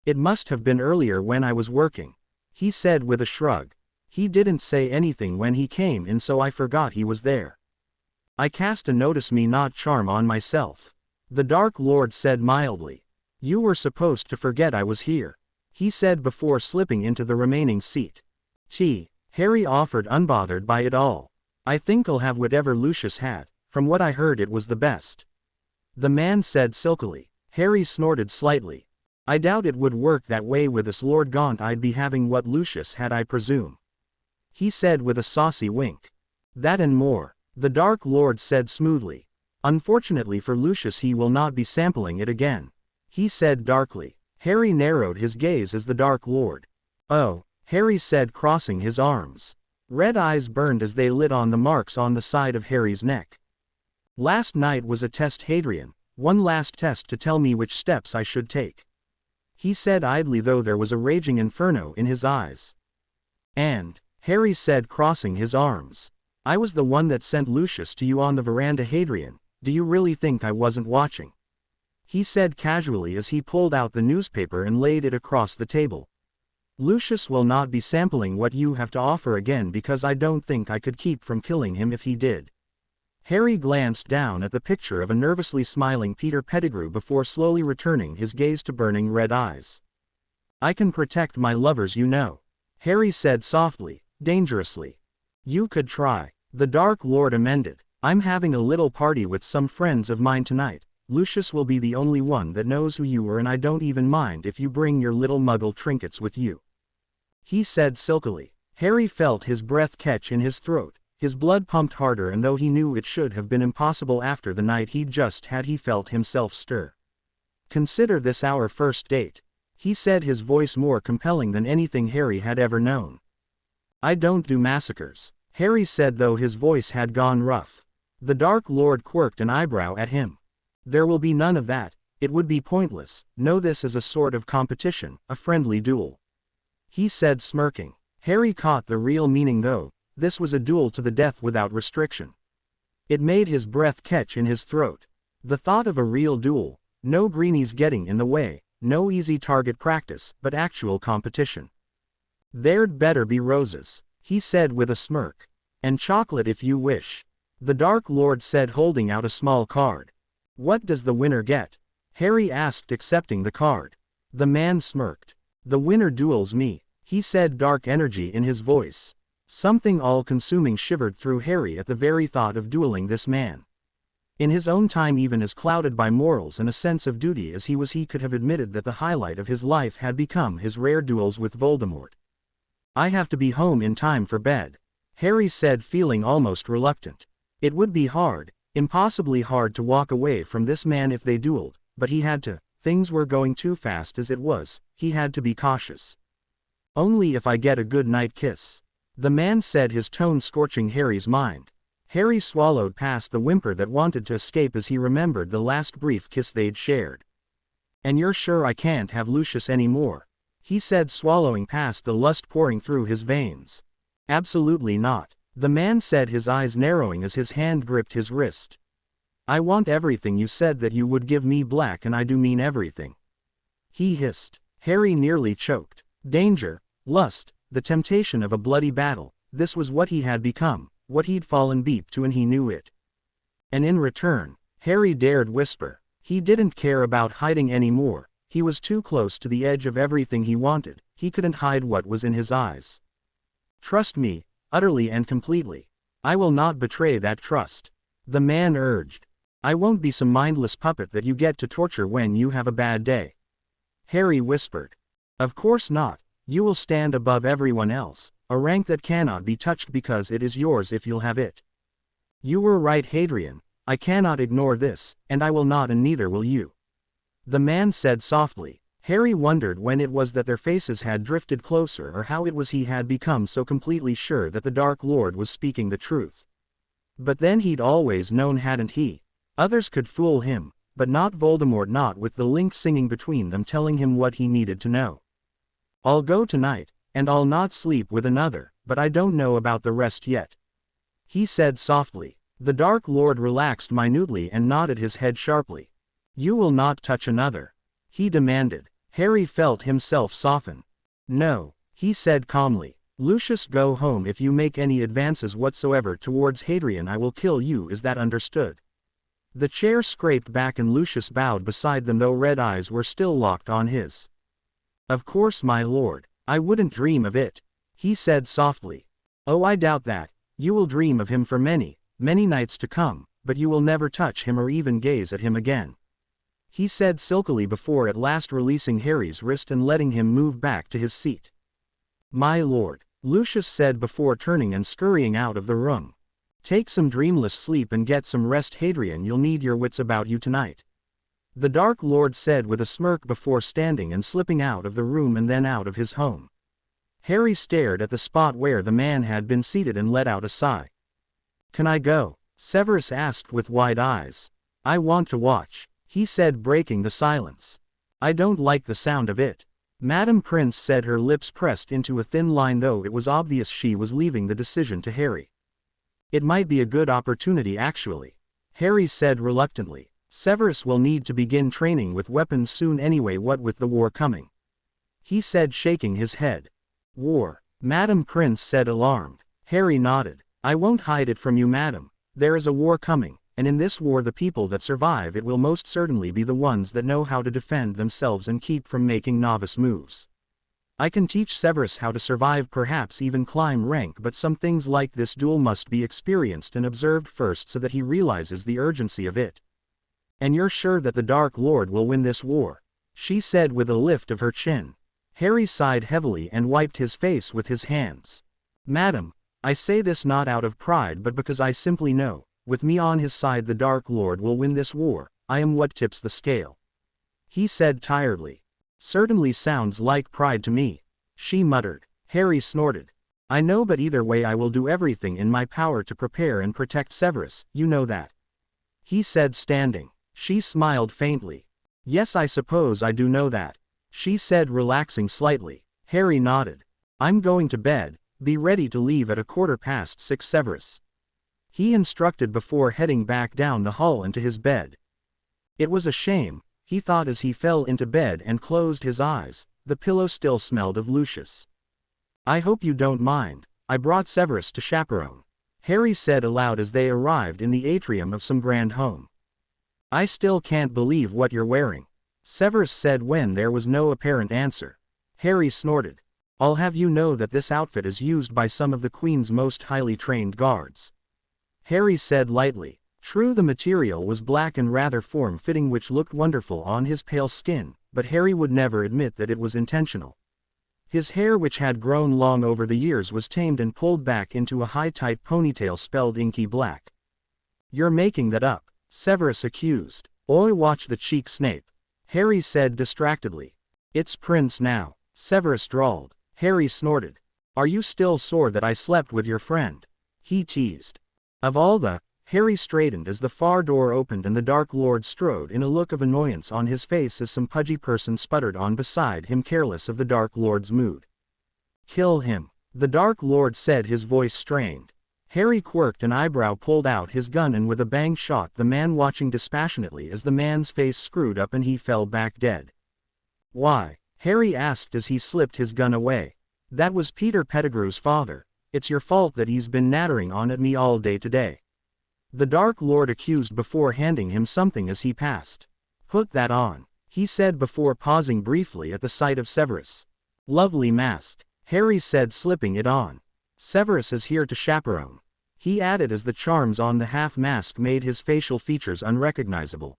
"It must have been earlier when I was working," he said with a shrug. "He didn't say anything when he came in, so I forgot he was there. I cast a notice me not charm on myself," the Dark Lord said mildly. "You were supposed to forget I was here," he said before slipping into the remaining seat. "Tea," Harry offered, unbothered by it all. "I think I'll have whatever Lucius had. From what I heard it was the best," the man said silkily. Harry snorted slightly. "I doubt it would work that way with us, Lord Gaunt. I'd be having what Lucius had, I presume," he said with a saucy wink. "That and more," the Dark Lord said smoothly. "Unfortunately for Lucius, he will not be sampling it again," he said darkly. Harry narrowed his gaze as the Dark Lord. "Oh," Harry said, crossing his arms. Red eyes burned as they lit on the marks on the side of Harry's neck. "Last night was a test, Hadrian, one last test to tell me which steps I should take," he said idly, though there was a raging inferno in his eyes. "And," Harry said, crossing his arms, "I was the one that sent Lucius to you on the veranda, Hadrian. Do you really think I wasn't watching?" he said casually as he pulled out the newspaper and laid it across the table. "Lucius will not be sampling what you have to offer again, because I don't think I could keep from killing him if he did." Harry glanced down at the picture of a nervously smiling Peter Pettigrew before slowly returning his gaze to burning red eyes. "I can protect my lovers, you know," Harry said softly, dangerously. "You could try," the Dark Lord amended. "I'm having a little party with some friends of mine tonight. Lucius will be the only one that knows who you are, and I don't even mind if you bring your little muggle trinkets with you," he said silkily. Harry felt his breath catch in his throat. His blood pumped harder, and though he knew it should have been impossible after the night he'd just had, he felt himself stir. "Consider this our first date," he said, his voice more compelling than anything Harry had ever known. "I don't do massacres," Harry said, though his voice had gone rough. The Dark Lord quirked an eyebrow at him. "There will be none of that. It would be pointless. Know this as a sort of competition, a friendly duel," he said, smirking. Harry caught the real meaning, though. This was a duel to the death without restriction. It made his breath catch in his throat. The thought of a real duel, no greenies getting in the way, no easy target practice, but actual competition. "There'd better be roses," he said with a smirk. "And chocolate if you wish," the Dark Lord said, holding out a small card. "What does the winner get?" Harry asked, accepting the card. The man smirked. "The winner duels me," he said, dark energy in his voice. Something all-consuming shivered through Harry at the very thought of dueling this man. In his own time, even as clouded by morals and a sense of duty as he was, he could have admitted that the highlight of his life had become his rare duels with Voldemort. "I have to be home in time for bed," Harry said, feeling almost reluctant. It would be hard, impossibly hard, to walk away from this man if they dueled, but he had to. Things were going too fast as it was. He had to be cautious. "Only if I get a good night kiss," the man said, his tone scorching Harry's mind. Harry swallowed past the whimper that wanted to escape as he remembered the last brief kiss they'd shared. "And you're sure I can't have Lucius anymore?" he said, swallowing past the lust pouring through his veins. "Absolutely not," the man said, his eyes narrowing as his hand gripped his wrist. "I want everything you said that you would give me, Black, and I do mean everything," he hissed. Harry nearly choked. Danger, lust, the temptation of a bloody battle, this was what he had become, what he'd fallen deep to, and he knew it. And in return, Harry dared whisper. He didn't care about hiding anymore. He was too close to the edge of everything he wanted. He couldn't hide what was in his eyes. "Trust me, utterly and completely. I will not betray that trust," the man urged. "I won't be some mindless puppet that you get to torture when you have a bad day," Harry whispered. "Of course not. You will stand above everyone else, a rank that cannot be touched because it is yours if you'll have it." "You were right, Hadrian. I cannot ignore this, and I will not, and neither will you," the man said softly. Harry wondered when it was that their faces had drifted closer, or how it was he had become so completely sure that the Dark Lord was speaking the truth. But then he'd always known, hadn't he? Others could fool him, but not Voldemort, not with the link singing between them telling him what he needed to know. "I'll go tonight, and I'll not sleep with another, but I don't know about the rest yet," he said softly. The Dark Lord relaxed minutely and nodded his head sharply. "You will not touch another?" he demanded. Harry felt himself soften. "No," he said calmly. "Lucius, go home. If you make any advances whatsoever towards Hadrian, I will kill you. Is that understood?" The chair scraped back and Lucius bowed beside them, though red eyes were still locked on his. "Of course, my lord. I wouldn't dream of it," he said softly. "Oh, I doubt that. You will dream of him for many, many nights to come, but you will never touch him or even gaze at him again," he said silkily, before at last releasing Harry's wrist and letting him move back to his seat. "My lord," Lucius said before turning and scurrying out of the room. "Take some dreamless sleep and get some rest, Hadrian. You'll need your wits about you tonight." the Dark Lord said with a smirk before standing and slipping out of the room and then out of his home. Harry stared at the spot where the man had been seated and let out a sigh. "Can I go?" Severus asked with wide eyes. "I want to watch," he said, breaking the silence. "I don't like the sound of it," Madam Prince said, her lips pressed into a thin line, though it was obvious she was leaving the decision to Harry. "It might be a good opportunity actually," Harry said reluctantly. "Severus will need to begin training with weapons soon anyway, what with the war coming," he said, shaking his head. "War?" Madam Prince said, alarmed. Harry nodded. "I won't hide it from you, madam. There is a war coming, and in this war the people that survive it will most certainly be the ones that know how to defend themselves and keep from making novice moves. I can teach Severus how to survive, perhaps even climb rank, but some things like this duel must be experienced and observed first so that he realizes the urgency of it." "And you're sure that the Dark Lord will win this war?" she said with a lift of her chin. Harry sighed heavily and wiped his face with his hands. "Madam, I say this not out of pride but because I simply know, with me on his side, the Dark Lord will win this war. I am what tips the scale," he said tiredly. "Certainly sounds like pride to me," she muttered. Harry snorted. "I know, but either way I will do everything in my power to prepare and protect Severus, you know that," he said, standing. She smiled faintly. "Yes, I suppose I do know that," she said, relaxing slightly. Harry nodded. "I'm going to bed. Be ready to leave at 6:15, Severus," he instructed before heading back down the hall into his bed. It was a shame, he thought as he fell into bed and closed his eyes. The pillow still smelled of Lucius. "I hope you don't mind. I brought Severus to chaperone," Harry said aloud as they arrived in the atrium of some grand home. "I still can't believe what you're wearing," Severus said when there was no apparent answer. Harry snorted. "I'll have you know that this outfit is used by some of the Queen's most highly trained guards," Harry said lightly. True, the material was black and rather form-fitting, which looked wonderful on his pale skin, but Harry would never admit that it was intentional. His hair, which had grown long over the years, was tamed and pulled back into a high tight ponytail spelled inky black. "You're making that up," Severus accused. "Oi, watch the cheek snape," Harry said distractedly. "It's Prince now," Severus drawled. Harry snorted. "Are you still sore that I slept with your friend?" he teased. "Of all the—" Harry straightened as the far door opened and the Dark Lord strode in, a look of annoyance on his face as some pudgy person sputtered on beside him, careless of the Dark Lord's mood. "Kill him," the Dark Lord said, his voice strained. Harry quirked an eyebrow, pulled out his gun and with a bang shot the man, watching dispassionately as the man's face screwed up and he fell back dead. "Why?" Harry asked as he slipped his gun away. "That was Peter Pettigrew's father. It's your fault that he's been nattering on at me all day today," the Dark Lord accused before handing him something as he passed. "Put that on," he said before pausing briefly at the sight of Severus. "Lovely mask," Harry said, slipping it on. "Severus is here to chaperone," he added as the charms on the half-mask made his facial features unrecognizable.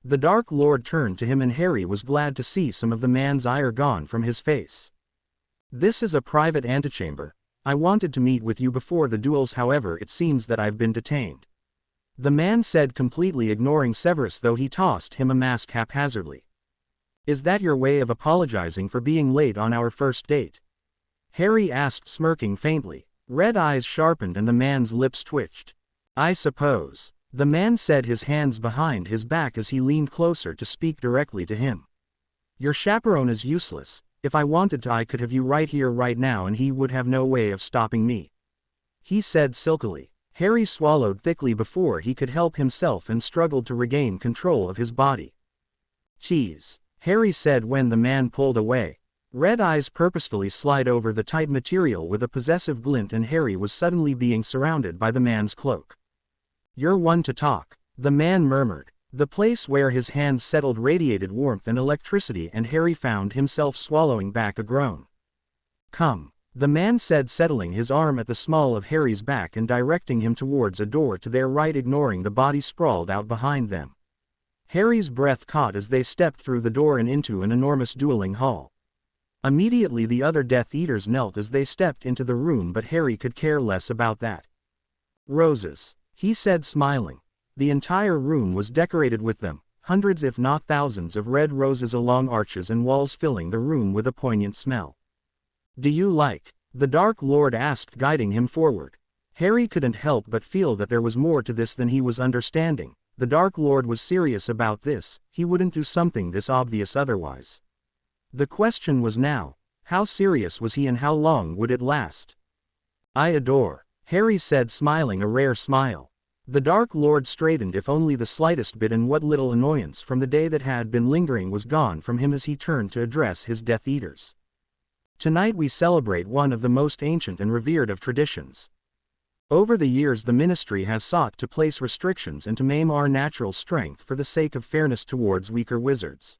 The Dark Lord turned to him and Harry was glad to see some of the man's ire gone from his face. "This is a private antechamber. I wanted to meet with you before the duels, however it seems that I've been detained," the man said, completely ignoring Severus, though he tossed him a mask haphazardly. "Is that your way of apologizing for being late on our first date?" Harry asked, smirking faintly. Red eyes sharpened and the man's lips twitched. "I suppose," the man said, his hands behind his back as he leaned closer to speak directly to him. "Your chaperone is useless. If I wanted to, I could have you right here right now and he would have no way of stopping me," he said silkily. Harry swallowed thickly before he could help himself and struggled to regain control of his body. "Cheese," Harry said when the man pulled away. Red eyes purposefully slid over the tight material with a possessive glint and Harry was suddenly being surrounded by the man's cloak. "You're one to talk," the man murmured. The place where his hands settled radiated warmth and electricity and Harry found himself swallowing back a groan. "Come," the man said, settling his arm at the small of Harry's back and directing him towards a door to their right, ignoring the body sprawled out behind them. Harry's breath caught as they stepped through the door and into an enormous dueling hall. Immediately the other Death Eaters knelt as they stepped into the room, but Harry could care less about that. "Roses," he said, smiling. The entire room was decorated with them, hundreds if not thousands of red roses along arches and walls filling the room with a poignant smell. "Do you like?" the Dark Lord asked, guiding him forward. Harry couldn't help but feel that there was more to this than he was understanding. The Dark Lord was serious about this, he wouldn't do something this obvious otherwise. The question was now, how serious was he and how long would it last? "I adore," Harry said, smiling a rare smile. The Dark Lord straightened, if only the slightest bit, and what little annoyance from the day that had been lingering was gone from him as he turned to address his Death Eaters. "Tonight we celebrate one of the most ancient and revered of traditions. Over the years the Ministry has sought to place restrictions and to maim our natural strength for the sake of fairness towards weaker wizards,"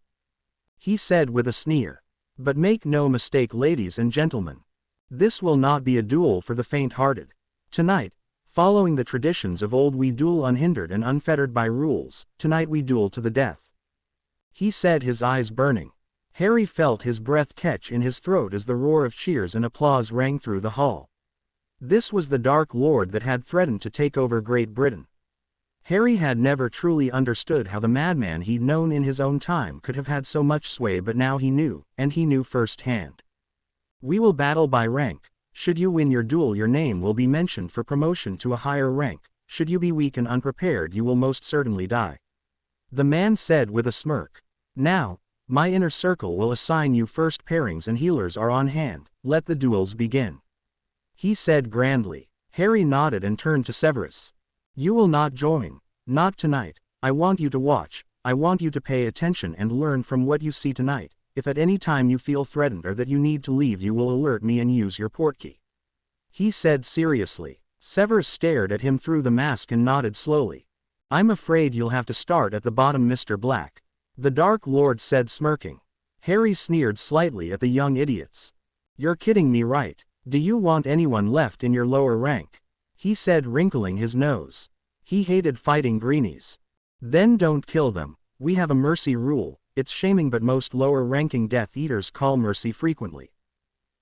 he said with a sneer. "But make no mistake, ladies and gentlemen. This will not be a duel for the faint-hearted. Tonight, following the traditions of old, we duel unhindered and unfettered by rules. Tonight we duel to the death," he said, his eyes burning. Harry felt his breath catch in his throat as the roar of cheers and applause rang through the hall. This was the Dark Lord that had threatened to take over Great Britain. Harry had never truly understood how the madman he'd known in his own time could have had so much sway, but now he knew, and he knew firsthand. "We will battle by rank. Should you win your duel, your name will be mentioned for promotion to a higher rank. Should you be weak and unprepared, you will most certainly die," the man said with a smirk. "Now, my inner circle will assign you first pairings and healers are on hand. Let the duels begin," he said grandly. Harry nodded and turned to Severus. "You will not join. Not tonight. I want you to watch. I want you to pay attention and learn from what you see tonight. If at any time you feel threatened or that you need to leave, you will alert me and use your portkey," he said seriously. Severus stared at him through the mask and nodded slowly. "I'm afraid you'll have to start at the bottom, Mr. Black," the Dark Lord said, smirking. Harry sneered slightly at the young idiots. "You're kidding me, right? Do you want anyone left in your lower rank?" he said, wrinkling his nose. He hated fighting greenies. "Then don't kill them. We have a mercy rule. It's shaming, but most lower-ranking Death Eaters call mercy frequently."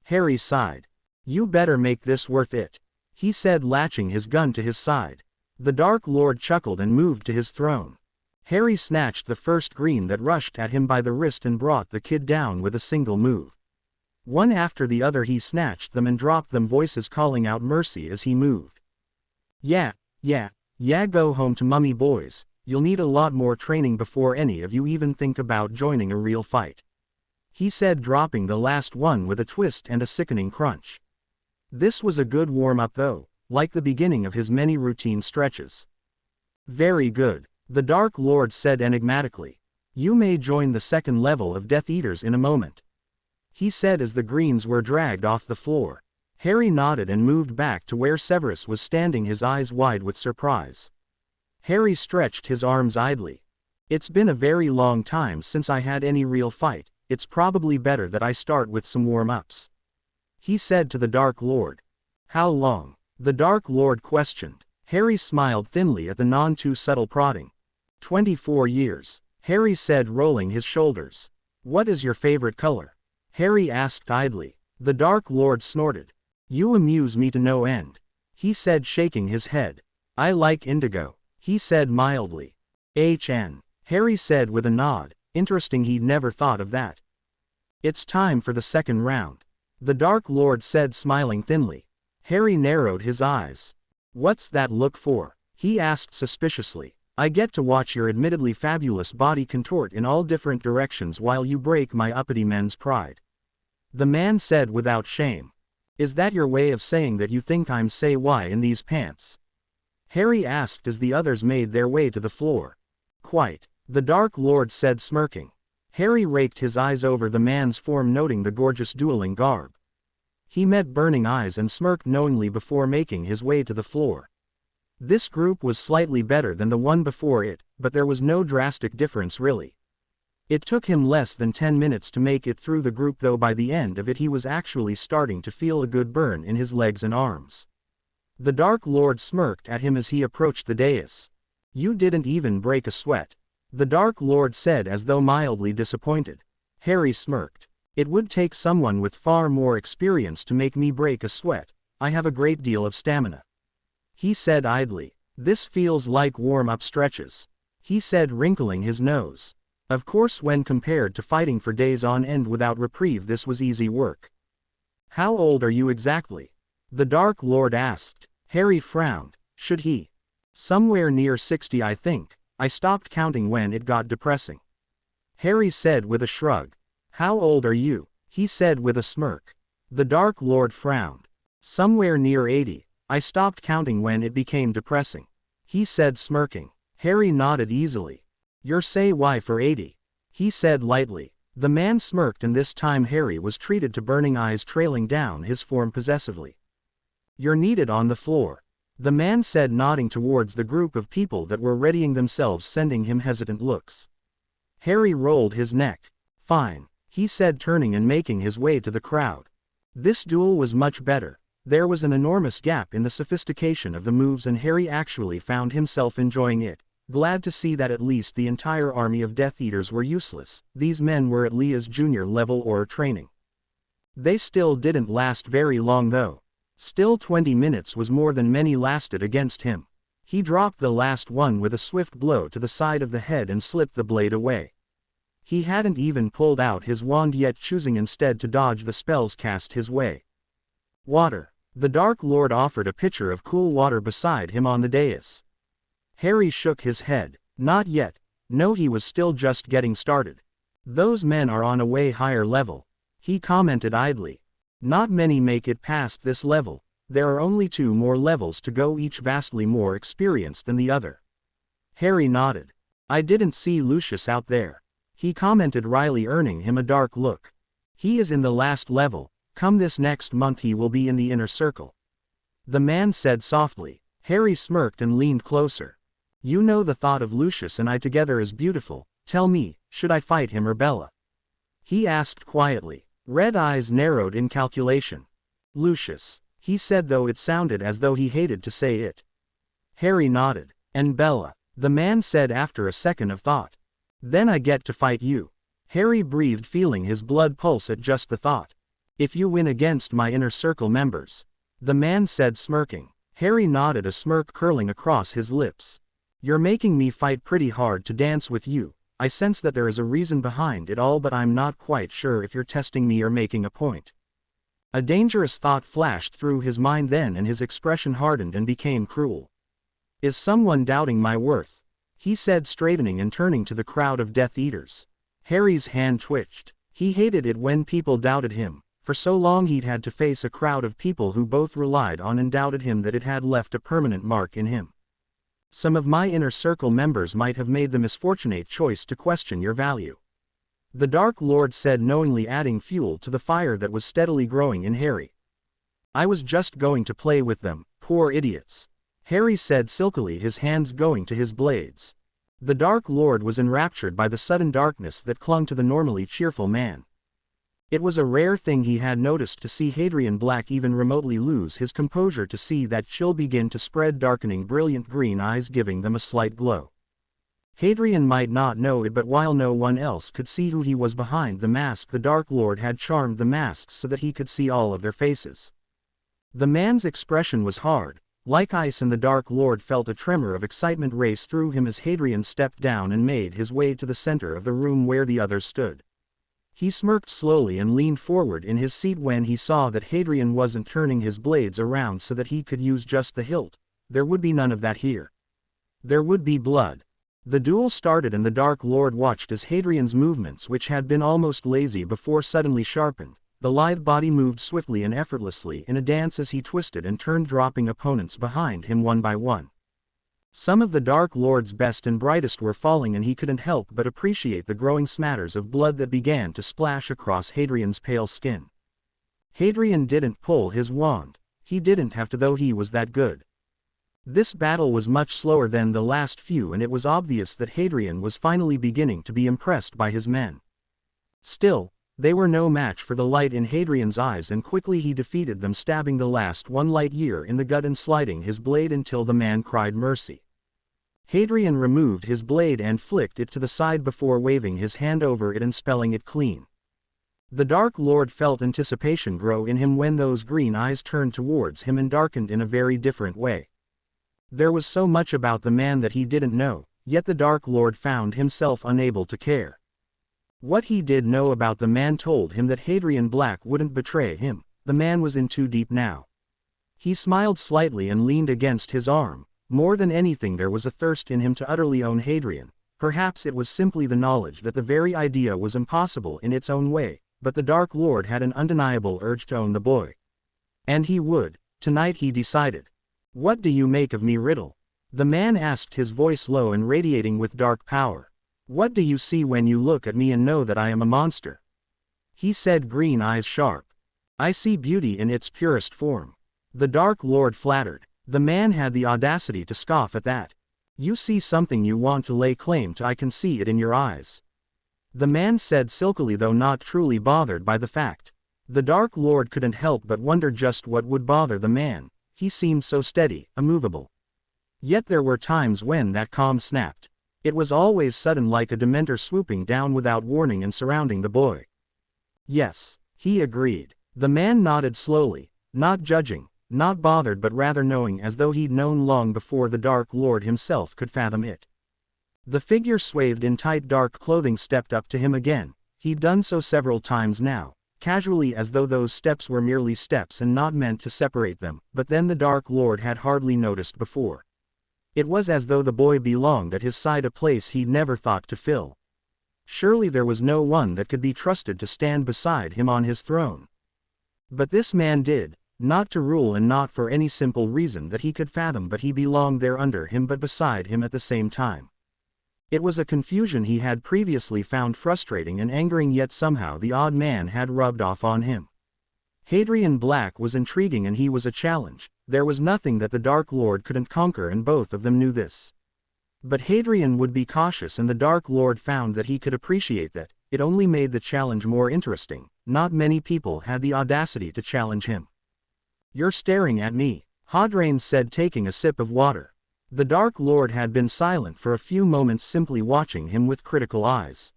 Harry sighed. "You better make this worth it," he said, latching his gun to his side. The Dark Lord chuckled and moved to his throne. Harry snatched the first green that rushed at him by the wrist and brought the kid down with a single move. One after the other he snatched them and dropped them, voices calling out mercy as he moved. Yeah, go home to mummy, boys. You'll need a lot more training before any of you even think about joining a real fight," he said, dropping the last one with a twist and a sickening crunch. This was a good warm-up though, like the beginning of his many routine stretches. "Very good," the Dark Lord said enigmatically. "You may join the second level of Death Eaters in a moment," he said as the greens were dragged off the floor. Harry nodded and moved back to where Severus was standing, his eyes wide with surprise. Harry stretched his arms idly. "It's been a very long time since I had any real fight. It's probably better that I start with some warm-ups," he said to the Dark Lord. "How long?" the Dark Lord questioned. Harry smiled thinly at the none-too-subtle prodding. 24 years, Harry said, rolling his shoulders. "What is your favorite color?" Harry asked idly. The Dark Lord snorted. "You amuse me to no end," he said, shaking his head. "I like indigo," he said mildly. Harry said with a nod. Interesting, he'd never thought of that. "It's time for the second round," the Dark Lord said, smiling thinly. Harry narrowed his eyes. "What's that look for?" he asked suspiciously. "I get to watch your admittedly fabulous body contort in all different directions while you break my uppity men's pride," the man said without shame. "Is that your way of saying that you think I'm say why in these pants?" Harry asked as the others made their way to the floor. "Quite," the Dark Lord said, smirking. Harry raked his eyes over the man's form, noting the gorgeous dueling garb. He met burning eyes and smirked knowingly before making his way to the floor. This group was slightly better than the one before it, but there was no drastic difference really. It took him less than 10 minutes to make it through the group, though by the end of it he was actually starting to feel a good burn in his legs and arms. The Dark Lord smirked at him as he approached the dais. "You didn't even break a sweat," the Dark Lord said, as though mildly disappointed. Harry smirked. "It would take someone with far more experience to make me break a sweat. I have a great deal of stamina," he said idly. "This feels like warm-up stretches." he said, wrinkling his nose. Of course, when compared to fighting for days on end without reprieve, this was easy work. How old are you exactly? The Dark Lord asked. Harry frowned. Should he? Somewhere near 60, I think. I stopped counting when it got depressing. Harry said with a shrug. How old are you? He said with a smirk. The Dark Lord frowned. Somewhere near 80. I stopped counting when it became depressing. He said, smirking. Harry nodded easily. You're say why for 80? He said lightly. The man smirked, and this time Harry was treated to burning eyes trailing down his form possessively. You're needed on the floor. The man said, nodding towards the group of people that were readying themselves, sending him hesitant looks. Harry rolled his neck. Fine, he said, turning and making his way to the crowd. This duel was much better. There was an enormous gap in the sophistication of the moves, and Harry actually found himself enjoying it, glad to see that at least the entire army of Death Eaters were useless. These men were at Leah's junior level or training. They still didn't last very long though. Still 20 minutes was more than many lasted against him. He dropped the last one with a swift blow to the side of the head and slipped the blade away. He hadn't even pulled out his wand yet, choosing instead to dodge the spells cast his way. Water. The Dark Lord offered a pitcher of cool water beside him on the dais. Harry shook his head. Not yet. No, he was still just getting started. Those men are on a way higher level. He commented idly. Not many make it past this level. There are only 2 more levels to go, each vastly more experienced than the other. Harry nodded. I didn't see Lucius out there. He commented wryly, earning him a dark look. He is in the last level. Come this next month he will be in the inner circle. The man said softly. Harry smirked and leaned closer. You know, the thought of Lucius and I together is beautiful. Tell me, should I fight him or Bella? He asked quietly. Red eyes narrowed in calculation. Lucius, he said, though it sounded as though he hated to say it. Harry nodded. And Bella, the man said after a second of thought. Then I get to fight you. Harry breathed, feeling his blood pulse at just the thought. If you win against my inner circle members. The man said, smirking. Harry nodded, a smirk curling across his lips. You're making me fight pretty hard to dance with you. I sense that there is a reason behind it all, but I'm not quite sure if you're testing me or making a point. A dangerous thought flashed through his mind then, and his expression hardened and became cruel. Is someone doubting my worth? He said, straightening and turning to the crowd of Death Eaters. Harry's hand twitched. He hated it when people doubted him. For so long he'd had to face a crowd of people who both relied on and doubted him that it had left a permanent mark in him. Some of my inner circle members might have made the misfortunate choice to question your value. The Dark Lord said knowingly, adding fuel to the fire that was steadily growing in Harry. I was just going to play with them, poor idiots. Harry said silkily, his hands going to his blades. The Dark Lord was enraptured by the sudden darkness that clung to the normally cheerful man. It was a rare thing he had noticed to see Hadrian Black even remotely lose his composure, to see that chill begin to spread, darkening brilliant green eyes, giving them a slight glow. Hadrian might not know it, but while no one else could see who he was behind the mask, the Dark Lord had charmed the masks so that he could see all of their faces. The man's expression was hard, like ice, and the Dark Lord felt a tremor of excitement race through him as Hadrian stepped down and made his way to the center of the room where the others stood. He smirked slowly and leaned forward in his seat when he saw that Hadrian wasn't turning his blades around so that he could use just the hilt. There would be none of that here. There would be blood. The duel started, and the Dark Lord watched as Hadrian's movements, which had been almost lazy before, suddenly sharpened. The lithe body moved swiftly and effortlessly in a dance as he twisted and turned, dropping opponents behind him one by one. Some of the Dark Lord's best and brightest were falling, and he couldn't help but appreciate the growing smatters of blood that began to splash across Hadrian's pale skin. Hadrian didn't pull his wand. He didn't have to, though he was that good. This battle was much slower than the last few, and it was obvious that Hadrian was finally beginning to be impressed by his men. Still, they were no match for the light in Hadrian's eyes, and quickly he defeated them, stabbing the last one light year in the gut and sliding his blade until the man cried mercy. Hadrian removed his blade and flicked it to the side before waving his hand over it and spelling it clean. The Dark Lord felt anticipation grow in him when those green eyes turned towards him and darkened in a very different way. There was so much about the man that he didn't know, yet the Dark Lord found himself unable to care. What he did know about the man told him that Hadrian Black wouldn't betray him. The man was in too deep now. He smiled slightly and leaned against his arm. More than anything, there was a thirst in him to utterly own Hadrian. Perhaps it was simply the knowledge that the very idea was impossible in its own way, but the Dark Lord had an undeniable urge to own the boy. And he would. Tonight, he decided. "What do you make of me, Riddle?" The man asked, his voice low and radiating with dark power. "What do you see when you look at me and know that I am a monster?" He said, green eyes sharp. "I see beauty in its purest form." The Dark Lord flattered. The man had the audacity to scoff at that. "You see something you want to lay claim to. I can see it in your eyes." The man said silkily, though not truly bothered by the fact. The Dark Lord couldn't help but wonder just what would bother the man. He seemed so steady, immovable. Yet there were times when that calm snapped. It was always sudden, like a dementor swooping down without warning and surrounding the boy. "Yes," he agreed. The man nodded slowly, not judging, not bothered, but rather knowing, as though he'd known long before the Dark Lord himself could fathom it. The figure swathed in tight dark clothing stepped up to him again. He'd done so several times now, casually, as though those steps were merely steps and not meant to separate them, but then the Dark Lord had hardly noticed before. It was as though the boy belonged at his side, a place he'd never thought to fill. Surely there was no one that could be trusted to stand beside him on his throne. But this man did, not to rule and not for any simple reason that he could fathom, but he belonged there under him but beside him at the same time. It was a confusion he had previously found frustrating and angering, yet somehow the odd man had rubbed off on him. Hadrian Black was intriguing and he was a challenge. There was nothing that the Dark Lord couldn't conquer, and both of them knew this. But Hadrian would be cautious, and the Dark Lord found that he could appreciate that. It only made the challenge more interesting. Not many people had the audacity to challenge him. "You're staring at me," Hadrian said, taking a sip of water. The Dark Lord had been silent for a few moments, simply watching him with critical eyes.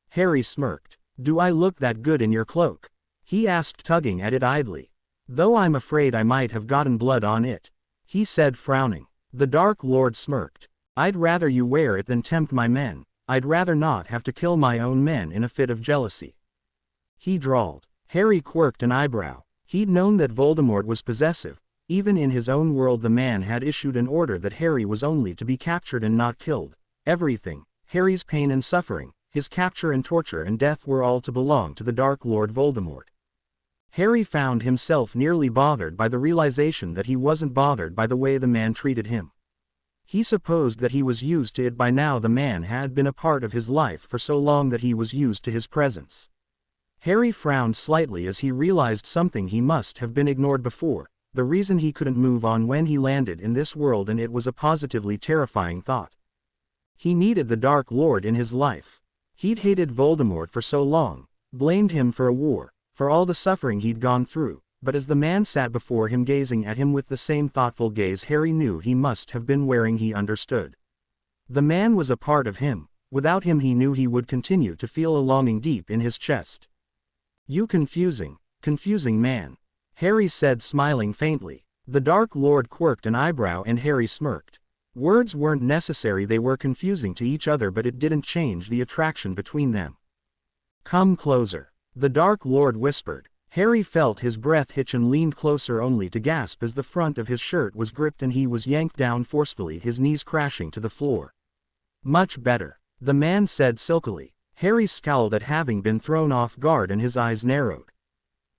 Harry smirked. "Do I look that good in your cloak?" he asked, tugging at it idly. "Though I'm afraid I might have gotten blood on it," he said, frowning. The Dark Lord smirked. "I'd rather you wear it than tempt my men. I'd rather not have to kill my own men in a fit of jealousy," he drawled. Harry quirked an eyebrow. He'd known that Voldemort was possessive. Even in his own world, the man had issued an order that Harry was only to be captured and not killed. Everything, Harry's pain and suffering, his capture and torture and death, were all to belong to the Dark Lord Voldemort. Harry found himself nearly bothered by the realization that he wasn't bothered by the way the man treated him. He supposed that he was used to it by now. The man had been a part of his life for so long that he was used to his presence. Harry frowned slightly as he realized something he must have been ignored before, the reason he couldn't move on when he landed in this world, and it was a positively terrifying thought. He needed the Dark Lord in his life. He'd hated Voldemort for so long, blamed him for a war, for all the suffering he'd gone through, but as the man sat before him gazing at him with the same thoughtful gaze Harry knew he must have been wearing, he understood. The man was a part of him. Without him, he knew he would continue to feel a longing deep in his chest. "You confusing man," Harry said, smiling faintly. The Dark Lord quirked an eyebrow and Harry smirked. Words weren't necessary, they were confusing to each other, but it didn't change the attraction between them. "Come closer," the Dark Lord whispered. Harry felt his breath hitch and leaned closer, only to gasp as the front of his shirt was gripped and he was yanked down forcefully, his knees crashing to the floor. "Much better," the man said silkily. Harry scowled at having been thrown off guard and his eyes narrowed.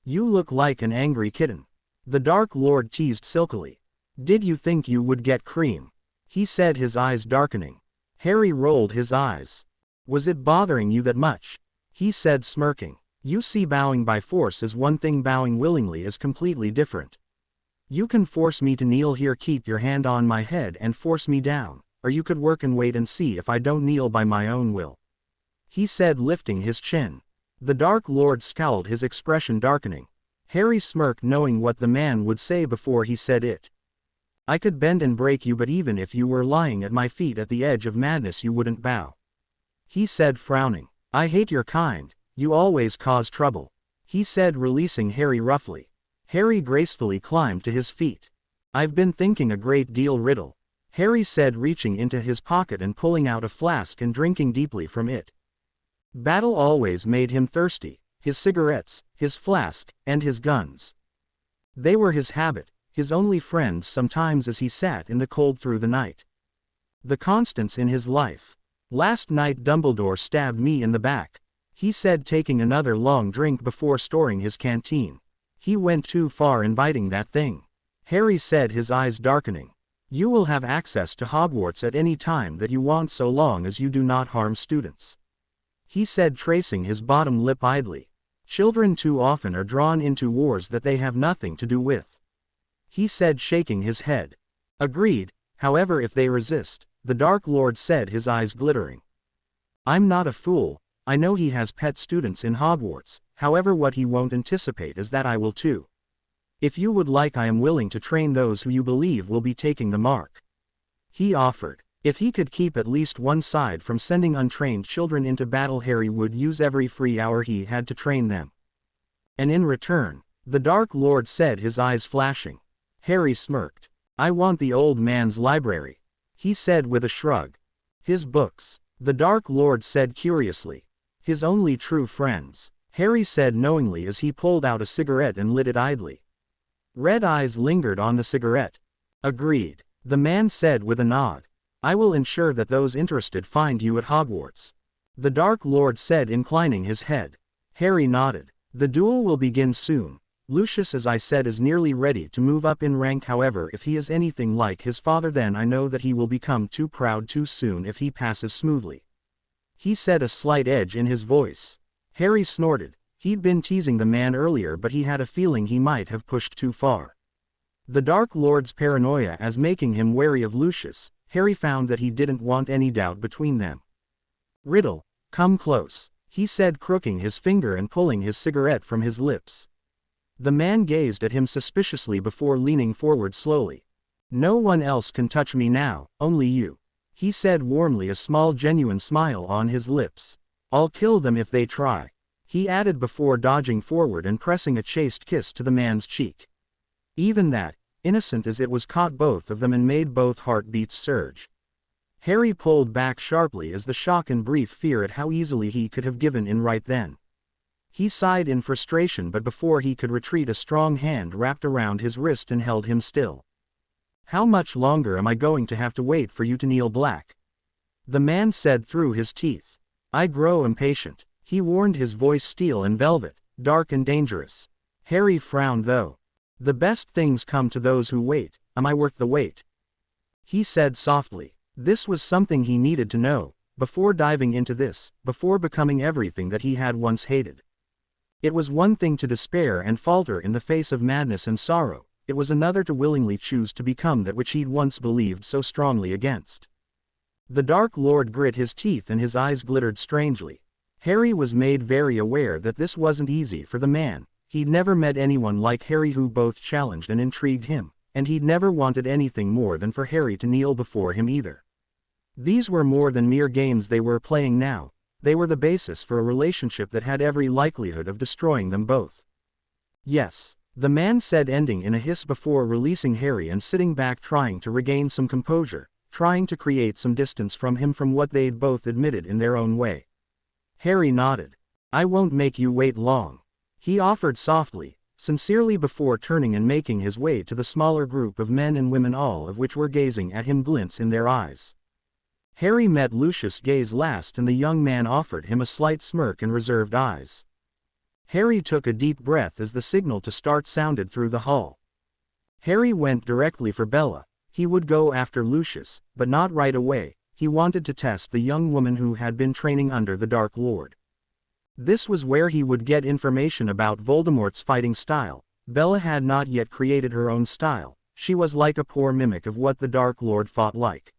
"You look like an angry kitten," the Dark Lord teased silkily. "Did you think you would get cream?" he said, his eyes darkening. Harry rolled his eyes. "Was it bothering you that much?" he said, smirking. "You see, bowing by force is one thing, bowing willingly is completely different. You can force me to kneel here, keep your hand on my head and force me down, or you could work and wait and see if I don't kneel by my own will," he said, lifting his chin. The Dark Lord scowled, his expression darkening. Harry smirked, knowing what the man would say before he said it. "I could bend and break you, but even if you were lying at my feet at the edge of madness, you wouldn't bow," he said, frowning. "I hate your kind. You always cause trouble," he said, releasing Harry roughly. Harry gracefully climbed to his feet. "I've been thinking a great deal, Riddle. Harry said, reaching into his pocket and pulling out a flask and drinking deeply from it. Battle always made him thirsty, his cigarettes, his flask, and his guns. They were his habit, his only friends sometimes as he sat in the cold through the night. The constants in his life. Last night Dumbledore stabbed me in the back, he said, taking another long drink before storing his canteen. He went too far inviting that thing. Harry said, his eyes darkening. You will have access to Hogwarts at any time that you want so long as you do not harm students. He said, tracing his bottom lip idly. Children too often are drawn into wars that they have nothing to do with. He said, shaking his head. Agreed, however, if they resist, the Dark Lord said, his eyes glittering. I'm not a fool, I know he has pet students in Hogwarts, however what he won't anticipate is that I will too. If you would like, I am willing to train those who you believe will be taking the mark. He offered. If he could keep at least one side from sending untrained children into battle, Harry would use every free hour he had to train them. And in return, the Dark Lord said, his eyes flashing. Harry smirked. I want the old man's library, he said with a shrug. His books, the Dark Lord said curiously. His only true friends, Harry said knowingly as he pulled out a cigarette and lit it idly. Red eyes lingered on the cigarette. Agreed, the man said with a nod. I will ensure that those interested find you at Hogwarts, the Dark Lord said, inclining his head. Harry nodded. The duel will begin soon. Lucius, as I said, is nearly ready to move up in rank. However, if he is anything like his father, then I know that he will become too proud too soon if he passes smoothly. He said, a slight edge in his voice. Harry snorted. He'd been teasing the man earlier, but he had a feeling he might have pushed too far. The Dark Lord's paranoia as making him wary of Lucius, Harry found that he didn't want any doubt between them. Riddle, come close, he said, crooking his finger and pulling his cigarette from his lips. The man gazed at him suspiciously before leaning forward slowly. No one else can touch me now, only you, he said warmly, a small genuine smile on his lips. I'll kill them if they try, he added before dodging forward and pressing a chaste kiss to the man's cheek. Even that, innocent as it was, caught both of them and made both heartbeats surge. Harry pulled back sharply as the shock and brief fear at how easily he could have given in right then. He sighed in frustration, but before he could retreat, a strong hand wrapped around his wrist and held him still. How much longer am I going to have to wait for you to kneel black? The man said through his teeth. I grow impatient, he warned, his voice steel and velvet, dark and dangerous. Harry frowned though. The best things come to those who wait. Am I worth the wait? He said softly. This was something he needed to know, before diving into this, before becoming everything that he had once hated. It was one thing to despair and falter in the face of madness and sorrow, it was another to willingly choose to become that which he'd once believed so strongly against. The Dark Lord grit his teeth and his eyes glittered strangely. Harry was made very aware that this wasn't easy for the man. He'd never met anyone like Harry who both challenged and intrigued him, and he'd never wanted anything more than for Harry to kneel before him either. These were more than mere games they were playing now, they were the basis for a relationship that had every likelihood of destroying them both. Yes, the man said, ending in a hiss before releasing Harry and sitting back, trying to regain some composure, trying to create some distance from him from what they'd both admitted in their own way. Harry nodded. I won't make you wait long, he offered softly, sincerely, before turning and making his way to the smaller group of men and women, all of which were gazing at him, glints in their eyes. Harry met Lucius' gaze last, and the young man offered him a slight smirk and reserved eyes. Harry took a deep breath as the signal to start sounded through the hall. Harry went directly for Bella. He would go after Lucius, but not right away. He wanted to test the young woman who had been training under the Dark Lord. This was where he would get information about Voldemort's fighting style. Bella had not yet created her own style. She was like a poor mimic of what the Dark Lord fought like.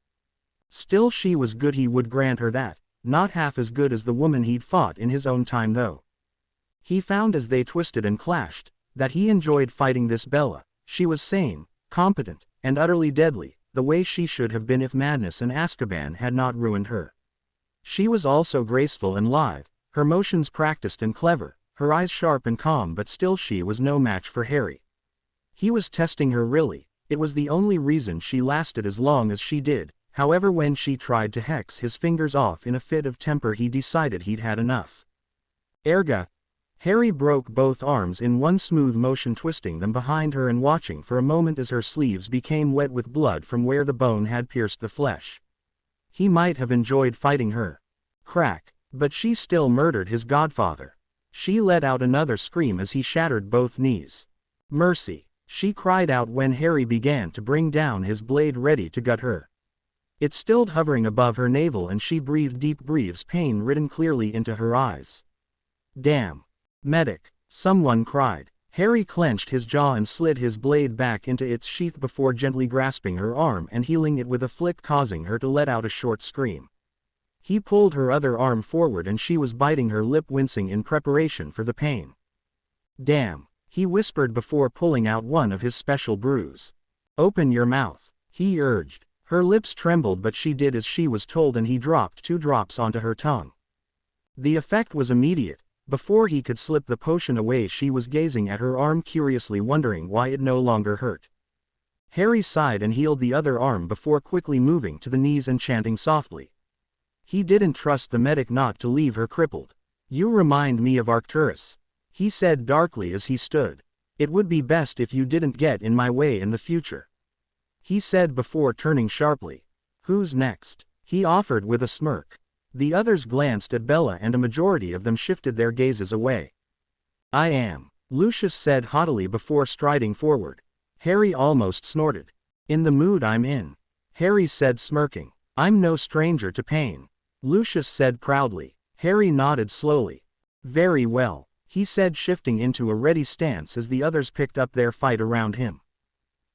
Still, she was good, he would grant her that. Not half as good as the woman he'd fought in his own time though. He found as they twisted and clashed, that he enjoyed fighting this Bella. She was sane, competent, and utterly deadly, the way she should have been if madness and Azkaban had not ruined her. She was also graceful and lithe, her motions practiced and clever, her eyes sharp and calm, but still she was no match for Harry. He was testing her really. It was the only reason she lasted as long as she did. However, when she tried to hex his fingers off in a fit of temper, he decided he'd had enough. Erga! Harry broke both arms in one smooth motion, twisting them behind her and watching for a moment as her sleeves became wet with blood from where the bone had pierced the flesh. He might have enjoyed fighting her. Crack! But she still murdered his godfather. She let out another scream as he shattered both knees. Mercy! She cried out when Harry began to bring down his blade, ready to gut her. It still hovering above her navel, and she breathed deep breaths, pain written clearly into her eyes. Damn! Medic! Someone cried. Harry clenched his jaw and slid his blade back into its sheath before gently grasping her arm and healing it with a flick, causing her to let out a short scream. He pulled her other arm forward and she was biting her lip, wincing in preparation for the pain. Damn! He whispered before pulling out one of his special brews. Open your mouth, he urged. Her lips trembled, but she did as she was told and he dropped 2 drops onto her tongue. The effect was immediate. Before he could slip the potion away, she was gazing at her arm curiously, wondering why it no longer hurt. Harry sighed and healed the other arm before quickly moving to the knees and chanting softly. He didn't trust the medic not to leave her crippled. You remind me of Arcturus, he said darkly as he stood. It would be best if you didn't get in my way in the future, he said before turning sharply. Who's next? He offered with a smirk. The others glanced at Bella and a majority of them shifted their gazes away. I am, Lucius said haughtily before striding forward. Harry almost snorted. In the mood I'm in, Harry said, smirking. I'm no stranger to pain, Lucius said proudly. Harry nodded slowly. Very well, he said, shifting into a ready stance as the others picked up their fight around him.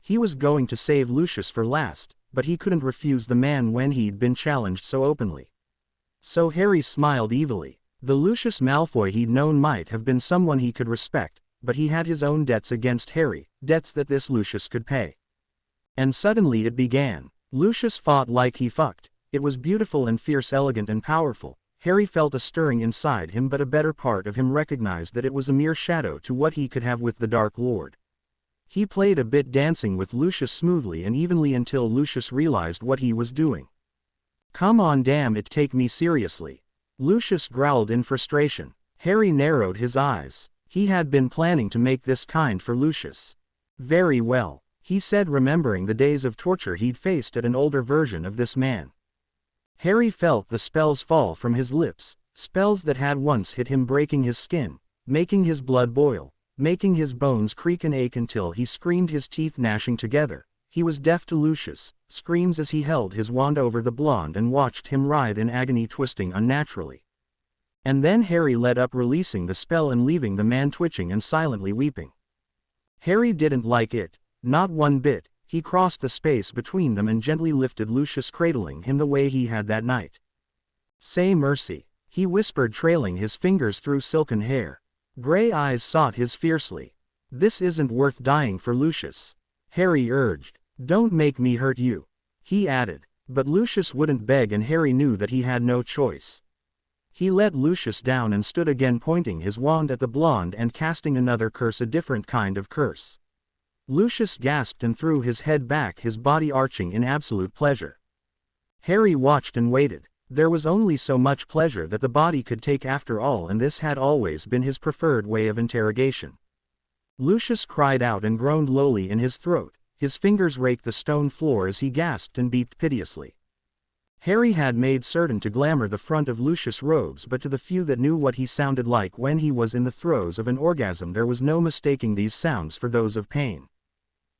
He was going to save Lucius for last, but he couldn't refuse the man when he'd been challenged so openly. So Harry smiled evilly. The Lucius Malfoy he'd known might have been someone he could respect, but he had his own debts against Harry, debts that this Lucius could pay. And suddenly it began. Lucius fought like he fucked. It was beautiful and fierce, elegant and powerful. Harry felt a stirring inside him, but a better part of him recognized that it was a mere shadow to what he could have with the Dark Lord. He played a bit, dancing with Lucius smoothly and evenly until Lucius realized what he was doing. Come on, damn it, take me seriously, Lucius growled in frustration. Harry narrowed his eyes. He had been planning to make this kind for Lucius. Very well, he said, remembering the days of torture he'd faced at an older version of this man. Harry felt the spells fall from his lips, spells that had once hit him, breaking his skin, making his blood boil, making his bones creak and ache until he screamed, his teeth gnashing together. He was deaf to Lucius' screams as he held his wand over the blonde and watched him writhe in agony, twisting unnaturally. And then Harry let up, releasing the spell and leaving the man twitching and silently weeping. Harry didn't like it, not one bit. He crossed the space between them and gently lifted Lucius, cradling him the way he had that night. Say mercy, he whispered, trailing his fingers through silken hair. Gray eyes sought his fiercely. This isn't worth dying for, Lucius, Harry urged. Don't make me hurt you, he added. But Lucius wouldn't beg, and Harry knew that he had no choice. He let Lucius down and stood again, pointing his wand at the blonde and casting another curse, a different kind of curse. Lucius gasped and threw his head back, his body arching in absolute pleasure. Harry watched and waited. There was only so much pleasure that the body could take after all, and this had always been his preferred way of interrogation. Lucius cried out and groaned lowly in his throat. His fingers raked the stone floor as he gasped and beeped piteously. Harry had made certain to glamour the front of Lucius' robes, but to the few that knew what he sounded like when he was in the throes of an orgasm, there was no mistaking these sounds for those of pain.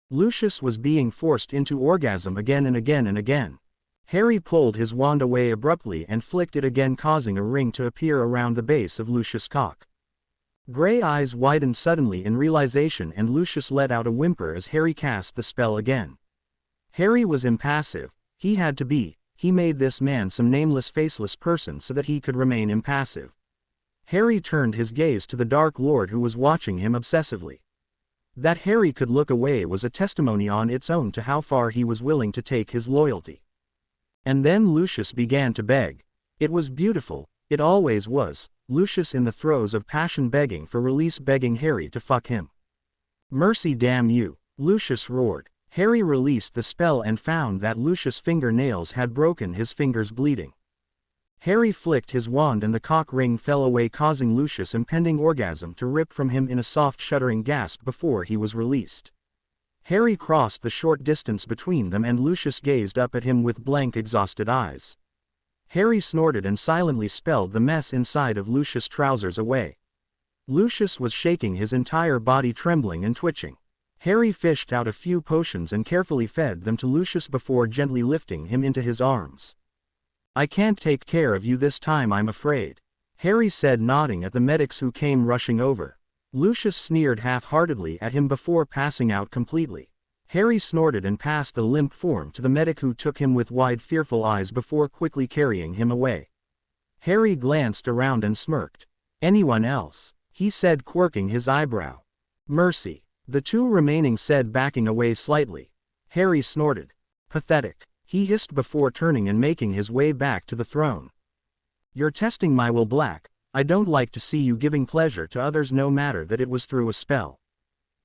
Lucius was being forced into orgasm again and again and again. Harry pulled his wand away abruptly and flicked it again, causing a ring to appear around the base of Lucius' cock. Gray eyes widened suddenly in realization, and Lucius let out a whimper as Harry cast the spell again. Harry was impassive. He had to be. He made this man some nameless, faceless person so that he could remain impassive. Harry turned his gaze to the Dark Lord, who was watching him obsessively. That Harry could look away was a testimony on its own to how far he was willing to take his loyalty. And then Lucius began to beg. It was beautiful, it always was. Lucius in the throes of passion, begging for release, begging Harry to fuck him. Mercy, damn you, Lucius roared. Harry released the spell and found that Lucius' fingernails had broken, his fingers bleeding. Harry flicked his wand and the cock ring fell away, causing Lucius' impending orgasm to rip from him in a soft shuddering gasp before he was released. Harry crossed the short distance between them and Lucius gazed up at him with blank, exhausted eyes. Harry snorted and silently spelled the mess inside of Lucius' trousers away. Lucius was shaking, his entire body trembling and twitching. Harry fished out a few potions and carefully fed them to Lucius before gently lifting him into his arms. "I can't take care of you this time, I'm afraid," Harry said, nodding at the medics who came rushing over. Lucius sneered half-heartedly at him before passing out completely. Harry snorted and passed the limp form to the medic, who took him with wide, fearful eyes before quickly carrying him away. Harry glanced around and smirked. "Anyone else?" he said, quirking his eyebrow. "Mercy," the two remaining said, backing away slightly. Harry snorted. "Pathetic," he hissed before turning and making his way back to the throne. "You're testing my will, Black. I don't like to see you giving pleasure to others, no matter that it was through a spell,"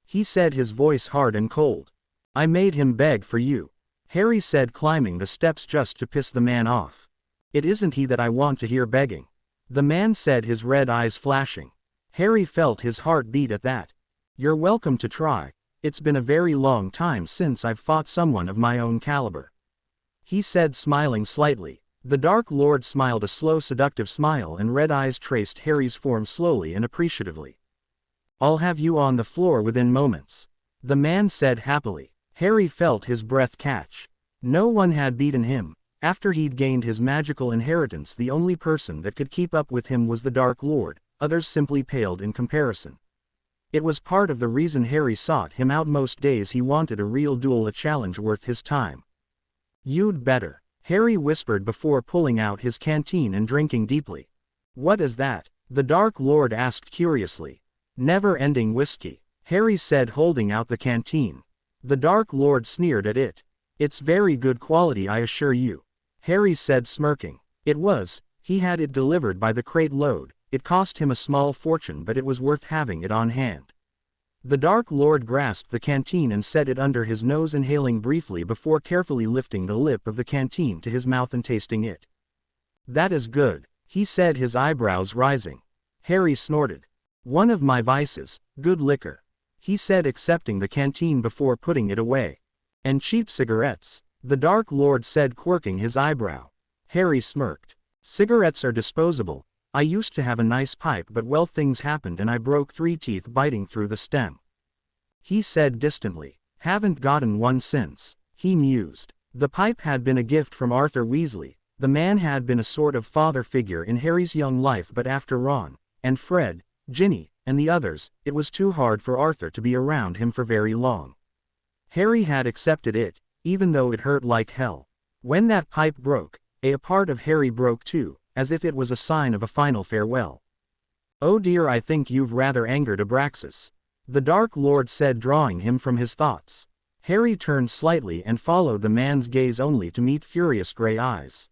he said, his voice hard and cold. "I made him beg for you," Harry said, climbing the steps just to piss the man off. "It isn't he that I want to hear begging," the man said, his red eyes flashing. Harry felt his heart beat at that. "You're welcome to try. It's been a very long time since I've fought someone of my own caliber," he said, smiling slightly. The Dark Lord smiled a slow, seductive smile and red eyes traced Harry's form slowly and appreciatively. "I'll have you on the floor within moments," the man said happily. Harry felt his breath catch. No one had beaten him. After he'd gained his magical inheritance, the only person that could keep up with him was the Dark Lord, others simply paled in comparison. It was part of the reason Harry sought him out most days. He wanted a real duel, a challenge worth his time. "You'd better," Harry whispered before pulling out his canteen and drinking deeply. "What is that?" the Dark Lord asked curiously. "Never-ending whiskey," Harry said, holding out the canteen. The Dark Lord sneered at it. "It's very good quality, I assure you," Harry said, smirking. It was. He had it delivered by the crate load. It cost him a small fortune, but it was worth having it on hand. The Dark Lord grasped the canteen and set it under his nose, inhaling briefly before carefully lifting the lip of the canteen to his mouth and tasting it. "That is good," he said, his eyebrows rising. Harry snorted. "One of my vices, good liquor," he said, accepting the canteen before putting it away. "And cheap cigarettes," the Dark Lord said, quirking his eyebrow. Harry smirked. "Cigarettes are disposable. I used to have a nice pipe, but well, things happened and I broke 3 teeth biting through the stem," he said distantly. "Haven't gotten one since," he mused. The pipe had been a gift from Arthur Weasley. The man had been a sort of father figure in Harry's young life, but after Ron, and Fred, Ginny, and the others, it was too hard for Arthur to be around him for very long. Harry had accepted it, even though it hurt like hell. When that pipe broke, a part of Harry broke too, as if it was a sign of a final farewell. "Oh dear, I think you've rather angered Abraxas," the Dark Lord said, drawing him from his thoughts. Harry turned slightly and followed the man's gaze, only to meet furious gray eyes.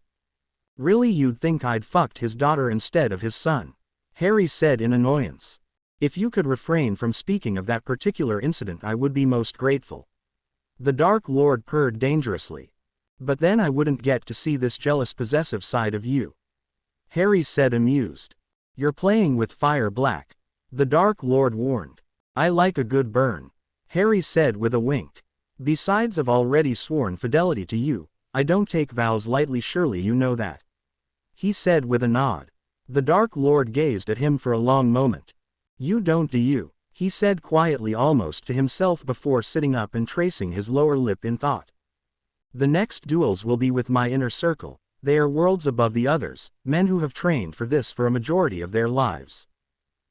"Really, you'd think I'd fucked his daughter instead of his son," Harry said in annoyance. "If you could refrain from speaking of that particular incident, I would be most grateful." The Dark Lord purred dangerously. "But then I wouldn't get to see this jealous, possessive side of you," Harry said, amused. "You're playing with fire, Black," the Dark Lord warned. "I like a good burn," Harry said with a wink. "Besides, I've already sworn fidelity to you. I don't take vows lightly, surely you know that," he said with a nod. The Dark Lord gazed at him for a long moment. "You don't, do you?" he said quietly, almost to himself, before sitting up and tracing his lower lip in thought. "The next duels will be with my inner circle. They are worlds above the others, men who have trained for this for a majority of their lives.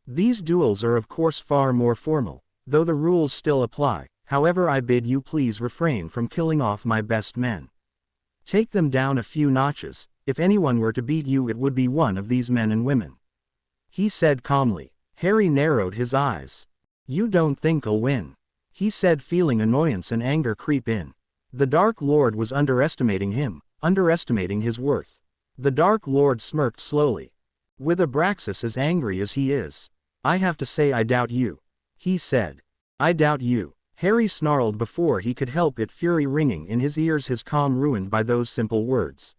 These duels are of course far more formal, though the rules still apply. However, I bid you please refrain from killing off my best men. Take them down a few notches. If anyone were to beat you, it would be one of these men and women," he said calmly. Harry narrowed his eyes. "You don't think I'll win?" he said, feeling annoyance and anger creep in. The Dark Lord was underestimating him, underestimating his worth. The Dark Lord smirked slowly. "With Abraxas as angry as he is, I have to say I doubt you," he said. "I doubt you," Harry snarled before he could help it, fury ringing in his ears, his calm ruined by those simple words.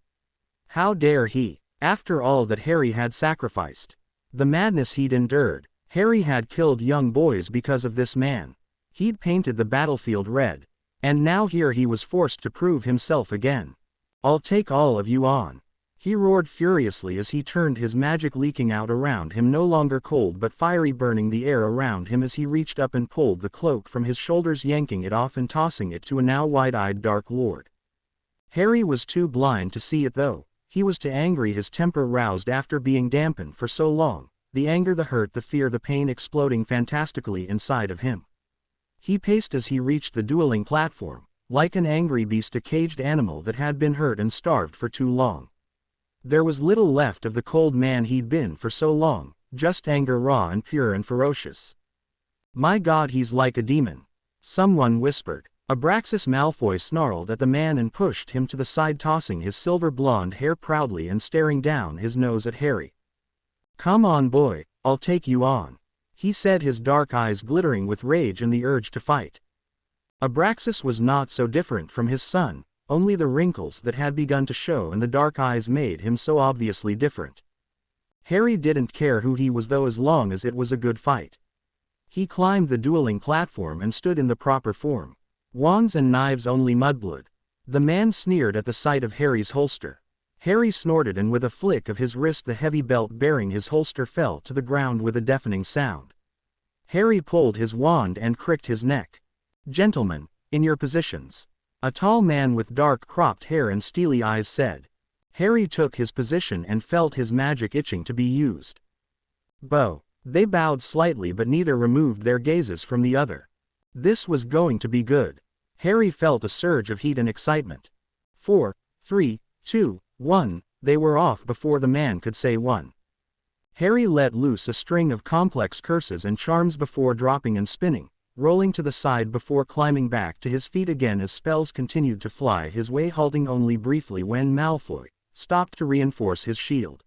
How dare he? After all that Harry had sacrificed, the madness he'd endured, Harry had killed young boys because of this man. He'd painted the battlefield red. And now here he was forced to prove himself again. I'll take all of you on. He roared furiously as he turned, his magic leaking out around him, no longer cold but fiery, burning the air around him as he reached up and pulled the cloak from his shoulders, yanking it off and tossing it to a now wide-eyed Dark Lord. Harry was too blind to see it though. He was too angry, his temper roused after being dampened for so long, the anger, the hurt, the fear, the pain exploding fantastically inside of him. He paced as he reached the dueling platform, like an angry beast, a caged animal that had been hurt and starved for too long. There was little left of the cold man he'd been for so long, just anger, raw and pure and ferocious. My God, he's like a demon, someone whispered. Abraxas Malfoy snarled at the man and pushed him to the side, tossing his silver blonde hair proudly and staring down his nose at Harry. Come on, boy, I'll take you on, he said, his dark eyes glittering with rage and the urge to fight. Abraxas was not so different from his son, only the wrinkles that had begun to show in the dark eyes made him so obviously different. Harry didn't care who he was though, as long as it was a good fight. He climbed the dueling platform and stood in the proper form. Wands and knives only, mudblood. The man sneered at the sight of Harry's holster. Harry snorted, and with a flick of his wrist the heavy belt bearing his holster fell to the ground with a deafening sound. Harry pulled his wand and cricked his neck. Gentlemen, in your positions. A tall man with dark cropped hair and steely eyes said. Harry took his position and felt his magic itching to be used. Bow. They bowed slightly, but neither removed their gazes from the other. This was going to be good. Harry felt a surge of heat and excitement. 4, 3, 2, 1, they were off before the man could say one. Harry let loose a string of complex curses and charms before dropping and spinning, rolling to the side before climbing back to his feet again as spells continued to fly his way, halting only briefly when Malfoy stopped to reinforce his shield.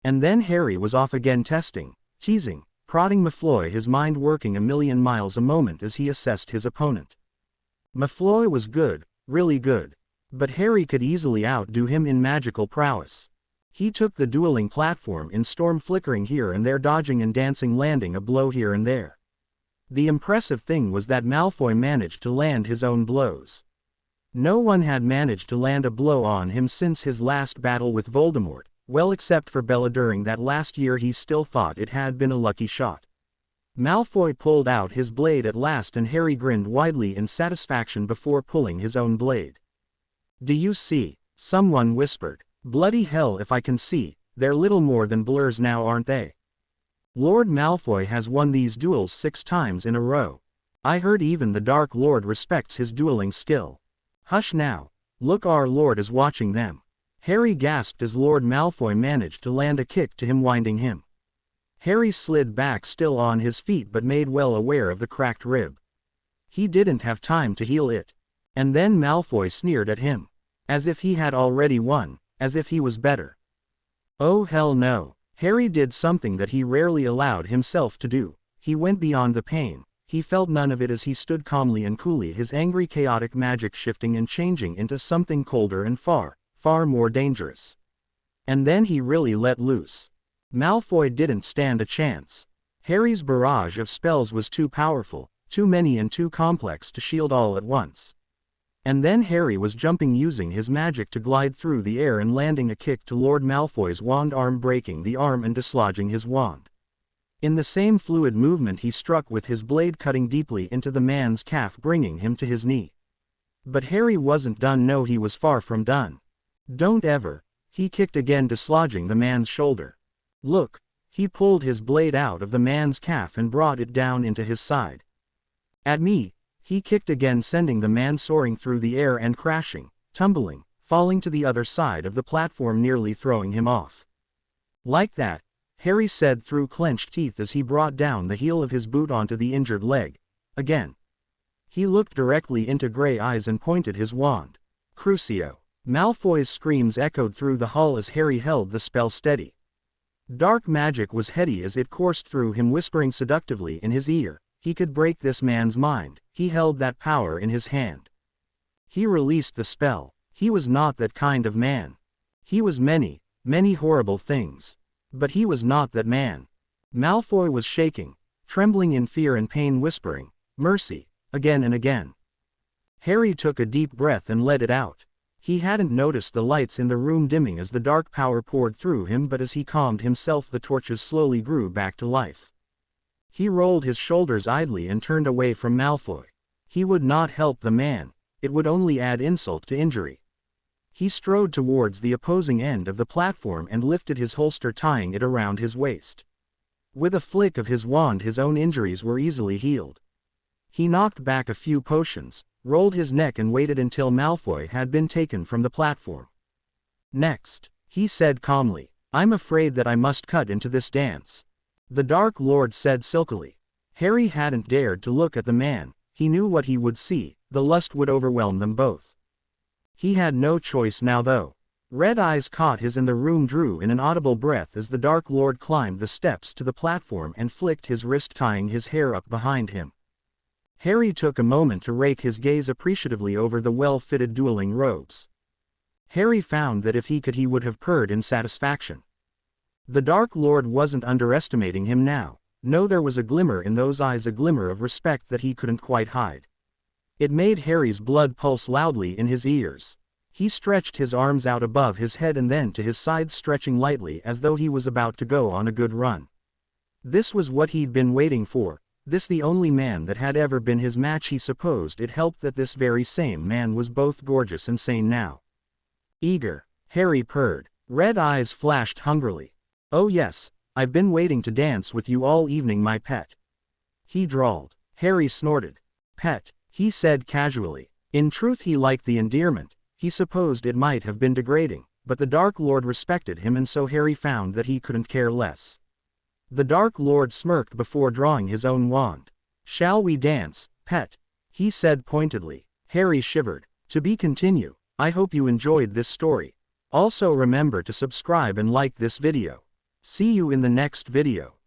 And then Harry was off again, testing, teasing, prodding Malfoy, his mind working a million miles a moment as he assessed his opponent. Malfoy was good, really good. But Harry could easily outdo him in magical prowess. He took the dueling platform in storm, flickering here and there, dodging and dancing, landing a blow here and there. The impressive thing was that Malfoy managed to land his own blows. No one had managed to land a blow on him since his last battle with Voldemort, well except for Bella during that last year. He still thought it had been a lucky shot. Malfoy pulled out his blade at last, and Harry grinned widely in satisfaction before pulling his own blade. Do you see? Someone whispered. Bloody hell if I can see, they're little more than blurs now, aren't they? Lord Malfoy has won these duels 6 times in a row. I heard even the Dark Lord respects his dueling skill. Hush now. Look, our Lord is watching them. Harry gasped as Lord Malfoy managed to land a kick to him, winding him. Harry slid back, still on his feet but made well aware of the cracked rib. He didn't have time to heal it. And then Malfoy sneered at him. As if he had already won, as if he was better. Oh hell no. Harry did something that he rarely allowed himself to do. He went beyond the pain. He felt none of it as he stood calmly and coolly, his angry chaotic magic shifting and changing into something colder and far, far more dangerous. And then he really let loose. Malfoy didn't stand a chance. Harry's barrage of spells was too powerful, too many and too complex to shield all at once. And then Harry was jumping, using his magic to glide through the air and landing a kick to Lord Malfoy's wand arm, breaking the arm and dislodging his wand. In the same fluid movement he struck with his blade, cutting deeply into the man's calf, bringing him to his knee. But Harry wasn't done. No, he was far from done. Don't ever. He kicked again, dislodging the man's shoulder. Look. He pulled his blade out of the man's calf and brought it down into his side. At me. He kicked again, sending the man soaring through the air and crashing, tumbling, falling to the other side of the platform, nearly throwing him off. Like that, Harry said through clenched teeth as he brought down the heel of his boot onto the injured leg. Again. He looked directly into gray eyes and pointed his wand. Crucio. Malfoy's screams echoed through the hall as Harry held the spell steady. Dark magic was heady as it coursed through him, whispering seductively in his ear. He could break this man's mind. He held that power in his hand. He released the spell. He was not that kind of man. He was many, many horrible things. But he was not that man. Malfoy was shaking, trembling in fear and pain, whispering, "Mercy," again and again. Harry took a deep breath and let it out. He hadn't noticed the lights in the room dimming as the dark power poured through him, but as he calmed himself the torches slowly grew back to life. He rolled his shoulders idly and turned away from Malfoy. He would not help the man. It would only add insult to injury. He strode towards the opposing end of the platform and lifted his holster, tying it around his waist. With a flick of his wand his own injuries were easily healed. He knocked back a few potions, rolled his neck and waited until Malfoy had been taken from the platform. "Next," he said calmly. "I'm afraid that I must cut into this dance," the Dark Lord said silkily. Harry hadn't dared to look at the man. He knew what he would see. The lust would overwhelm them both. He had no choice now though. Red eyes caught his and the room drew in an audible breath as the Dark Lord climbed the steps to the platform and flicked his wrist, tying his hair up behind him. Harry took a moment to rake his gaze appreciatively over the well-fitted dueling robes. Harry found that if he could he would have purred in satisfaction. The Dark Lord wasn't underestimating him now. No, there was a glimmer in those eyes, a glimmer of respect that he couldn't quite hide. It made Harry's blood pulse loudly in his ears. He stretched his arms out above his head and then to his sides, stretching lightly as though he was about to go on a good run. This was what he'd been waiting for. This the only man that had ever been his match. He supposed it helped that this very same man was both gorgeous and sane now. Eager, Harry purred. Red eyes flashed hungrily. "Oh yes, I've been waiting to dance with you all evening, my pet," he drawled. Harry snorted. "Pet," he said casually. In truth he liked the endearment. He supposed it might have been degrading, but the Dark Lord respected him, and so Harry found that he couldn't care less. The Dark Lord smirked before drawing his own wand. "Shall we dance, pet?" he said pointedly. Harry shivered. To be continued. I hope you enjoyed this story. Also remember to subscribe and like this video. See you in the next video.